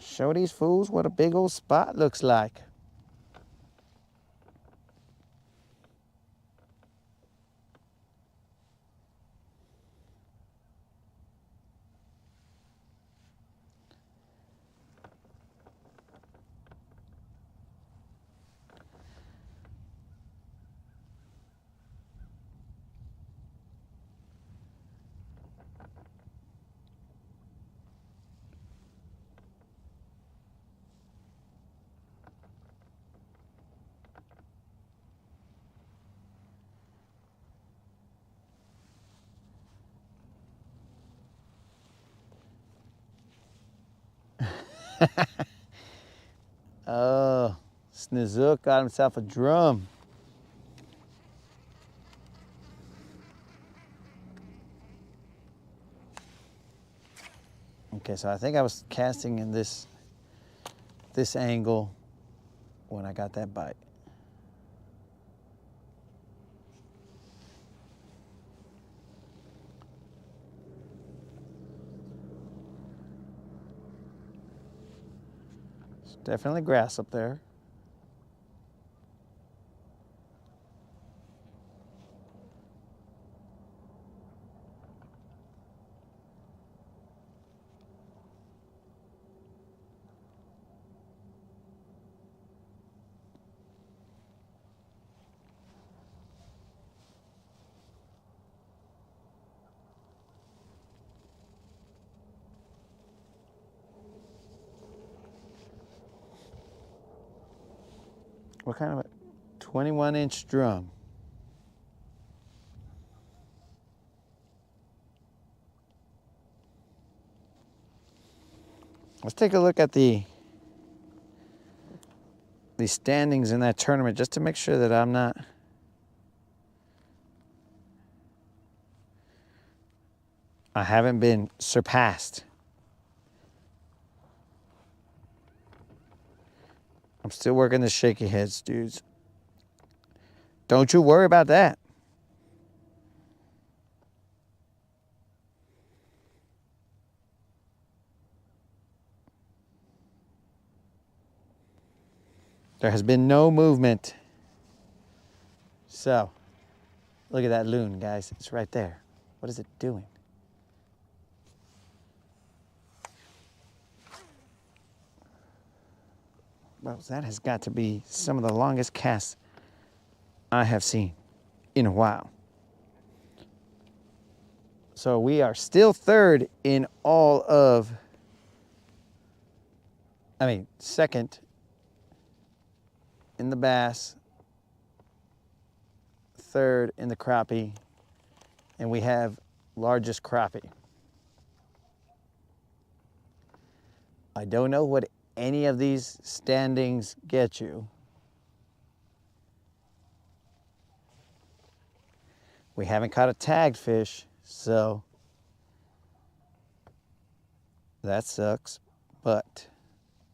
Show these fools what a big old spot looks like. Oh, Snizook got himself a drum. Okay, so I think I was casting in this angle when I got that bite. There's definitely grass up there. What kind of a 21-inch drum? Let's take a look at the standings in that tournament just to make sure that I haven't been surpassed. I'm still working the shaky heads, dudes. Don't you worry about that. There has been no movement. So, look at that loon, guys. It's right there. What is it doing? Well, that has got to be some of the longest casts I have seen in a while. So we are still third in all of, second in the bass, third in the crappie, and we have largest crappie. I don't know what any of these standings get you. We haven't caught a tagged fish, so that sucks, but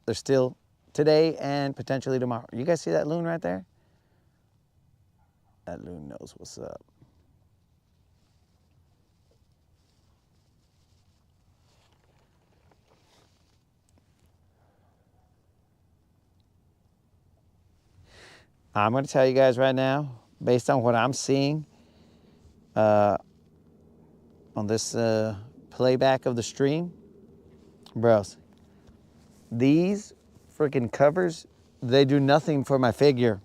there's still today and potentially tomorrow. You guys see that loon right there? That loon knows what's up. I'm going to tell you guys right now, based on what I'm seeing on this playback of the stream, bros, these freaking covers, they do nothing for my figure.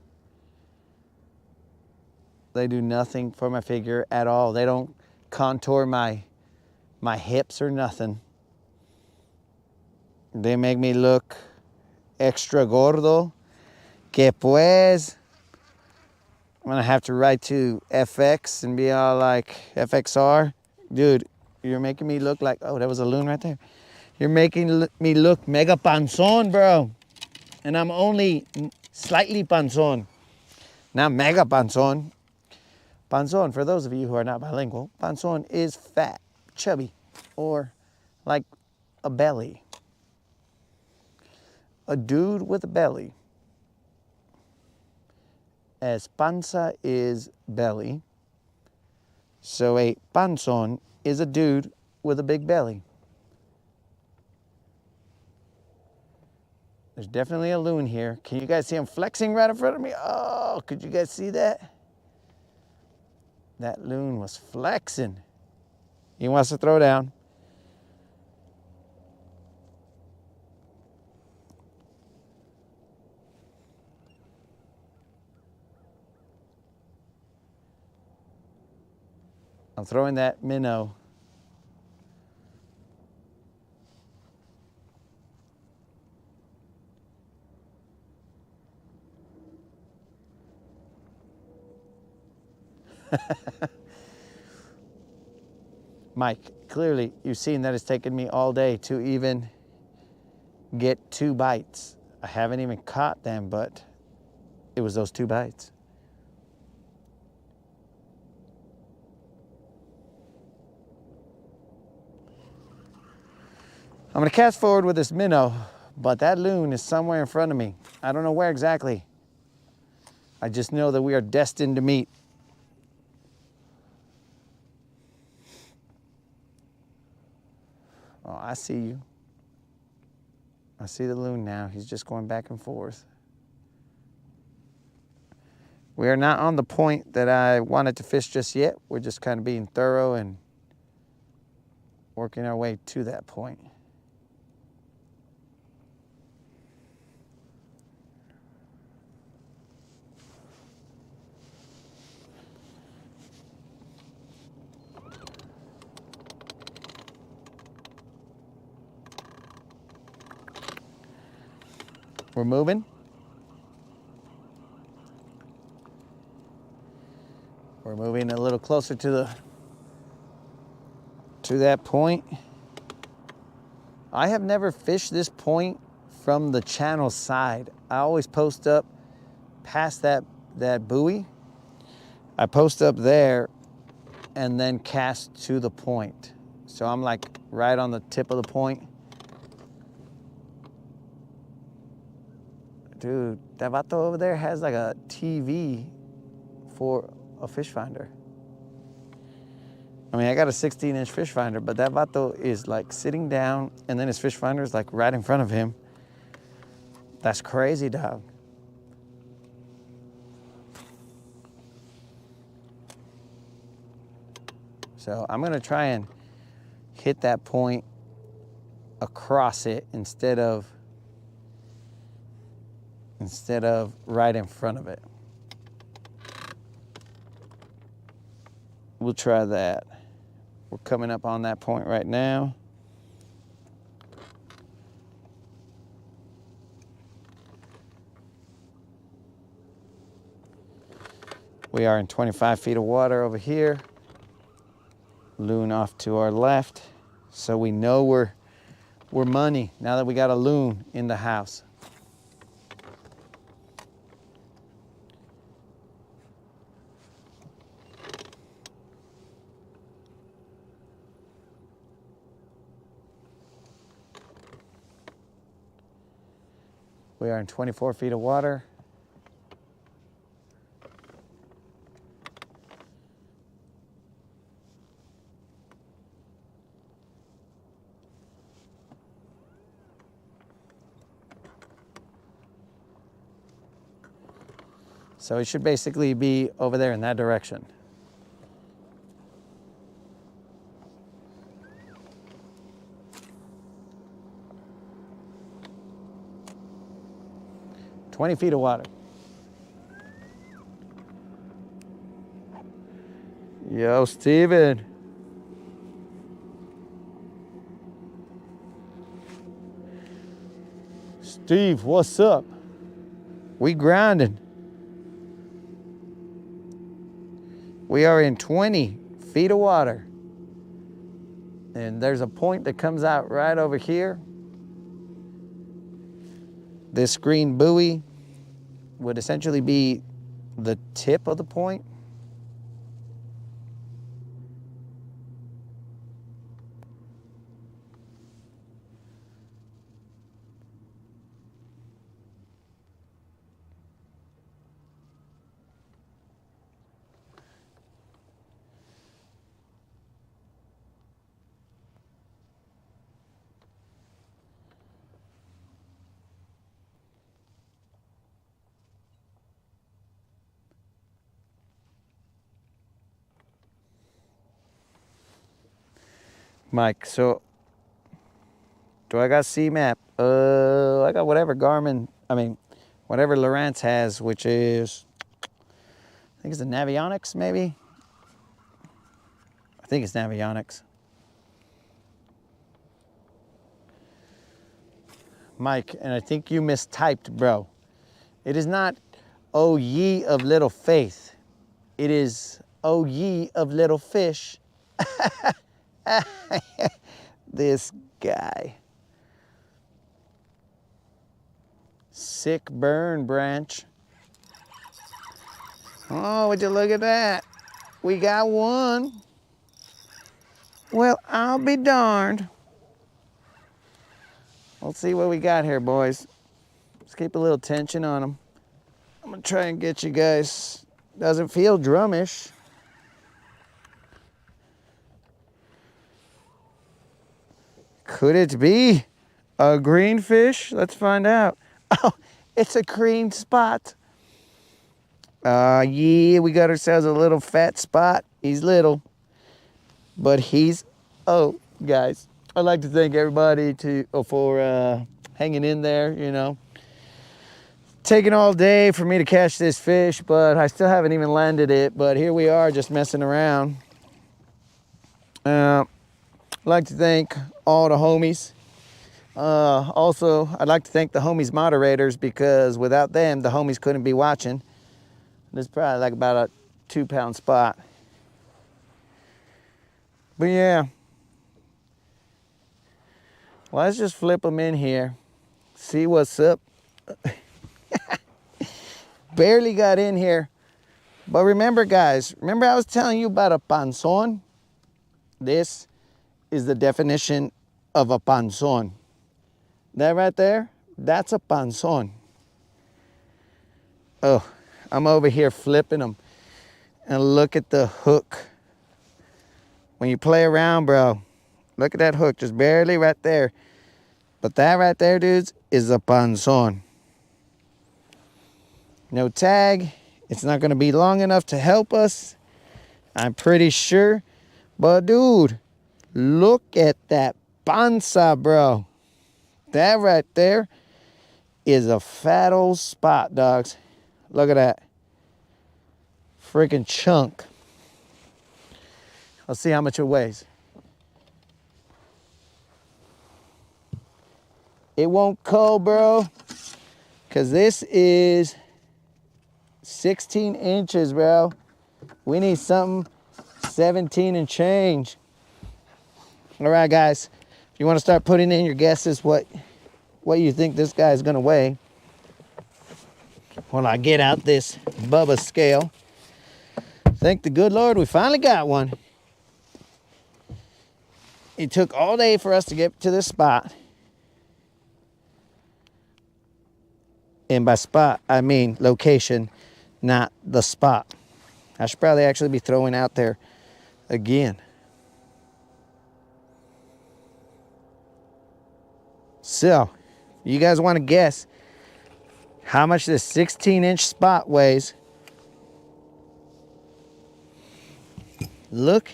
They do nothing for my figure at all. They don't contour my hips or nothing. They make me look extra gordo. Que pues, I'm gonna have to write to FX and be all like, FXR, dude, you're making me look like, oh, that was a loon right there. You're making me look mega panzón, bro. And I'm only slightly panzón, not mega panzón. Panzón, for those of you who are not bilingual, panzón is fat, chubby, or like a belly. A dude with a belly. As panza is belly, so a panzón is a dude with a big belly. There's definitely a loon here. Can you guys see him flexing right in front of me? Oh, could you guys see that? That loon was flexing. He wants to throw down. I'm throwing that minnow. Mike, clearly you've seen that it's taken me all day to even get 2 bites. I haven't even caught them, but it was those 2 bites. I'm gonna cast forward with this minnow, but that loon is somewhere in front of me. I don't know where exactly. I just know that we are destined to meet. Oh, I see you. I see the loon now. He's just going back and forth. We are not on the point that I wanted to fish just yet. We're just kind of being thorough and working our way to that point. We're moving. We're moving a little closer to that point. I have never fished this point from the channel side. I always post up past that buoy. I post up there and then cast to the point. So I'm like right on the tip of the point. Dude, that vato over there has like a TV for a fish finder. I mean, I got a 16-inch fish finder, but that vato is like sitting down and then his fish finder is like right in front of him. That's crazy, dog. So I'm gonna try and hit that point across it instead of right in front of it. We'll try that. We're coming up on that point right now. We are in 25 feet of water over here. Loon off to our left. So we know we're money now that we got a loon in the house. We are in 24 feet of water. So it should basically be over there in that direction. "20 feet of water. Yo, Steven. Steve, what's up? We grinding. We are in 20 feet of water. And there's a point that comes out right over here. This green buoy would essentially be the tip of the point. Mike, so do I got C-Map? I got whatever whatever Lowrance has, which is, I think it's the Navionics, maybe? I think it's Navionics. Mike, and I think you mistyped, bro. It is not, "O ye of little faith." It is, "O ye of little fish." This guy. Sick burn branch. Oh, would you look at that? We got one. Well, I'll be darned. Let's see what we got here, boys. Let's keep a little tension on them. I'm gonna try and get you guys. Doesn't feel drumish. Could it be a green fish? Let's find out. Oh, it's a green spot. Yeah, we got ourselves a little fat spot. He's little, but he's, oh, guys, I'd like to thank everybody for hanging in there, you know. Taking all day for me to catch this fish, but I still haven't even landed it, but here we are just messing around. I'd like to thank all the homies. Also, I'd like to thank the homies moderators, because without them, the homies couldn't be watching. This is probably like about a 2-pound spot. But yeah, let's just flip them in here, see what's up. Barely got in here. But remember, guys, remember I was telling you about a panzón? This is the definition of a panzón. That right there, that's a panzón. Oh, I'm over here flipping them. And look at the hook. When you play around, bro, look at that hook, just barely right there. But that right there, dudes, is a panzón. No tag. It's not going to be long enough to help us, I'm pretty sure. But, dude, look at that panza, bro. That right there is a fat old spot, dogs. Look at that. Freaking chunk. Let's see how much it weighs. It won't cull, bro, because this is 16 inches, bro. We need something 17 and change. All right, guys. If you want to start putting in your guesses what you think this guy's going to weigh, while I get out this Bubba scale. Thank the good Lord we finally got one. It took all day for us to get to this spot. And by spot, I mean location, not the spot. I should probably actually be throwing out there again. So, you guys want to guess how much this 16-inch spot weighs? Look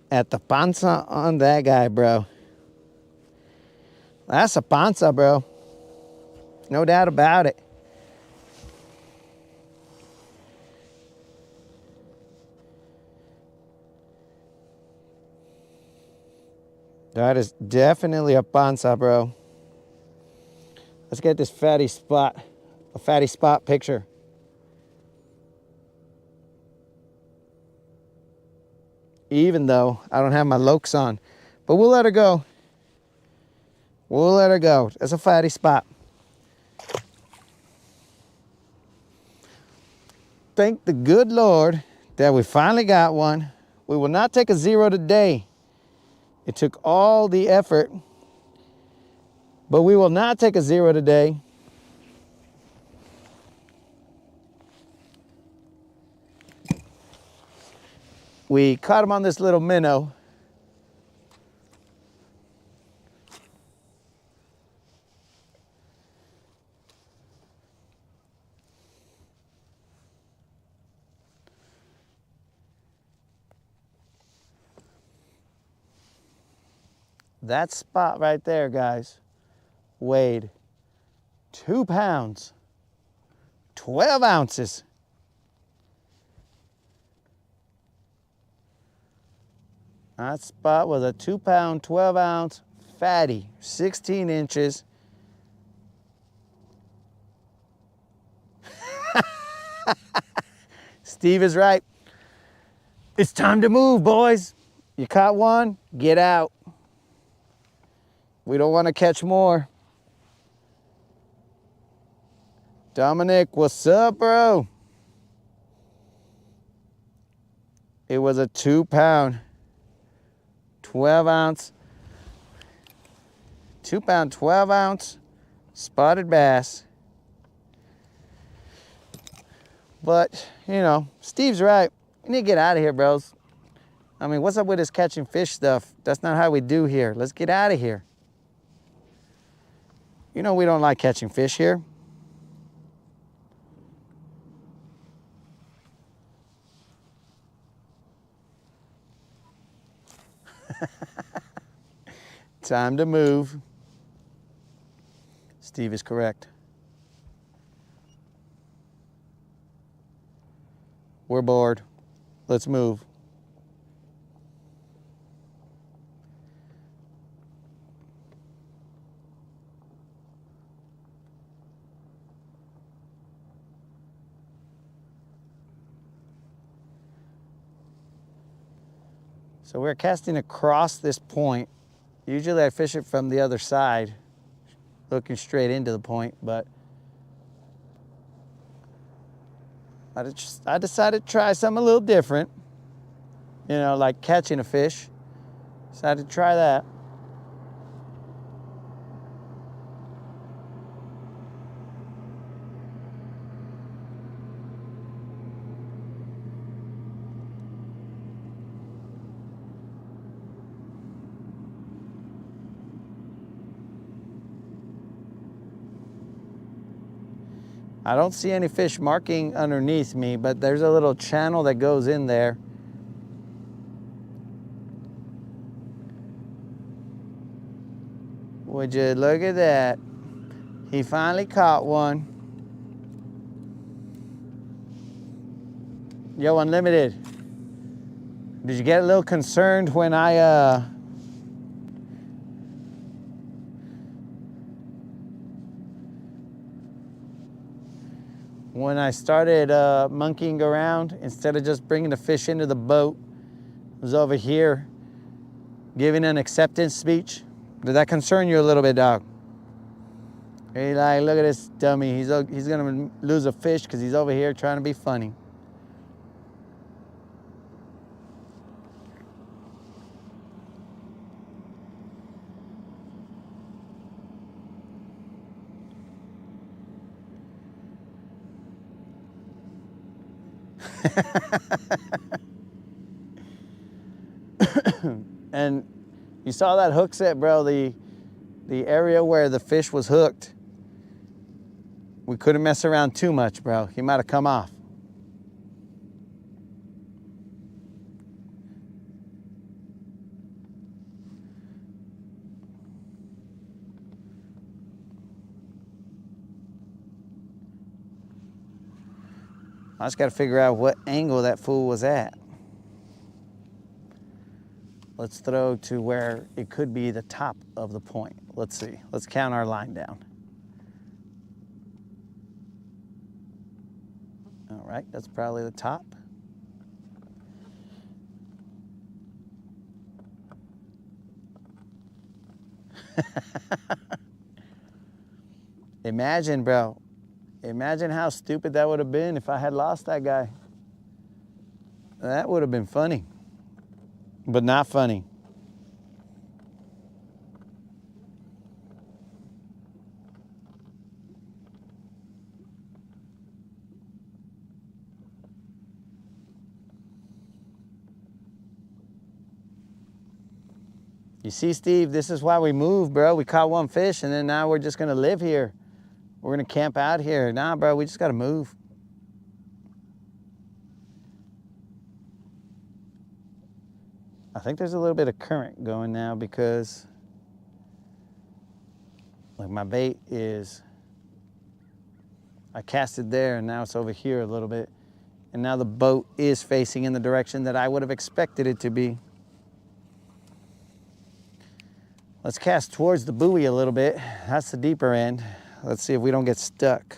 at the panza on that guy, bro. That's a panza, bro. No doubt about it. That is definitely a panza, bro. Let's get this fatty spot, a fatty spot picture. Even though I don't have my lokes on, but we'll let her go. We'll let her go. That's a fatty spot. Thank the good Lord that we finally got one. We will not take a zero today. It took all the effort, but we will not take a zero today. We caught him on this little minnow. That spot right there, guys, weighed 2 pounds, 12 ounces. That spot was a 2 pound, 12 ounce fatty, 16 inches. Steve is right. It's time to move, boys. You caught one, get out. We don't want to catch more. Dominic, what's up, bro? It was a 2 pound, 12 ounce, 2 pound, 12 ounce spotted bass. But, you know, Steve's right. We need to get out of here, bros. I mean, what's up with this catching fish stuff? That's not how we do here. Let's get out of here. You know we don't like catching fish here. Time to move. Steve is correct. We're bored. Let's move. So we're casting across this point. Usually I fish it from the other side, looking straight into the point, but I decided to try something a little different. You know, like catching a fish. Decided to try that. I don't see any fish marking underneath me, but there's a little channel that goes in there. Would you look at that? He finally caught one. Yo, Unlimited. Did you get a little concerned when when I started monkeying around? Instead of just bringing the fish into the boat, I was over here giving an acceptance speech. Did that concern you a little bit, dog? Hey, like, look at this dummy. He's gonna lose a fish because he's over here trying to be funny. And you saw that hook set, bro, the area where the fish was hooked. We couldn't mess around too much, bro. He might have come off. I just got to figure out what angle that fool was at. Let's throw to where it could be the top of the point. Let's see. Let's count our line down. All right, that's probably the top. Imagine, bro. Imagine how stupid that would have been if I had lost that guy. That would have been funny, but not funny. You see, Steve, this is why we moved, bro. We caught one fish, and then now we're just gonna live here. We're gonna camp out here. Nah, bro, we just gotta move. I think there's a little bit of current going now because like my bait is, I cast it there and now it's over here a little bit. And now the boat is facing in the direction that I would have expected it to be. Let's cast towards the buoy a little bit. That's the deeper end. Let's see if we don't get stuck.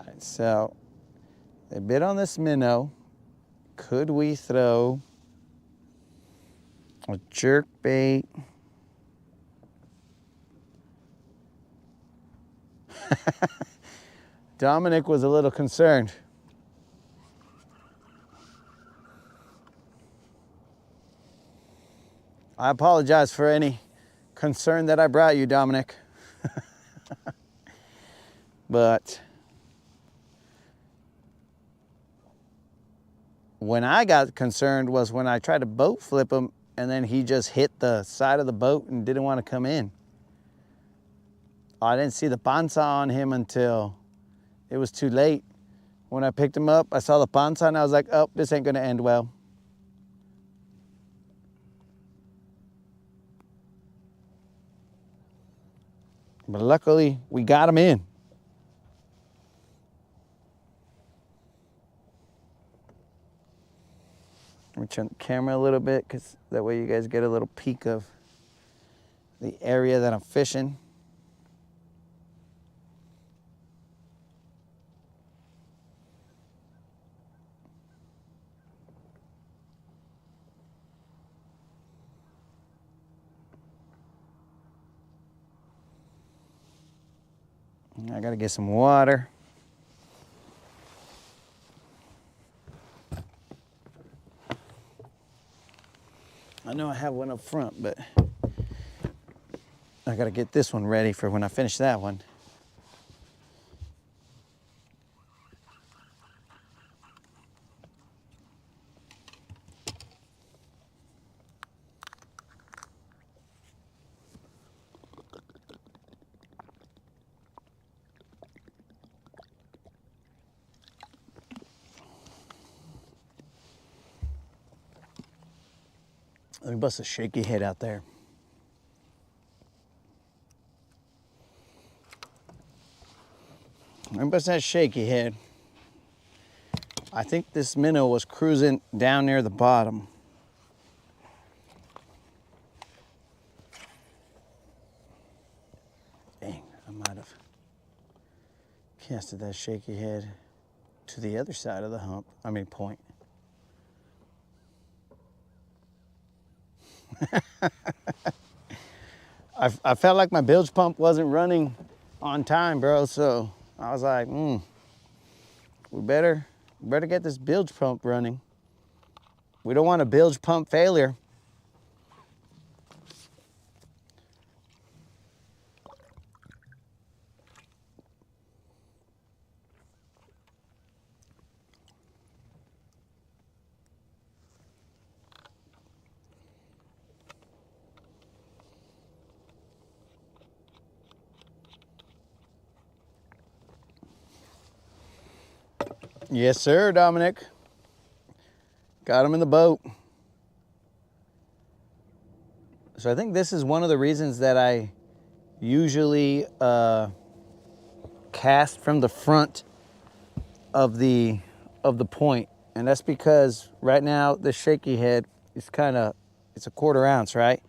right, so they bit on this minnow. Could we throw a jerk bait? Dominic was a little concerned. I apologize for any concern that I brought you, Dominic. But when I got concerned was when I tried to boat flip him and then he just hit the side of the boat and didn't want to come in. I didn't see the panza on him until it was too late. When I picked him up, I saw the panza and I was like, oh, this ain't gonna end well. But luckily, we got him in. Let me turn the camera a little bit, because that way you guys get a little peek of the area that I'm fishing. I gotta get some water. I know I have one up front, but I gotta get this one ready for when I finish that one. Let me bust a shaky head out there. Let me bust that shaky head. I think this minnow was cruising down near the bottom. Dang, I might have casted that shaky head to the other side of the hump, point. I felt like my bilge pump wasn't running on time, bro, so I was like, we better get this bilge pump running. We don't want a bilge pump failure. Yes, sir, Dominic. Got him in the boat. So I think this is one of the reasons that I usually cast from the front of the point. And that's because right now the shaky head is it's a 1/4 ounce, right?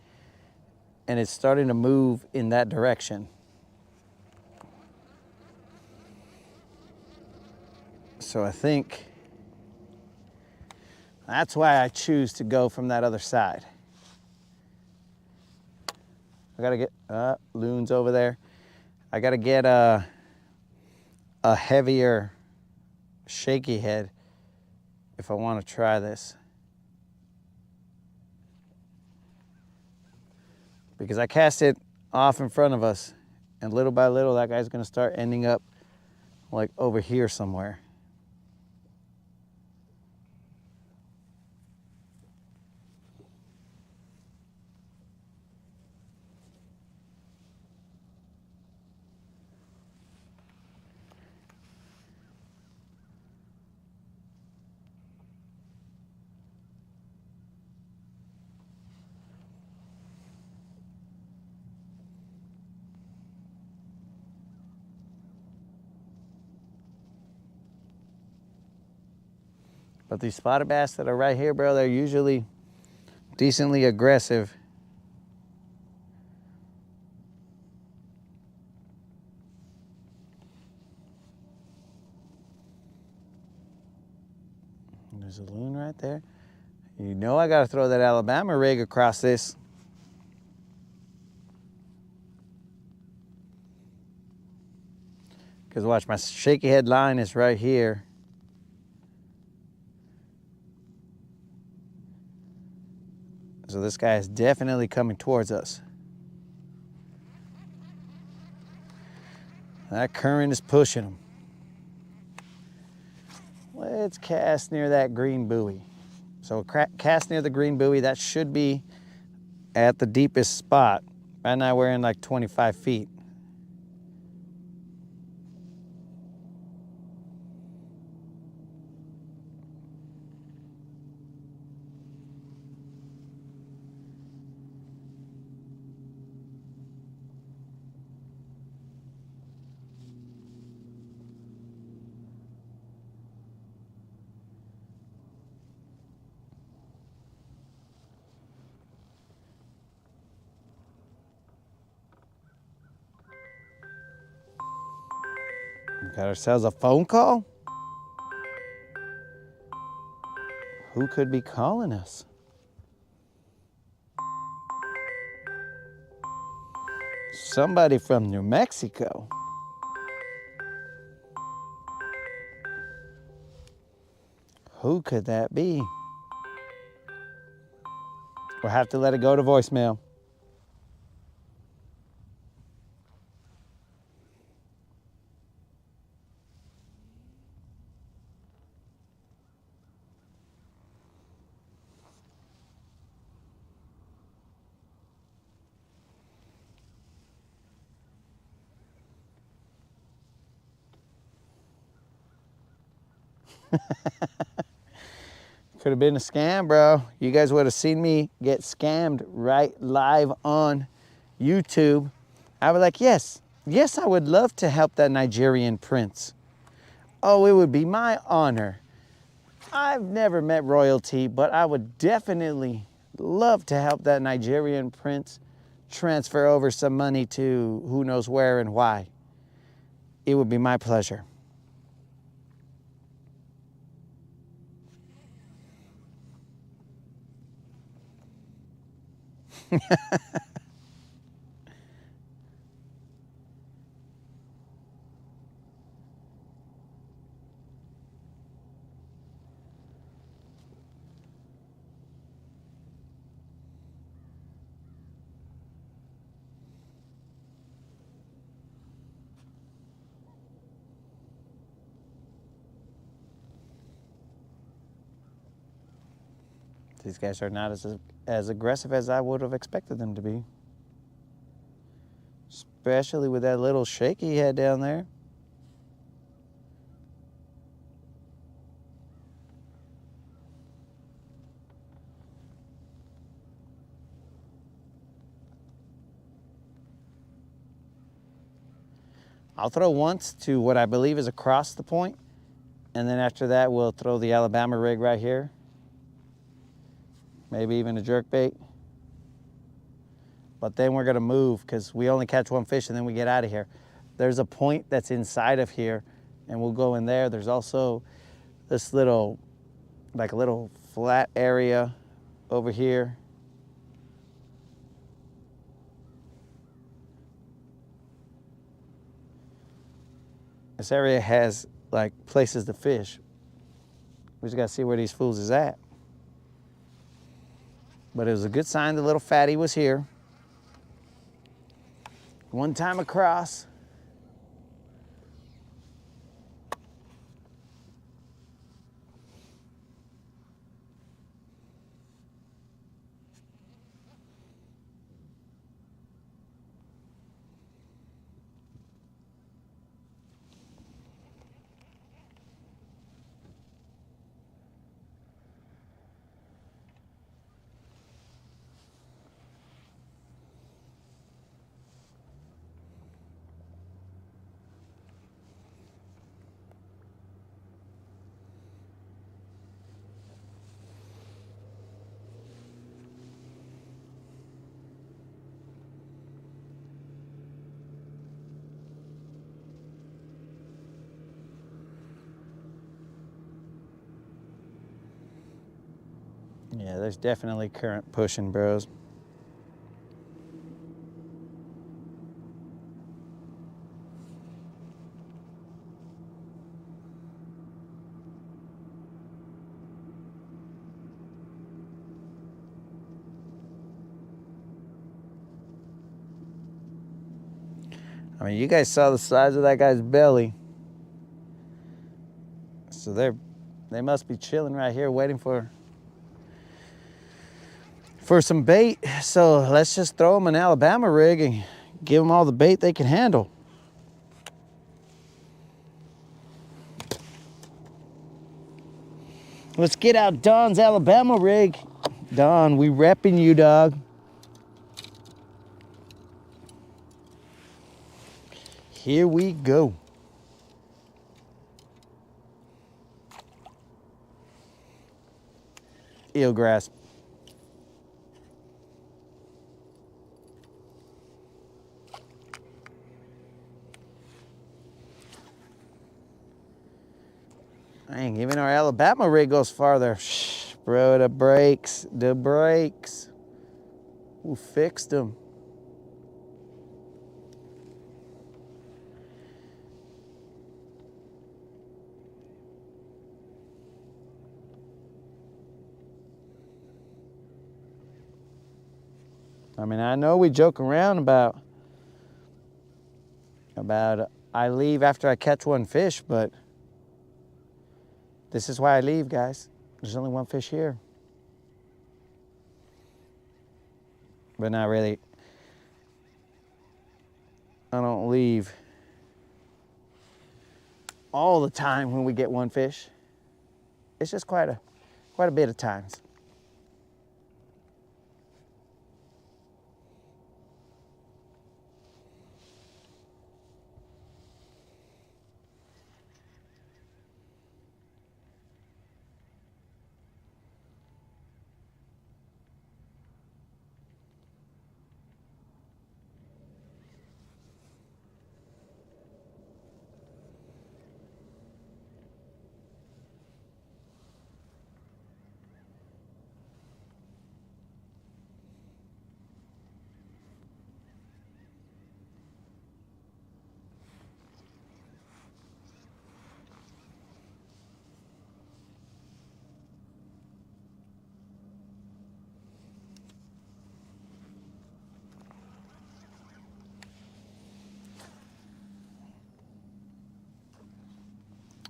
And it's starting to move in that direction. So I think that's why I choose to go from that other side. I gotta get, loon's over there. I gotta get a heavier shaky head if I wanna try this. Because I cast it off in front of us, and little by little that guy's gonna start ending up like over here somewhere. But these spotted bass that are right here, bro, they're usually decently aggressive. balloon right there. You know I gotta throw that Alabama rig across this. Because watch, my shaky head line is right here. So this guy is definitely coming towards us. That current is pushing him. Let's cast near that green buoy. So cast near the green buoy, that should be at the deepest spot. Right now we're in like 25 feet. We got ourselves a phone call? Who could be calling us? Somebody from New Mexico. Who could that be? We'll have to let it go to voicemail. Could have been a scam, bro. You guys would have seen me get scammed right live on YouTube. I was like, yes, I would love to help that Nigerian prince. Oh, it would be my honor. I've never met royalty, but I would definitely love to help that Nigerian prince transfer over some money to who knows where and why. It would be my pleasure. These guys are not as aggressive as I would have expected them to be. Especially with that little shaky head down there. I'll throw once to what I believe is across the point, and then after that we'll throw the Alabama rig right here. Maybe even a jerkbait. But then we're gonna move because we only catch one fish and then we get out of here. There's a point that's inside of here and we'll go in there. There's also this little, like a little flat area over here. This area has like places to fish. We just gotta see where these fools is at. But it was a good sign the little fatty was here. One time across. Yeah, there's definitely current pushing, bros. I mean, you guys saw the size of that guy's belly. So they must be chilling right here waiting for some bait. So let's just throw them an Alabama rig and give them all the bait they can handle. Let's get out Don's Alabama rig. Don, we repping you, dog. Here we go. Eelgrass. Dang, even our Alabama rig goes farther. Shh, bro, the brakes, the brakes. Who fixed them? I mean, I know we joke around about I leave after I catch one fish, but this is why I leave, guys. There's only one fish here. But not really. I don't leave all the time when we get one fish. It's just quite a bit of times.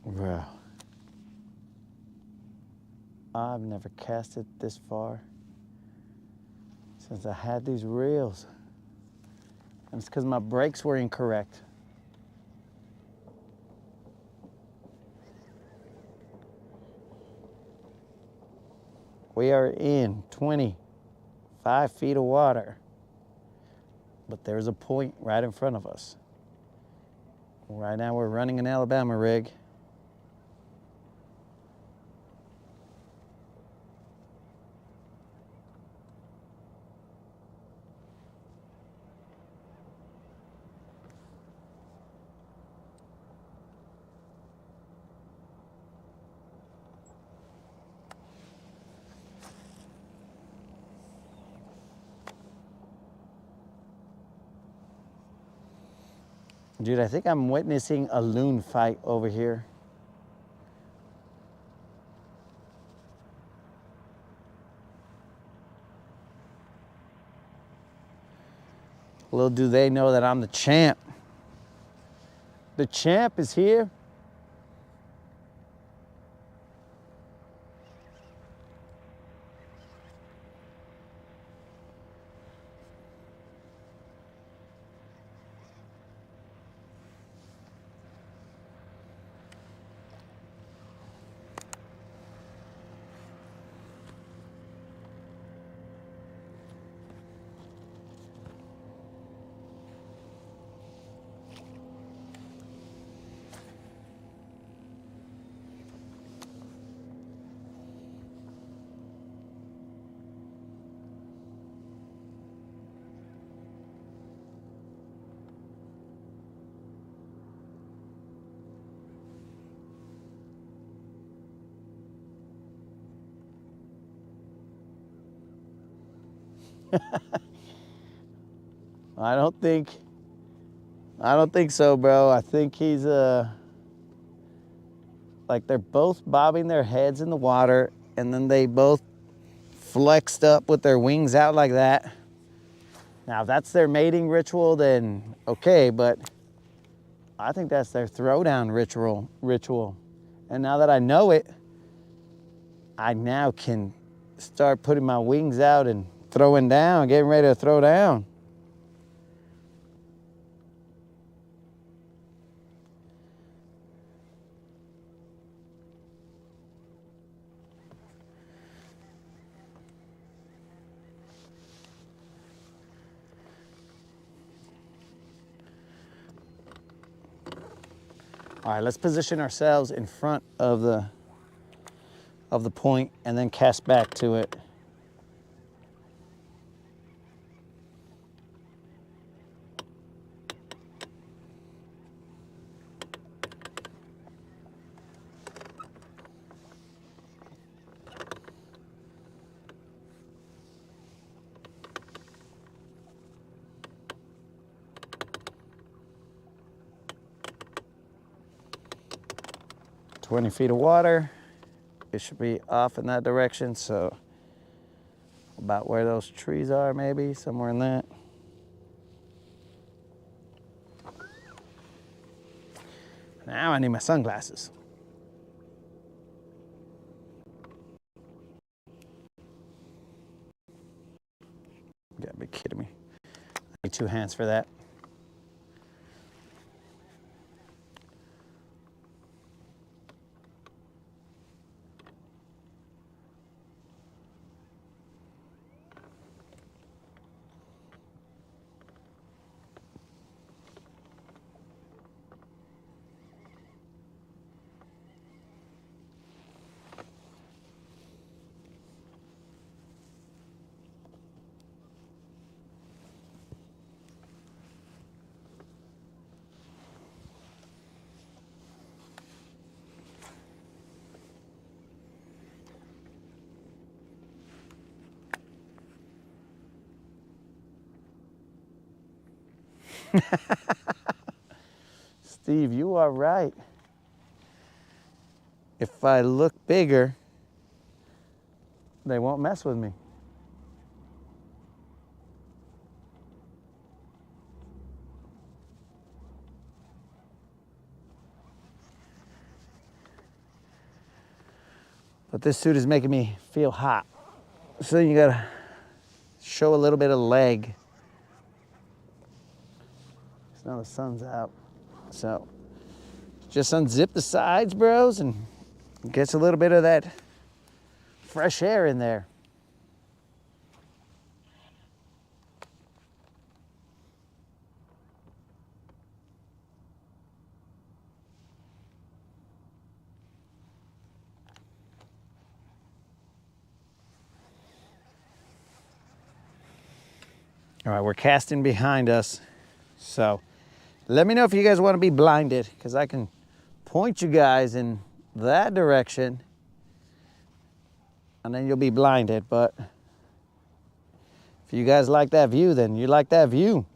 Bro, I've never casted this far since I had these reels. And it's because my brakes were incorrect. We are in 25 feet of water, but there's a point right in front of us. Right now we're running an Alabama rig. Dude, I think I'm witnessing a loon fight over here. Little do they know that I'm the champ. The champ is here. I don't think so, bro. I think he's like they're both bobbing their heads in the water, and then they both flexed up with their wings out like that. Now, if that's their mating ritual, then okay, but I think that's their throwdown ritual. And now that I know it, I now can start putting my wings out and throwing down, getting ready to throw down. All right, let's position ourselves in front of the point and then cast back to it. "20 feet of water." It should be off in that direction, so about where those trees are, maybe somewhere in that. Now I need my sunglasses. You gotta be kidding me. I need 2 hands for that. Steve, you are right. If I look bigger, they won't mess with me. But this suit is making me feel hot. So you gotta show a little bit of leg. So now the sun's out. So just unzip the sides, bros, and gets a little bit of that fresh air in there. All right, we're casting behind us. So let me know if you guys want to be blinded, because I can point you guys in that direction and then you'll be blinded. But if you guys like that view, then you like that view.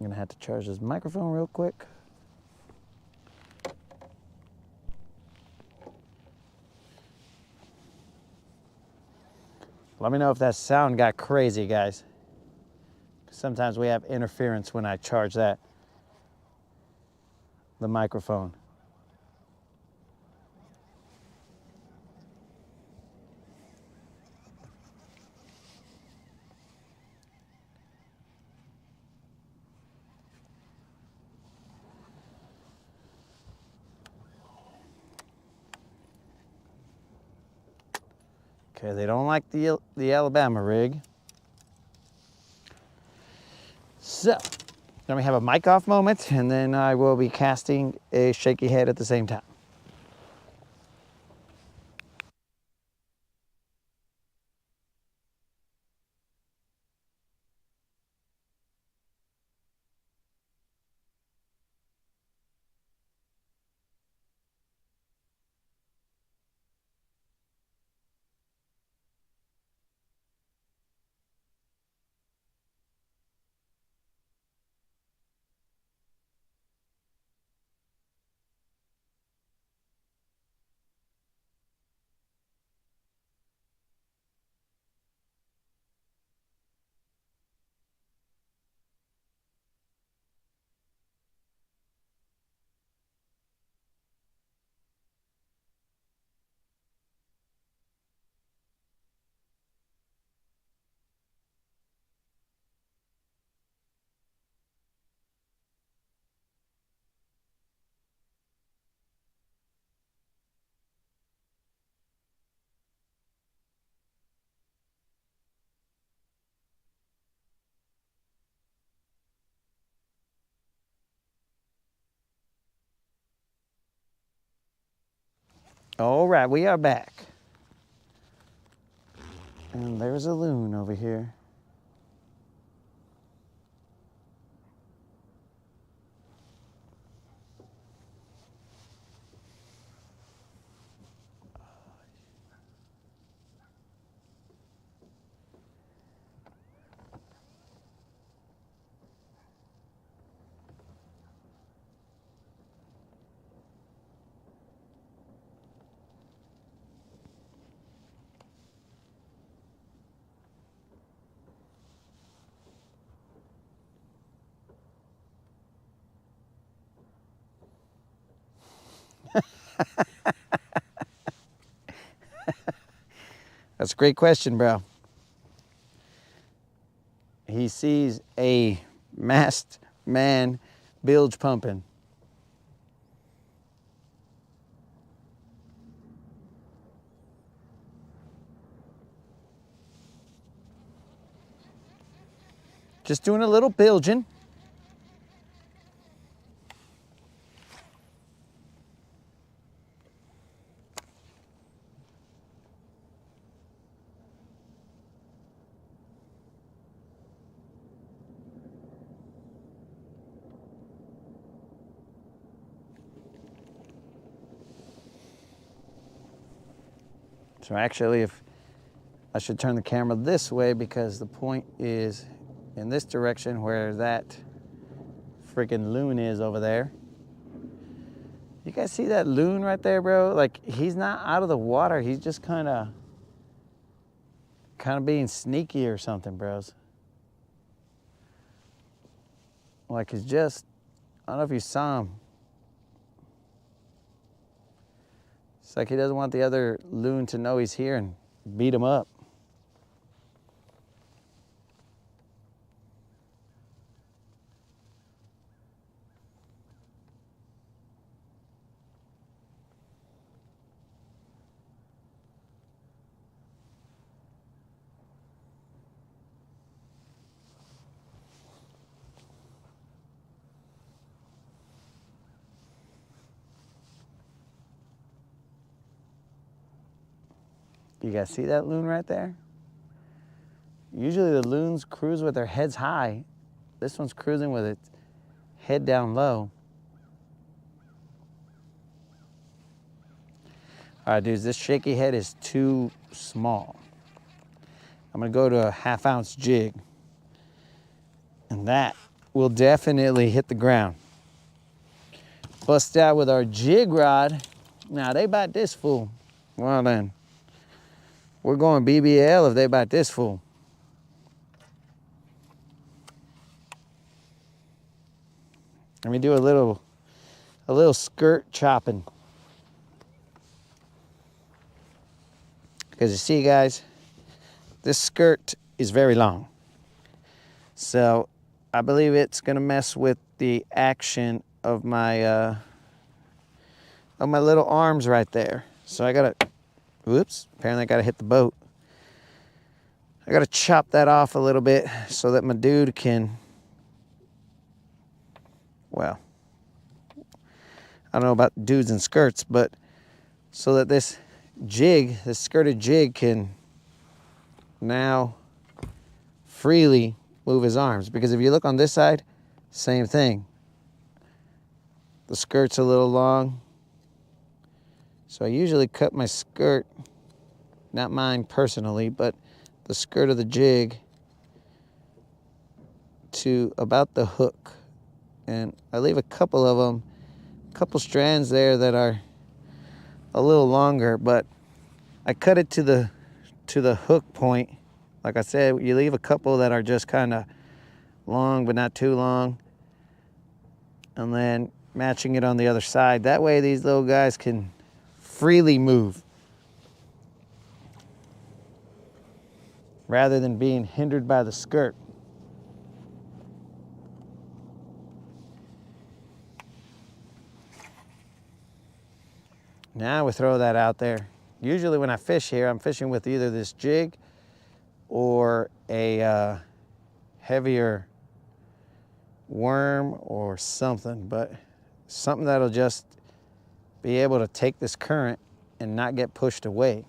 I'm gonna have to charge this microphone real quick. Let me know if that sound got crazy, guys. Sometimes we have interference when I charge the microphone. Okay, they don't like the Alabama rig. So, let me have a mic off moment, and then I will be casting a shaky head at the same time. All right, we are back. And there's a loon over here. That's a great question, bro. He sees a masked man bilge pumping. Just doing a little bilging. So actually, if I should turn the camera this way because the point is in this direction where that freaking loon is over there. You guys see that loon right there, bro? Like, he's not out of the water. He's just kind of being sneaky or something, bros. Like, he's just, I don't know if you saw him. It's like he doesn't want the other loon to know he's here and beat him up. You guys see that loon right there? Usually the loons cruise with their heads high. This one's cruising with its head down low. All right, dudes, this shaky head is too small. I'm gonna go to a 1/2 ounce jig. And that will definitely hit the ground. Bust out with our jig rod. Now they bite this fool. Well then, we're going BBL if they bite this fool. Let me do a little skirt chopping. Because you see guys, this skirt is very long. So I believe it's gonna mess with the action of my little arms right there. So I gotta, whoops, apparently I gotta hit the boat. I gotta chop that off a little bit so that my dude can, well, I don't know about dudes and skirts, but so that this jig, this skirted jig can now freely move his arms. Because if you look on this side, same thing. The skirt's a little long. So I usually cut my skirt, not mine personally, but the skirt of the jig to about the hook. And I leave a couple of them, a couple strands there that are a little longer, but I cut it to the hook point. Like I said, you leave a couple that are just kind of long, but not too long. And then matching it on the other side. That way these little guys can freely move rather than being hindered by the skirt. Now we throw that out there. Usually when I fish here, I'm fishing with either this jig or a heavier worm or something, but something that'll just be able to take this current and not get pushed away.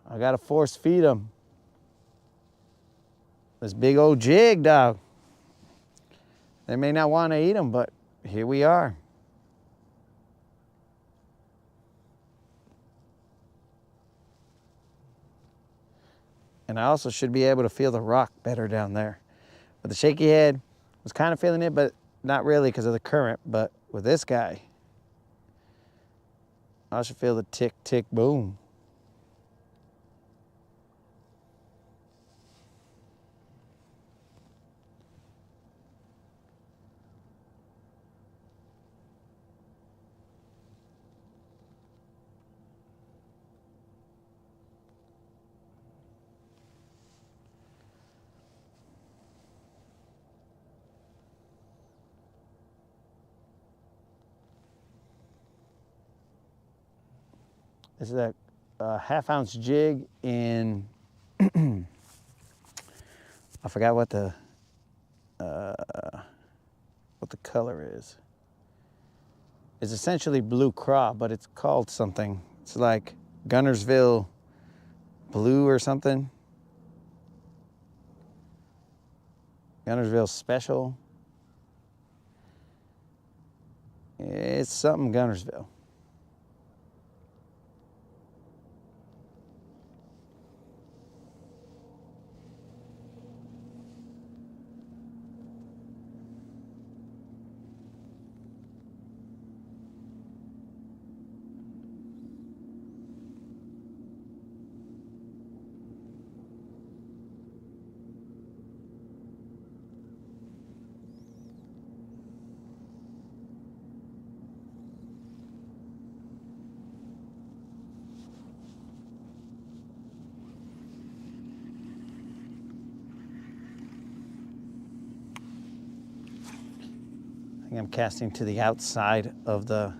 I gotta force feed them this big old jig, dog. They may not want to eat them, but here we are. And I also should be able to feel the rock better down there. With the shaky head, I was kind of feeling it, but not really because of the current. But with this guy, I should feel the tick, tick, boom. This is a half-ounce jig in, I forgot what the color is. It's essentially blue craw, but it's called something. It's like Guntersville blue or something. Guntersville special. It's something Guntersville. I'm casting to the outside of the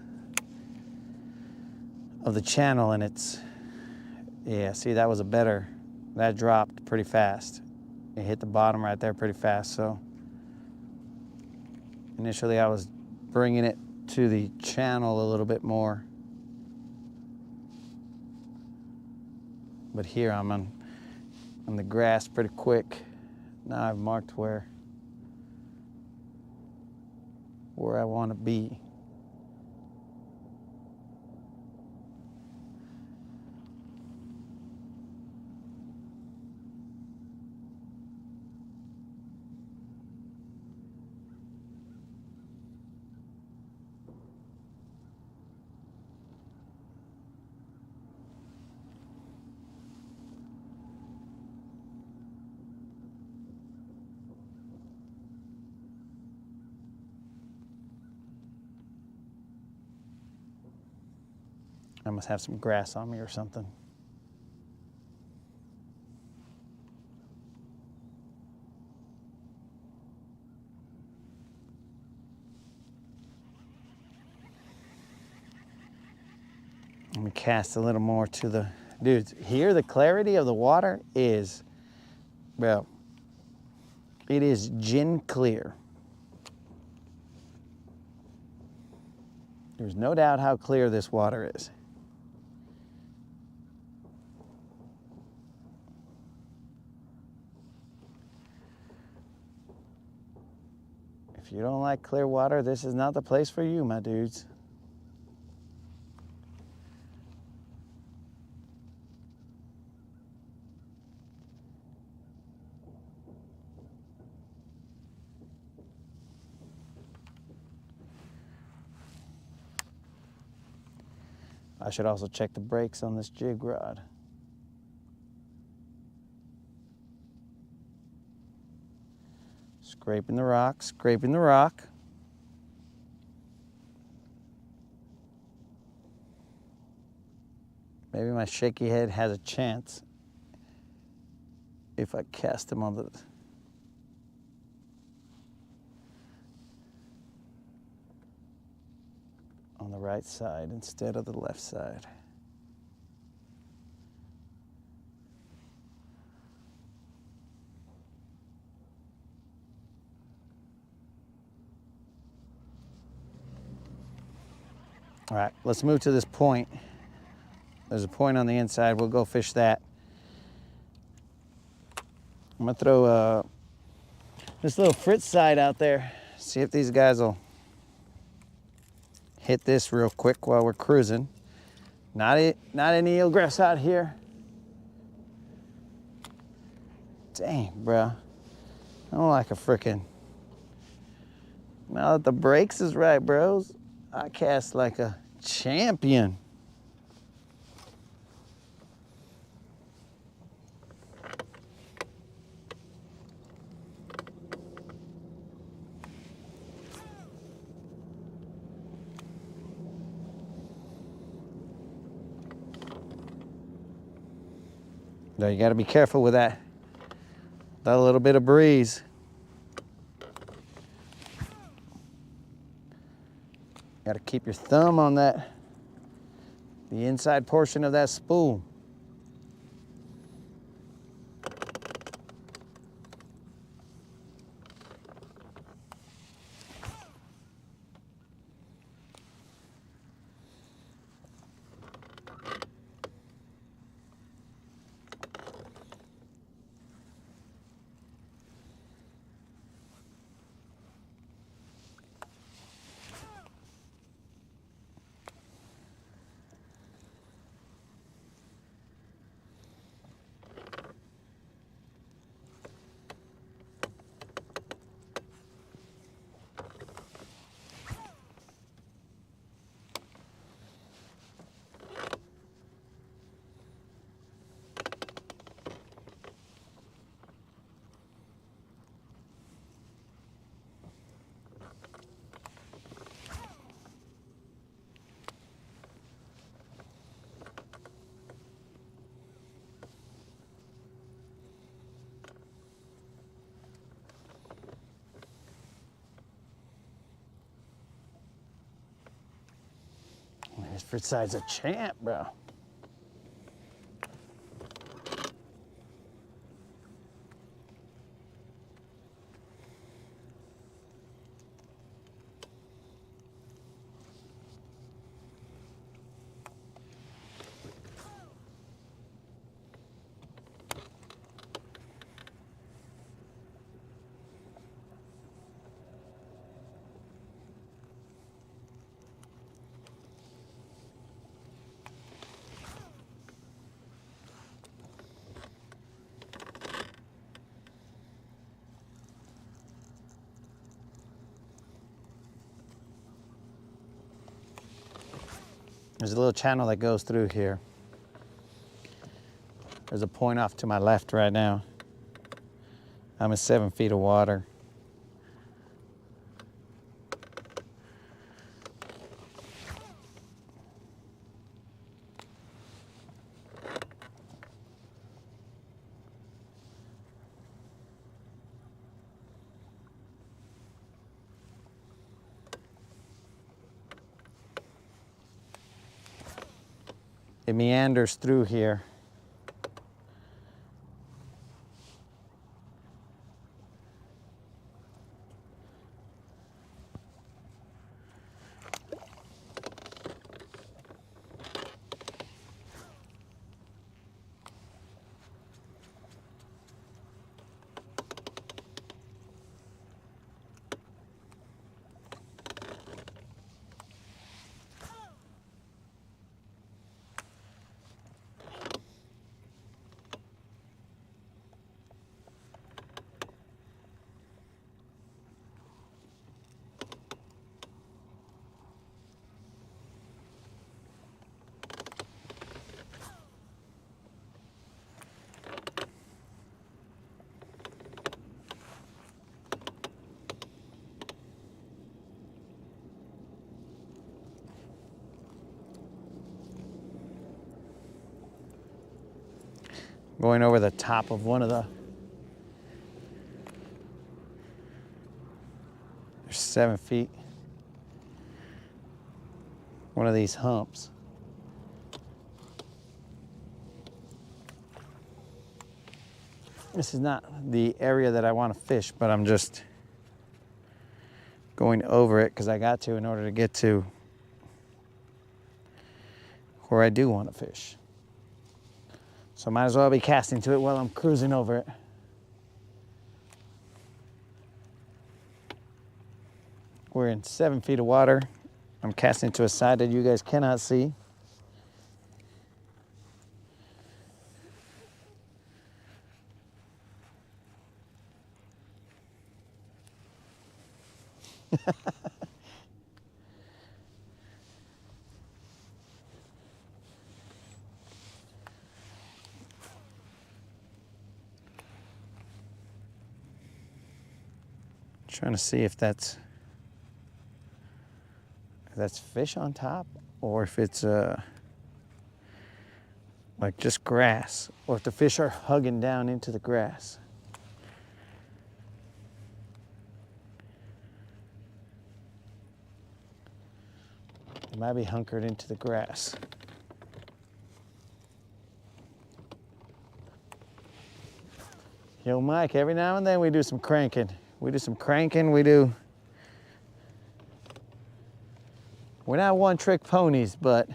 channel, and it's, yeah, see, that was a better, that dropped pretty fast. It hit the bottom right there pretty fast. So initially I was bringing it to the channel a little bit more, but here I'm on the grass pretty quick. Now I've marked where I want to be. I must have some grass on me or something. Let me cast a little more to the, dudes, here the clarity of the water is, bro, it is gin clear. There's no doubt how clear this water is. If you don't like clear water, this is not the place for you, my dudes. I should also check the brakes on this jig rod. Scraping the rock, scraping the rock. Maybe my shaky head has a chance if I cast him on the right side instead of the left side. All right, let's move to this point. There's a point on the inside. We'll go fish that. I'm gonna throw this little Fritz side out there. See if these guys will hit this real quick while we're cruising. Not any eelgrass out here. Dang, bro. I don't like a frickin'. Now that the brakes is right, bros, I cast like a champion. Now you gotta be careful with that little bit of breeze. Gotta keep your thumb on the inside portion of that spool. This Fritz side's a champ, bro. There's a little channel that goes through here. There's a point off to my left right now. I'm in 7 feet of water. It meanders through here. Going over the top of one of the, there's 7 feet, one of these humps. This is not the area that I want to fish, but I'm just going over it because I got to in order to get to where I do want to fish. So might as well be casting to it while I'm cruising over it. We're in 7 feet of water. I'm casting to a side that you guys cannot see. Trying to see if that's fish on top, or if it's like just grass, or if the fish are hugging down into the grass. They might be hunkered into the grass. Yo, Mike, every now and then we do some cranking. We're not one-trick ponies, but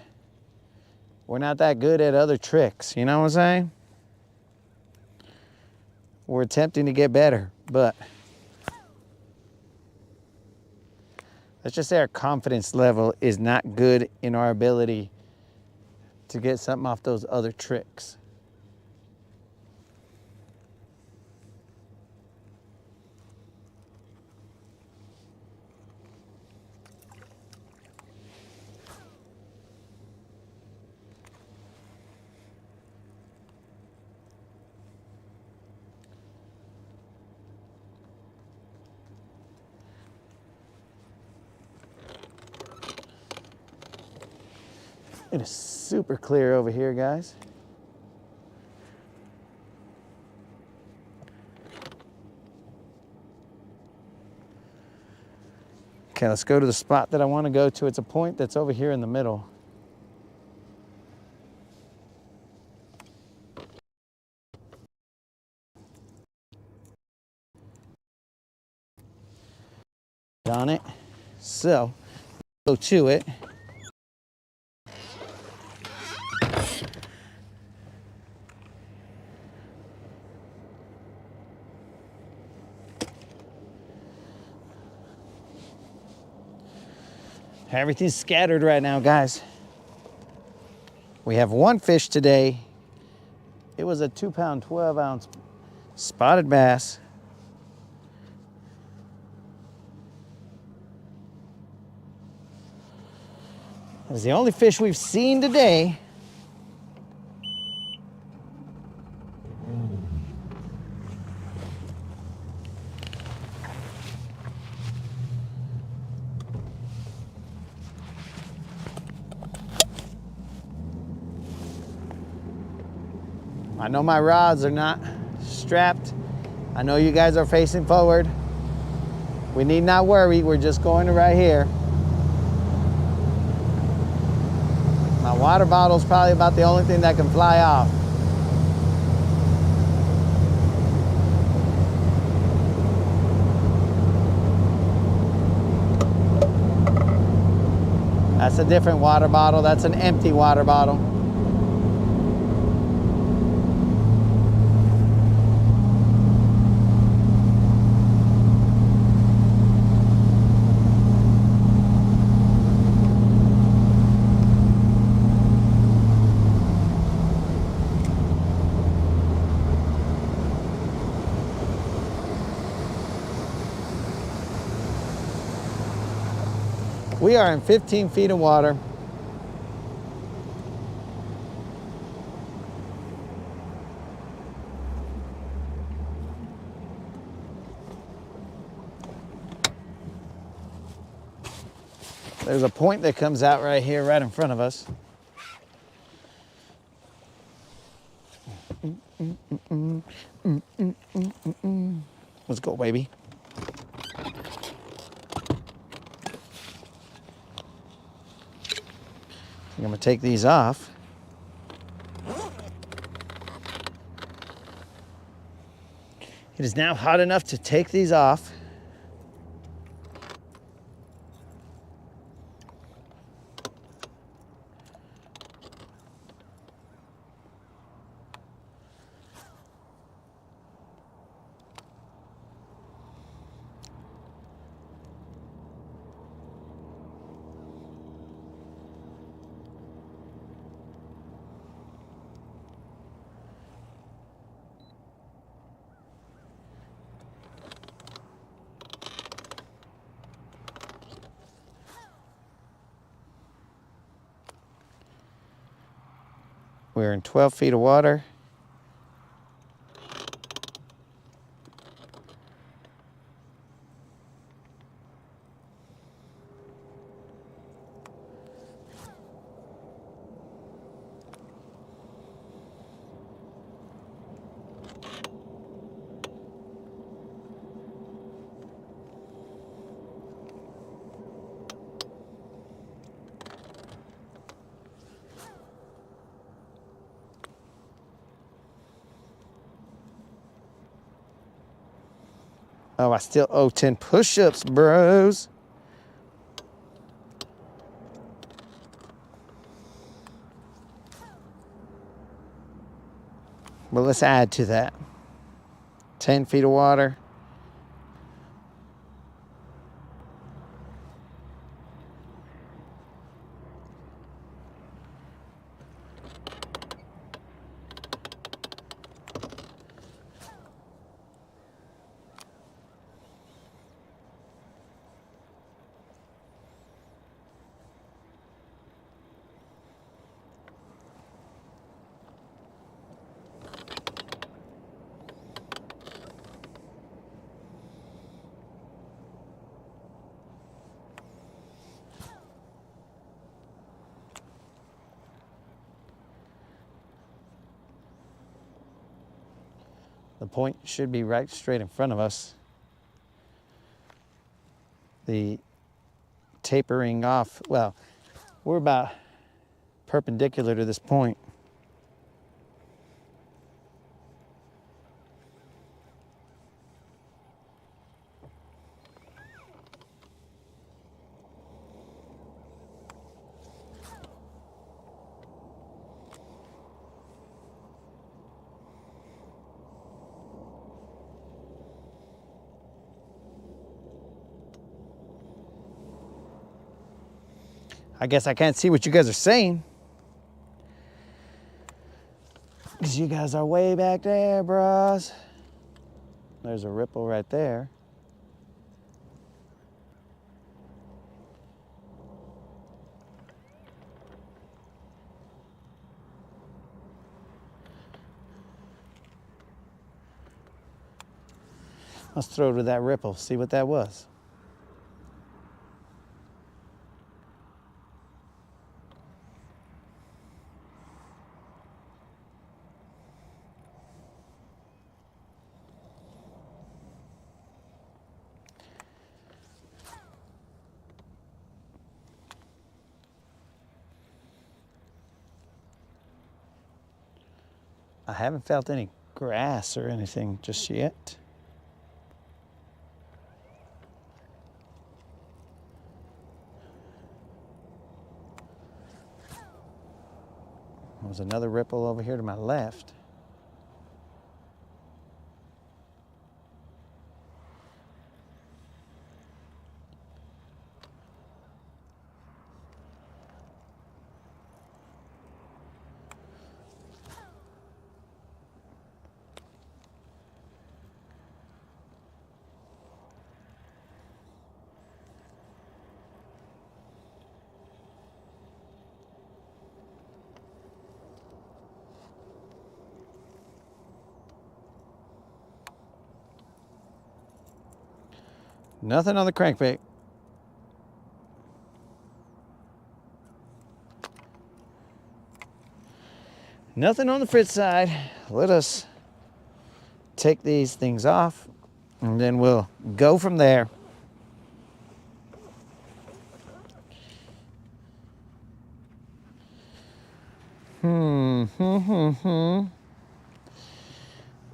we're not that good at other tricks, you know what I'm saying? We're attempting to get better, but let's just say our confidence level is not good in our ability to get something off those other tricks. It is super clear over here, guys. Okay, let's go to the spot that I want to go to. It's a point that's over here in the middle. On it. So, go to it. Everything's scattered right now, guys. We have one fish today. It was a 2-pound, 12-ounce spotted bass. It's the only fish we've seen today. I know my rods are not strapped. I know you guys are facing forward. We need not worry, we're just going to right here. My water bottle's probably about the only thing that can fly off. That's a different water bottle. That's an empty water bottle. We are in 15 feet of water. There's a point that comes out right here, right in front of us. Let's go, baby. I'm gonna take these off. It is now hot enough to take these off. We're in 12 feet of water. Oh, I still owe 10 push-ups, bros. But let's add to that. 10 feet of water. The point should be right straight in front of us. The tapering off, well, we're about perpendicular to this point. I guess I can't see what you guys are saying, because you guys are way back there, bros. There's a ripple right there. Let's throw it to that ripple, see what that was. I haven't felt any grass or anything just yet. There's another ripple over here to my left. Nothing on the crankbait. Nothing on the Fritz side. Let us take these things off and then we'll go from there.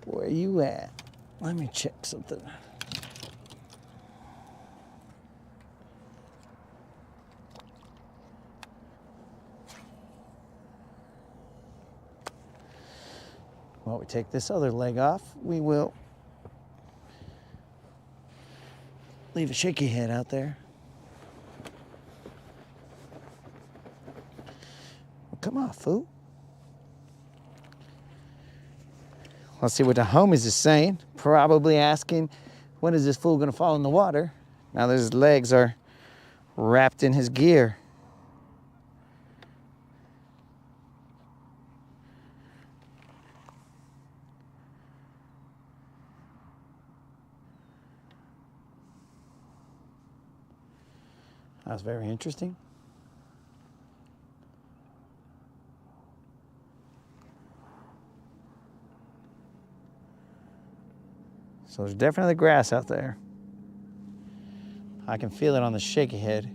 Where you at? Let me check something. While we take this other leg off, we will leave a shaky head out there. Well, come on, fool. Let's see what the homies is saying. Probably asking, when is this fool gonna fall in the water? Now that his legs are wrapped in his gear. That's very interesting. So there's definitely grass out there. I can feel it on the shaky head.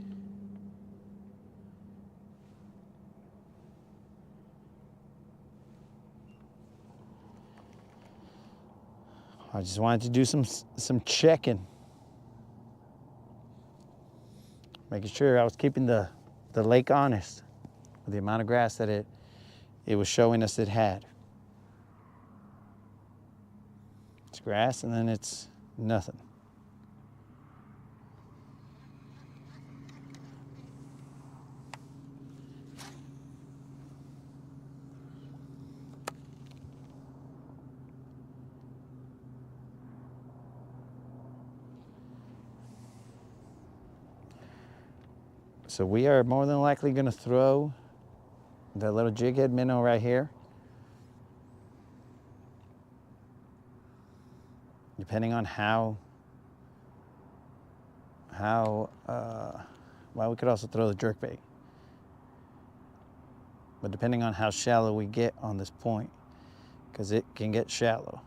I just wanted to do some checking. Making sure I was keeping the lake honest with the amount of grass that it was showing us it had. It's grass and then it's nothing. So we are more than likely going to throw that little jig head minnow right here. Depending on well, we could also throw the jerkbait. But depending on how shallow we get on this point, because it can get shallow.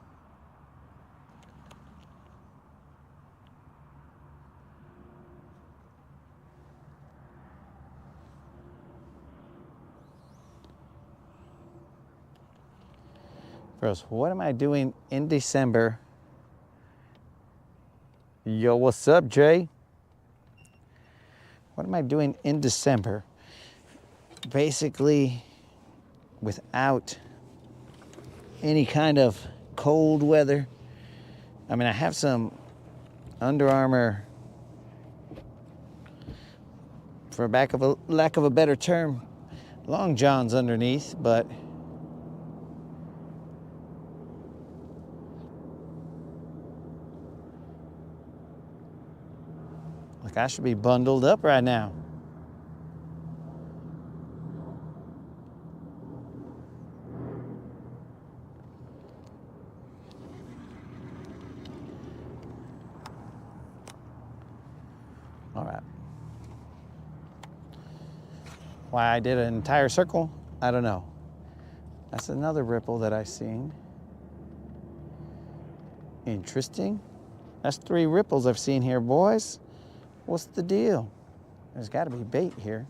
Bros, what am I doing in December? Yo, what's up, Jay? What am I doing in December? Basically, without any kind of cold weather. I mean, I have some Under Armour, for lack of a better term, long johns underneath, but like I should be bundled up right now. All right. Why I did an entire circle, I don't know. That's another ripple that I seen. Interesting. That's 3 ripples I've seen here, boys. What's the deal? There's got to be bait here.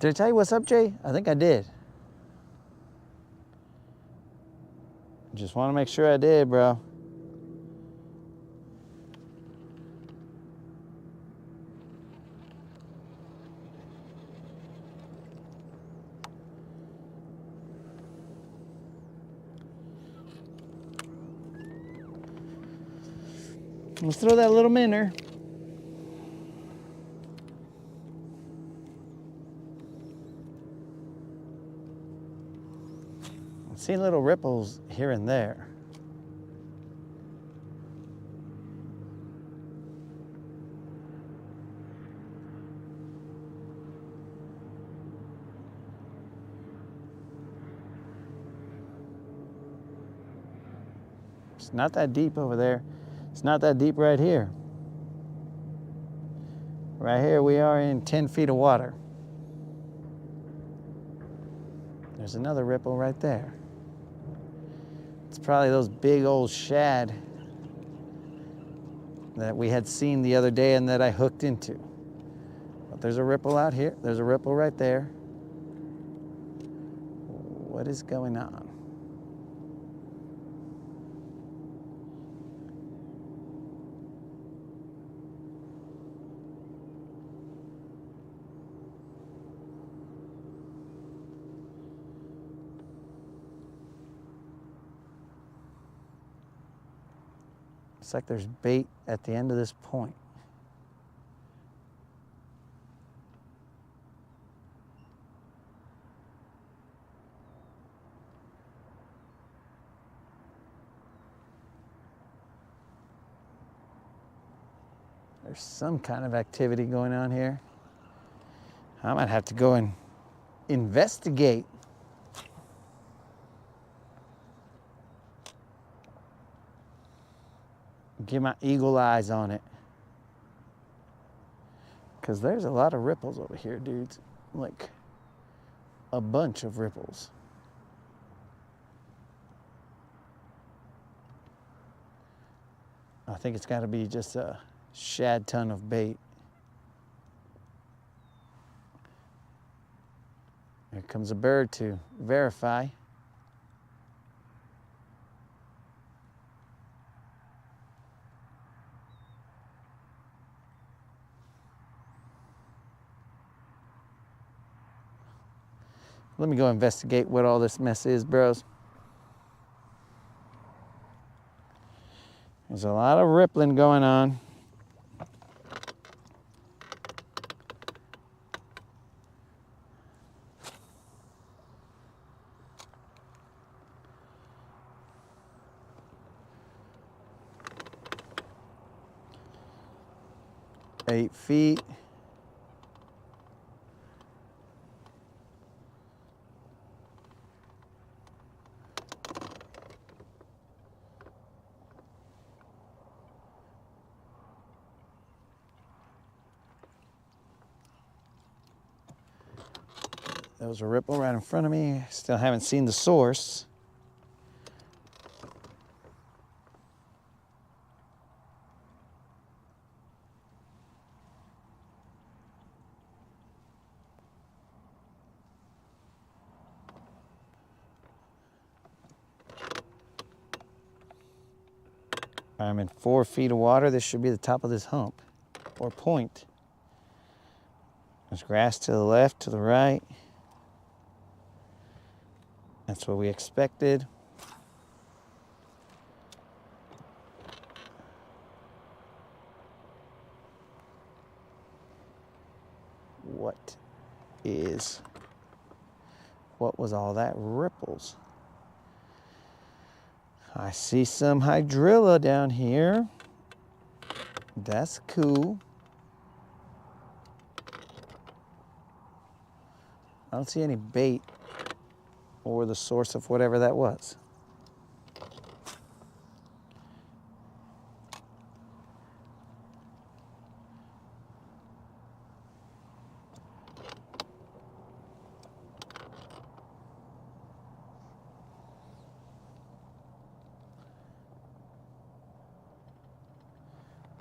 Did I tell you what's up, Jay? I think I did. Just want to make sure I did, bro. Let's throw that little minnow. I'm seeing little ripples here and there. It's not that deep over there. It's not that deep right here. Right here we are in 10 feet of water. There's another ripple right there. It's probably those big old shad that we had seen the other day and that I hooked into. But there's a ripple out here. There's a ripple right there. What is going on? It's like there's bait at the end of this point. There's some kind of activity going on here. I might have to go and investigate. Get my eagle eyes on it. Because there's a lot of ripples over here, dudes. Like a bunch of ripples. I think it's got to be just a shad ton of bait. Here comes a bird to verify. Let me go investigate what all this mess is, bros. There's a lot of rippling going on. Eight feet. There was a ripple right in front of me. Still haven't seen the source. I'm in 4 feet of water. This should be the top of this hump or point. There's grass to the left, to the right. That's what we expected. What was all that ripples? I see some hydrilla down here. That's cool. I don't see any bait or the source of whatever that was.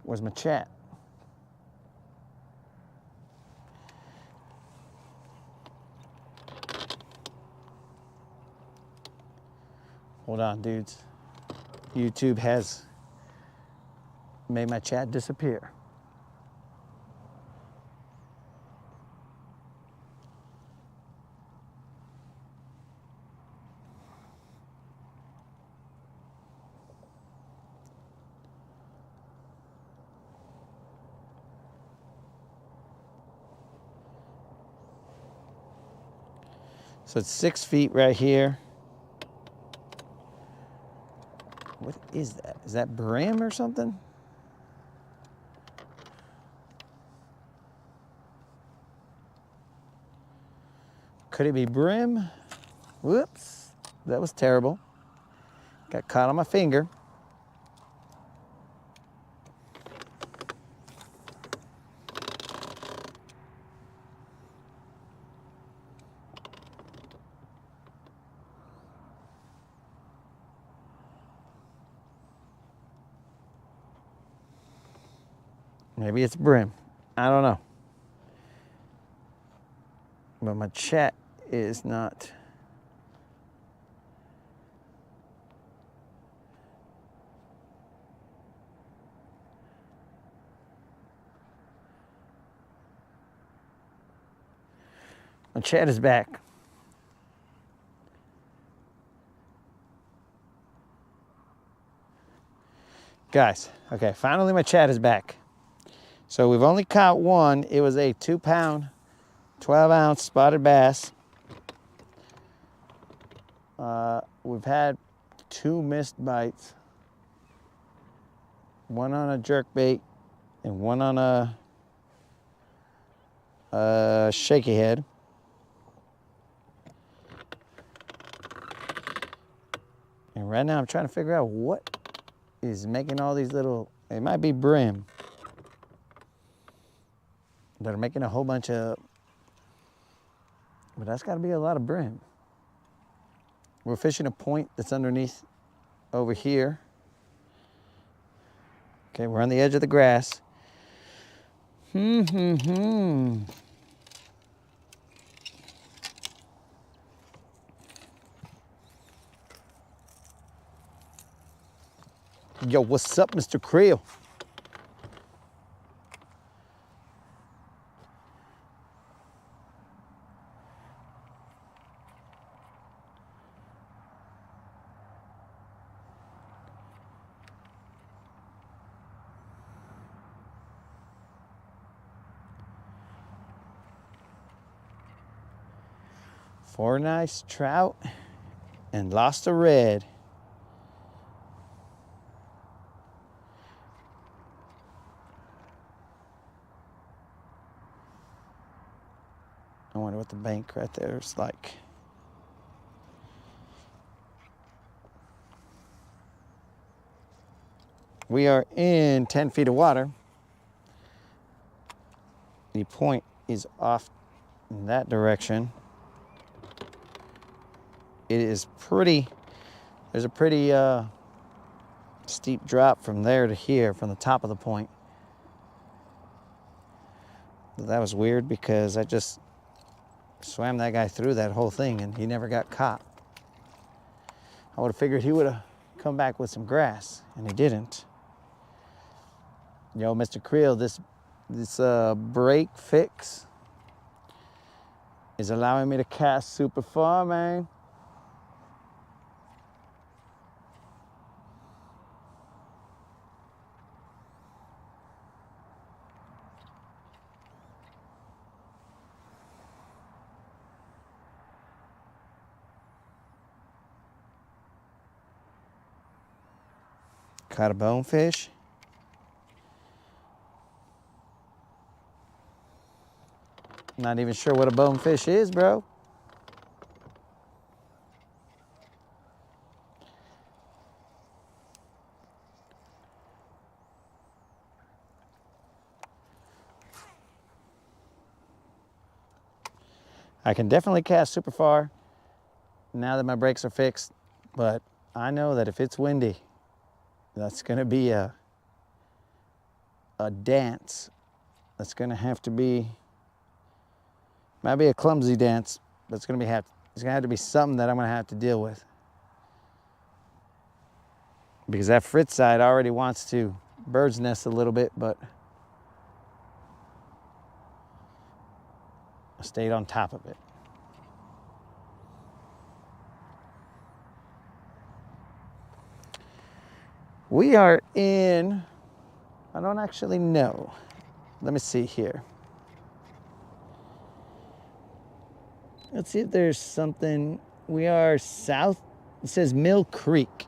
Where's my chat? Hold on, dudes. YouTube has made my chat disappear. So it's 6 feet right here. What is that? Is that brim or something? Could it be brim? Whoops, that was terrible. Got caught on my finger. Maybe it's brim. I don't know. But my chat is not. My chat is back. Guys, okay, finally my chat is back. So we've only caught one. It was a 2-pound, 12-ounce spotted bass. We've had 2 missed bites. One on a jerkbait and one on a shaky head. And right now I'm trying to figure out what is making all these little, it might be brim. They're making a whole bunch of, but that's gotta be a lot of brim. We're fishing a point that's underneath over here. Okay, we're on the edge of the grass. Yo, what's up, Mr. Creel? Four nice trout and lost a red. I wonder what the bank right there is like. We are in 10 feet of water. The point is off in that direction. It is pretty, there's a pretty steep drop from there to here, from the top of the point. That was weird because I just swam that guy through that whole thing and he never got caught. I would have figured he would have come back with some grass, and he didn't. Yo, Mr. Creel, this brake fix is allowing me to cast super far, man. Caught a bonefish. Not even sure what a bonefish is, bro. I can definitely cast super far now that my brakes are fixed, but I know that if it's windy, that's gonna be a dance. That's gonna have to be, might be a clumsy dance, but it's gonna have to be something that I'm gonna have to deal with. because that fritz side already wants to bird's nest a little bit, but I stayed on top of it. We are in, I don't actually know. Let me see here. Let's see if there's something. We are south, it says Mill Creek.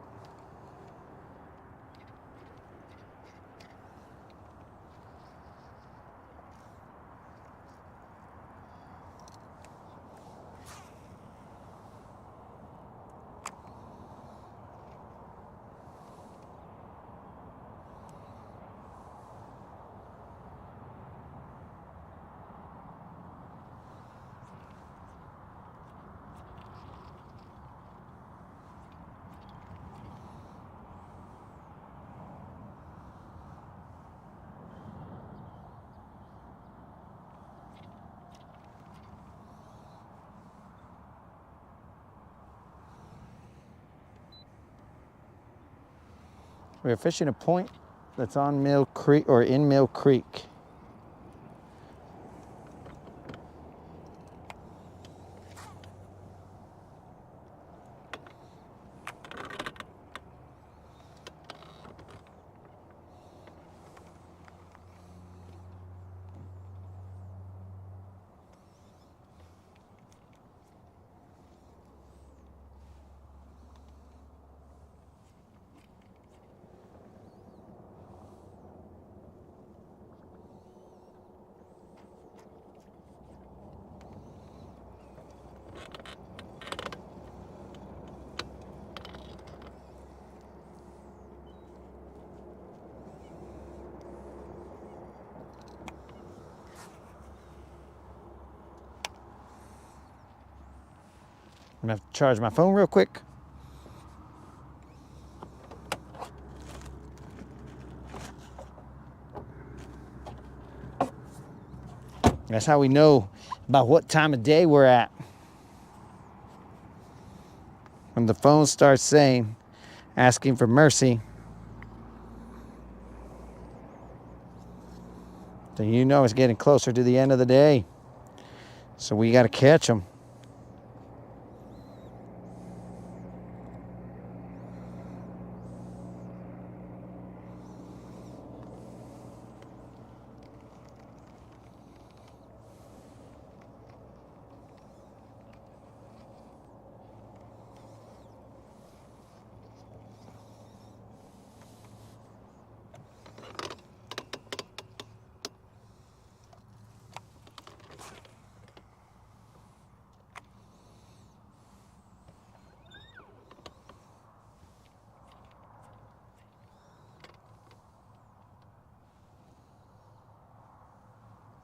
We're fishing a point that's on Mill Creek, or in Mill Creek. I'm gonna have to charge my phone real quick. That's how we know about what time of day we're at. When the phone starts saying, asking for mercy, then you know it's getting closer to the end of the day. So we gotta catch them.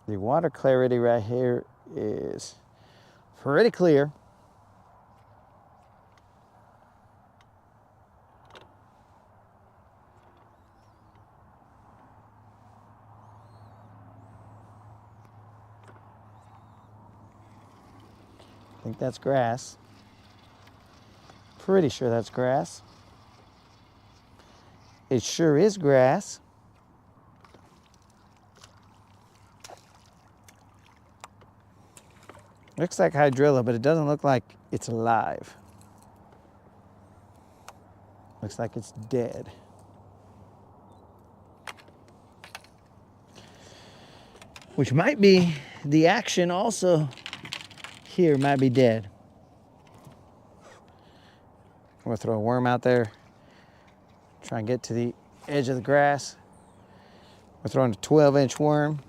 The water clarity right here is pretty clear. I think that's grass. Pretty sure that's grass. It sure is grass. Looks like hydrilla, but it doesn't look like it's alive. Looks like it's dead. Which might be the action also here, might be dead. I'm gonna throw a worm out there. Try and get to the edge of the grass. We're throwing a 12-inch worm.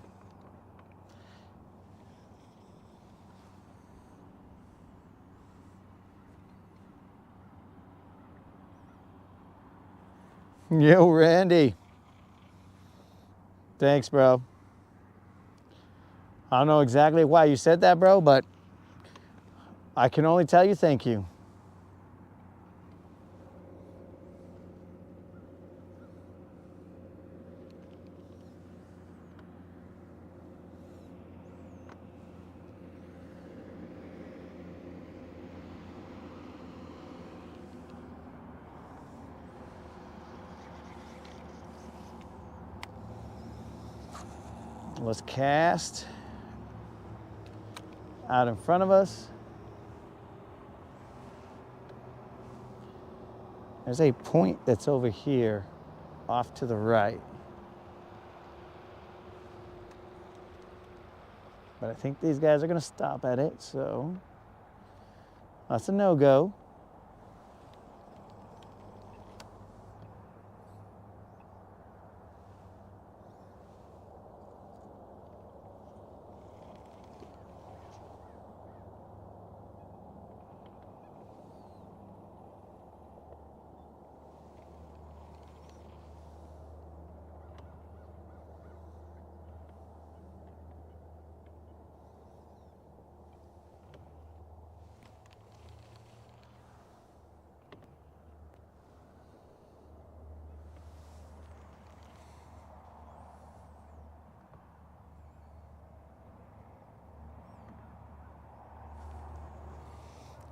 Yo, Randy. Thanks, bro. I don't know exactly why you said that, bro, but I can only tell you thank you. Let's cast out in front of us. There's a point that's over here off to the right. But I think these guys are gonna stop at it, so that's a no-go.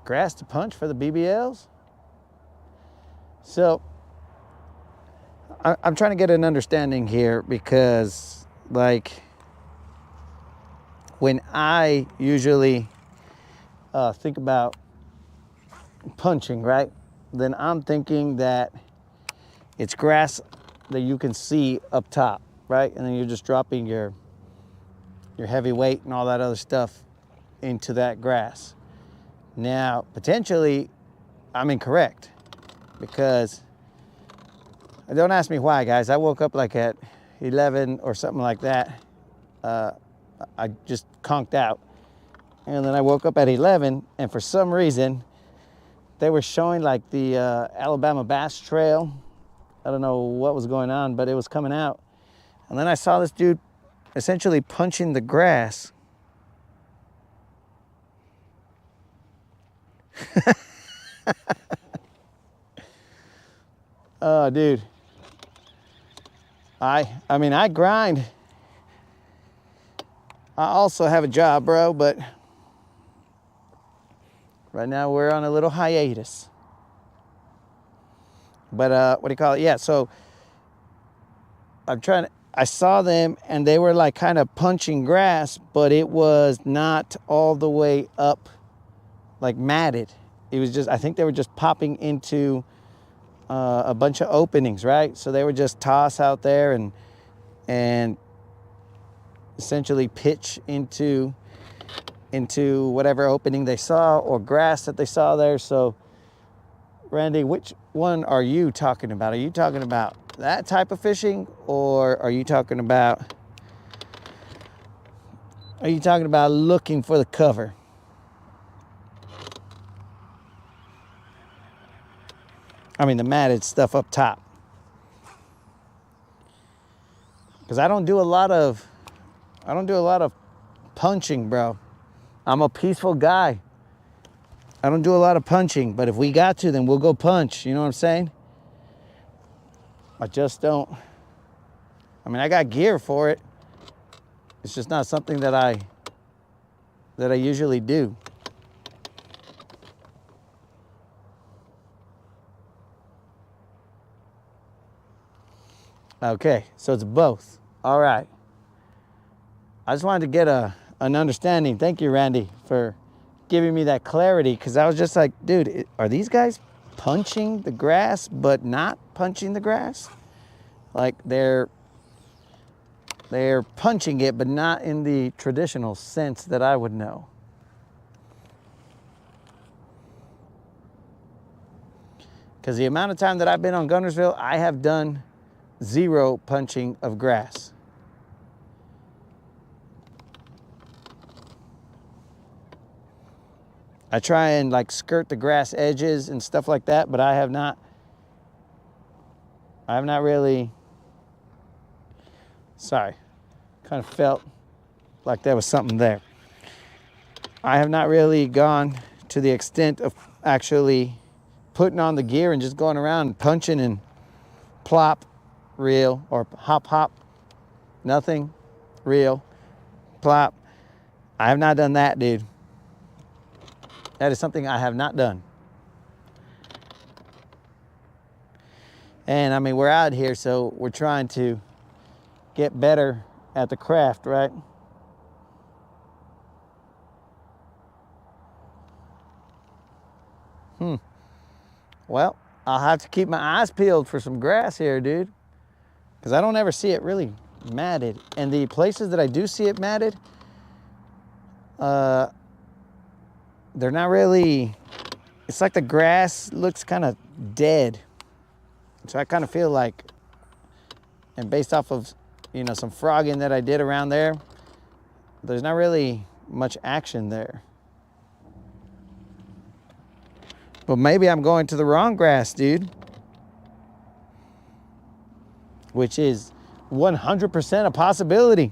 Grass to punch for the BBLs. So I'm trying to get an understanding here because, like, when I usually think about punching, right, then I'm thinking that it's grass that you can see up top, right, and then you're just dropping your heavy weight and all that other stuff into that grass. Now, potentially, I'm incorrect because, don't ask me why, guys. I woke up like at 11 or something like that. I just conked out. And then I woke up at 11, and for some reason, they were showing like the Alabama Bass Trail. I don't know what was going on, but it was coming out. And then I saw this dude essentially punching the grass. Oh, dude. I mean, I grind. I also have a job, bro, but right now we're on a little hiatus. But what do you call it? Yeah, so I saw them and they were like kind of punching grass, but it was not all the way up, like matted. It was just, I think they were just popping into a bunch of openings, right? So they would just toss out there and essentially pitch into whatever opening they saw or grass that they saw there. So, Randy, which one are you talking about? Are you talking about that type of fishing, or are you talking about looking for the cover? I mean, the matted stuff up top. Because I don't do a lot of punching, bro. I'm a peaceful guy. I don't do a lot of punching, but if we got to, then we'll go punch. You know what I'm saying? I just don't. I mean, I got gear for it. It's just not something that I usually do. Okay, so it's both. All right. I just wanted to get an understanding. Thank you, Randy, for giving me that clarity, because I was just like, dude, are these guys punching the grass but not punching the grass? Like they're punching it but not in the traditional sense that I would know. Because the amount of time that I've been on Guntersville, I have done 0 punching of grass. I try and like skirt the grass edges and stuff like that, but I have not really, sorry, kind of felt like there was something there. I have not really gone to the extent of actually putting on the gear and just going around and punching and plop, reel, or hop, nothing, reel, plop. I have not done that, dude. That is something I have not done. And I mean, we're out here, so we're trying to get better at the craft, right? Well, I'll have to keep my eyes peeled for some grass here, dude, because I don't ever see it really matted. And the places that I do see it matted, they're not really, it's like the grass looks kind of dead. So I kind of feel like, and based off of, you know, some frogging that I did around there, there's not really much action there. But maybe I'm going to the wrong grass, dude. Which is 100% a possibility.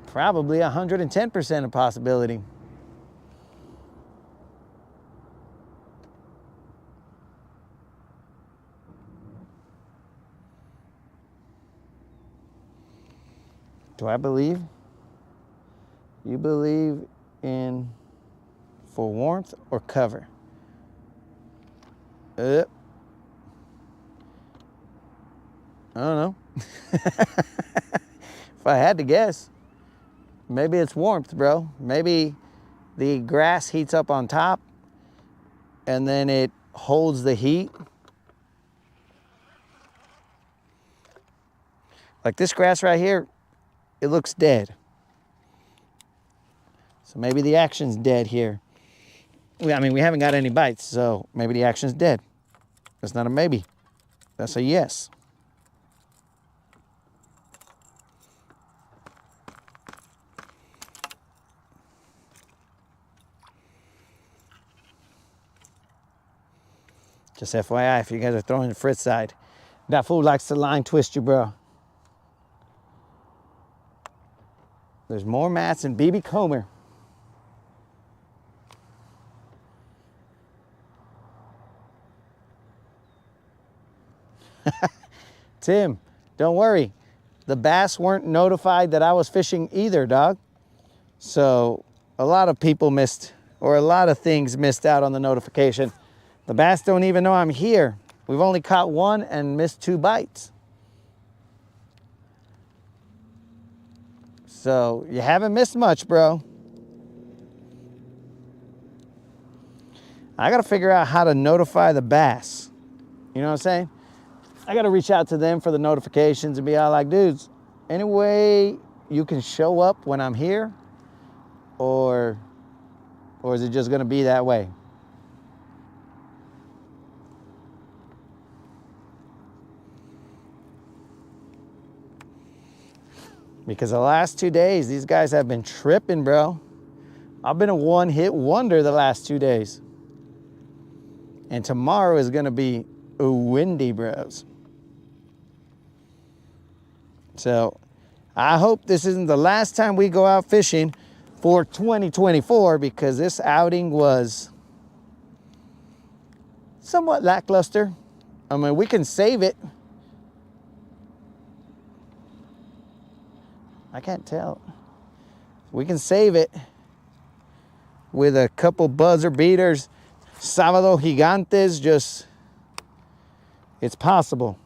Probably 110% a possibility. Do I believe? You believe in for warmth or cover? I don't know. If I had to guess, maybe it's warmth, bro. Maybe the grass heats up on top and then it holds the heat. Like this grass right here, it looks dead. So maybe the action's dead here. I mean, we haven't got any bites, so maybe the action's dead. That's not a maybe. That's a yes. Just FYI, if you guys are throwing the Fritz side, that fool likes to line twist you, bro. There's more mats in BB Comer. Tim, don't worry. The bass weren't notified that I was fishing either, dog. So a lot of people missed, or a lot of things missed out on the notification. The bass don't even know I'm here. We've only caught one and missed 2 bites. So you haven't missed much, bro. I gotta figure out how to notify the bass. You know what I'm saying? I gotta reach out to them for the notifications and be all like, dudes, any way you can show up when I'm here? Or is it just gonna be that way? Because the last 2 days, these guys have been tripping, bro. I've been a one-hit wonder the last 2 days. And tomorrow is gonna be windy, bros. So I hope this isn't the last time we go out fishing for 2024, because this outing was somewhat lackluster. I mean, we can save it. I can't tell. We can save it with a couple buzzer beaters, Sábado Gigantes, just, it's possible.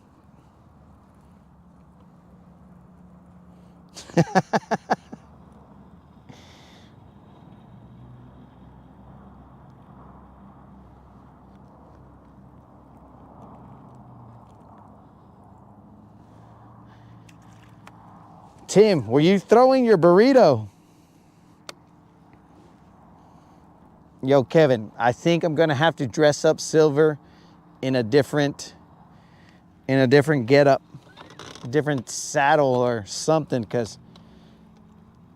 Tim, were you throwing your burrito? Yo, Kevin, I think I'm gonna have to dress up Silver in a different getup, different saddle or something, because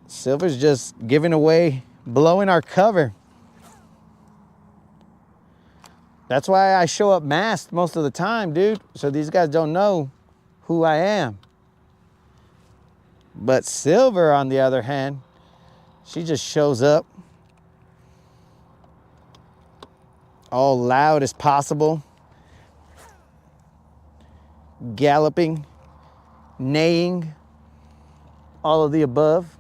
Silver's just giving away, blowing our cover. That's why I show up masked most of the time, dude, so these guys don't know who I am. But Silver, on the other hand, she just shows up all loud as possible, galloping, neighing, all of the above.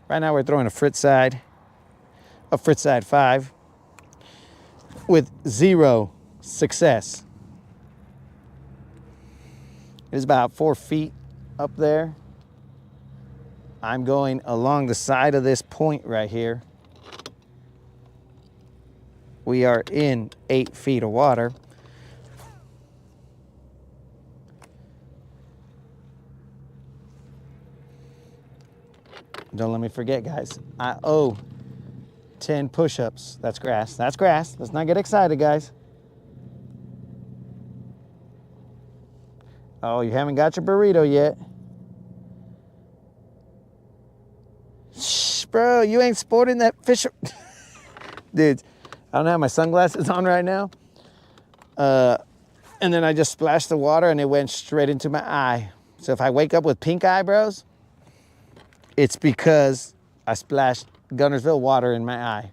Right now we're throwing a Fritz side. a Frittside 5 with 0 success. It's about 4 feet up there. I'm going along the side of this point right here. We are in 8 feet of water. Don't let me forget, guys. I owe 10 push-ups. That's grass. That's grass. Let's not get excited, guys. Oh, you haven't got your burrito yet. Shh, bro, you ain't sporting that fish. Dude, I don't have my sunglasses on right now. And then I just splashed the water and it went straight into my eye. So if I wake up with pink eyebrows, it's because I splashed Guntersville water in my eye.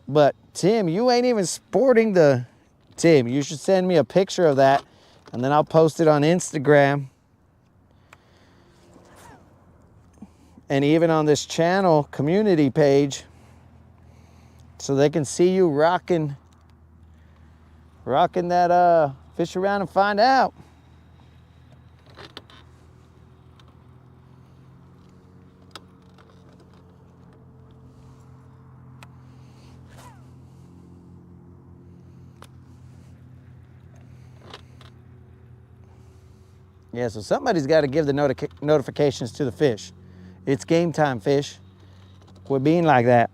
But Tim, you ain't even sporting the... Tim, you should send me a picture of that and then I'll post it on Instagram. And even on this channel community page, so they can see you rocking that fish around and find out. Yeah, so somebody's got to give the notifications to the fish. It's game time, fish. Quit being like that.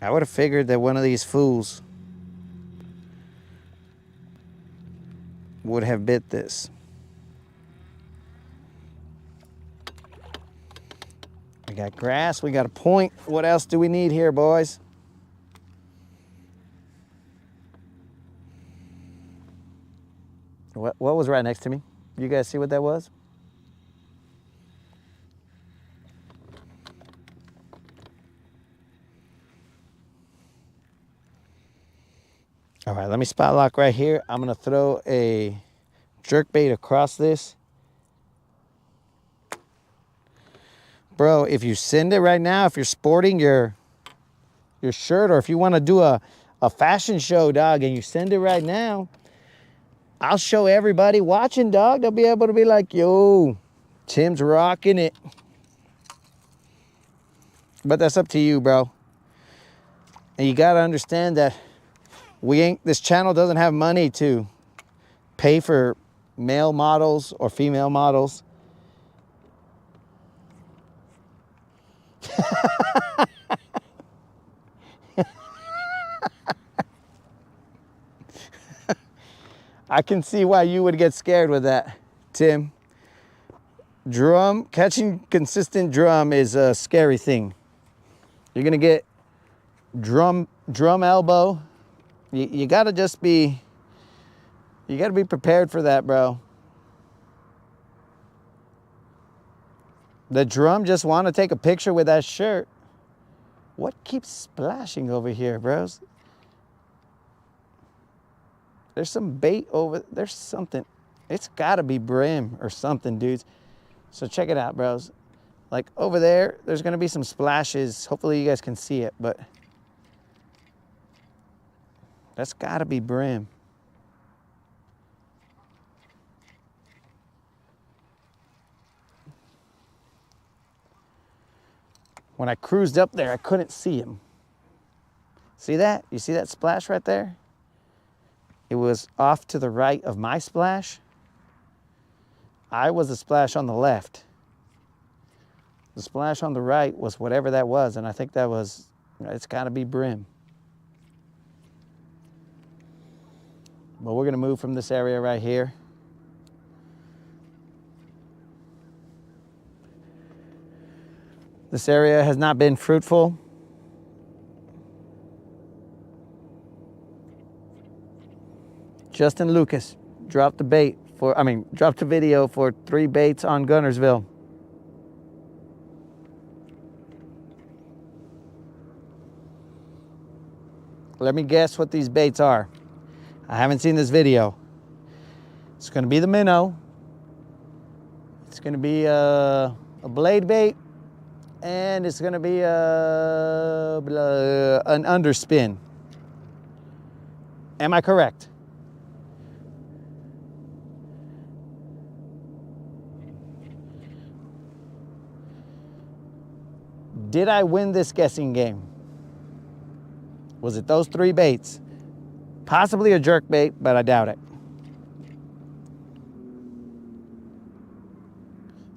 I would have figured that one of these fools would have bit this. We got grass, we got a point. What else do we need here, boys? What was right next to me? You guys see what that was? All right, let me spot lock right here. I'm gonna throw a jerk bait across this. Bro, if you send it right now, if you're sporting your shirt, or if you want to do a fashion show, dog, and you send it right now, I'll show everybody watching, dog. They'll be able to be like, yo, Tim's rocking it. But that's up to you, bro. And you got to understand that this channel doesn't have money to pay for male models or female models. I can see why you would get scared with that, Tim. Catching consistent drum is a scary thing. You're gonna get drum elbow. You gotta be prepared for that, bro. The drum just want to take a picture with that shirt. What keeps splashing over here, bros? There's some bait there's something. It's gotta be brim or something, dudes. So check it out, bros. Like over there, there's gonna be some splashes. Hopefully you guys can see it, but that's gotta be brim. When I cruised up there, I couldn't see him. See that? You see that splash right there? It was off to the right of my splash. I was the splash on the left. The splash on the right was whatever that was, and I think that was, it's gotta be brim. But we're gonna move from this area right here. This area has not been fruitful. Justin Lucas dropped the video for 3 baits on Guntersville. Let me guess what these baits are. I haven't seen this video. It's gonna be the minnow. It's gonna be a blade bait, and it's gonna be an underspin. Am I correct? Did I win this guessing game? Was it those 3 baits? Possibly a jerk bait, but I doubt it.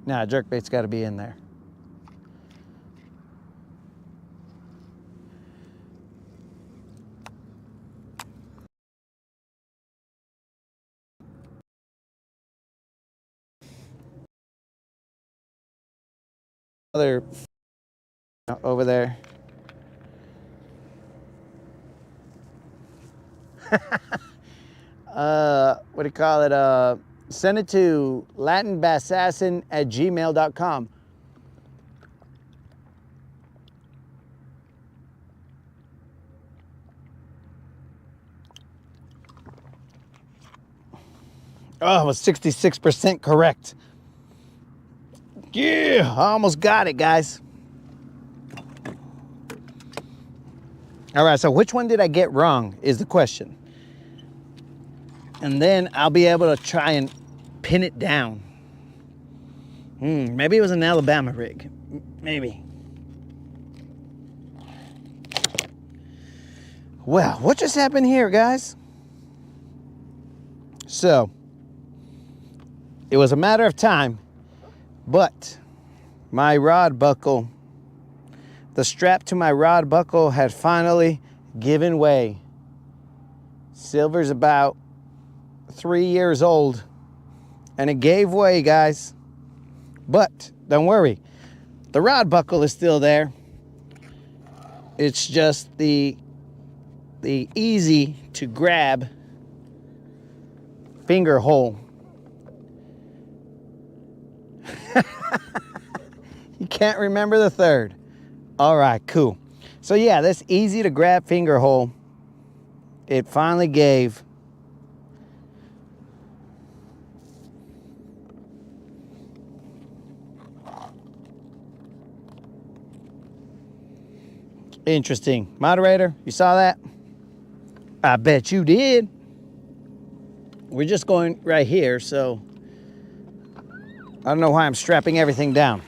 Nah, jerk bait's got to be in there. Other over there. What do you call it? Send it to latinbassassin@gmail.com. Oh, I was 66% correct. Yeah, I almost got it, guys. All right, so which one did I get wrong is the question. And then I'll be able to try and pin it down. Maybe it was an Alabama rig. Maybe. Well, what just happened here, guys? So, it was a matter of time, but my rod buckle, the strap to my rod buckle had finally given way. Silver's about 3 years old, and it gave way, guys. But don't worry, the rod buckle is still there. It's just the easy to grab finger hole. You can't remember the third. All right, cool. So yeah, this easy to grab finger hole, it finally gave. Interesting. Moderator, you saw that? I bet you did. We're just going right here, so I don't know why I'm strapping everything down.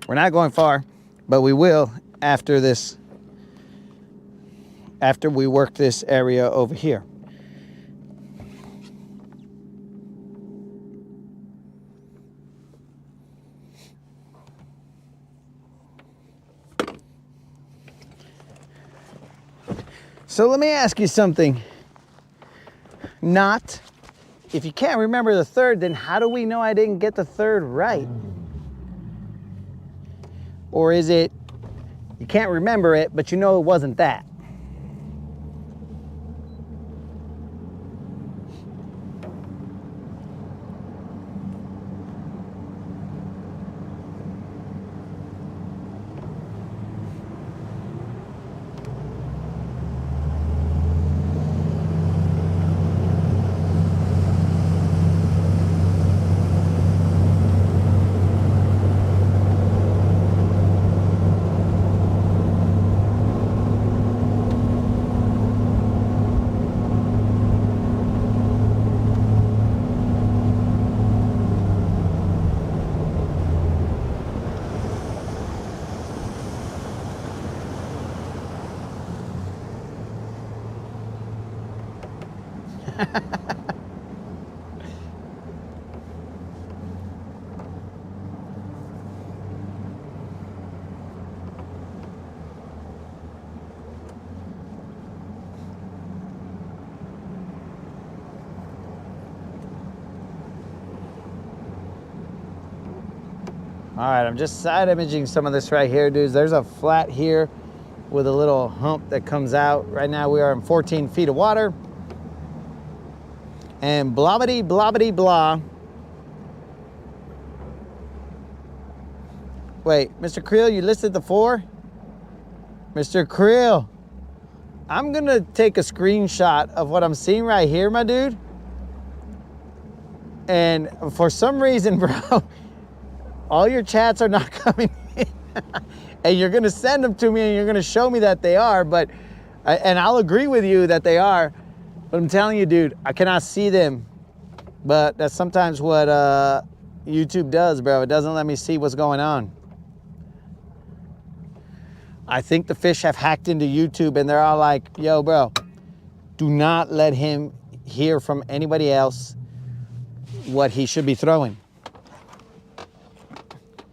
We're not going far, but we will after this, after we work this area over here. So let me ask you something. Not, if you can't remember the third, then how do we know I didn't get the third right? Or is it, you can't remember it, but you know it wasn't that? All right, I'm just side imaging some of this right here, dudes. There's a flat here with a little hump that comes out. Right now we are in 14 feet of water. And blobbity, blobbity, blah. Wait, Mr. Creel, you listed the 4? Mr. Creel, I'm gonna take a screenshot of what I'm seeing right here, my dude. And for some reason, bro, all your chats are not coming in. And you're gonna send them to me and you're gonna show me that they are, and I'll agree with you that they are, but I'm telling you, dude, I cannot see them. But that's sometimes what YouTube does, bro. It doesn't let me see what's going on. I think the fish have hacked into YouTube and they're all like, yo, bro, do not let him hear from anybody else what he should be throwing.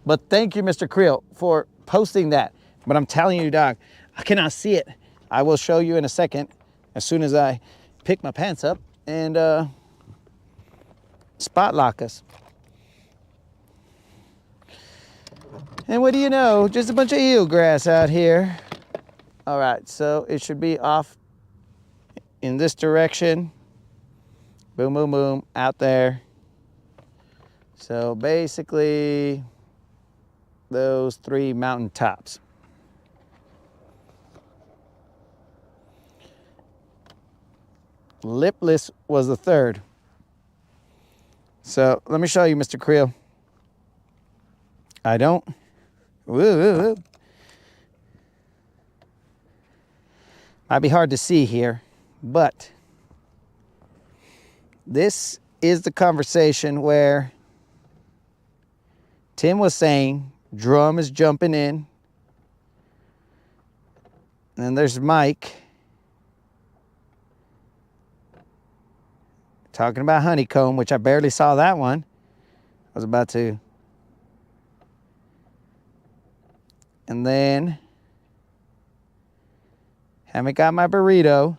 But thank you, Mr. Creel, for posting that. But I'm telling you, dog, I cannot see it. I will show you in a second as soon as I pick my pants up and spot lock us. And what do you know? Just a bunch of eelgrass out here. All right, so it should be off in this direction. Boom, boom, boom, out there. So basically, those 3 mountain tops. Lipless was the 3rd. So let me show you, Mr. Creel. I don't. Woo. Might be hard to see here, but this is the conversation where Tim was saying drum is jumping in. And then there's Mike talking about honeycomb, which I barely saw that one. I was about to. And then haven't got my burrito.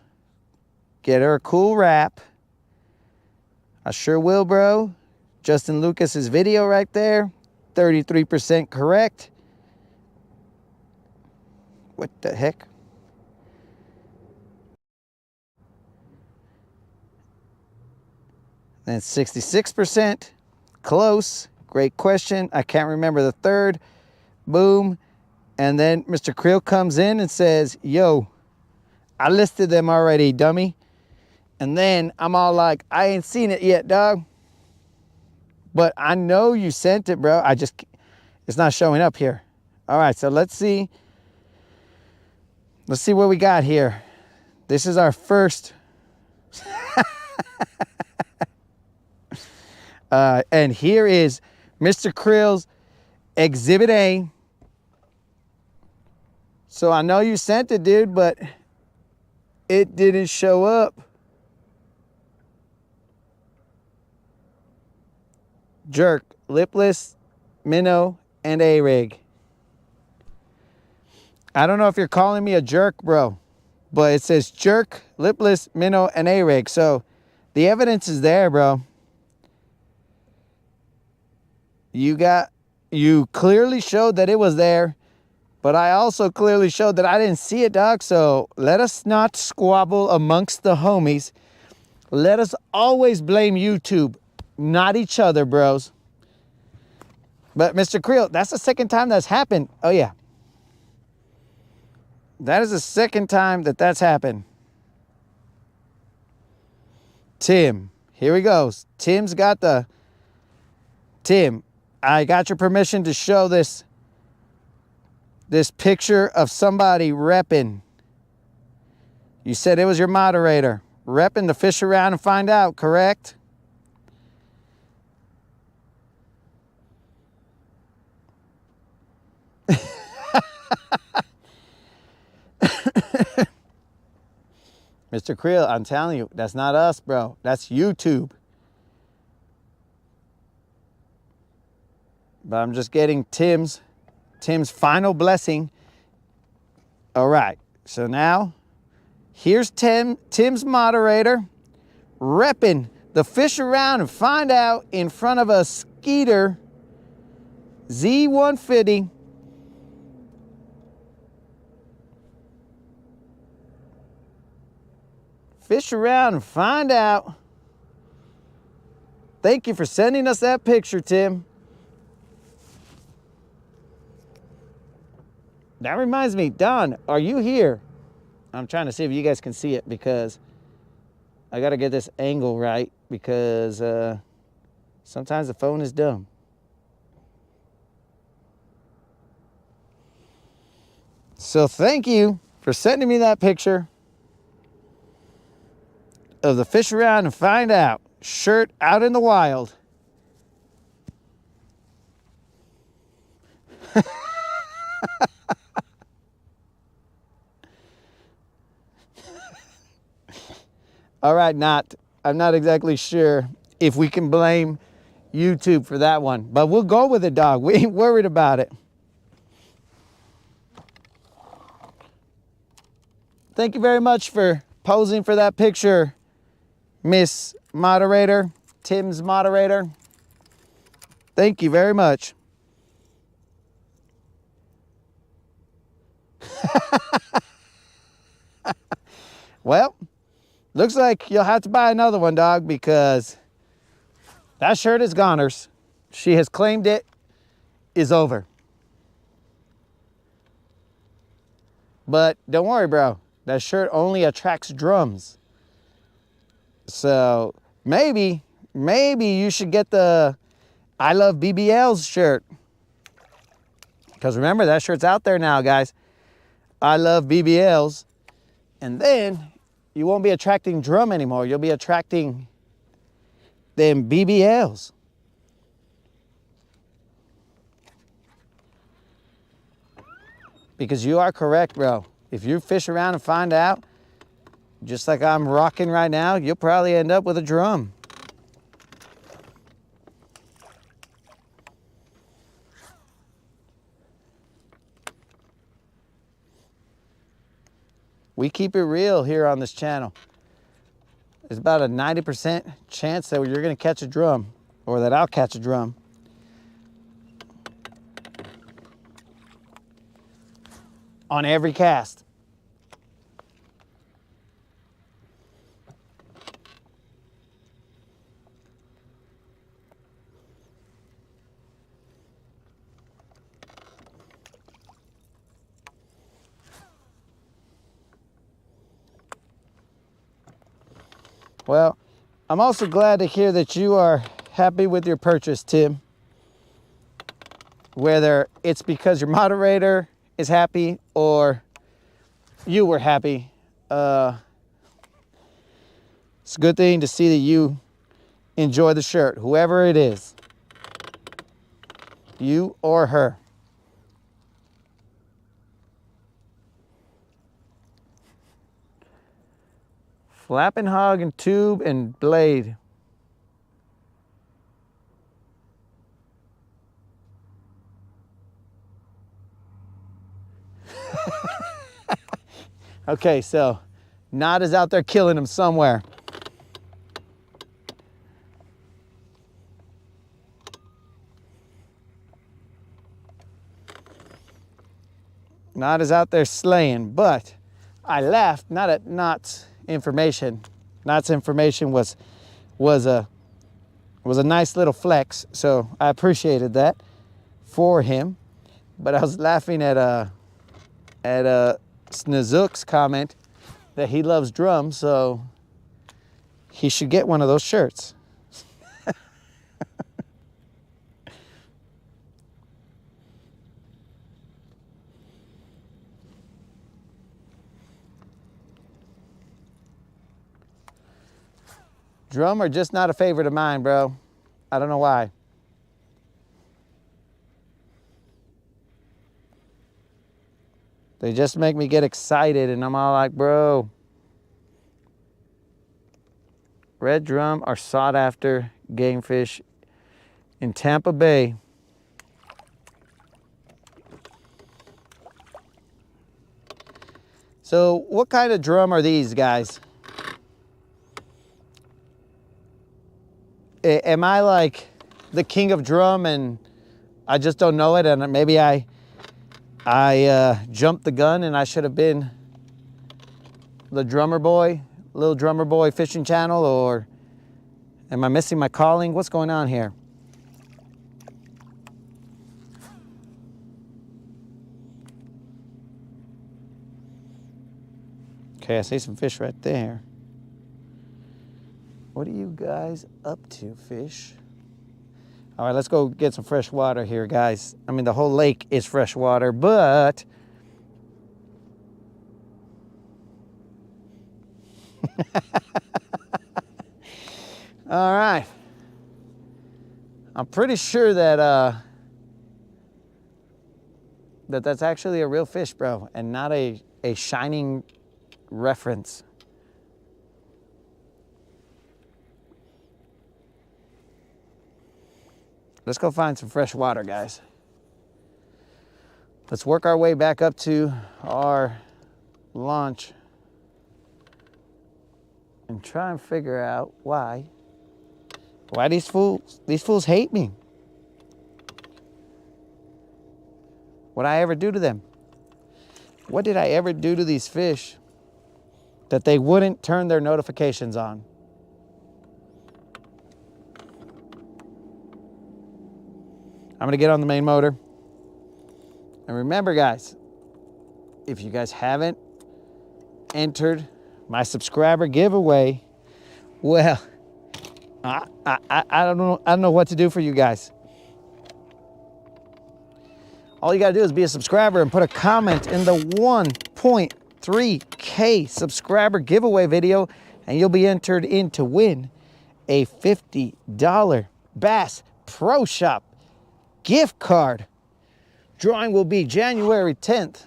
Get her a cool wrap. I sure will, bro. Justin Lucas's video right there. 33% correct. What the heck? Then 66%. Close. Great question. I can't remember the 3rd. Boom. And then Mr. Creel comes in and says, yo, I listed them already, dummy. And then I'm all like, I ain't seen it yet, dog. But I know you sent it, bro. It's not showing up here. All right, so let's see. Let's see what we got here. This is our first. And here is Mr. Creel's Exhibit A. So I know you sent it, dude, but it didn't show up. Jerk, lipless, minnow, and A-rig. I don't know if you're calling me a jerk, bro, but it says jerk, lipless, minnow, and A-rig. So the evidence is there, bro. You clearly showed that it was there. But I also clearly showed that I didn't see it, dog. So let us not squabble amongst the homies. Let us always blame YouTube, not each other, bros. But Mr. Creel, that's the 2nd time that's happened. Oh, yeah. That is the 2nd time that that's happened. Tim, here he goes. Tim's got the... Tim, I got your permission to show this picture of somebody repping. You said it was your moderator. Repping to fish around and find out, correct? Mr. Creel, I'm telling you, that's not us, bro. That's YouTube. But I'm just getting Tim's final blessing. All right, so now here's Tim's moderator repping the fish around and find out in front of a Skeeter Z150. Fish around and find out. Thank you for sending us that picture, Tim. That reminds me, Don, are you here? I'm trying to see if you guys can see it because I got to get this angle right because sometimes the phone is dumb. So thank you for sending me that picture of the Fish Around and Find Out shirt out in the wild. All right, I'm not exactly sure if we can blame YouTube for that one, but we'll go with it, dog. We ain't worried about it. Thank you very much for posing for that picture, Miss Moderator, Tim's moderator. Thank you very much. Well, looks like you'll have to buy another one, dog, because that shirt is goners. She has claimed it is over. But don't worry, bro. That shirt only attracts drums. So maybe you should get the I Love BBLs shirt. Because remember, that shirt's out there now, guys. I love BBLs. And then you won't be attracting drum anymore. You'll be attracting them BBLs. Because you are correct, bro. If you fish around and find out, just like I'm rocking right now, you'll probably end up with a drum. We keep it real here on this channel. There's about a 90% chance that you're gonna catch a drum, or that I'll catch a drum. On every cast. Well, I'm also glad to hear that you are happy with your purchase, Tim. Whether it's because your moderator is happy or you were happy. It's a good thing to see that you enjoy the shirt, whoever it is, you or her. Flapping hog and tube and blade. Okay, so Nod is out there killing him somewhere. Nod is out there slaying, but I laughed not at Not's information. Not's information was a nice little flex, so I appreciated that for him. But I was laughing at Snazook's comment that he loves drums, so he should get one of those shirts. Drum are just not a favorite of mine, bro. I don't know why. They just make me get excited, and I'm all like, bro. Red drum are sought after game fish in Tampa Bay. So what kind of drum are these, guys? Am I like the king of drum and I just don't know it, and maybe I jumped the gun and I should have been the drummer boy, little drummer boy fishing channel, or am I missing my calling? What's going on here? Okay, I see some fish right there. What are you guys up to, fish? All right, let's go get some fresh water here, guys. I mean, the whole lake is fresh water, but all right. I'm pretty sure that that's actually a real fish, bro, and not a shining reference. Let's go find some fresh water, guys. Let's work our way back up to our launch and try and figure out why these fools hate me. What I ever do to them? What did I ever do to these fish that they wouldn't turn their notifications on? I'm gonna get on the main motor. And remember, guys, if you guys haven't entered my subscriber giveaway, well, I don't know what to do for you guys. All you gotta do is be a subscriber and put a comment in the 1.3K subscriber giveaway video, and you'll be entered in to win a $50 Bass Pro Shop gift card. Drawing will be January 10th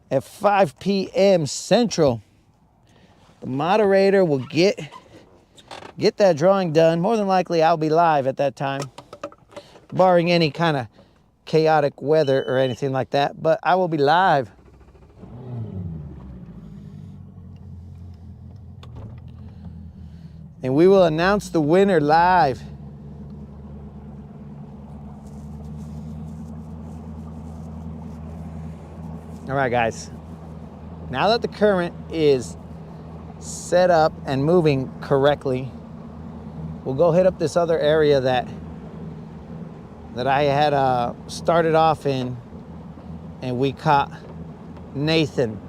at 5 p.m. Central. The moderator will get that drawing done. More than likely, I'll be live at that time, barring any kind of chaotic weather or anything like that, but I will be live. And we will announce the winner live. All right, guys. Now that the current is set up and moving correctly, we'll go hit up this other area that I had started off in, and we caught Nathan.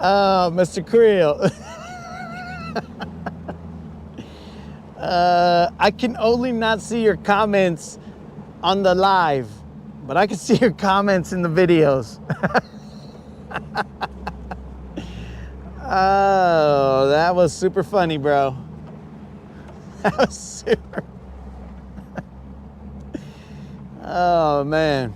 Oh, Mr. Creel. I can only not see your comments on the live, but I can see your comments in the videos. Oh, that was super funny, bro. That was super. Oh, man.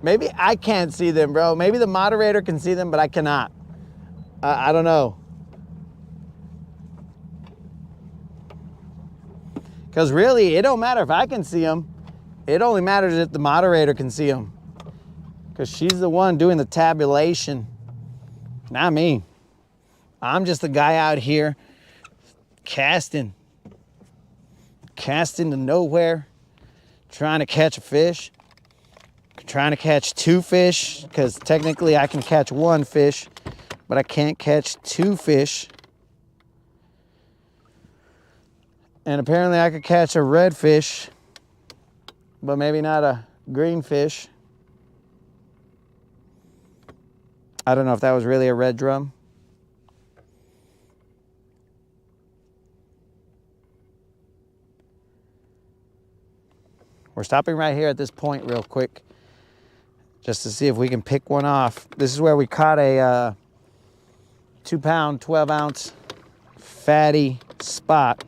Maybe I can't see them, bro. Maybe the moderator can see them, but I cannot. I don't know. Because really, it don't matter if I can see them. It only matters if the moderator can see them. Because she's the one doing the tabulation, not me. I'm just the guy out here casting to nowhere, trying to catch a fish. Trying to catch two fish, because technically I can catch one fish, but I can't catch two fish. And apparently I could catch a red fish, but maybe not a green fish. I don't know if that was really a red drum. We're stopping right here at this point real quick, just to see if we can pick one off. This is where we caught a 2-pound, 12-ounce fatty spot,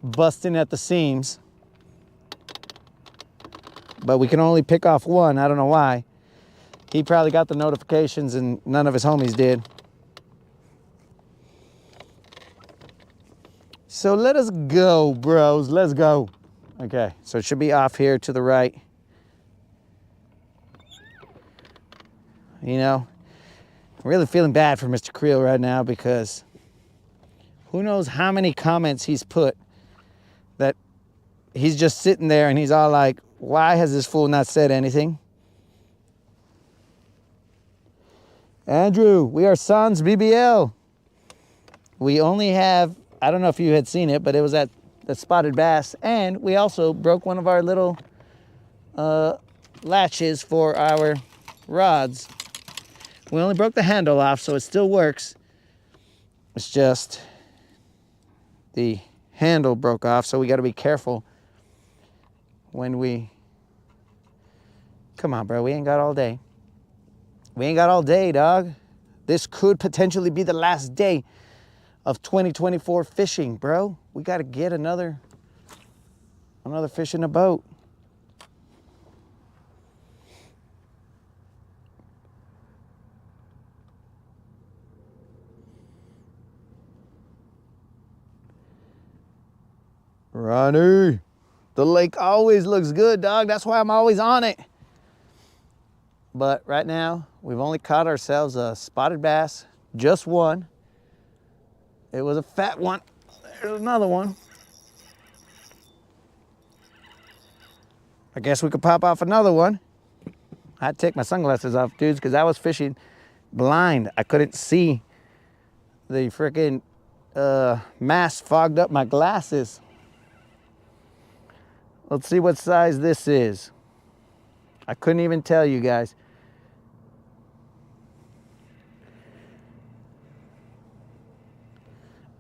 busting at the seams. But we can only pick off one. I don't know why. He probably got the notifications and none of his homies did. So let us go, bros. Let's go. Okay, so it should be off here to the right. You know, I'm really feeling bad for Mr. Creel right now because Who knows how many comments he's put that he's just sitting there and he's all like, why has this fool not said anything? Andrew, we are Sans BBL. We only have, I don't know if you had seen it, but it was at the spotted bass. And we also broke one of our little latches for our rods. We only broke the handle off, so it still works. It's just the handle broke off, so we got to be careful when we... Come on, bro, we ain't got all day. We ain't got all day, dog. This could potentially be the last day of 2024 fishing, bro. We got to get another fish in the boat. Ronnie, the lake always looks good, dog. That's why I'm always on it. But right now, we've only caught ourselves a spotted bass, just one. It was a fat one. There's another one. I guess we could pop off another one. I had to take my sunglasses off, dudes, because I was fishing blind. I couldn't see. The freaking mask fogged up my glasses. Let's see what size this is. I couldn't even tell you guys.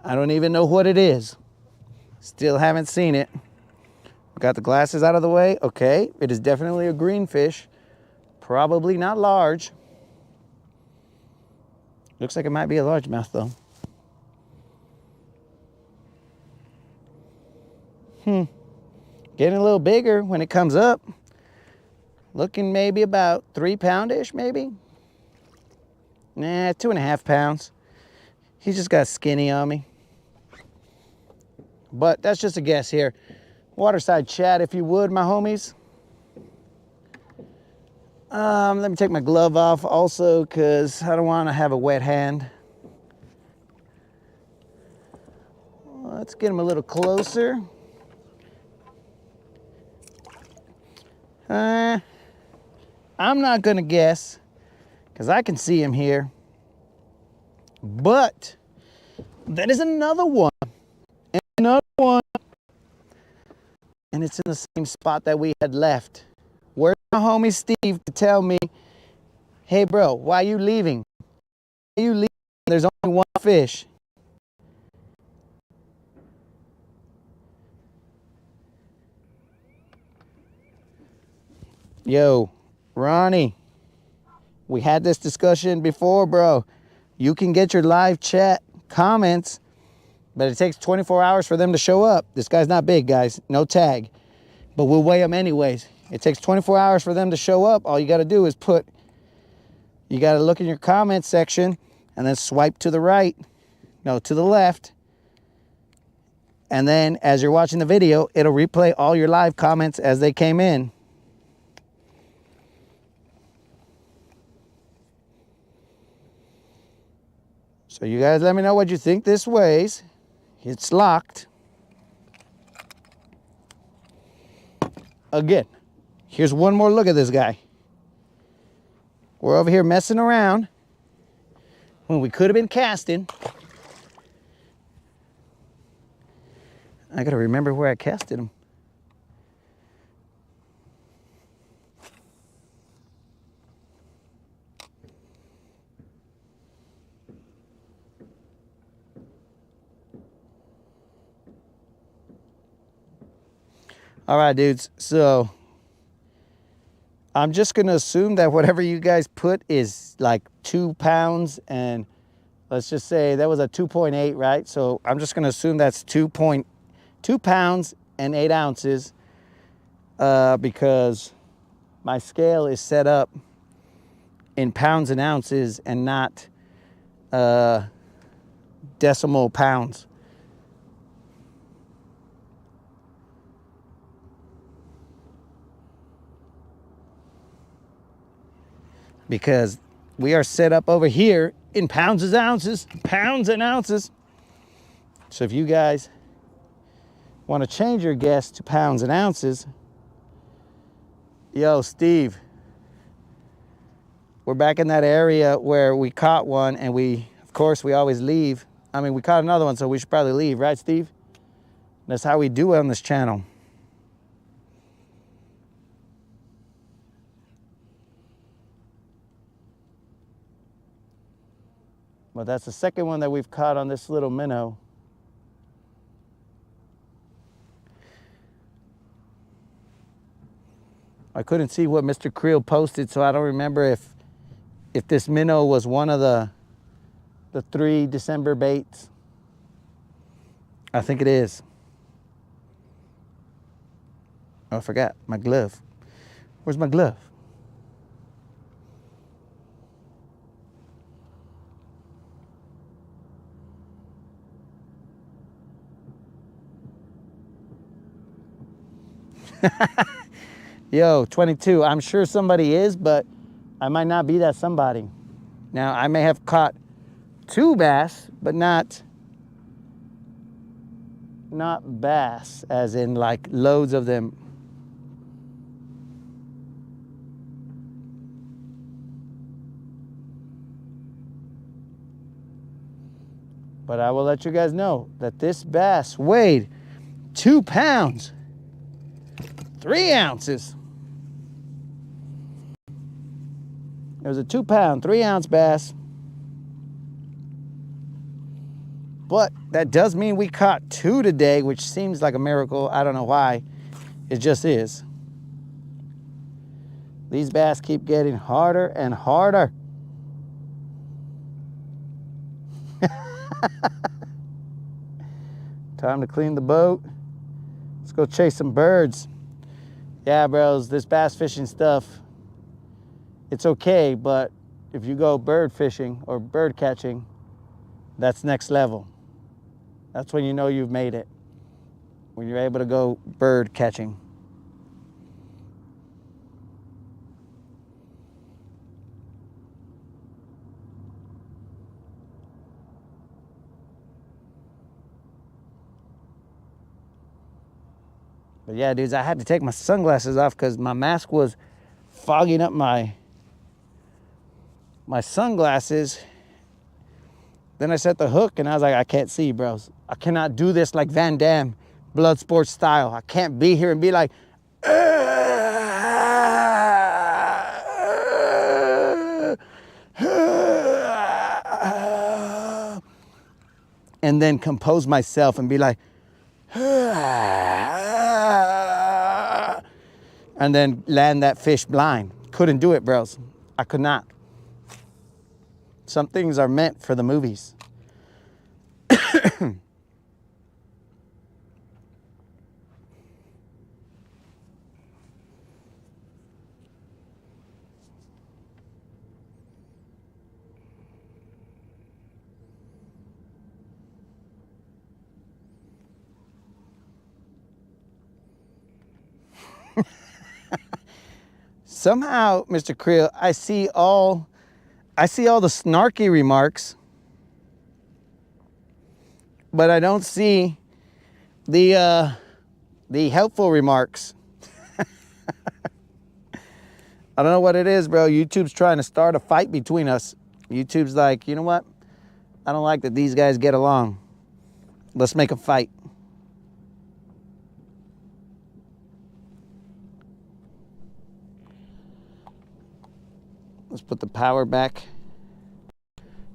I don't even know what it is. Still haven't seen it. Got the glasses out of the way. Okay, it is definitely a green fish. Probably not large. Looks like it might be a largemouth though. Getting a little bigger when it comes up. Looking maybe about 3 poundish, maybe. Nah, 2.5 pounds. He just got skinny on me. But that's just a guess here. Waterside chat, if you would, my homies. Let me take my glove off also, because I don't want to have a wet hand. Let's get him a little closer. I'm not going to guess, because I can see him here. But that is another one. And another one. And it's in the same spot that we had left. Where's my homie Steve to tell me, hey bro, why are you leaving? Why are you leaving? There's only one fish. Yo, Ronnie, we had this discussion before, bro. You can get your live chat comments, but it takes 24 hours for them to show up. This guy's not big, guys. No tag. But we'll weigh them anyways. It takes 24 hours for them to show up. All you got to do is you got to look in your comment section and then swipe to the right. No, to the left. And then as you're watching the video, it'll replay all your live comments as they came in. So you guys let me know what you think this weighs. It's locked. Again, here's one more look at this guy. We're over here messing around when we could have been casting. I gotta remember where I casted him. All right, dudes, so I'm just gonna assume that whatever you guys put is like 2 pounds, and let's just say that was a 2.8, right? So I'm just gonna assume that's 2 pounds and 8 ounces because my scale is set up in pounds and ounces and not decimal pounds. Because we are set up over here in pounds and ounces, So if you guys want to change your guess to pounds and ounces, yo, Steve, we're back in that area where we caught one, and of course, we always leave. I mean, we caught another one, so we should probably leave, right, Steve? That's how we do it on this channel. But that's the second one that we've caught on this little minnow. I couldn't see what Mr. Creel posted, so I don't remember if this minnow was one of the 3 December baits. I think it is. Oh, I forgot my glove. Where's my glove? Yo, 22. I'm sure somebody is, but I might not be that somebody. Now, I may have caught 2 bass, but not bass, as in like loads of them. But I will let you guys know that this bass weighed 2 pounds, 3 ounces. It was a 2 pound, 3 ounce bass. But that does mean we caught 2 today, which seems like a miracle. I don't know why. It just is. These bass keep getting harder and harder. Time to clean the boat. Let's go chase some birds. Yeah, bros, this bass fishing stuff, it's okay, but if you go bird fishing or bird catching, that's next level. That's when you know you've made it. When you're able to go bird catching. But yeah, dudes, I had to take my sunglasses off because my mask was fogging up my sunglasses. Then I set the hook and I was like, I can't see, bros. I cannot do this like Van Damme, blood sports style. I can't be here and be like, and then compose myself and be like, and then land that fish blind. Couldn't do it, bros. I could not. Some things are meant for the movies. Somehow, Mr. Creel, I see all the snarky remarks, but I don't see the helpful remarks. I don't know what it is, bro. YouTube's trying to start a fight between us. YouTube's like, you know what? I don't like that these guys get along. Let's make a fight. Let's put the power back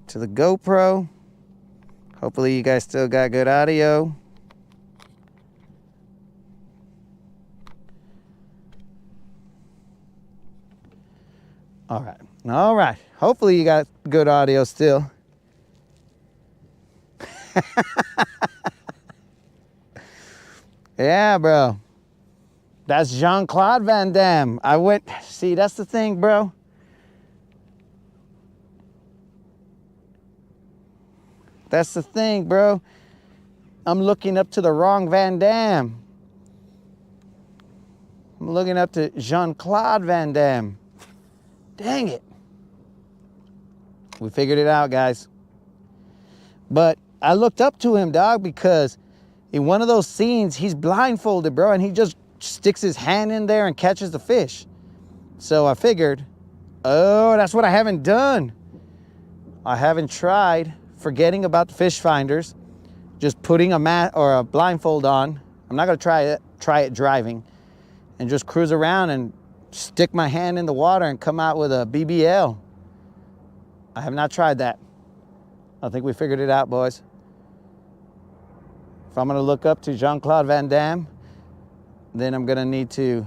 to the GoPro. Hopefully you guys still got good audio. All right. All right. Hopefully you got good audio still. Yeah, bro. That's Jean-Claude Van Damme. See, that's the thing, bro. That's the thing, bro. I'm looking up to the wrong Van Damme. I'm looking up to Jean-Claude Van Damme. Dang it. We figured it out, guys. But I looked up to him, dog, because in one of those scenes, he's blindfolded, bro, and he just sticks his hand in there and catches the fish. So I figured, oh, that's what I haven't done. I haven't tried forgetting about the fish finders, just putting a mat or a blindfold on. I'm not gonna try it driving, and just cruise around and stick my hand in the water and come out with a BBL. I have not tried that. I think we figured it out, boys. If I'm gonna look up to Jean-Claude Van Damme, then I'm gonna need to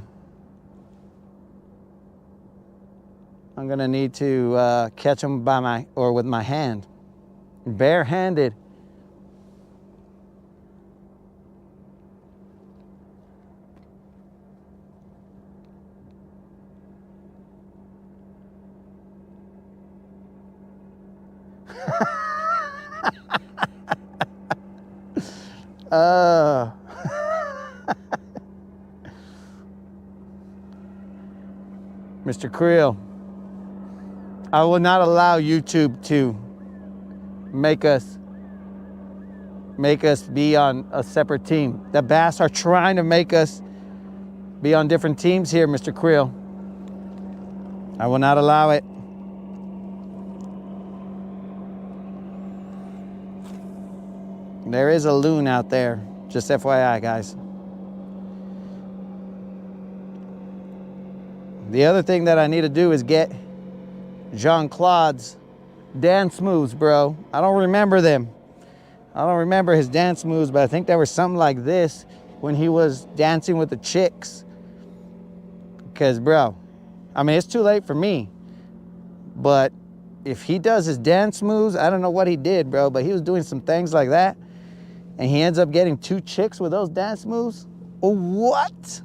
catch him with my hand, bare-handed. Mr. Creel, I will not allow YouTube to make us be on a separate team. The bass are trying to make us be on different teams here, Mr. Creel. I will not allow it. There is a loon out there, just FYI, guys. The other thing that I need to do is get Jean-Claude's dance moves, bro. I don't remember them. I don't remember his dance moves, but I think there was something like this when he was dancing with the chicks. Because, bro, I mean, it's too late for me. But if he does his dance moves, I don't know what he did, bro, but he was doing some things like that. And he ends up getting 2 chicks with those dance moves? What?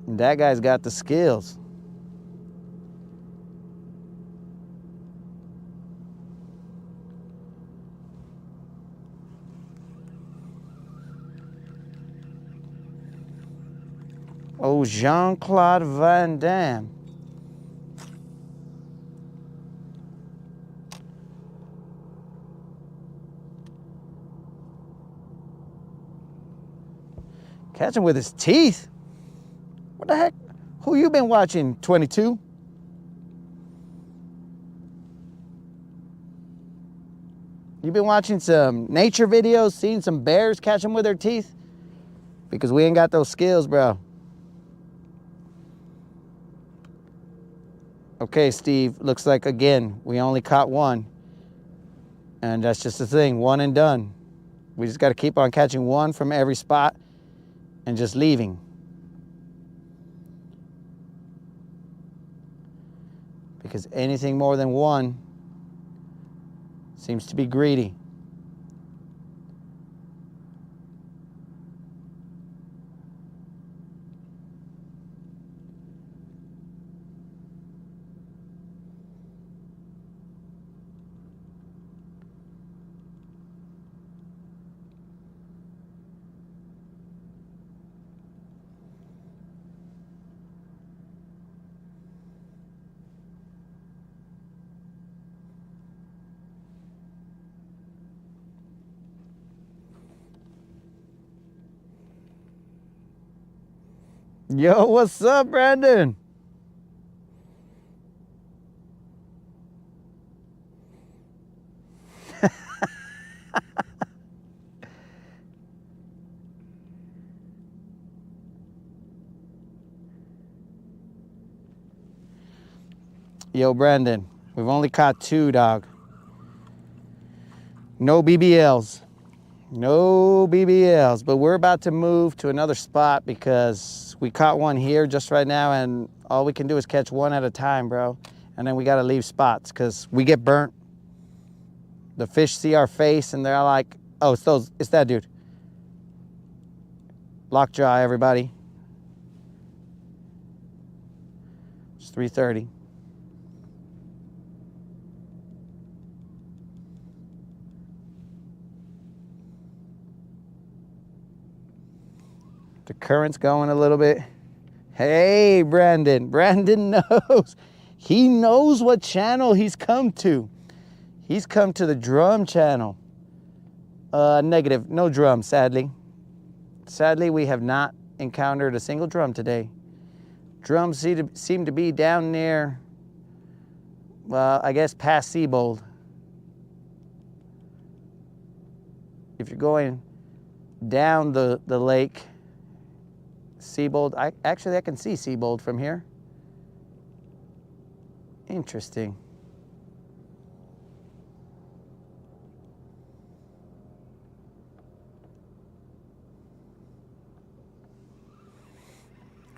That guy's got the skills. Oh, Jean-Claude Van Damme. Catch him with his teeth. What the heck? Who you been watching, 22? You been watching some nature videos, seeing some bears catch them with their teeth? Because we ain't got those skills, bro. Okay, Steve, looks like, again, we only caught 1. And that's just the thing, 1 and done. We just got to keep on catching 1 from every spot and just leaving. Because anything more than 1 seems to be greedy. Yo, what's up, Brandon? Yo, Brandon, we've only caught 2, dog. No BBLs. No BBLs, but we're about to move to another spot because we caught 1 here just right now, and all we can do is catch 1 at a time, bro. And then we got to leave spots because we get burnt. The fish see our face and they're like, oh, it's that dude. Lockjaw, everybody. It's 3:30. The current's going a little bit. Hey, Brandon. Brandon knows. He knows what channel he's come to. He's come to the drum channel. Negative, no drum, sadly. Sadly, we have not encountered a single drum today. Drums seem to be down near, well, I guess past Seabold. If you're going down the lake, Seabold, I can see Seabold from here. Interesting.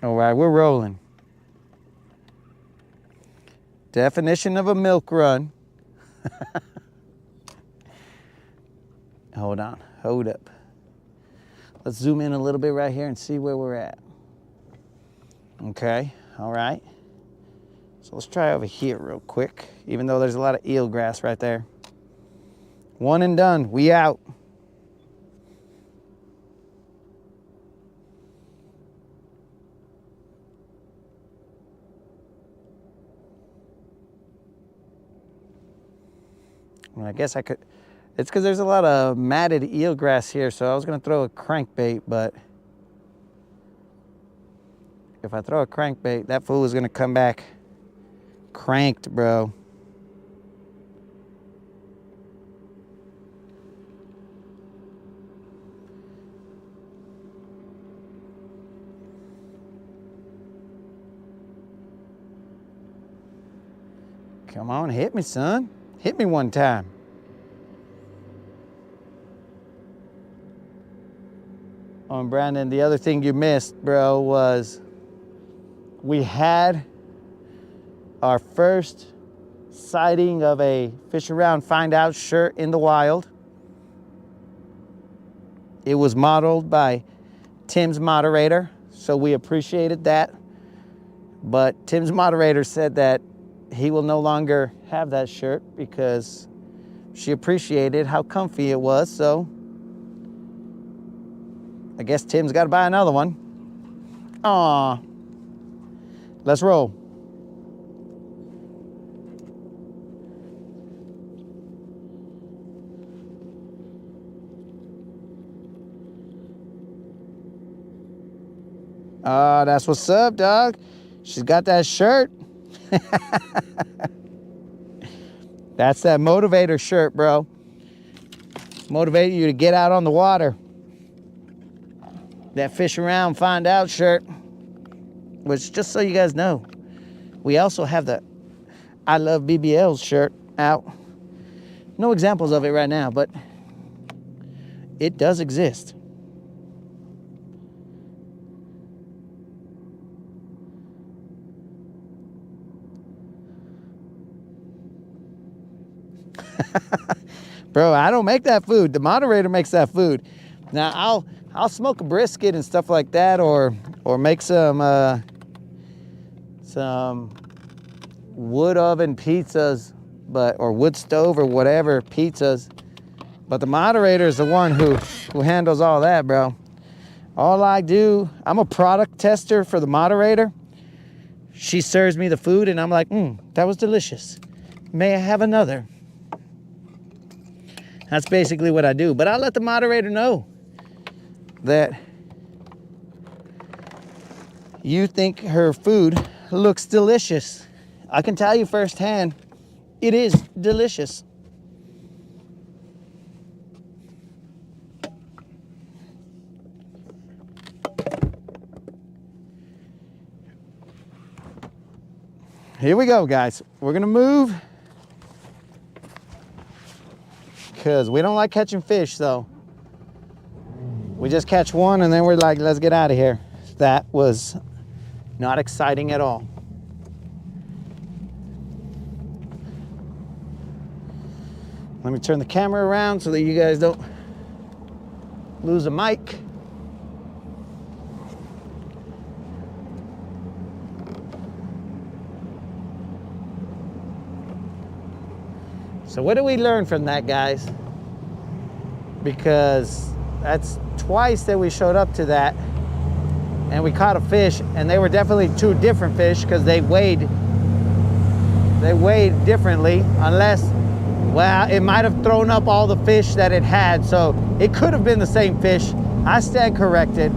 All right, we're rolling. Definition of a milk run. Hold on, hold up. Let's zoom in a little bit right here and see where we're at. Okay, all right. So let's try over here real quick, even though there's a lot of eelgrass right there. One and done, we out. I guess I could, it's because there's a lot of matted eelgrass here, so I was gonna throw a crankbait, but if I throw a crankbait, that fool is gonna come back cranked, bro. Come on, hit me, son. Hit me one time. Oh, and Brandon, the other thing you missed, bro, was we had our first sighting of a Fish Around Find Out shirt in the wild. It was modeled by Tim's moderator, so we appreciated that. But Tim's moderator said that he will no longer have that shirt because she appreciated how comfy it was, so I guess Tim's got to buy another one. Aw. Let's roll. That's what's up, dog. She's got that shirt. That's that motivator shirt, bro. Motivate you to get out on the water. That Fish Around Find Out shirt. Which, just so you guys know, we also have the I Love BBLs shirt out. No examples of it right now, but it does exist. Bro, I don't make that food. The moderator makes that food. Now I'll smoke a brisket and stuff like that, or make some wood oven pizzas, or wood stove or whatever pizzas. But the moderator is the one who handles all that, bro. All I do, I'm a product tester for the moderator. She serves me the food and I'm like, that was delicious. May I have another? That's basically what I do. But I'll let the moderator know that you think her food looks delicious. I can tell you firsthand, it is delicious. Here we go, guys. We're gonna move because we don't like catching fish, so we just catch one and then we're like, let's get out of here. That was not exciting at all. Let me turn the camera around so that you guys don't lose a mic. So what did we learn from that, guys? Because that's twice that we showed up to that and we caught a fish, and they were definitely two different fish because they weighed differently, unless Well, it might have thrown up all the fish that it had, so it could have been the same fish. I stand corrected.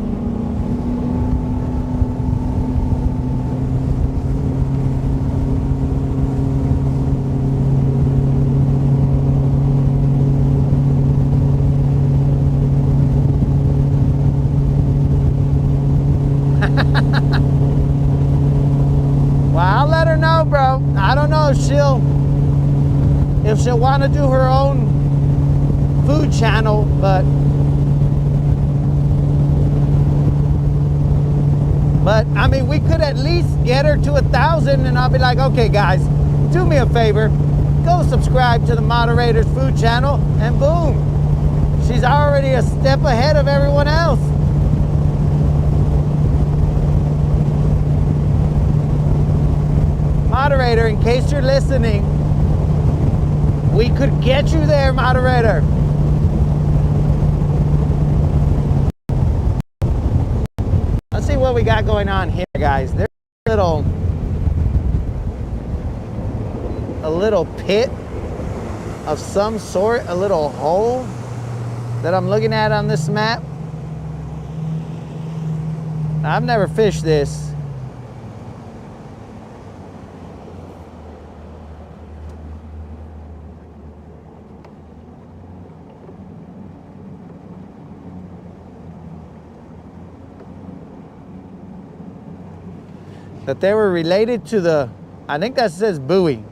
Well, I'll let her know, bro. I don't know if she'll want to do her own food channel, but I mean, we could at least get her to 1,000, and I'll be like, okay, guys, do me a favor, go subscribe to the Moderator's food channel, and boom, she's already a step ahead of everyone else. Moderator, in case you're listening, we could get you there, Moderator. Let's see what we got going on here, guys. There's a little pit of some sort, a little hole that I'm looking at on this map. I've never fished this. That they were related to the, I think that says buoy.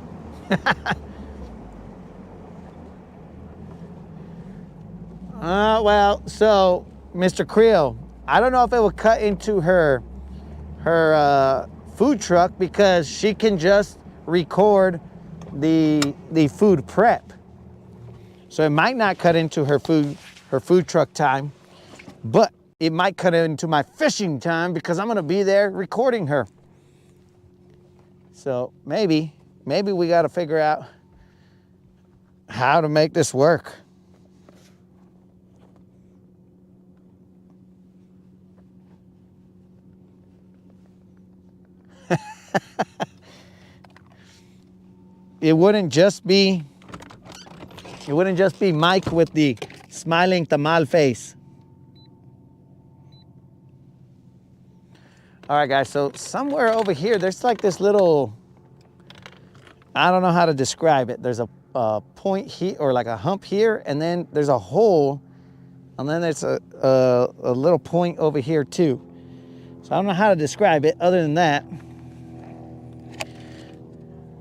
Well, so Mr. Creel, I don't know if it will cut into her food truck because she can just record the food prep. So it might not cut into her food truck time, but it might cut into my fishing time because I'm gonna be there recording her. So maybe we got to figure out how to make this work. It wouldn't just be Mike with the smiling tamal face. All right, guys, so somewhere over here, there's like this little, I don't know how to describe it. There's a point here, or like a hump here, and then there's a hole, and then there's a little point over here too. So I don't know how to describe it other than that.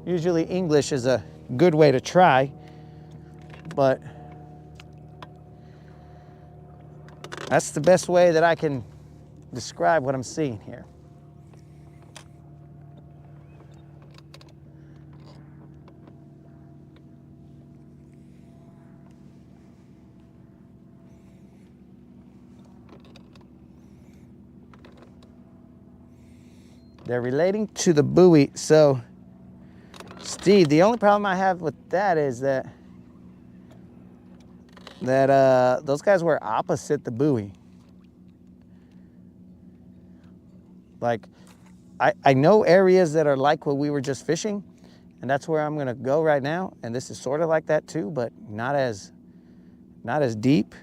Usually English is a good way to try, but that's the best way that I can describe what I'm seeing here. They're relating to the buoy. So, Steve, the only problem I have with that is that those guys were opposite the buoy. Like, I know areas that are like what we were just fishing, and that's where I'm gonna go right now. And this is sort of like that too, but not as deep.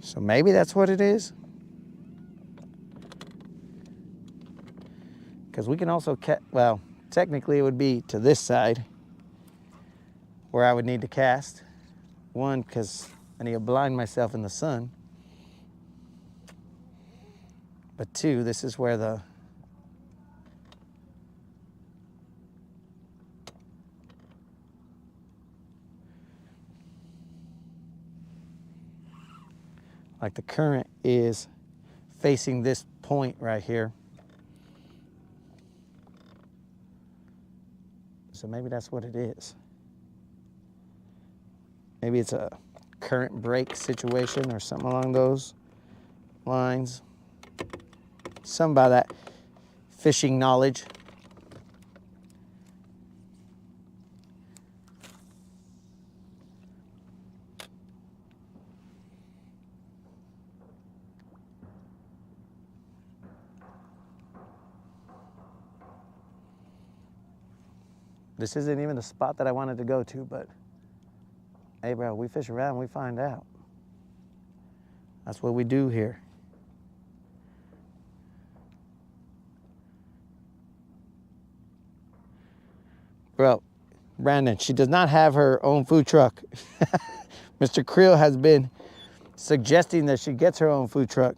So maybe that's what it is. Because we can also well, technically it would be to this side where I would need to cast. One, because I need to blind myself in the sun. But two, this is where the like the current is facing this point right here. So maybe that's what it is. Maybe it's a current break situation or something along those lines. Some by that fishing knowledge. This isn't even the spot that I wanted to go to, but hey, bro, we fish around, we find out. That's what we do here. Bro, Brandon, she does not have her own food truck. Mr. Creel has been suggesting that she gets her own food truck.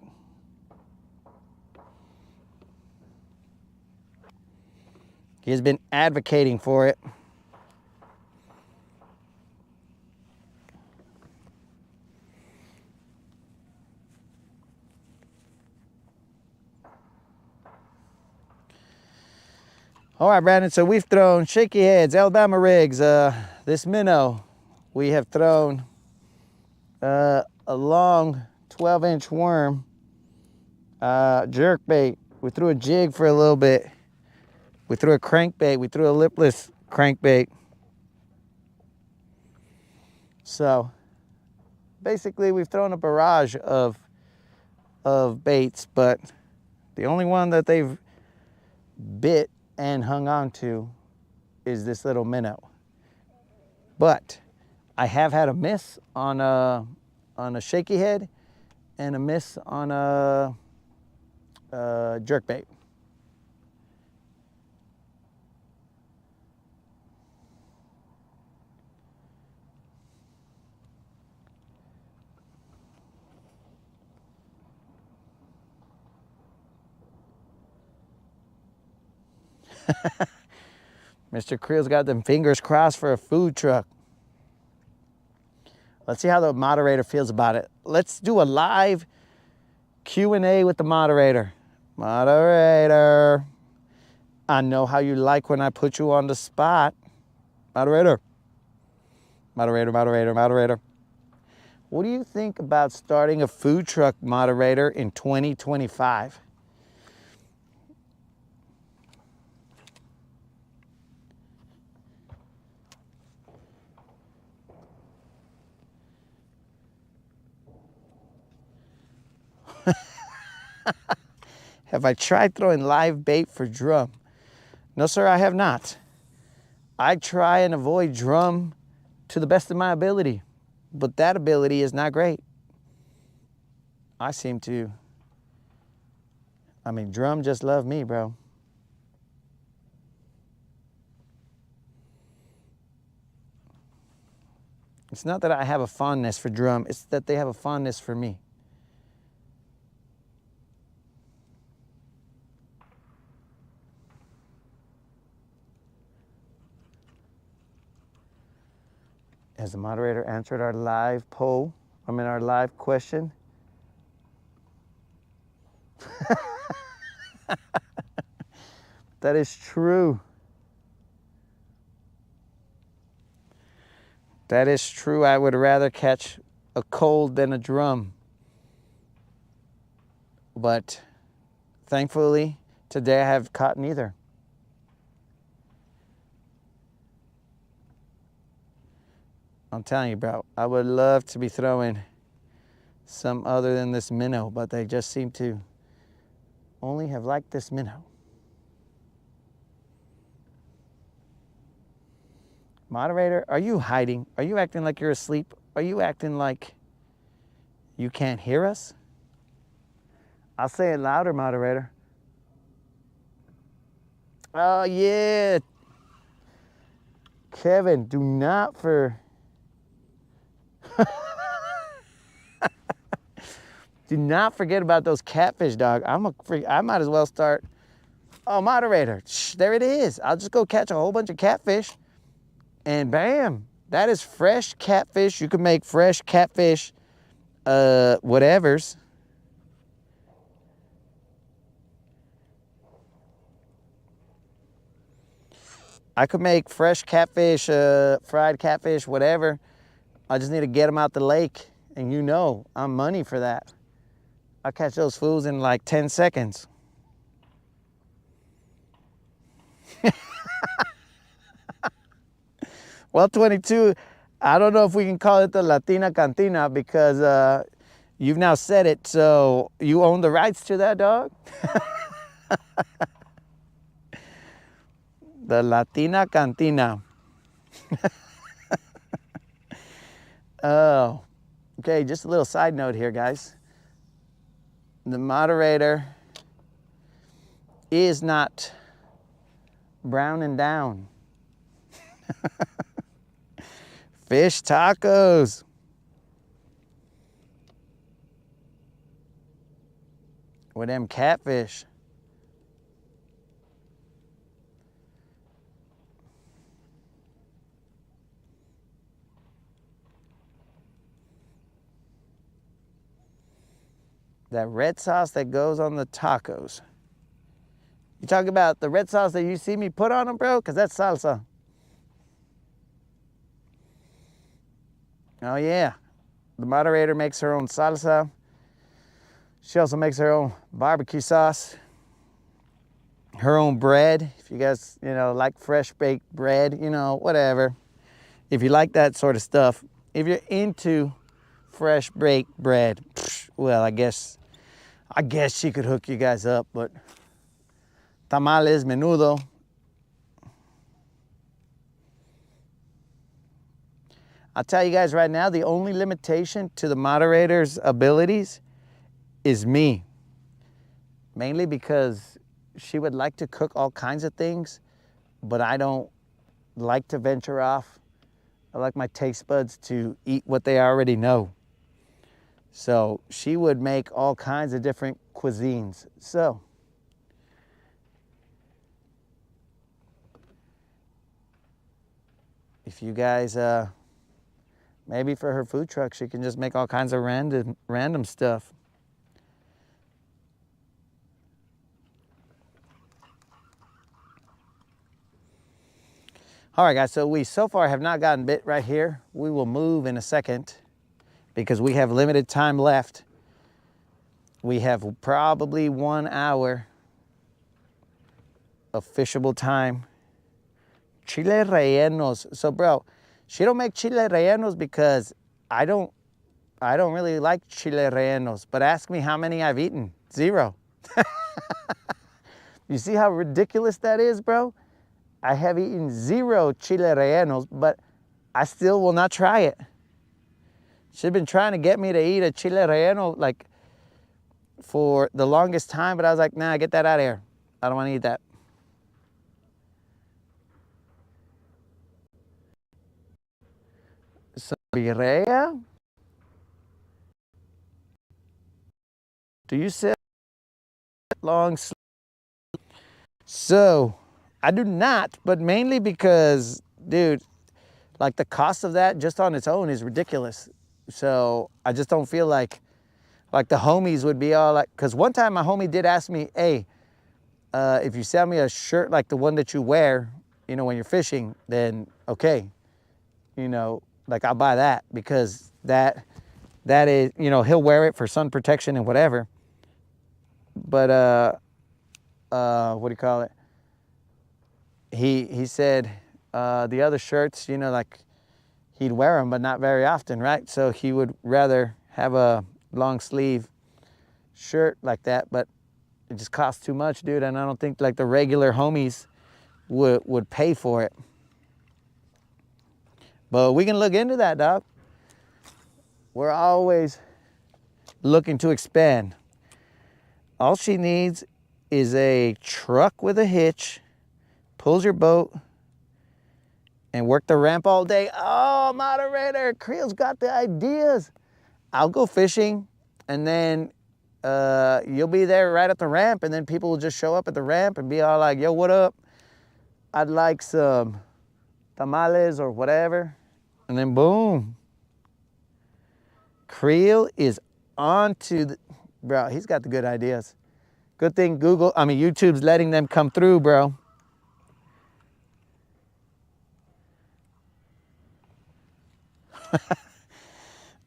He has been advocating for it. All right, Brandon, so we've thrown shaky heads, Alabama rigs, this minnow. We have thrown a long 12-inch worm, jerk bait. We threw a jig for a little bit. We threw a crankbait. We threw a lipless crankbait. So basically we've thrown a barrage of baits, but the only one that they've bit and hung on to is this little minnow. But I have had a miss on a shaky head and a miss on a jerkbait. Mr. Creel's got them fingers crossed for a food truck. Let's see how the moderator feels about it. Let's do a live Q&A with the moderator. Moderator, I know how you like when I put you on the spot. Moderator. Moderator, moderator, moderator. What do you think about starting a food truck, moderator, in 2025? Have I tried throwing live bait for drum? No, sir, I have not. I try and avoid drum to the best of my ability, but that ability is not great. I mean, drum just love me, bro. It's not that I have a fondness for drum, it's that they have a fondness for me. Has the moderator answered our live poll? Our live question? That is true. That is true. I would rather catch a cold than a drum. But thankfully, today I have caught neither. I'm telling you, bro, I would love to be throwing some other than this minnow, but they just seem to only have liked this minnow. Moderator, are you hiding? Are you acting like you're asleep? Are you acting like you can't hear us? I'll say it louder, moderator. Oh, yeah. Kevin, do not do not forget about those catfish, dog. I might as well start. Oh, moderator, there it is. I'll just go catch a whole bunch of catfish and bam, that is fresh catfish. You can make fresh catfish, whatevers. I could make fresh catfish, fried catfish, whatever. I just need to get them out the lake, and you know I'm money for that. I'll catch those fools in like 10 seconds. Well, 22, I don't know if we can call it the Latina Cantina because you've now said it, so you own the rights to that, dog. The Latina Cantina. Oh, okay, just a little side note here, guys. The moderator is not browning down. Fish tacos. With them catfish. That red sauce that goes on the tacos. You talk about the red sauce that you see me put on them, bro? Because that's salsa. Oh, yeah. The moderator makes her own salsa. She also makes her own barbecue sauce. Her own bread. If you guys, like fresh baked bread, whatever. If you like that sort of stuff. If you're into fresh baked bread, well, I guess she could hook you guys up, but tamales, menudo. I'll tell you guys right now, the only limitation to the moderator's abilities is me. Mainly because she would like to cook all kinds of things, but I don't like to venture off. I like my taste buds to eat what they already know. So she would make all kinds of different cuisines. So if you guys, maybe for her food truck, she can just make all kinds of random stuff. All right, guys, so we so far have not gotten bit right here. We will move in a second because we have limited time left. We have probably 1 hour of fishable time. Chile rellenos. So, bro, she don't make chile rellenos because I don't really like chile rellenos. But ask me how many I've eaten. 0. You see how ridiculous that is, bro? I have eaten 0 chile rellenos, but I still will not try it. She's been trying to get me to eat a chile relleno like for the longest time, but I was like, nah, get that out of here. I don't want to eat that. Some birria? Do you sell long sleeve? So, I do not, but mainly because, dude, like the cost of that just on its own is ridiculous. So I just don't feel like the homies would be all like, because one time my homie did ask me, hey, if you sell me a shirt like the one that you wear, when you're fishing, then okay, like I'll buy that because that is, he'll wear it for sun protection and whatever. But what do you call it? He said the other shirts, like he'd wear them, but not very often, right? So he would rather have a long sleeve shirt like that, but it just costs too much, dude. And I don't think like the regular homies would pay for it. But we can look into that, dog. We're always looking to expand. All she needs is a truck with a hitch, pulls your boat, and work the ramp all day. Oh, moderator, Creel's got the ideas. I'll go fishing, and then you'll be there right at the ramp, and then people will just show up at the ramp and be all like, yo, what up? I'd like some tamales or whatever. And then boom. Creel is on to the, bro, he's got the good ideas. Good thing YouTube's letting them come through, bro.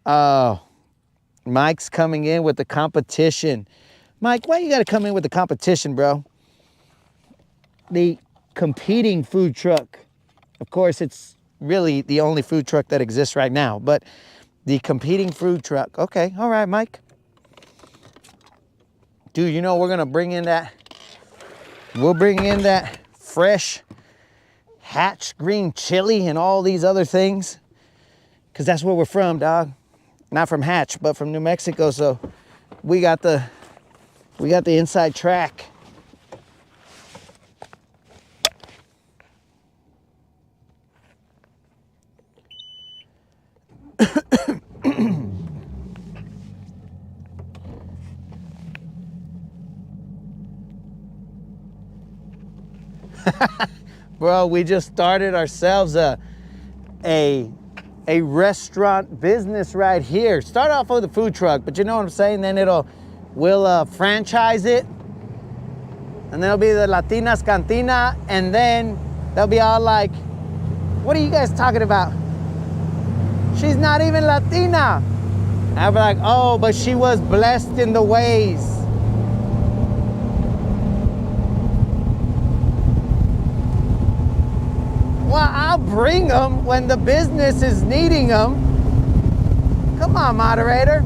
Oh, Mike's coming in with the competition. Mike, why you gotta come in with the competition, bro? The competing food truck. Of course, it's really the only food truck that exists right now, but the competing food truck. Okay, all right, Mike. Dude, we're gonna bring in that, we'll bring in that fresh Hatch green chili and all these other things. Because that's where we're from, dog. Not from Hatch, but from New Mexico. So we got the inside track. Bro, we just started ourselves a restaurant business right here. Start off with a food truck, but you know what I'm saying? Then we'll franchise it, and then it'll be the Latinas Cantina, and then they'll be all like, what are you guys talking about? She's not even Latina. I'll be like, oh, but she was blessed in the ways. Well, I'll bring them when the business is needing them. Come on, moderator.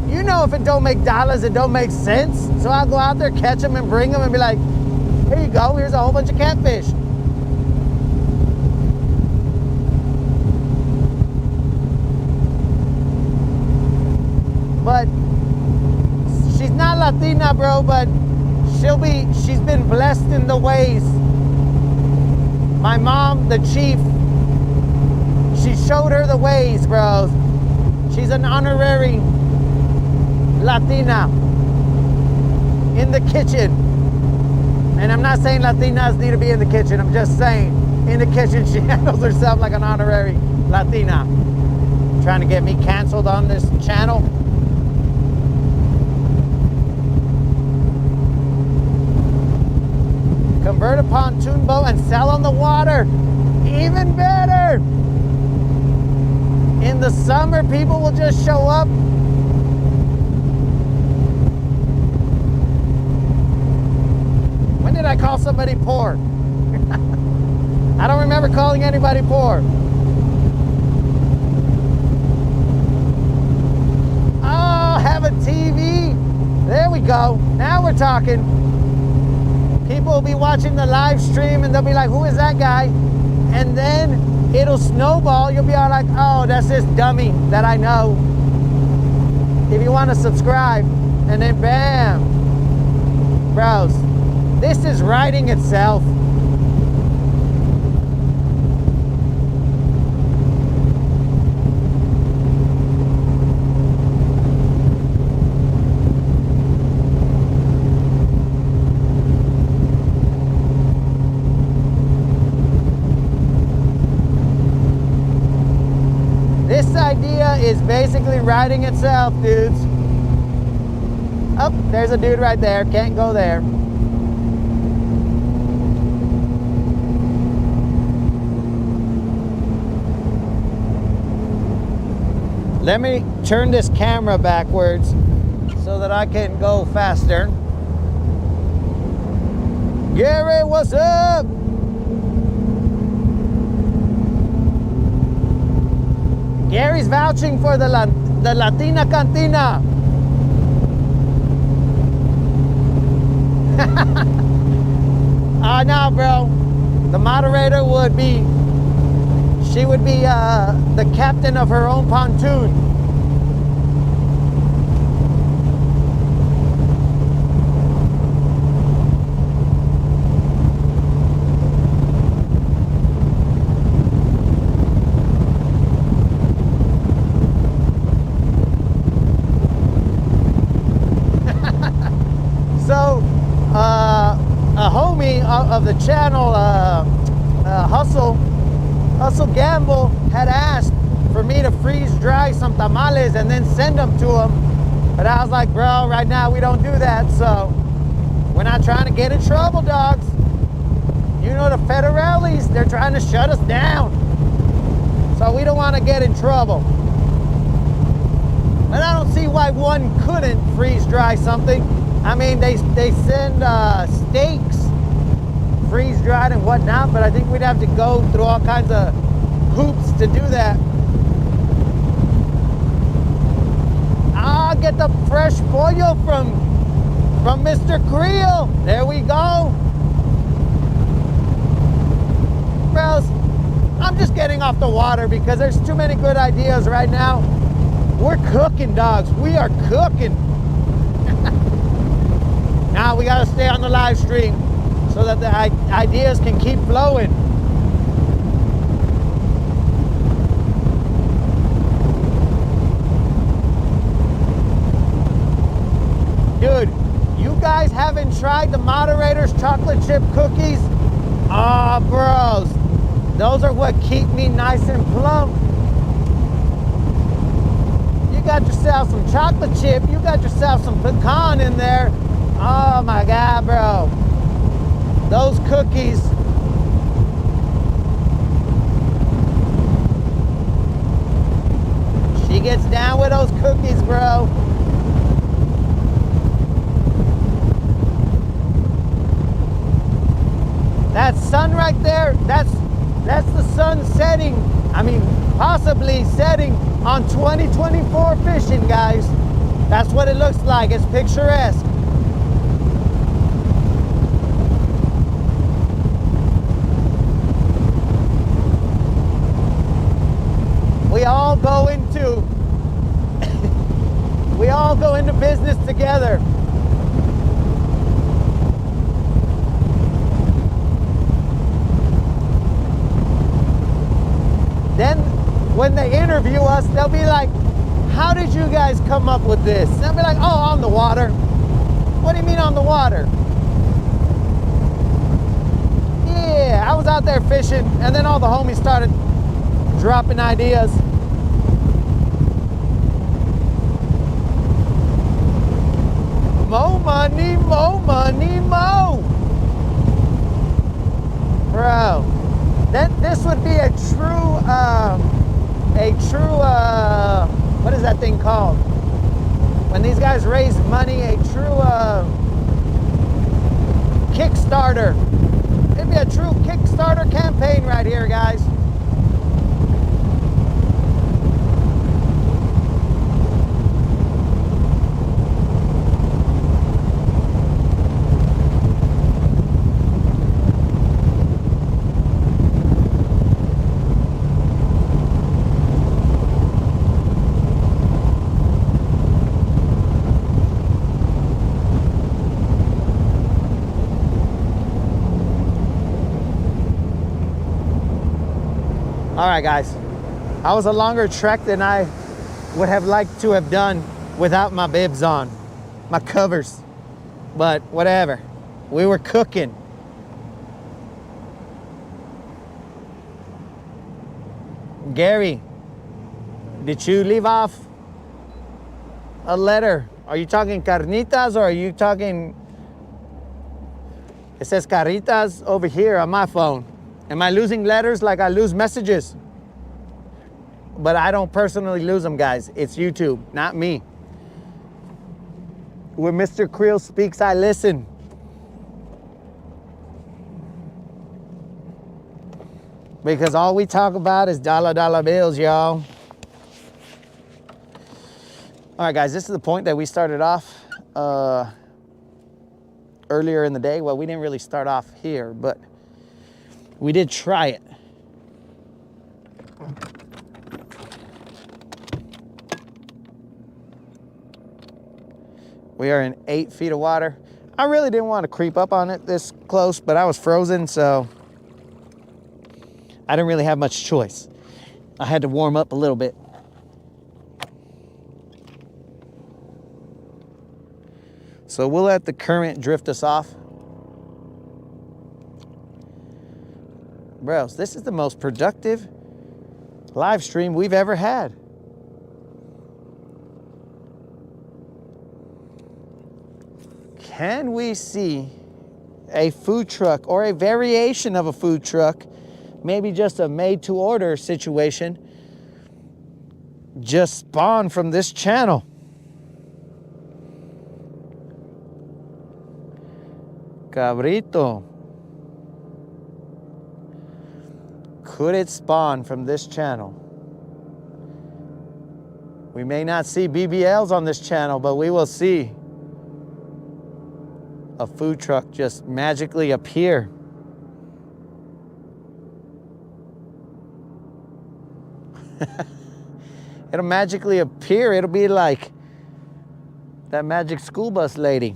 You know if it don't make dollars, it don't make sense. So I'll go out there, catch them, and bring them and be like, here you go, here's a whole bunch of catfish. But she's not Latina, bro, but she's been blessed in the ways. My mom, the chief, she showed her the ways, bro. She's an honorary Latina in the kitchen. And I'm not saying Latinas need to be in the kitchen. I'm just saying, in the kitchen, she handles herself like an honorary Latina. Trying to get me canceled on this channel. Convert a pontoon boat and sell on the water. Even better. In the summer, people will just show up. When did I call somebody poor? I don't remember calling anybody poor. Oh, have a TV. There we go. Now we're talking. People will be watching the live stream and they'll be like, who is that guy? And then it'll snowball. You'll be all like, oh, that's this dummy that I know. If you want to subscribe, and then bam. Bros, this is writing itself. Is basically writing itself, dudes. Oh, there's a dude right there. Can't go there. Let me turn this camera backwards so that I can go faster. Gary, what's up? Gary's vouching for the Latina Cantina. No, bro. The moderator would be, she would be the captain of her own pontoon. A homie of the channel, Hustle Gamble, had asked for me to freeze dry some tamales and then send them to him. But I was like, bro, right now we don't do that, so we're not trying to get in trouble, dogs. You know, the federales, they're trying to shut us down. So we don't want to get in trouble. But I don't see why one couldn't freeze dry something. I mean, they send steaks freeze dried and whatnot, but I think we'd have to go through all kinds of hoops to do that. I'll get the fresh pollo from Mr. Creel. There we go. Bro, getting off the water because there's too many good ideas right now. We're cooking, dogs. We are cooking. Now we gotta stay on the live stream so that the ideas can keep flowing. Dude, you guys haven't tried the Moderator's chocolate chip cookies? Ah, bros. Those are what keep me nice and plump. You got yourself some chocolate chip, you got yourself some pecan in there. Oh my God, bro. Those cookies. She gets down with those cookies, bro. That sun right there, that's the sun setting. I mean, possibly setting on 2024 fishing, guys. That's what it looks like. It's picturesque. We all go into business together. Then when they interview us, they'll be like, how did you guys come up with this? And they'll be like, oh, on the water. What do you mean on the water? Yeah, I was out there fishing, and then all the homies started dropping ideas. Mo money, mo money, mo. Bro, this would be a true, what is that thing called? When these guys raise money, a true Kickstarter. It'd be a true Kickstarter campaign right here, guys. All right, guys, that was a longer trek than I would have liked to have done without my bibs on, my covers, but whatever. We were cooking. Gary, did you leave off a letter? Are you talking carnitas or are you talking, it says caritas over here on my phone. Am I losing letters like I lose messages? But I don't personally lose them, guys. It's YouTube, not me. When Mr. Creel speaks, I listen. Because all we talk about is dollar bills, y'all. All right, guys, this is the point that we started off earlier in the day. Well, we didn't really start off here, but we did try it. We are in 8 feet of water. I really didn't want to creep up on it this close, but I was frozen, so I didn't really have much choice. I had to warm up a little bit. So we'll let the current drift us off. Bros, this is the most productive live stream we've ever had. Can we see a food truck or a variation of a food truck, maybe just a made-to-order situation, just spawn from this channel? Cabrito. Could it spawn from this channel? We may not see BBLs on this channel, but we will see a food truck just magically appear. It'll magically appear. It'll be like that magic school bus lady.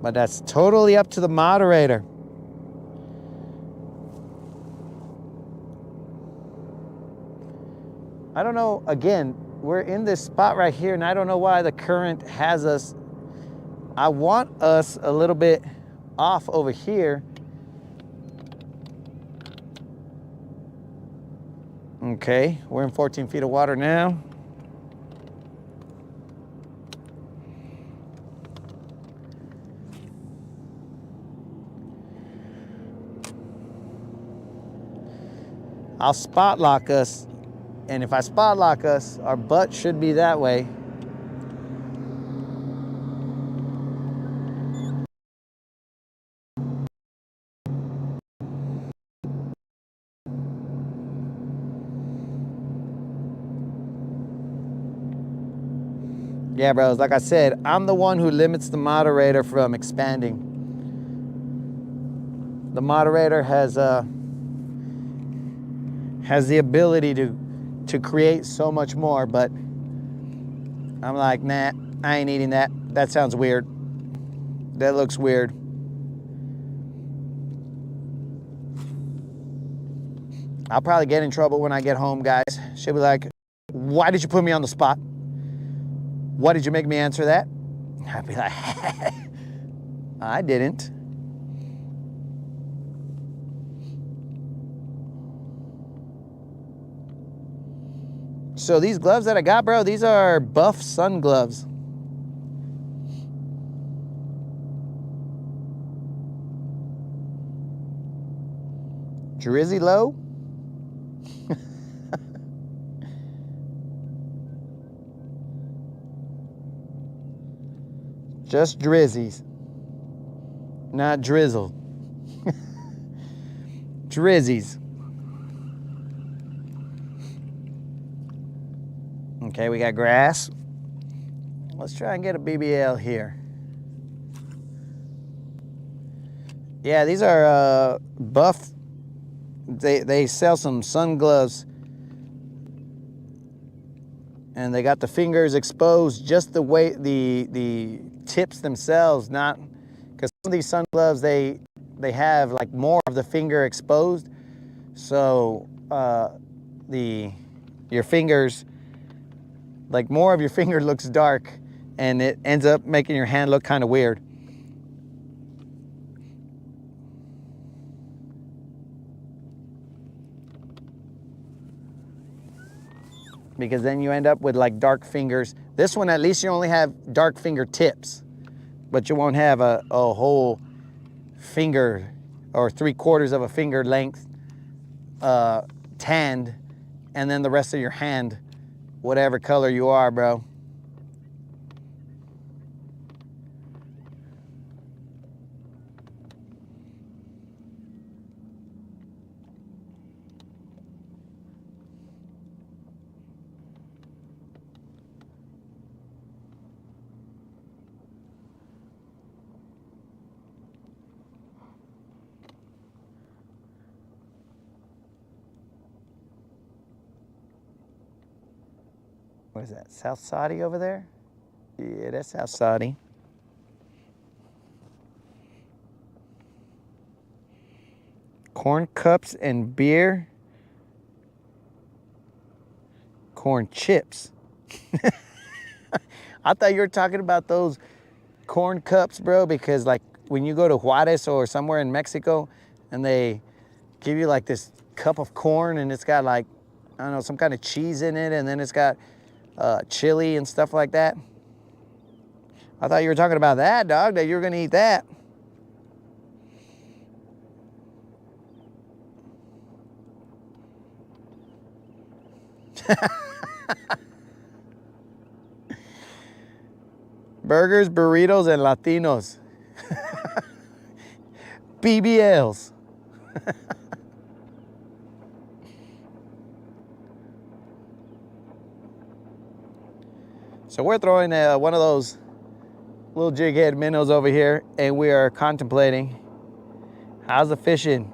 But that's totally up to the moderator. I don't know, again, we're in this spot right here and I don't know why the current has us. I want us a little bit off over here. Okay, we're in 14 feet of water now. I'll spot lock us, and if I spot lock us, our butt should be that way. Yeah, bros, like I said, I'm the one who limits the moderator from expanding. The moderator has the ability to create so much more, but I'm like, nah, I ain't eating that. That sounds weird. That looks weird. I'll probably get in trouble when I get home, guys. She'll be like, why did you put me on the spot? Why did you make me answer that? I'll be like, I didn't. So these gloves that I got, bro, these are buff sun gloves. Drizzy low? Just drizzies, not drizzled. Drizzies. Okay, we got grass. Let's try and get a BBL here. Yeah, these are buff. They sell some sun gloves. And they got the fingers exposed just the way the tips themselves, not because some of these sun gloves they have like more of the finger exposed, so your fingers, like more of your finger looks dark, and it ends up making your hand look kind of weird. Because then you end up with like dark fingers. This one, at least you only have dark fingertips, but you won't have a whole finger or 3/4 of a finger length tanned, and then the rest of your hand, whatever color you are, bro. What is that, South Saudi over there? Yeah, that's South Saudi. Corn cups and beer. Corn chips. I thought you were talking about those corn cups, bro, because like when you go to Juarez or somewhere in Mexico and they give you like this cup of corn and it's got like, I don't know, some kind of cheese in it, and then it's got chili and stuff like that. I thought you were talking about that, dog, that you were gonna eat that. Burgers, burritos, and Latinos. BBLs. So we're throwing one of those little jig head minnows over here, and we are contemplating, how's the fishing?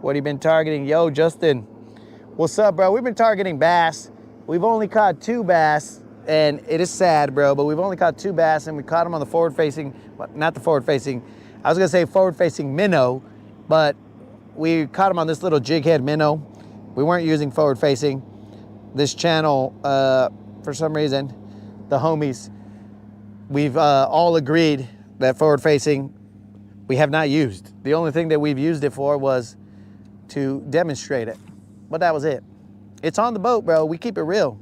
What have you been targeting? Yo, Justin, what's up, bro? We've been targeting bass. We've only caught 2 bass, and it is sad, bro, but we've only caught 2 bass, and we caught them on the forward-facing, not the forward-facing, I was gonna say forward-facing minnow, but we caught them on this little jig head minnow. We weren't using forward-facing. This channel, for some reason, the homies, we've all agreed that forward-facing we have not used. The only thing that we've used it for was to demonstrate it, but that was it. It's on the boat, bro. We keep it real.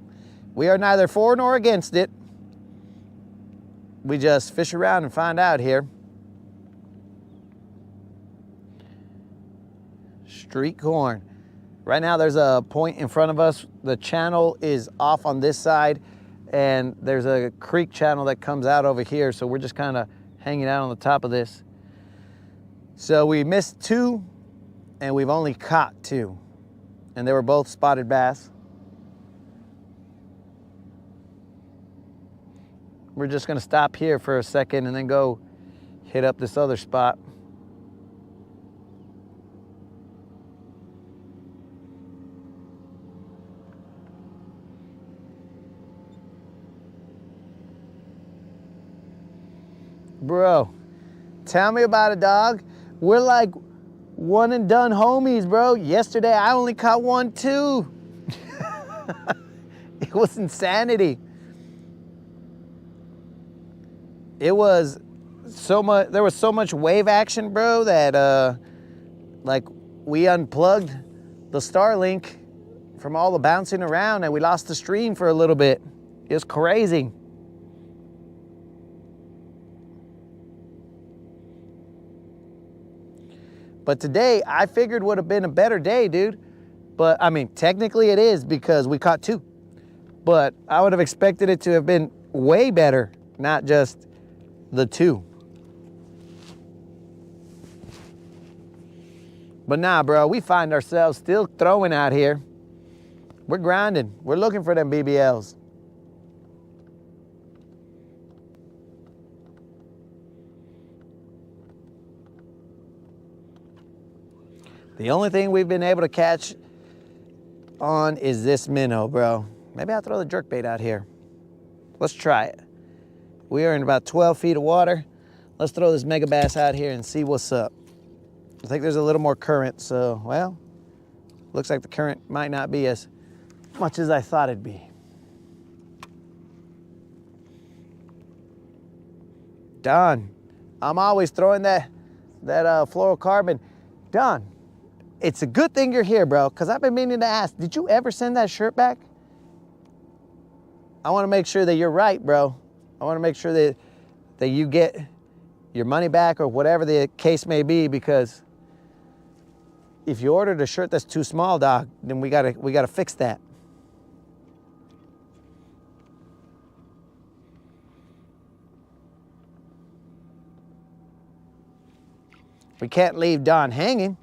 We are neither for nor against it. We just fish around and find out here. Street corn. Right now there's a point in front of us. The channel is off on this side, and there's a creek channel that comes out over here, so we're just kind of hanging out on the top of this. So we missed 2, and we've only caught 2, and they were both spotted bass. We're just gonna stop here for a second and then go hit up this other spot. Bro, tell me about it, dog. We're like one and done homies, bro. Yesterday I only caught 1 too. It was insanity. It was so much, there was so much wave action, bro, that like we unplugged the Starlink from all the bouncing around and we lost the stream for a little bit. It was crazy. But today, I figured would have been a better day, dude. But, I mean, technically it is because we caught 2. But I would have expected it to have been way better, not just the 2. But nah, bro, we find ourselves still throwing out here. We're grinding. We're looking for them BBLs. The only thing we've been able to catch on is this minnow, bro. Maybe I'll throw the jerkbait out here. Let's try it. We are in about 12 feet of water. Let's throw this mega bass out here and see what's up. I think there's a little more current, so, well, looks like the current might not be as much as I thought it'd be. Don, I'm always throwing that fluorocarbon. Don, it's a good thing you're here, bro, because I've been meaning to ask, did you ever send that shirt back? I want to make sure that you're right, bro. I want to make sure that you get your money back or whatever the case may be, because if you ordered a shirt that's too small, dog, then we gotta fix that. We can't leave Don hanging.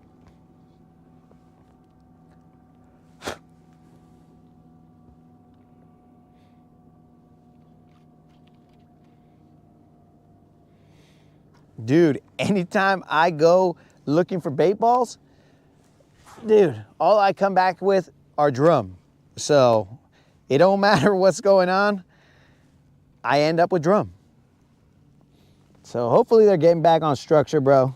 Dude, anytime I go looking for bait balls, dude, all I come back with are drum. So it don't matter what's going on, I end up with drum. So hopefully they're getting back on structure, bro.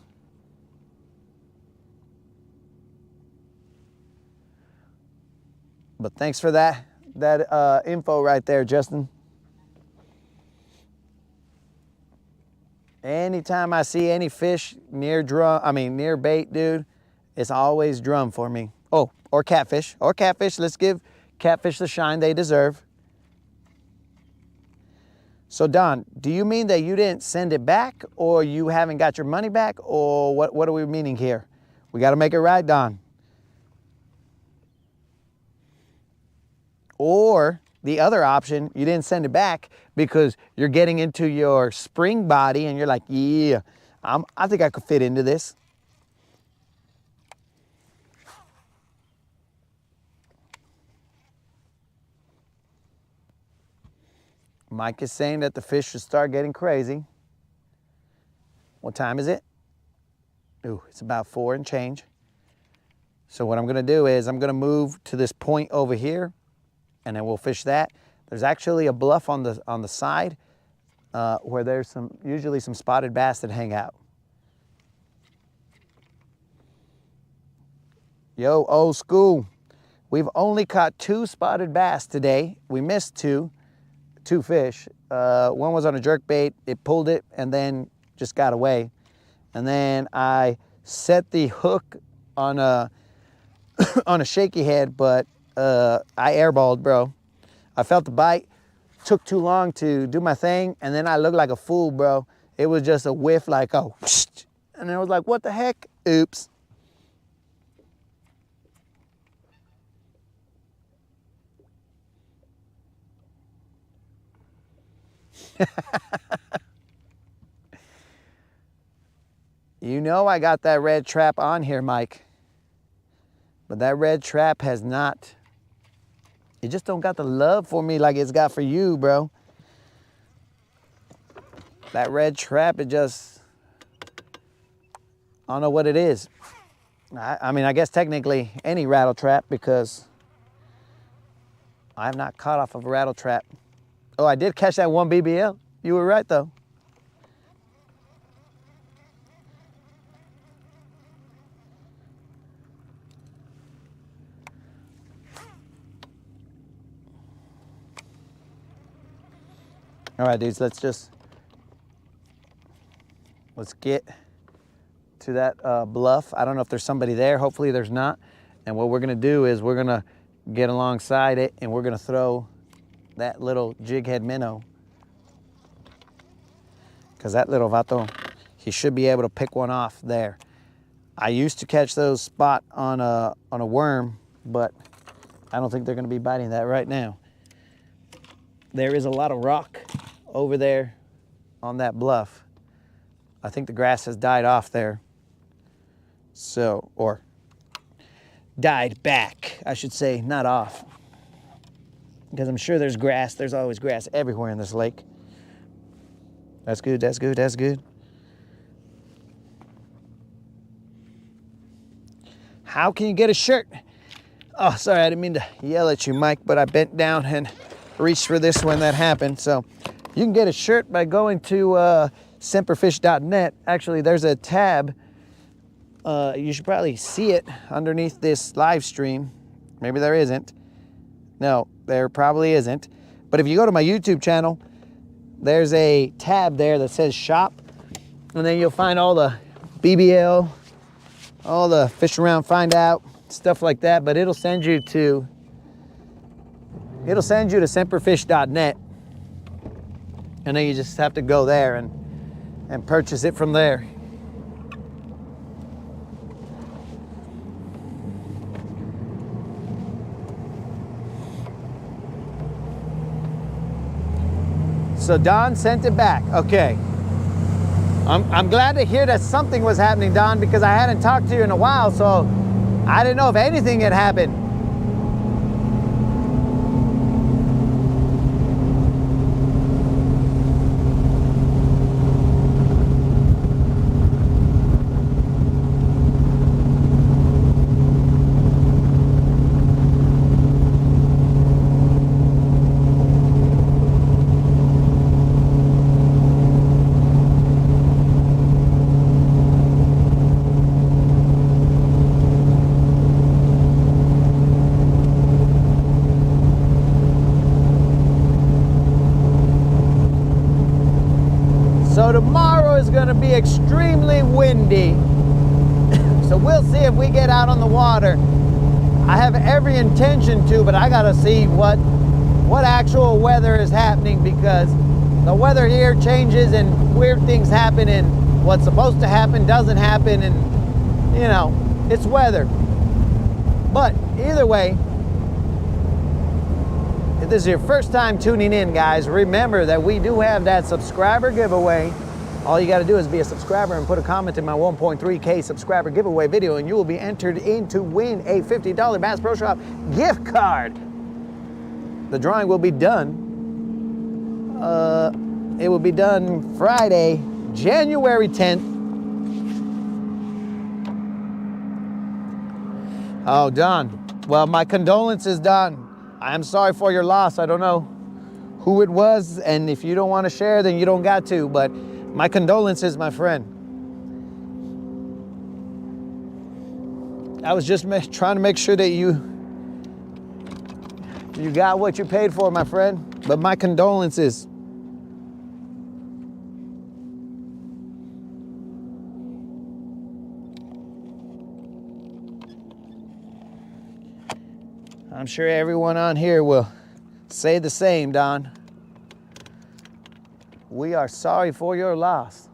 But thanks for that info right there, Justin. Anytime I see any fish near near bait, dude, it's always drum for me. Oh, or catfish. Let's give catfish the shine they deserve. So Don, do you mean that you didn't send it back, or you haven't got your money back, or what are we meaning here? We got to make it right, Don. Or the other option, you didn't send it back because you're getting into your spring body and you're like, yeah, I think I could fit into this. Mike is saying that the fish should start getting crazy. What time is it? Ooh, it's about 4 and change. So what I'm gonna do is I'm gonna move to this point over here, and then we'll fish that. There's actually a bluff on the side where there's usually some spotted bass that hang out. Yo, old school. We've only caught 2 spotted bass today. We missed two fish. One was on a jerk bait. It pulled it and then just got away. And then I set the hook on a on a shaky head, but I airballed, bro. I felt the bite. Took too long to do my thing, and then I looked like a fool, bro. It was just a whiff, like, oh, and I was like, what the heck? Oops. You know I got that red trap on here, Mike. But that red trap has not, it just don't got the love for me like it's got for you, bro. That red trap, it just, I don't know what it is. I mean, I guess technically any rattle trap, because I have not caught off of a rattle trap. Oh, I did catch that 1 BBL. You were right, though. All right, dudes, let's get to that bluff. I don't know if there's somebody there. Hopefully there's not. And what we're gonna do is we're gonna get alongside it and we're gonna throw that little jig head minnow. Because that little vato, he should be able to pick one off there. I used to catch those spot on a worm, but I don't think they're gonna be biting that right now. There is a lot of rock over there on that bluff. I think the grass has died off there. So, or died back, I should say, not off. Because I'm sure there's grass. There's always grass everywhere in this lake. That's good, that's good, that's good. How can you get a shirt? Oh, sorry, I didn't mean to yell at you, Mike, but I bent down and reached for this when that happened. So you can get a shirt by going to semperfish.net. Actually, there's a tab. You should probably see it underneath this live stream. Maybe there isn't. No, there probably isn't. But if you go to my YouTube channel, there's a tab there that says shop. And then you'll find all the BBL, all the fish around, find out, stuff like that. But it'll send you to semperfish.net. And then you just have to go there and purchase it from there. So Don sent it back. Okay. I'm glad to hear that something was happening, Don, because I hadn't talked to you in a while, so I didn't know if anything had happened. So tomorrow is going to be extremely windy. So we'll see if we get out on the water. I have every intention to, but I got to see what actual weather is happening, because the weather here changes and weird things happen, and what's supposed to happen doesn't happen, and you know, it's weather. But either way, if this is your first time tuning in, guys, remember that we do have that subscriber giveaway. All you got to do is be a subscriber and put a comment in my 1.3K subscriber giveaway video, and you will be entered in to win a $50 Bass Pro Shop gift card. The drawing will be done. It will be done Friday, January 10th. Oh, Don. Well, my condolences, Don. I am sorry for your loss. I don't know who it was, and if you don't want to share, then you don't got to, but my condolences, my friend. I was just trying to make sure that you got what you paid for, my friend, but my condolences. I'm sure everyone on here will say the same, Don. We are sorry for your loss.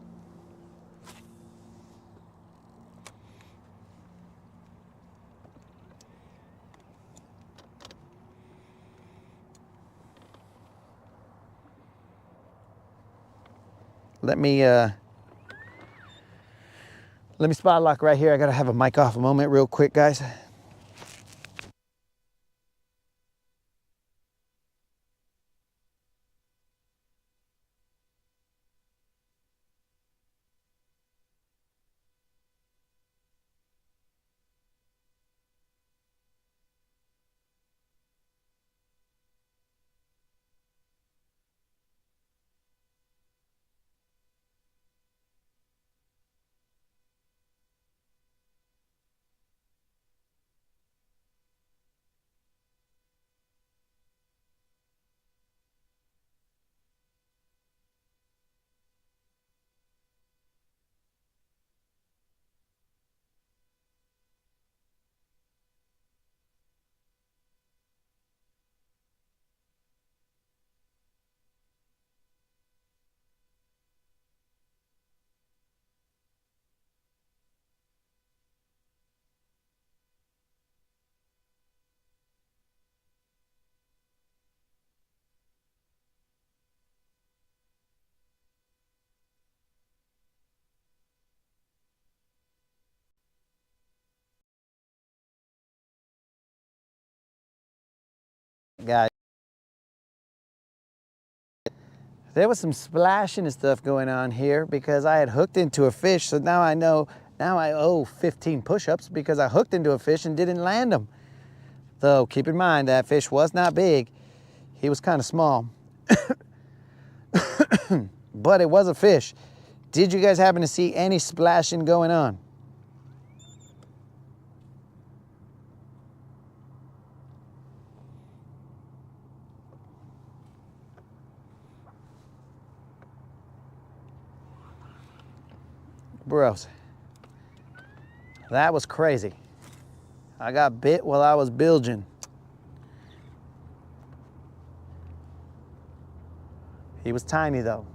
Let me spot lock right here. I gotta have a mic off a moment real quick, guys. Guys, there was some splashing and stuff going on here because I had hooked into a fish, so now I know, now I owe 15 push-ups because I hooked into a fish and didn't land them. Though, keep in mind, that fish was not big. He was kind of small. But it was a fish. Did you guys happen to see any splashing going on? Bros, that was crazy. I got bit while I was bilging. He was tiny though.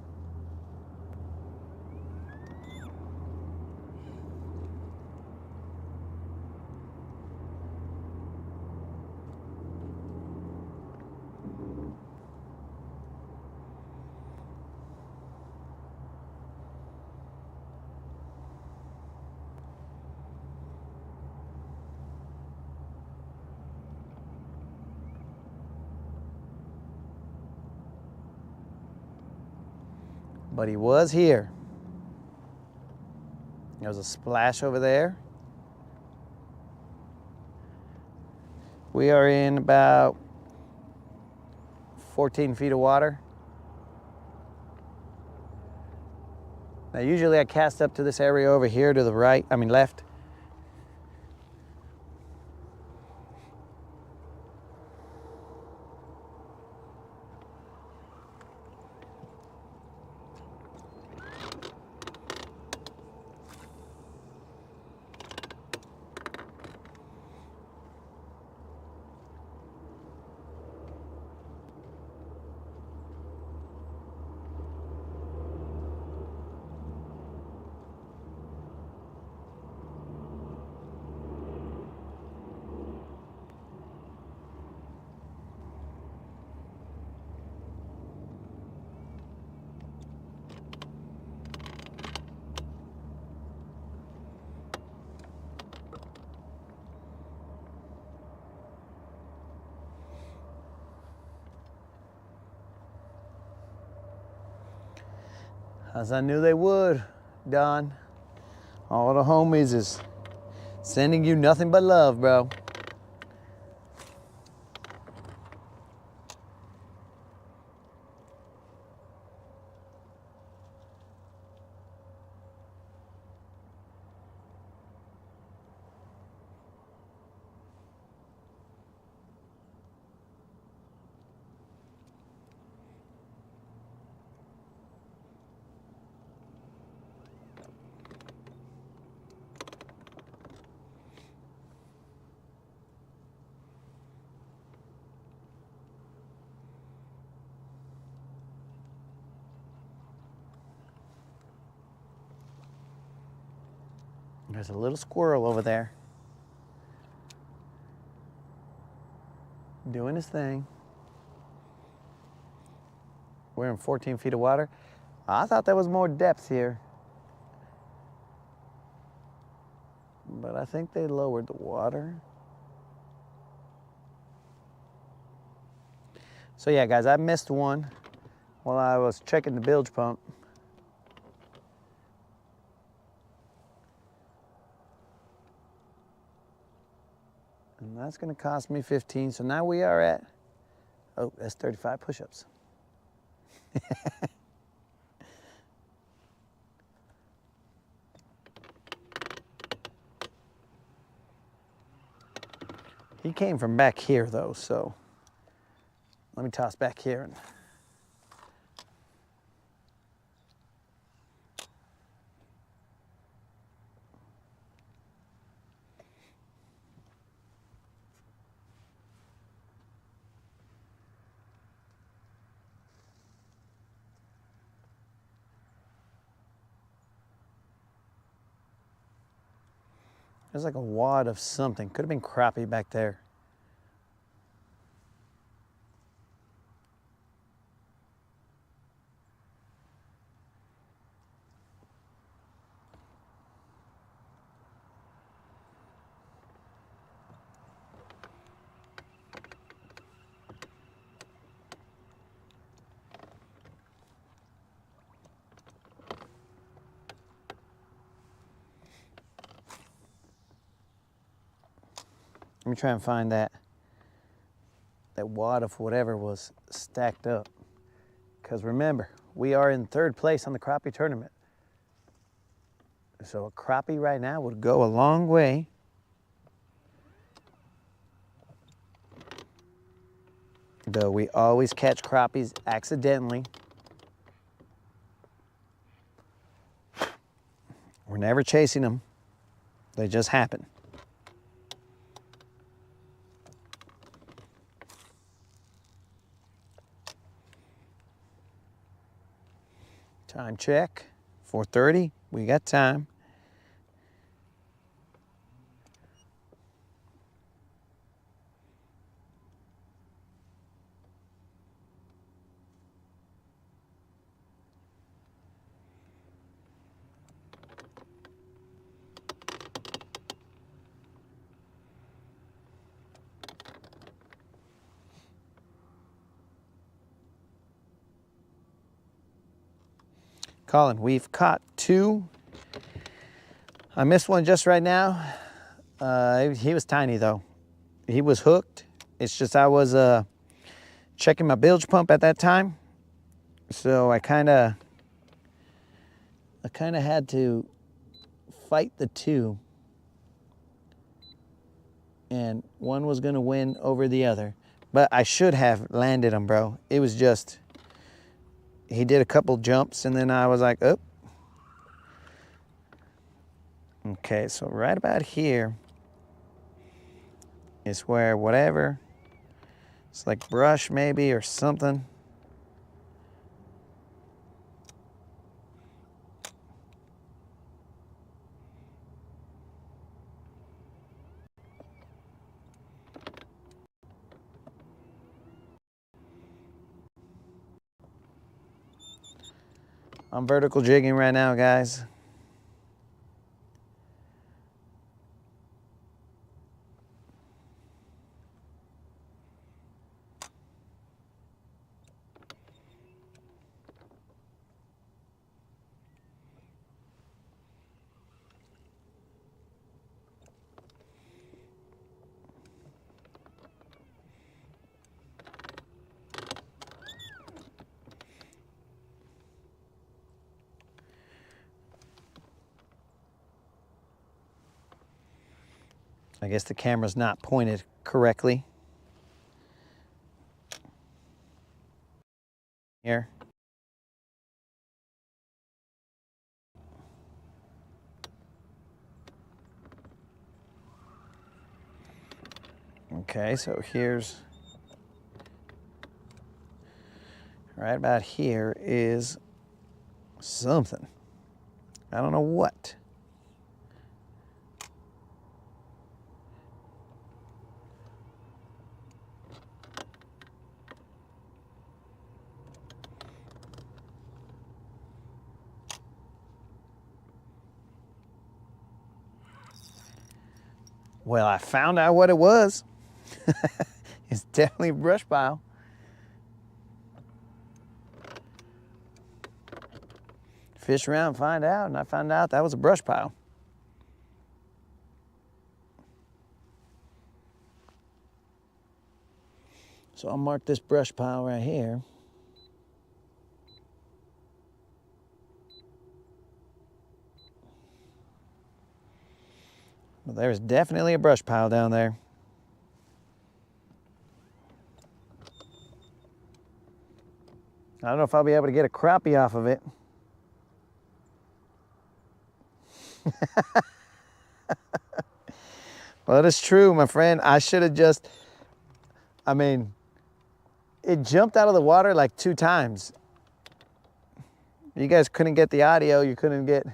But he was here. There was a splash over there. We are in about 14 feet of water. Now usually I cast up to this area over here to the right, left. As I knew they would, Don. All the homies is sending you nothing but love, bro. There's a little squirrel over there doing his thing. We're in 14 feet of water. I thought there was more depth here, but I think they lowered the water. So yeah, guys, I missed one while I was checking the bilge pump. And that's gonna cost me 15. So now we are at, oh, that's 35 push-ups. He came from back here though, so let me toss back here. There's like a wad of something. Could have been crappie back there. Let me try and find that wad of whatever was stacked up. Because remember, we are in 3rd place on the crappie tournament. So a crappie right now would go a long way. Though we always catch crappies accidentally. We're never chasing them. They just happen. Time check, 4:30, we got time. Colin, we've caught 2. I missed one just right now. He was tiny though. He was hooked. It's just I was checking my bilge pump at that time. So I kind of had to fight the 2. And one was gonna win over the other. But I should have landed him, bro. It was just, he did a couple jumps and then I was like, oh. Okay, so right about here is where whatever, it's like brush maybe or something. I'm vertical jigging right now, guys. I guess the camera's not pointed correctly. Here. Okay, so here's, right about here is something. I don't know what. Well, I found out what it was. It's definitely a brush pile. Fish around, find out, and I found out that was a brush pile. So I'll mark this brush pile right here. Well, there's definitely a brush pile down there. I don't know if I'll be able to get a crappie off of it. Well, it's true, my friend. I should have just, I mean, it jumped out of the water like 2 times. You guys couldn't get the audio. You couldn't get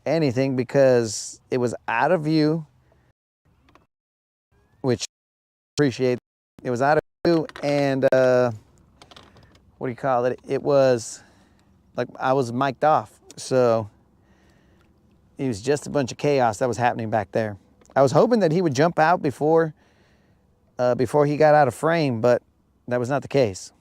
anything because it was out of view, which I appreciate. It was out of view, and what do you call it? It was like I was mic'd off. So it was just a bunch of chaos that was happening back there. I was hoping that he would jump out before he got out of frame, but that was not the case.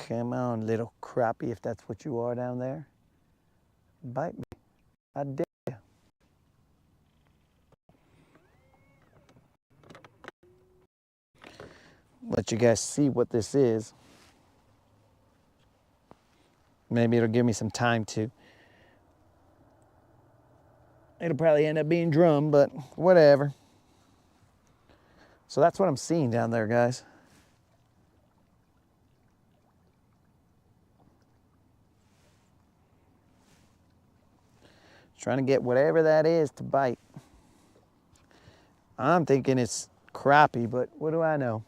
Come on, little crappie, if that's what you are down there. Bite me. I dare you. Let you guys see what this is. Maybe it'll give me some time to. It'll probably end up being drum, but whatever. So that's what I'm seeing down there, guys. Trying to get whatever that is to bite. I'm thinking it's crappie, but what do I know?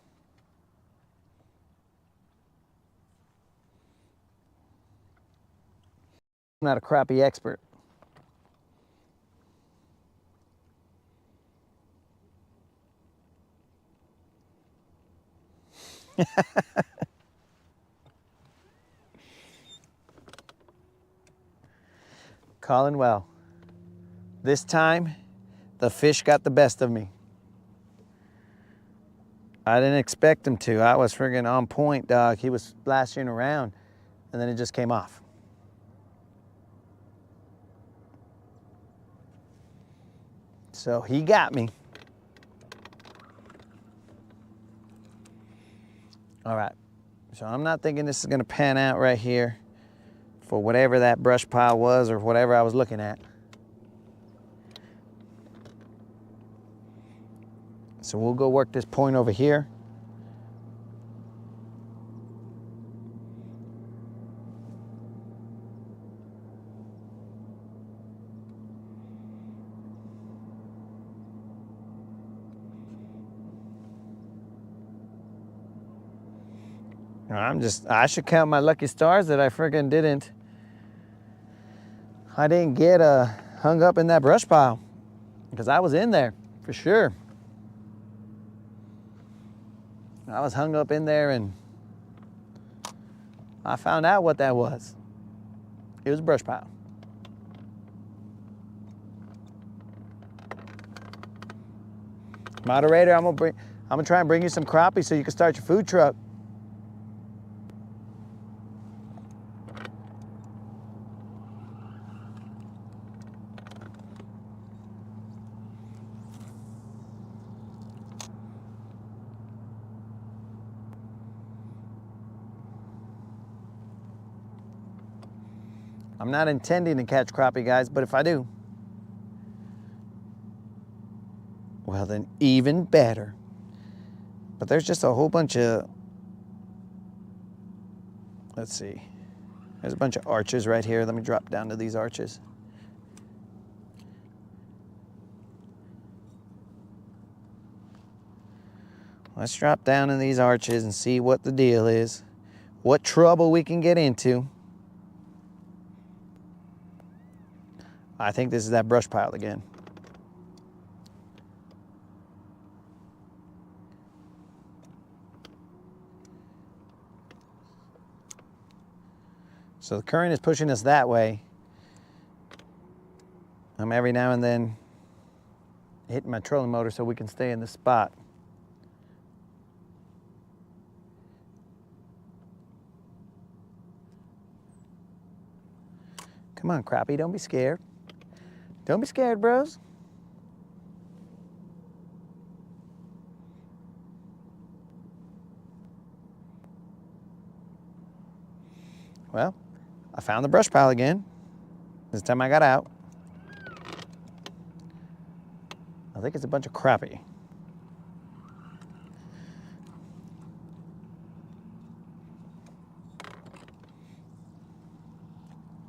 I'm not a crappie expert. Calling well. This time, the fish got the best of me. I didn't expect him to. I was friggin' on point, dog. He was splashing around, and then it just came off. So he got me. All right. So I'm not thinking this is gonna pan out right here for whatever that brush pile was or whatever I was looking at. So we'll go work this point over here. I should count my lucky stars that I friggin' I didn't get hung up in that brush pile because I was in there for sure. I was hung up in there and I found out what that was. It was a brush pile. Moderator, I'm gonna try and bring you some crappie so you can start your food truck. I'm not intending to catch crappie, guys, but if I do, well then even better. But there's just a whole bunch of, let's see, there's a bunch of arches right here. Let me drop down to these arches. Let's drop down in these arches and see what the deal is, what trouble we can get into. I think this is that brush pile again. So the current is pushing us that way. I'm every now and then hitting my trolling motor so we can stay in the spot. Come on, crappie, don't be scared. Don't be scared, bros. Well, I found the brush pile again. This time I got out. I think it's a bunch of crappie.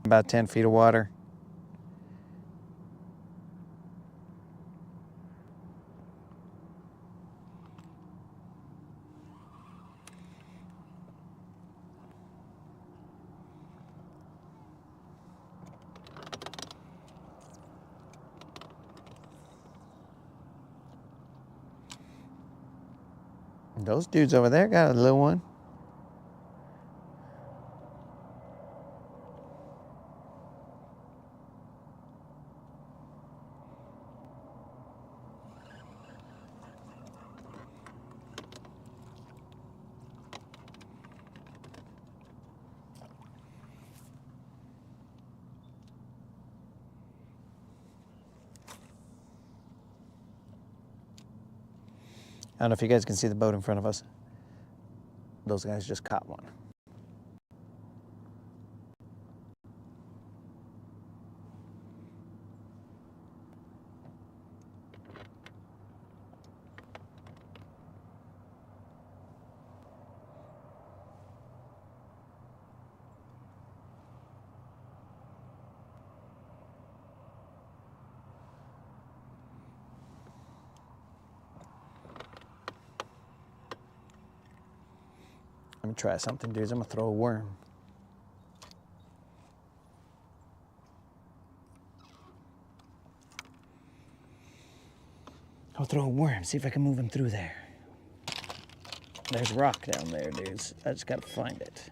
About 10 feet of water. Those dudes over there got a little one. I don't know if you guys can see the boat in front of us. Those guys just caught one. Let me try something, dudes. I'm gonna throw a worm. I'll throw a worm, see if I can move him through there. There's rock down there, dudes. I just gotta find it.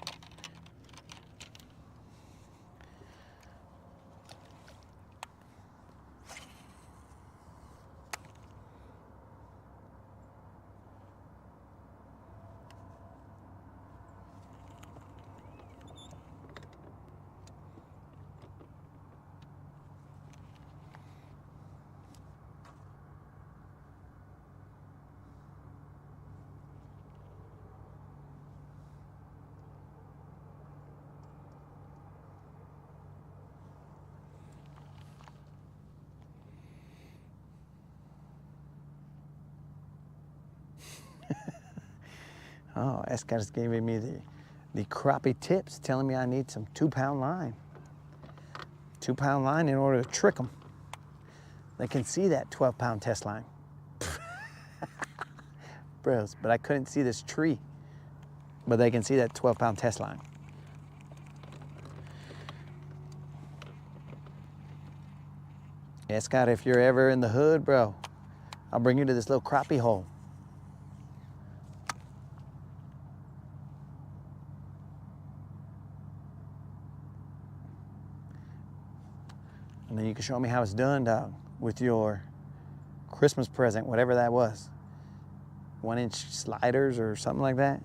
Oh, this guy's giving me the crappie tips, telling me I need some 2-pound line. 2-pound line in order to trick them. They can see that 12-pound test line. Bros, but I couldn't see this tree. But they can see that 12-pound test line. Yeah, Scott, if you're ever in the hood, bro, I'll bring you to this little crappie hole. And then you can show me how it's done, dog, with your Christmas present, whatever that was. 1-inch sliders or something like that.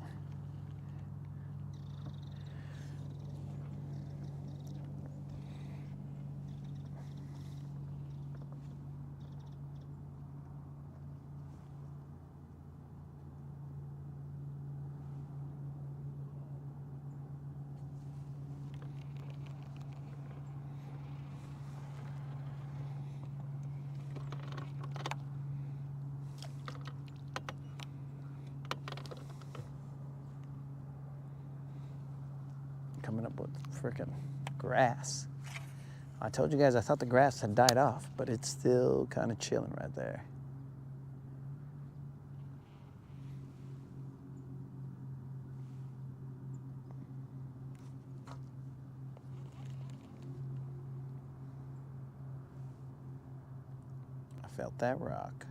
Coming up with frickin' grass. I told you guys I thought the grass had died off, but it's still kind of chilling right there. I felt that rock.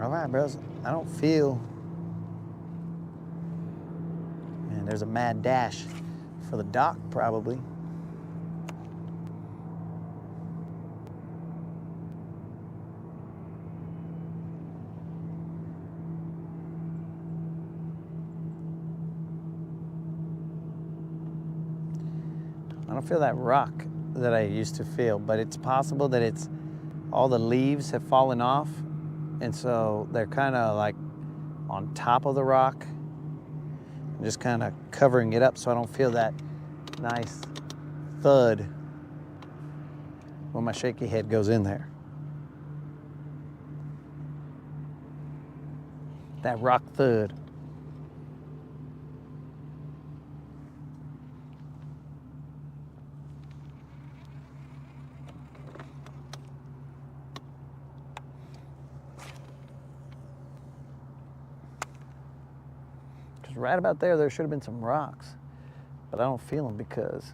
All right, bros. I don't feel. Man, there's a mad dash for the dock, probably. I don't feel that rock that I used to feel, but it's possible that it's all the leaves have fallen off, and so they're kind of like on top of the rock, just kind of covering it up so I don't feel that nice thud when my shaky head goes in there. That rock thud. Right about there should have been some rocks, but I don't feel them because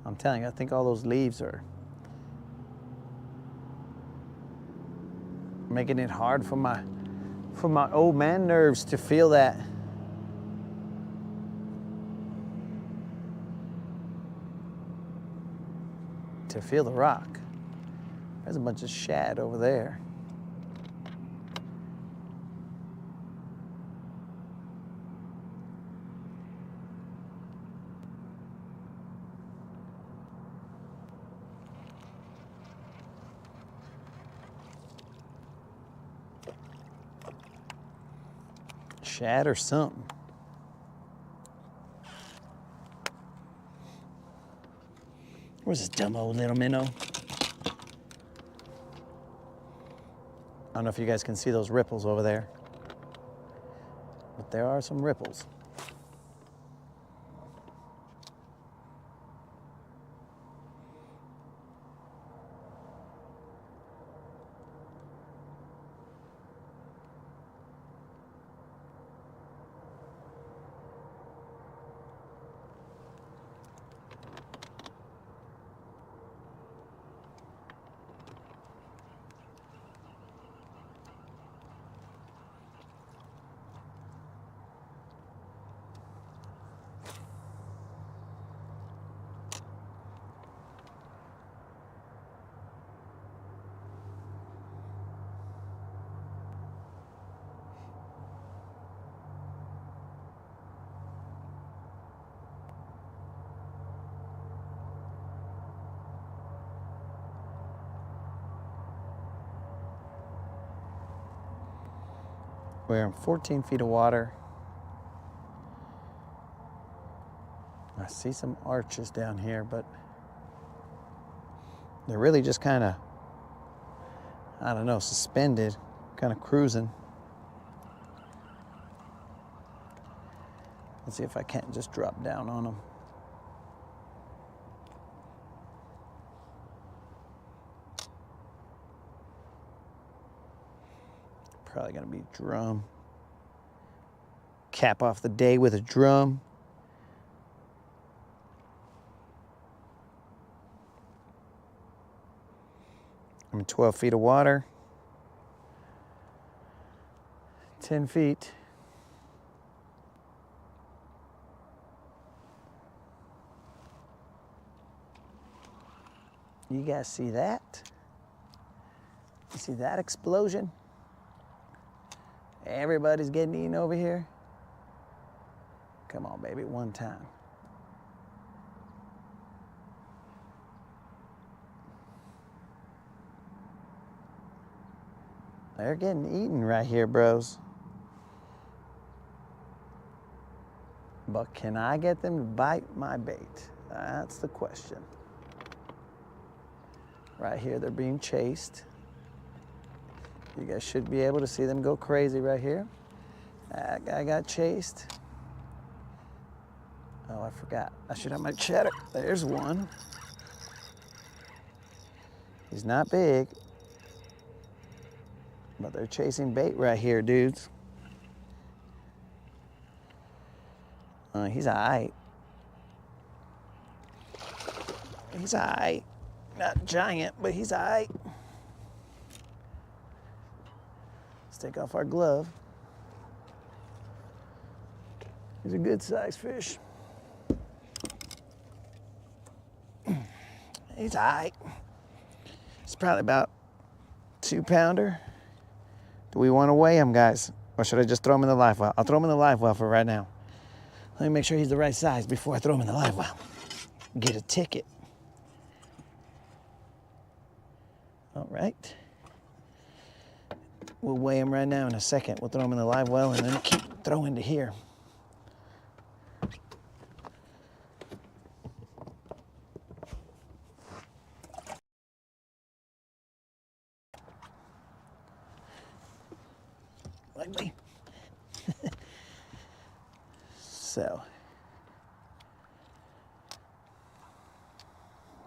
I'm telling you, I think all those leaves are making it hard for my old man nerves to feel that. To feel the rock. There's a bunch of shad over there. Shad or something. Where's this dumb old little minnow? I don't know if you guys can see those ripples over there, but there are some ripples. We're in 14 feet of water. I see some arches down here, but they're really just kind of, I don't know, suspended, kind of cruising. Let's see if I can't just drop down on them. Probably gonna be drum. Cap off the day with a drum. I'm in 12 feet of water. 10 feet. You guys see that? You see that explosion? Everybody's getting eaten over here. Come on, baby, one time. They're getting eaten right here, bros. But can I get them to bite my bait? That's the question. Right here, they're being chased. You guys should be able to see them go crazy right here. That guy got chased. Oh, I forgot. I should have my cheddar. There's one. He's not big, but they're chasing bait right here, dudes. He's all right. He's all right. Not giant, but he's all right. take off our glove. He's a good sized fish. He's all right. It's probably about 2-pounder. Do we want to weigh him, guys? Or should I just throw him in the live well? I'll throw him in the live well for right now. Let me make sure he's the right size before I throw him in the live well. Get a ticket. All right. We'll weigh him right now in a second. We'll throw him in the live well and then keep throwing to here. Lightly. So,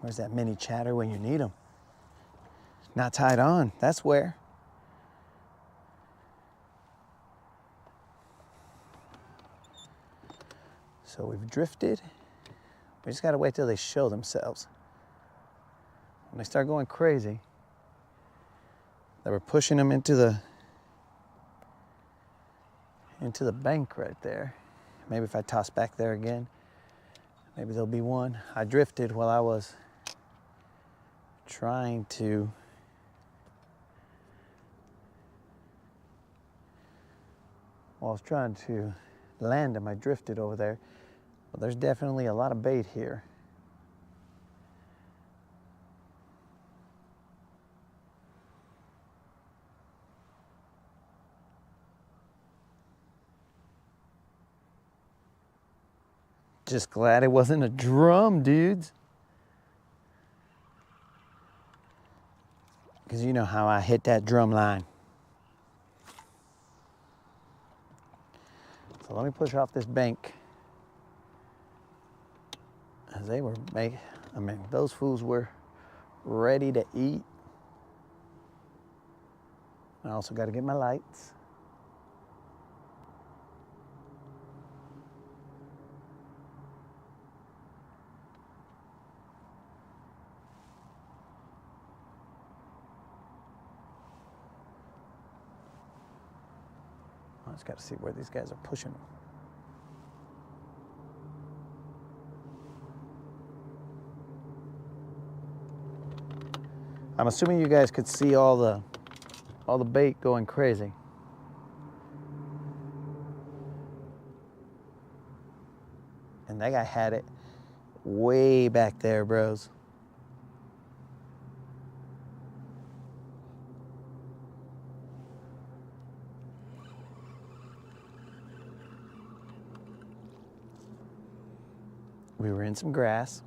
where's that mini chatter when you need him? Not tied on, that's where. So we've drifted. We just gotta wait till they show themselves. When they start going crazy, that we're pushing them into the bank right there. Maybe if I toss back there again, maybe there'll be one. I drifted while I was trying to land him. I drifted over there. But there's definitely a lot of bait here. Just glad it wasn't a drum, dudes. Because you know how I hit that drum line. So let me push off this bank. As they were those fools were ready to eat. I also got to get my lights. I just got to see where these guys are pushing them. I'm assuming you guys could see all the bait going crazy. And that guy had it way back there, bros. We were in some grass.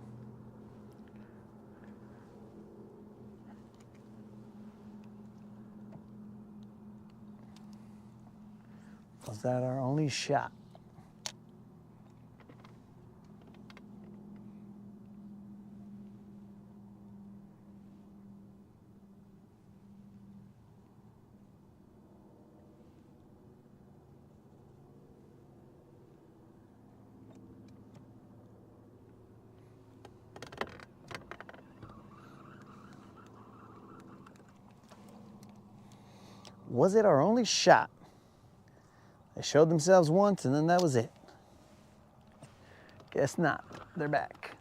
Was that our only shot? Was it our only shot? They showed themselves once and then that was it. Guess not. They're back.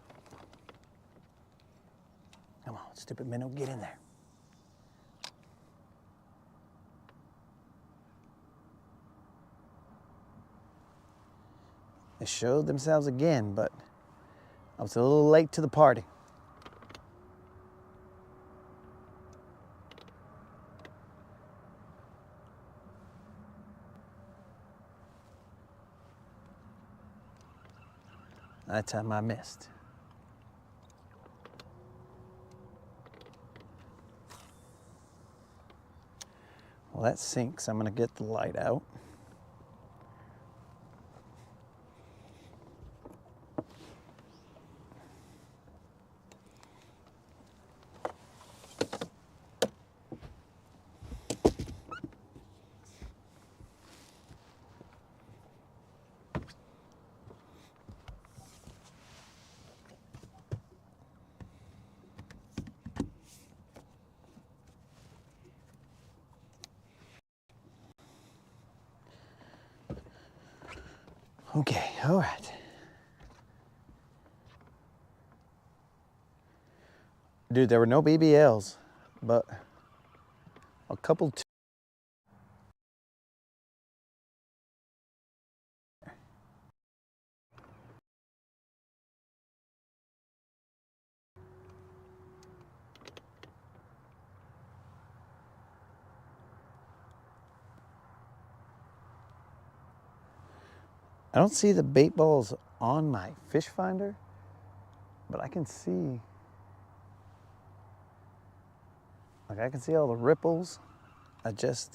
Come on, stupid minnow, get in there. They showed themselves again, but I was a little late to the party. That time I missed. Well, that sinks. I'm gonna get the light out. Okay, all right. Dude, there were no BBLs, but a couple. I don't see the bait balls on my fish finder, but I can see, like I can see all the ripples. I just,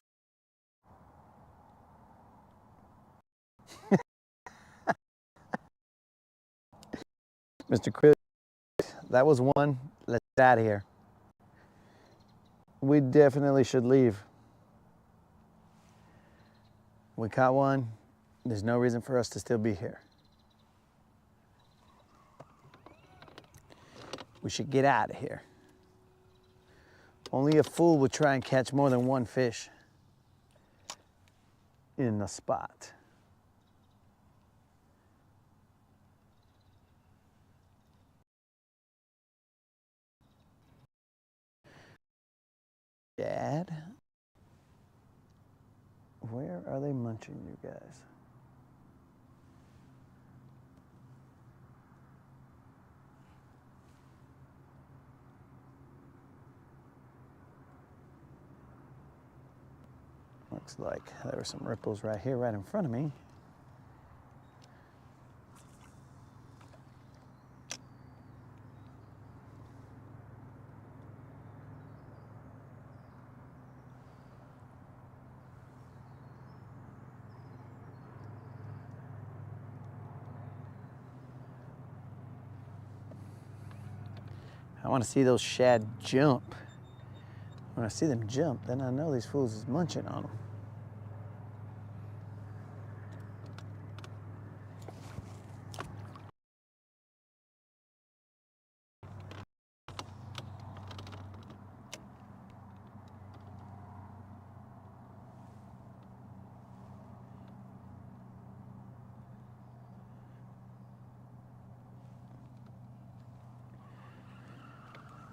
Mr. Chris, that was one. Let's get out of here. We definitely should leave. We caught one. There's no reason for us to still be here. We should get out of here. Only a fool would try and catch more than one fish in the spot. Dad, where are they munching, you guys? Looks like there were some ripples right here, right in front of me. I want to see those shad jump. When I see them jump, then I know these fools is munching on them.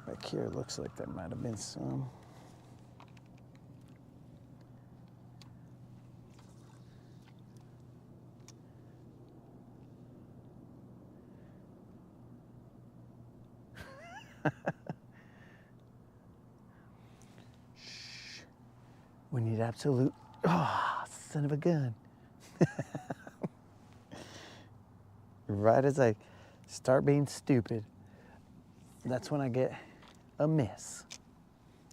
Back here, it looks like there might have been some. Shh. We need absolute, son of a gun. Right as I start being stupid, that's when I get a miss.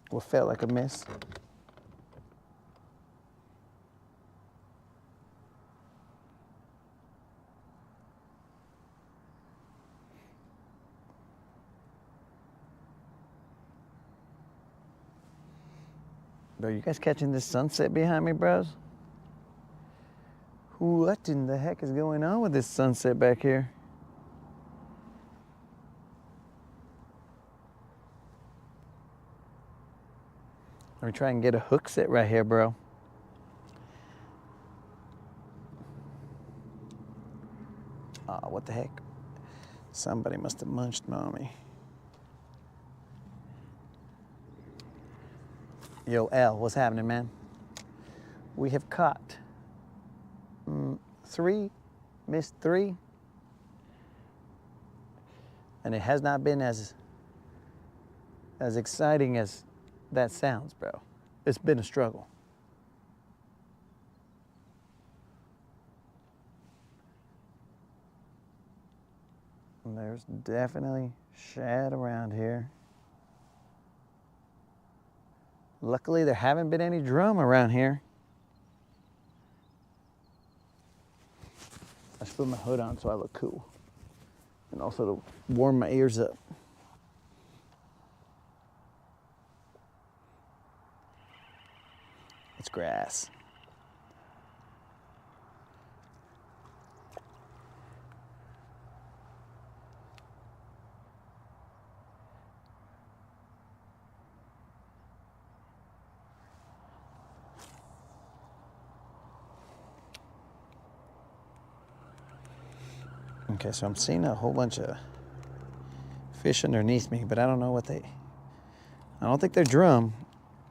What felt like a miss. Bro, you guys catching this sunset behind me, bros? What in the heck is going on with this sunset back here? Let me try and get a hook set right here, bro. Oh, what the heck? Somebody must have munched on me. Yo, L, what's happening, man? We have caught 3, missed 3. And it has not been as exciting as that sounds, bro. It's been a struggle. And there's definitely shad around here. Luckily, there haven't been any drum around here. I should put my hood on so I look cool. And also to warm my ears up. It's grass. Okay, so I'm seeing a whole bunch of fish underneath me, but I don't know what I don't think they're drum.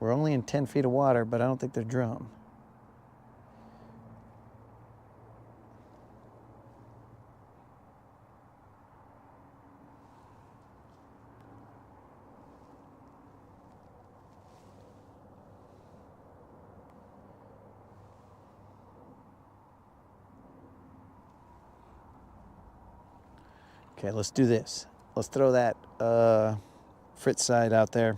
We're only in 10 feet of water, but I don't think they're drum. Okay, let's do this. Let's throw that Fritz side out there.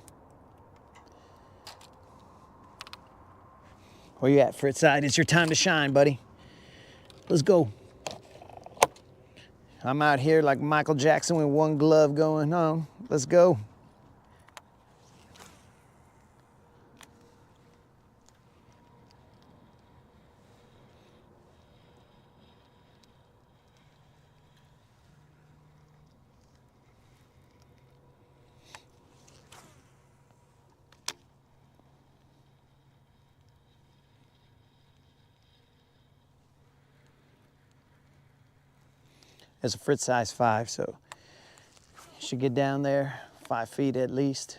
Where you at, Fritz side? It's your time to shine, buddy. Let's go. I'm out here like Michael Jackson with one glove going on. Let's go. It's a Fritz size 5, so you should get down there 5 feet at least,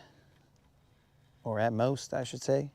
or at most, I should say.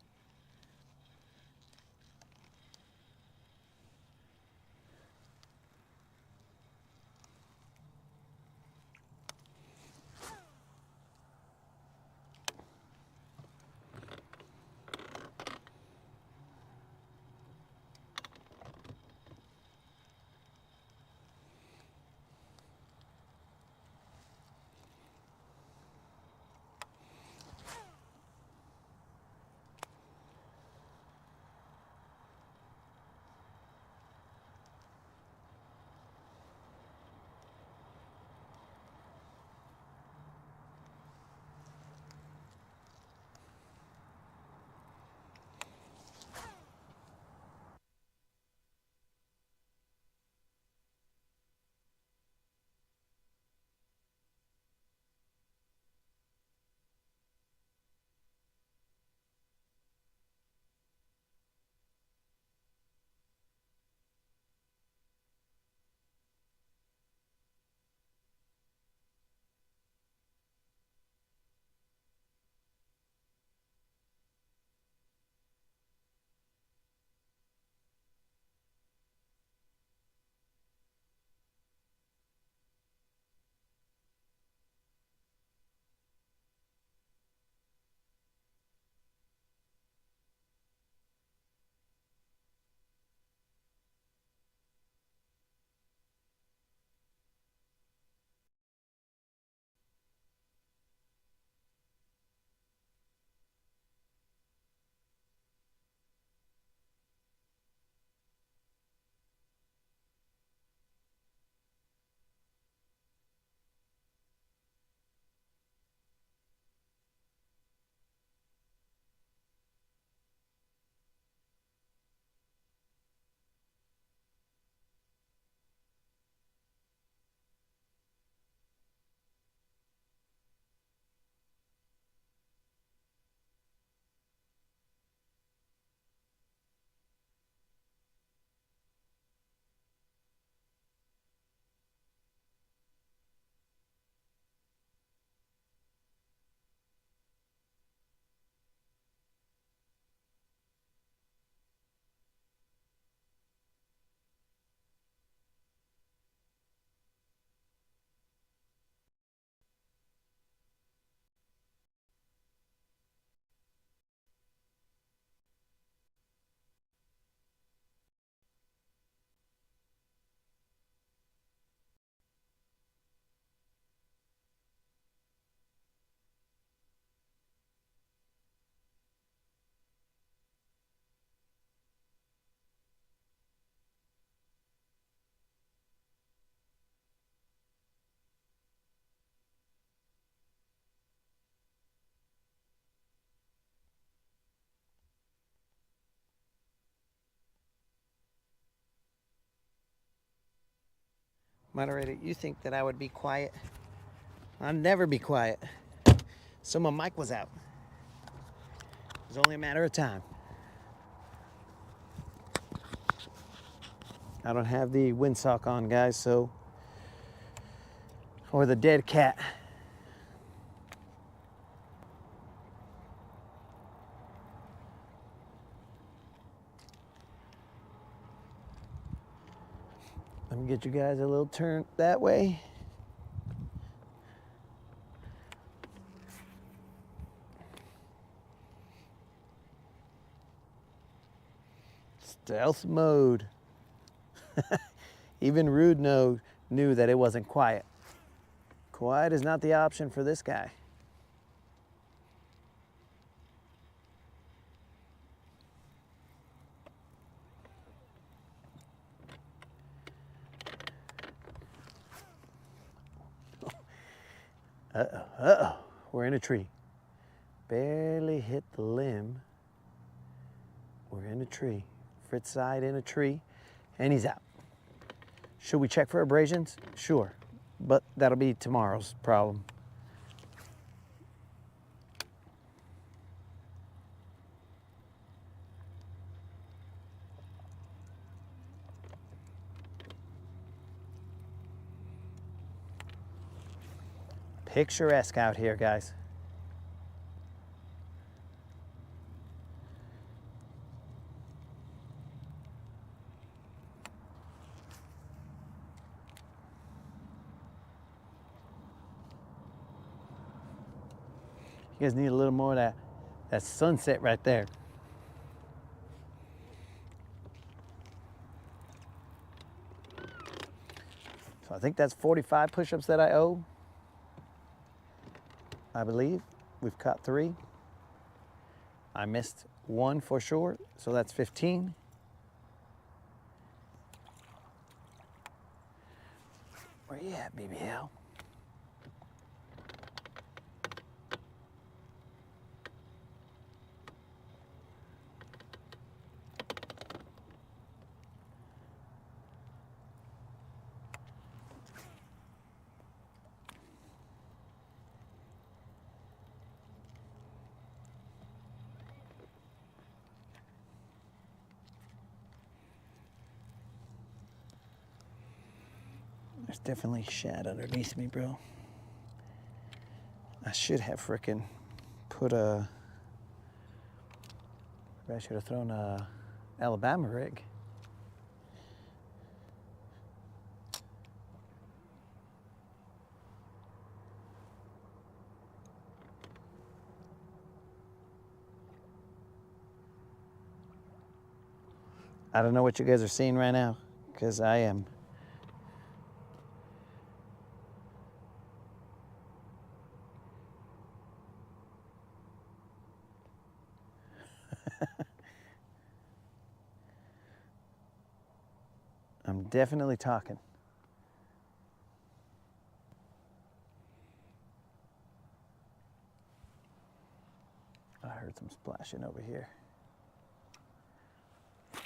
Moderator, you think that I would be quiet? I'd never be quiet. So my mic was out. It was only a matter of time. I don't have the windsock on, guys, so or the dead cat. Let me get you guys a little turn that way. Stealth mode. Even Rude knew that it wasn't quiet. Quiet is not the option for this guy. Uh-oh, we're in a tree. Barely hit the limb. We're in a tree. Fritz side in a tree, and he's out. Should we check for abrasions? Sure, but that'll be tomorrow's problem. Picturesque out here, guys. You guys need a little more of that sunset right there. So I think that's 45 push-ups that I owe. I believe we've caught 3. I missed 1 for sure, so that's 15. Where you at, BBL? There's definitely shad underneath me, bro. I should have frickin' put a... I should have thrown a Alabama rig. I don't know what you guys are seeing right now, because I am. I'm definitely talking. I heard some splashing over here.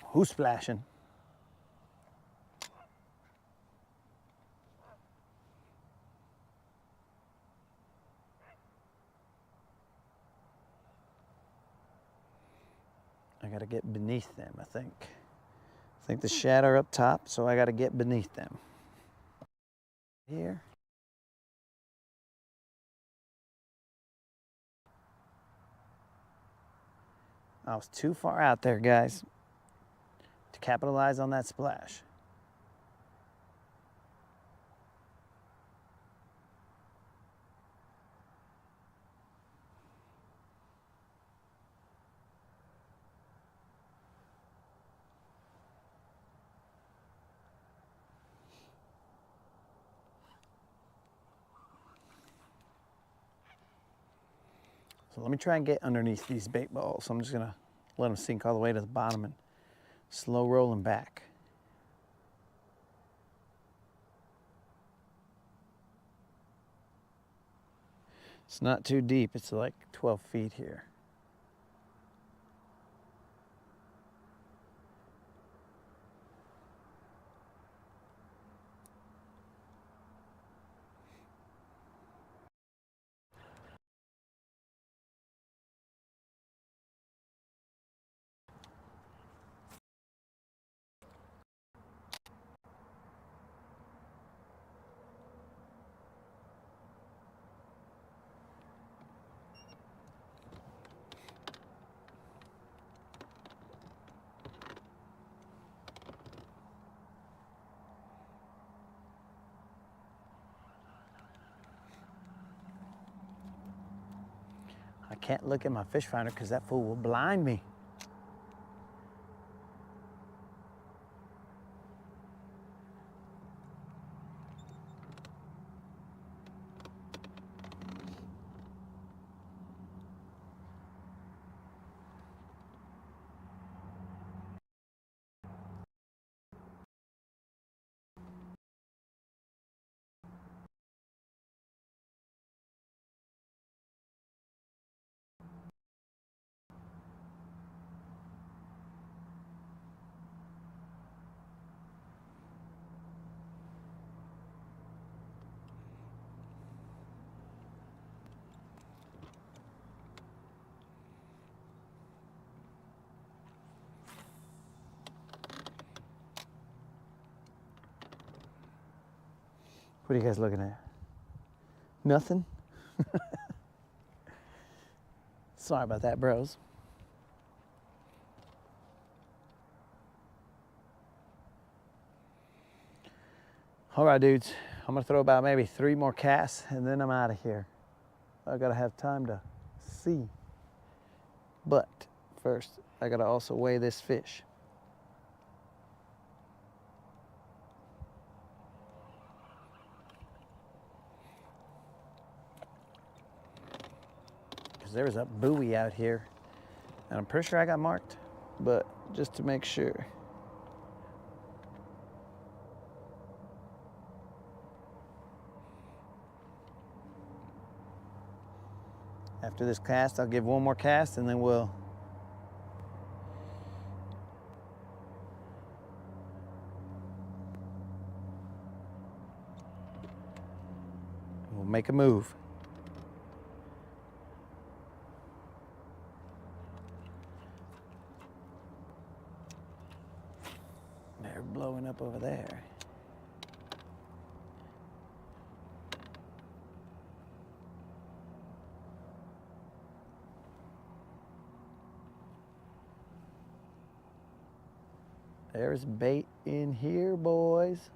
Who's splashing? I gotta get beneath them, I think. I think the shad are up top, so I gotta get beneath them. Here. I was too far out there, guys, to capitalize on that splash. So let me try and get underneath these bait balls. So I'm just gonna let them sink all the way to the bottom and slow roll them back. It's not too deep, it's like 12 feet here. can't look at my fish finder because that fool will blind me. What are you guys looking at? Nothing? Sorry about that, bros. All right, dudes. I'm gonna throw about maybe 3 more casts and then I'm out of here. I gotta have time to see. But first, I gotta also weigh this fish. There was a buoy out here, and I'm pretty sure I got marked, but just to make sure. After this cast, I'll give 1 more cast, and then we'll make a move. They're blowing up over there. There's bait in here, boys.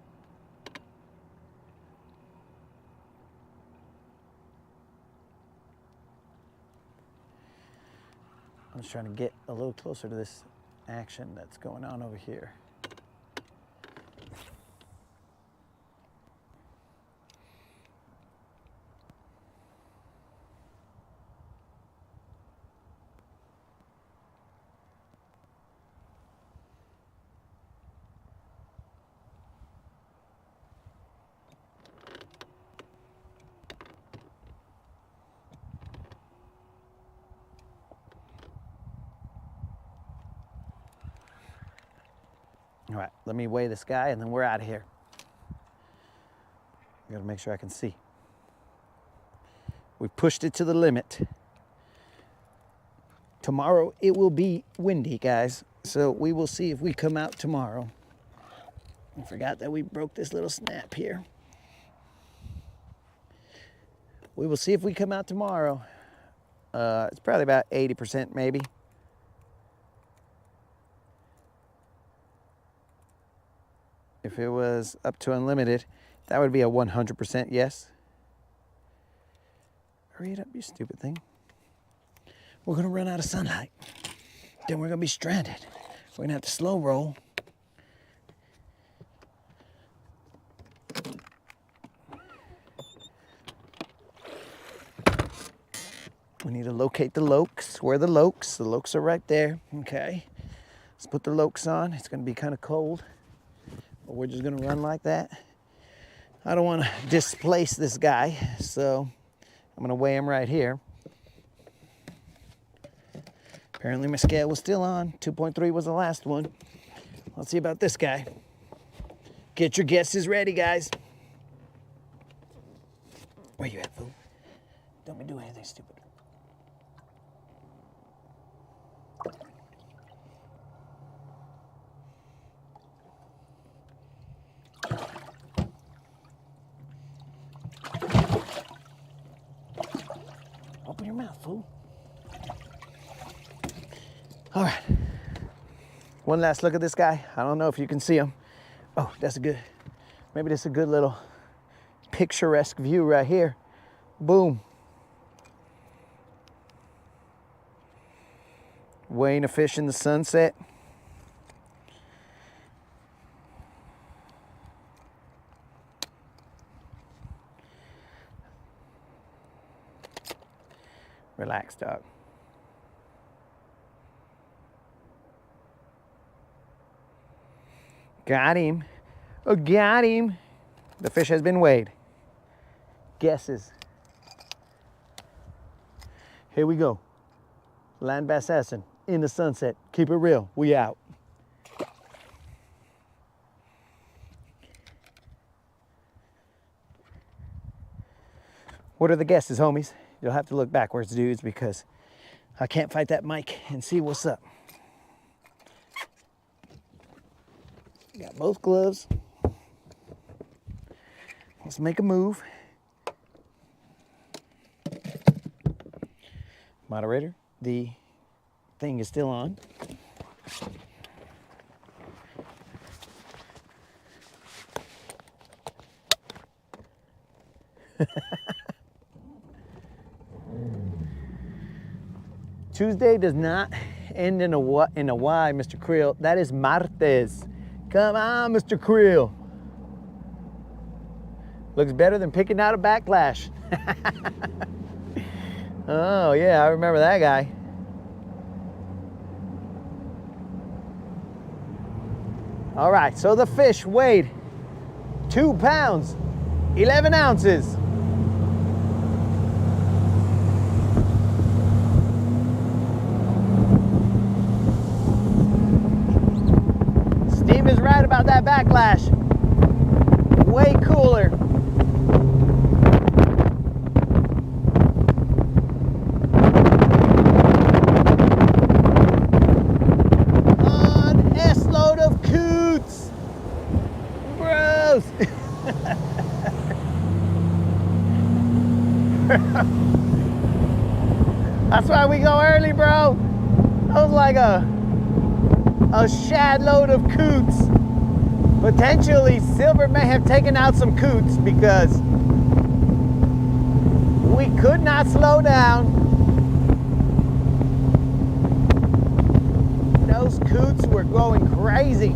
I'm just trying to get a little closer to this action that's going on over here. All right, let me weigh this guy and then we're out of here. I gotta make sure I can see. We pushed it to the limit. Tomorrow it will be windy, guys. So we will see if we come out tomorrow. I forgot that we broke this little snap here. We will see if we come out tomorrow. It's probably about 80% maybe. If it was up to unlimited, that would be a 100% yes. Hurry it up, you stupid thing. We're gonna run out of sunlight. Then we're gonna be stranded. We're gonna have to slow roll. We need to locate the lokes. Where are the lokes? The lokes are right there. Okay. Let's put the lokes on. It's gonna be kind of cold. But we're just gonna run like that. I don't wanna displace this guy, so I'm gonna weigh him right here. Apparently my scale was still on. 2.3 was the last one. Let's see about this guy. Get your guesses ready, guys. Where you at, fool? Don't be doing anything stupid. Open your mouth, fool. All right. One last look at this guy. I don't know if you can see him. Oh, that's a good, maybe that's a good little picturesque view right here. Boom. Weighing a fish in the sunset. Relax, dog. Got him. Oh, got him. The fish has been weighed. Guesses. Here we go. Land bass assassin in the sunset. Keep it real. We out. What are the guesses, homies? You'll have to look backwards, dudes, because I can't fight that mic and see what's up. Got both gloves. Let's make a move. Moderator, the thing is still on. Tuesday does not end in a Y, Mr. Creel. That is martes. Come on, Mr. Creel. Looks better than picking out a backlash. Oh, yeah, I remember that guy. All right, so the fish weighed 2 pounds, 11 ounces. Steve is right about that backlash. Way cooler. An S-load of coots. Bros. That's why we go early, bro. That was like a shad load of coots. Potentially, Silver may have taken out some coots because we could not slow down. Those coots were going crazy.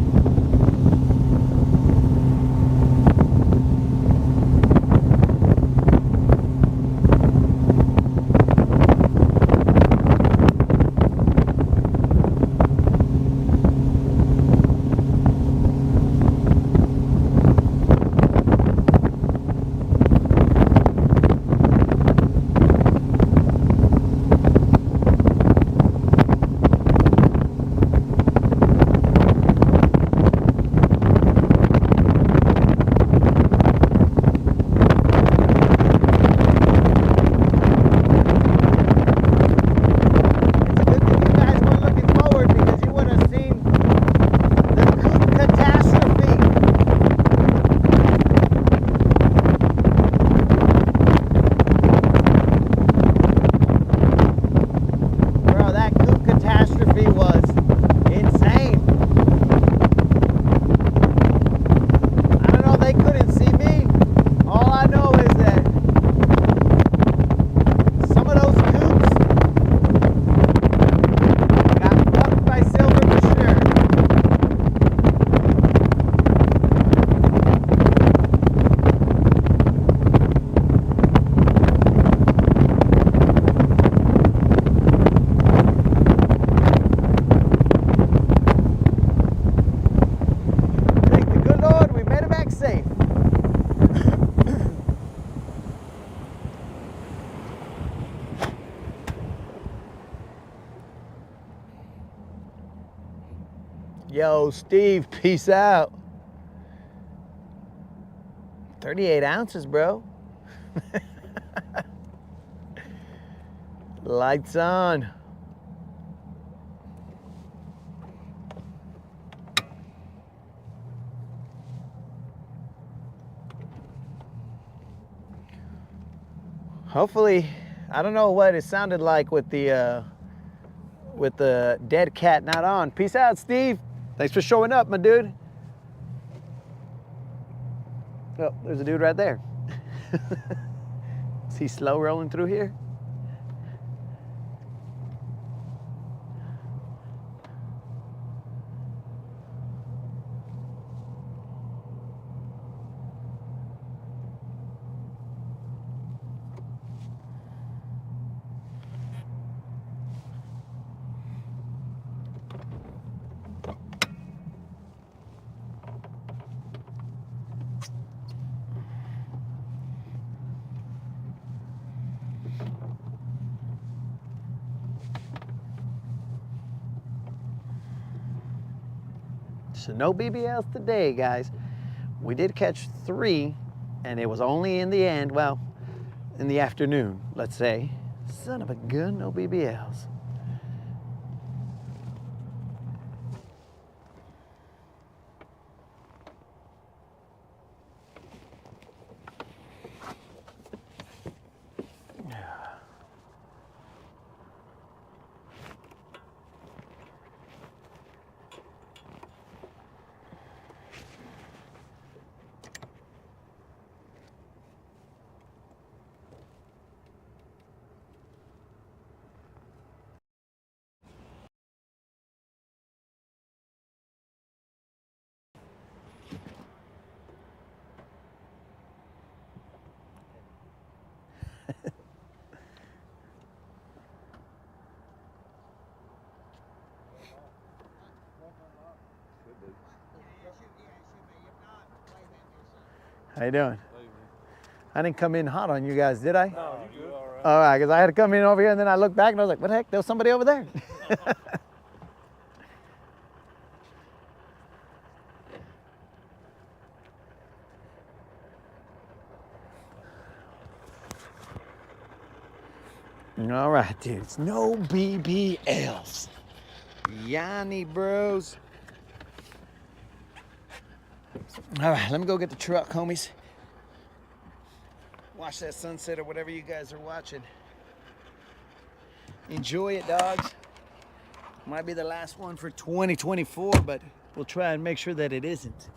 Yo, Steve, peace out. 38 ounces, bro. Lights on. Hopefully, I don't know what it sounded like with the dead cat not on. Peace out, Steve. Thanks for showing up, my dude. Oh, there's a dude right there. Is he slow rolling through here? So no BBLs today, guys. We did catch 3, and it was only in the end, well, in the afternoon, let's say. Son of a gun, no BBLs. How you doing? I didn't come in hot on you guys, did I? No, you good. All right, because I had to come in over here and then I looked back and I was like, what the heck? There was somebody over there. All right, dudes. No BBLs. Yanni bros. All right, let me go get the truck, homies. Watch that sunset or whatever you guys are watching. Enjoy it, dogs. Might be the last one for 2024, but we'll try and make sure that it isn't.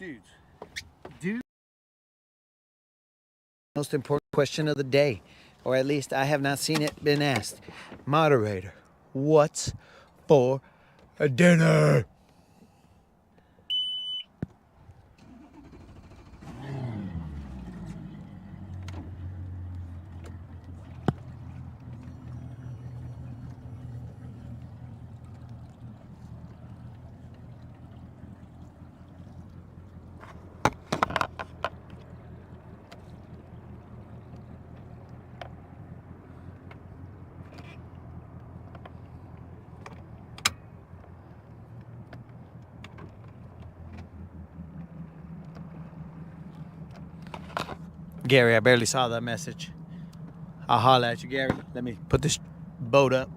Dudes. Most important question of the day, or at least I have not seen it been asked. Moderator, what's for a dinner? Gary, I barely saw that message. I'll holler at you, Gary. Let me put this boat up.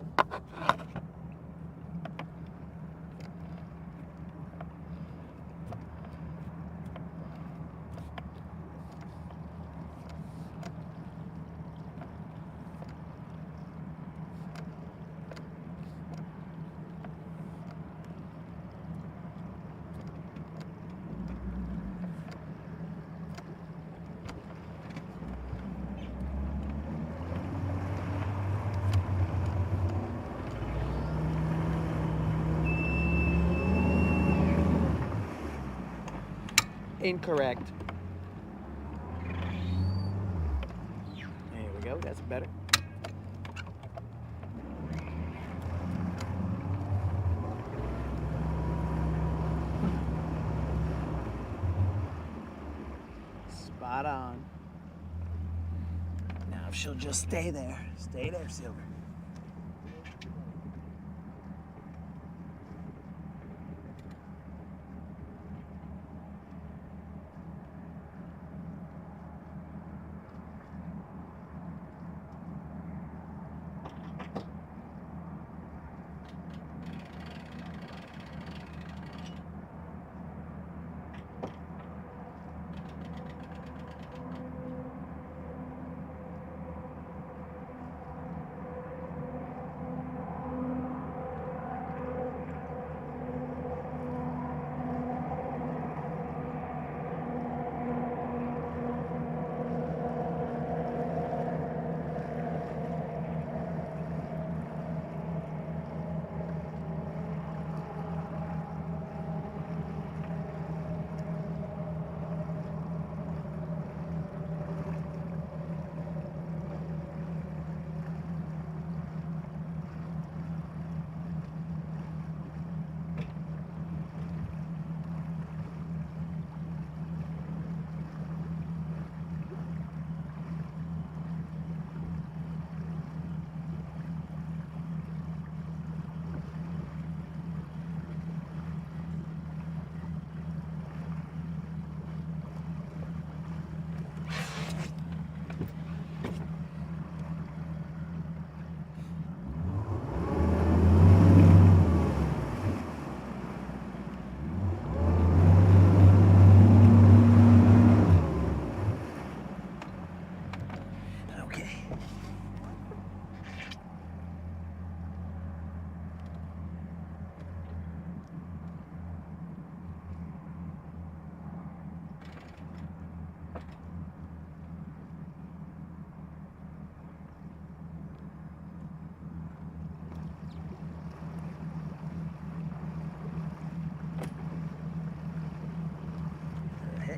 Incorrect. There we go, that's better. Spot on. Now if she'll just stay there, Silver.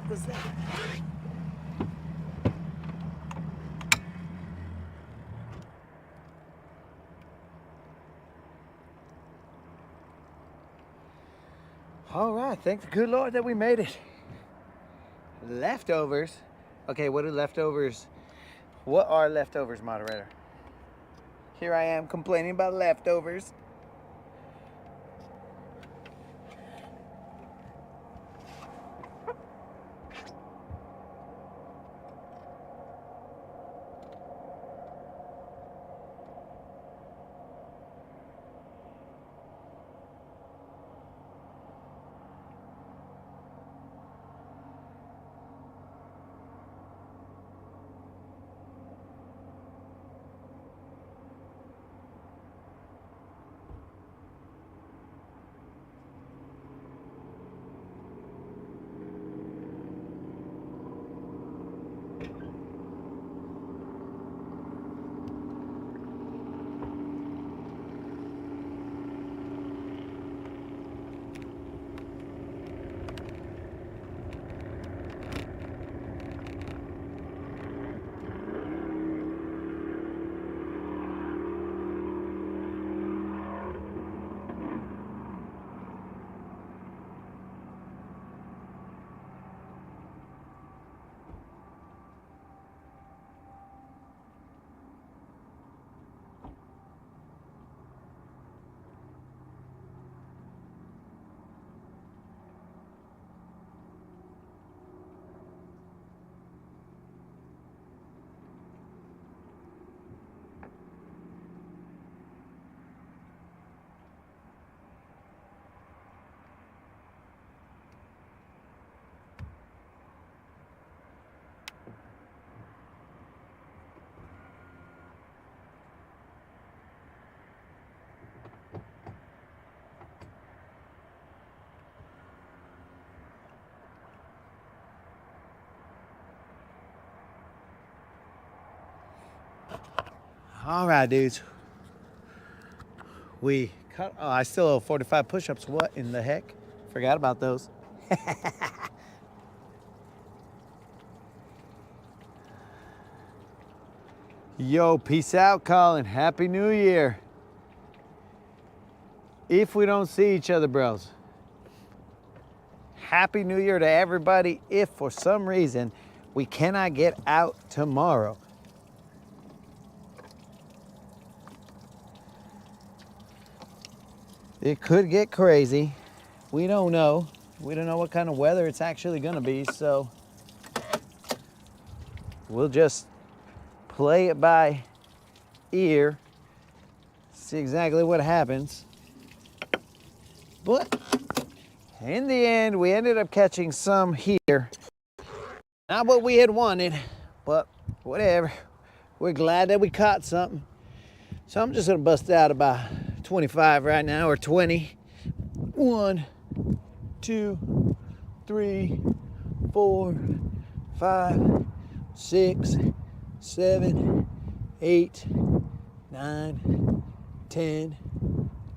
Was that? All right, thank the good Lord that we made it. Leftovers. Okay, what are leftovers? What are leftovers, moderator? Here I am complaining about leftovers. All right, dudes. We cut. Oh, I still owe 45 push-ups. What in the heck? Forgot about those. Yo, peace out, Colin. Happy New Year. If we don't see each other, bros. Happy New Year to everybody. If for some reason we cannot get out tomorrow. It could get crazy. We don't know. We don't know what kind of weather it's actually gonna be, so we'll just play it by ear, see exactly what happens. But in the end, we ended up catching some here. Not what we had wanted, but whatever. We're glad that we caught something. So I'm just gonna bust out about 25 right now, or 20. 1, 2, 3, 4, 5, 6, 7, 8, 9, 10,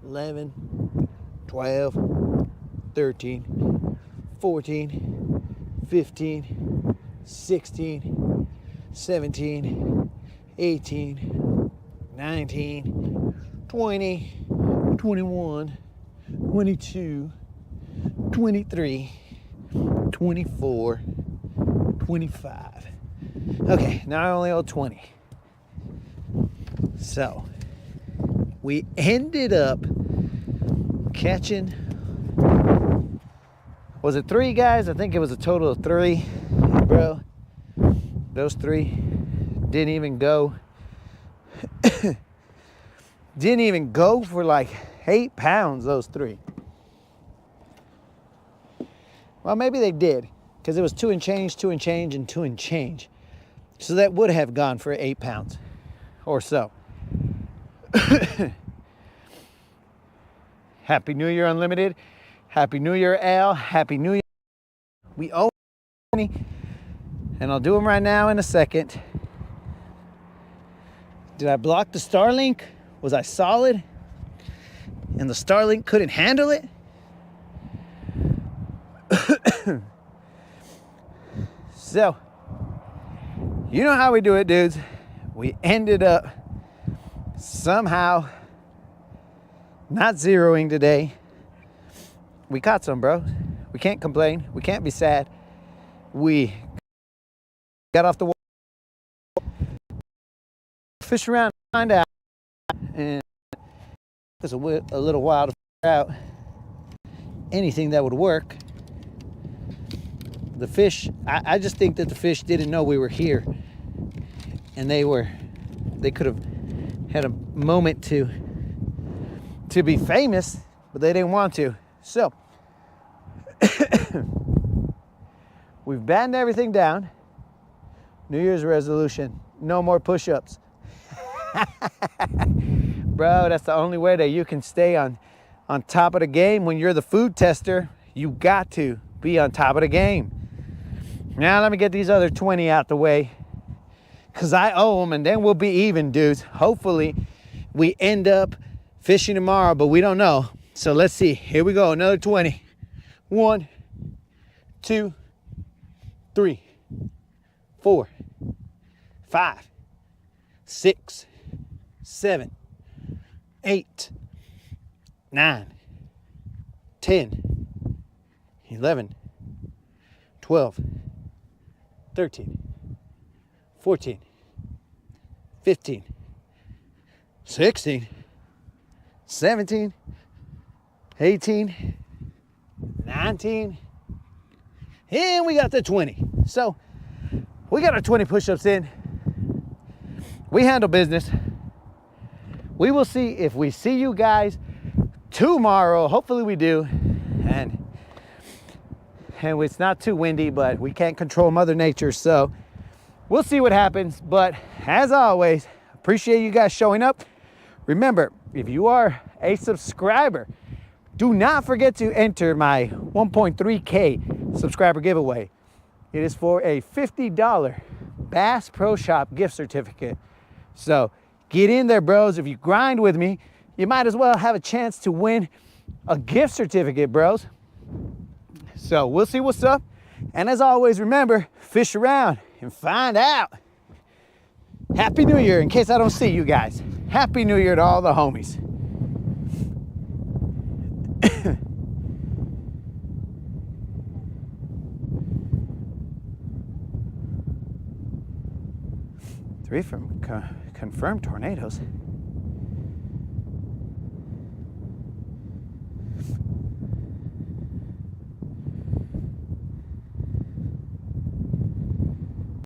11, 12, 13, 14, 15, 16, 17, 18, 19, 20, 21, 22, 23, 24, 25. Okay, now I only owe 20. So, we ended up catching, was it 3 guys? I think it was a total of 3, bro. Those 3 didn't even go. Didn't even go for like 8 pounds, those 3. Well, maybe they did, because it was 2 and change, 2 and change, and 2 and change. So that would have gone for 8 pounds or so. Happy New Year, Unlimited. Happy New Year, Al. Happy New Year. We owe money, and I'll do them right now in a second. Did I block the Starlink? Was I solid? And the Starlink couldn't handle it? So, you know how we do it, dudes. We ended up somehow not zeroing today. We caught some, bro. We can't complain. We can't be sad. We got off the wall, fish around, find out, and it's a little while to figure out anything that would work. The fish, I just think that the fish didn't know we were here, and they could have had a moment to be famous, but they didn't want to. So we've battened everything down. New Year's resolution: no more push-ups. Bro, that's the only way that you can stay on top of the game. When you're the food tester, you got to be on top of the game. Now let me get these other 20 out the way, because I owe them, and then we'll be even, dudes. Hopefully we end up fishing tomorrow, but we don't know. So let's see. Here we go. Another 20. 1, 2, 3, 4, 5, 6, 7, 8, 9, 10, 11, 12, 13, 14, 15, 16, 17, 18, 19, and we got the 20. So we got our 20 push-ups in. We handle business. We will see if we see you guys tomorrow. Hopefully we do. And it's not too windy, but we can't control Mother Nature, so we'll see what happens. But as always, appreciate you guys showing up. Remember, if you are a subscriber, do not forget to enter my 1.3K subscriber giveaway. It is for a $50 Bass Pro Shop gift certificate So get in there, bros. If you grind with me, you might as well have a chance to win a gift certificate, bros. So we'll see what's up. And as always, remember, fish around and find out. Happy New Year, in case I don't see you guys. Happy New Year to all the homies. Three from confirmed tornadoes.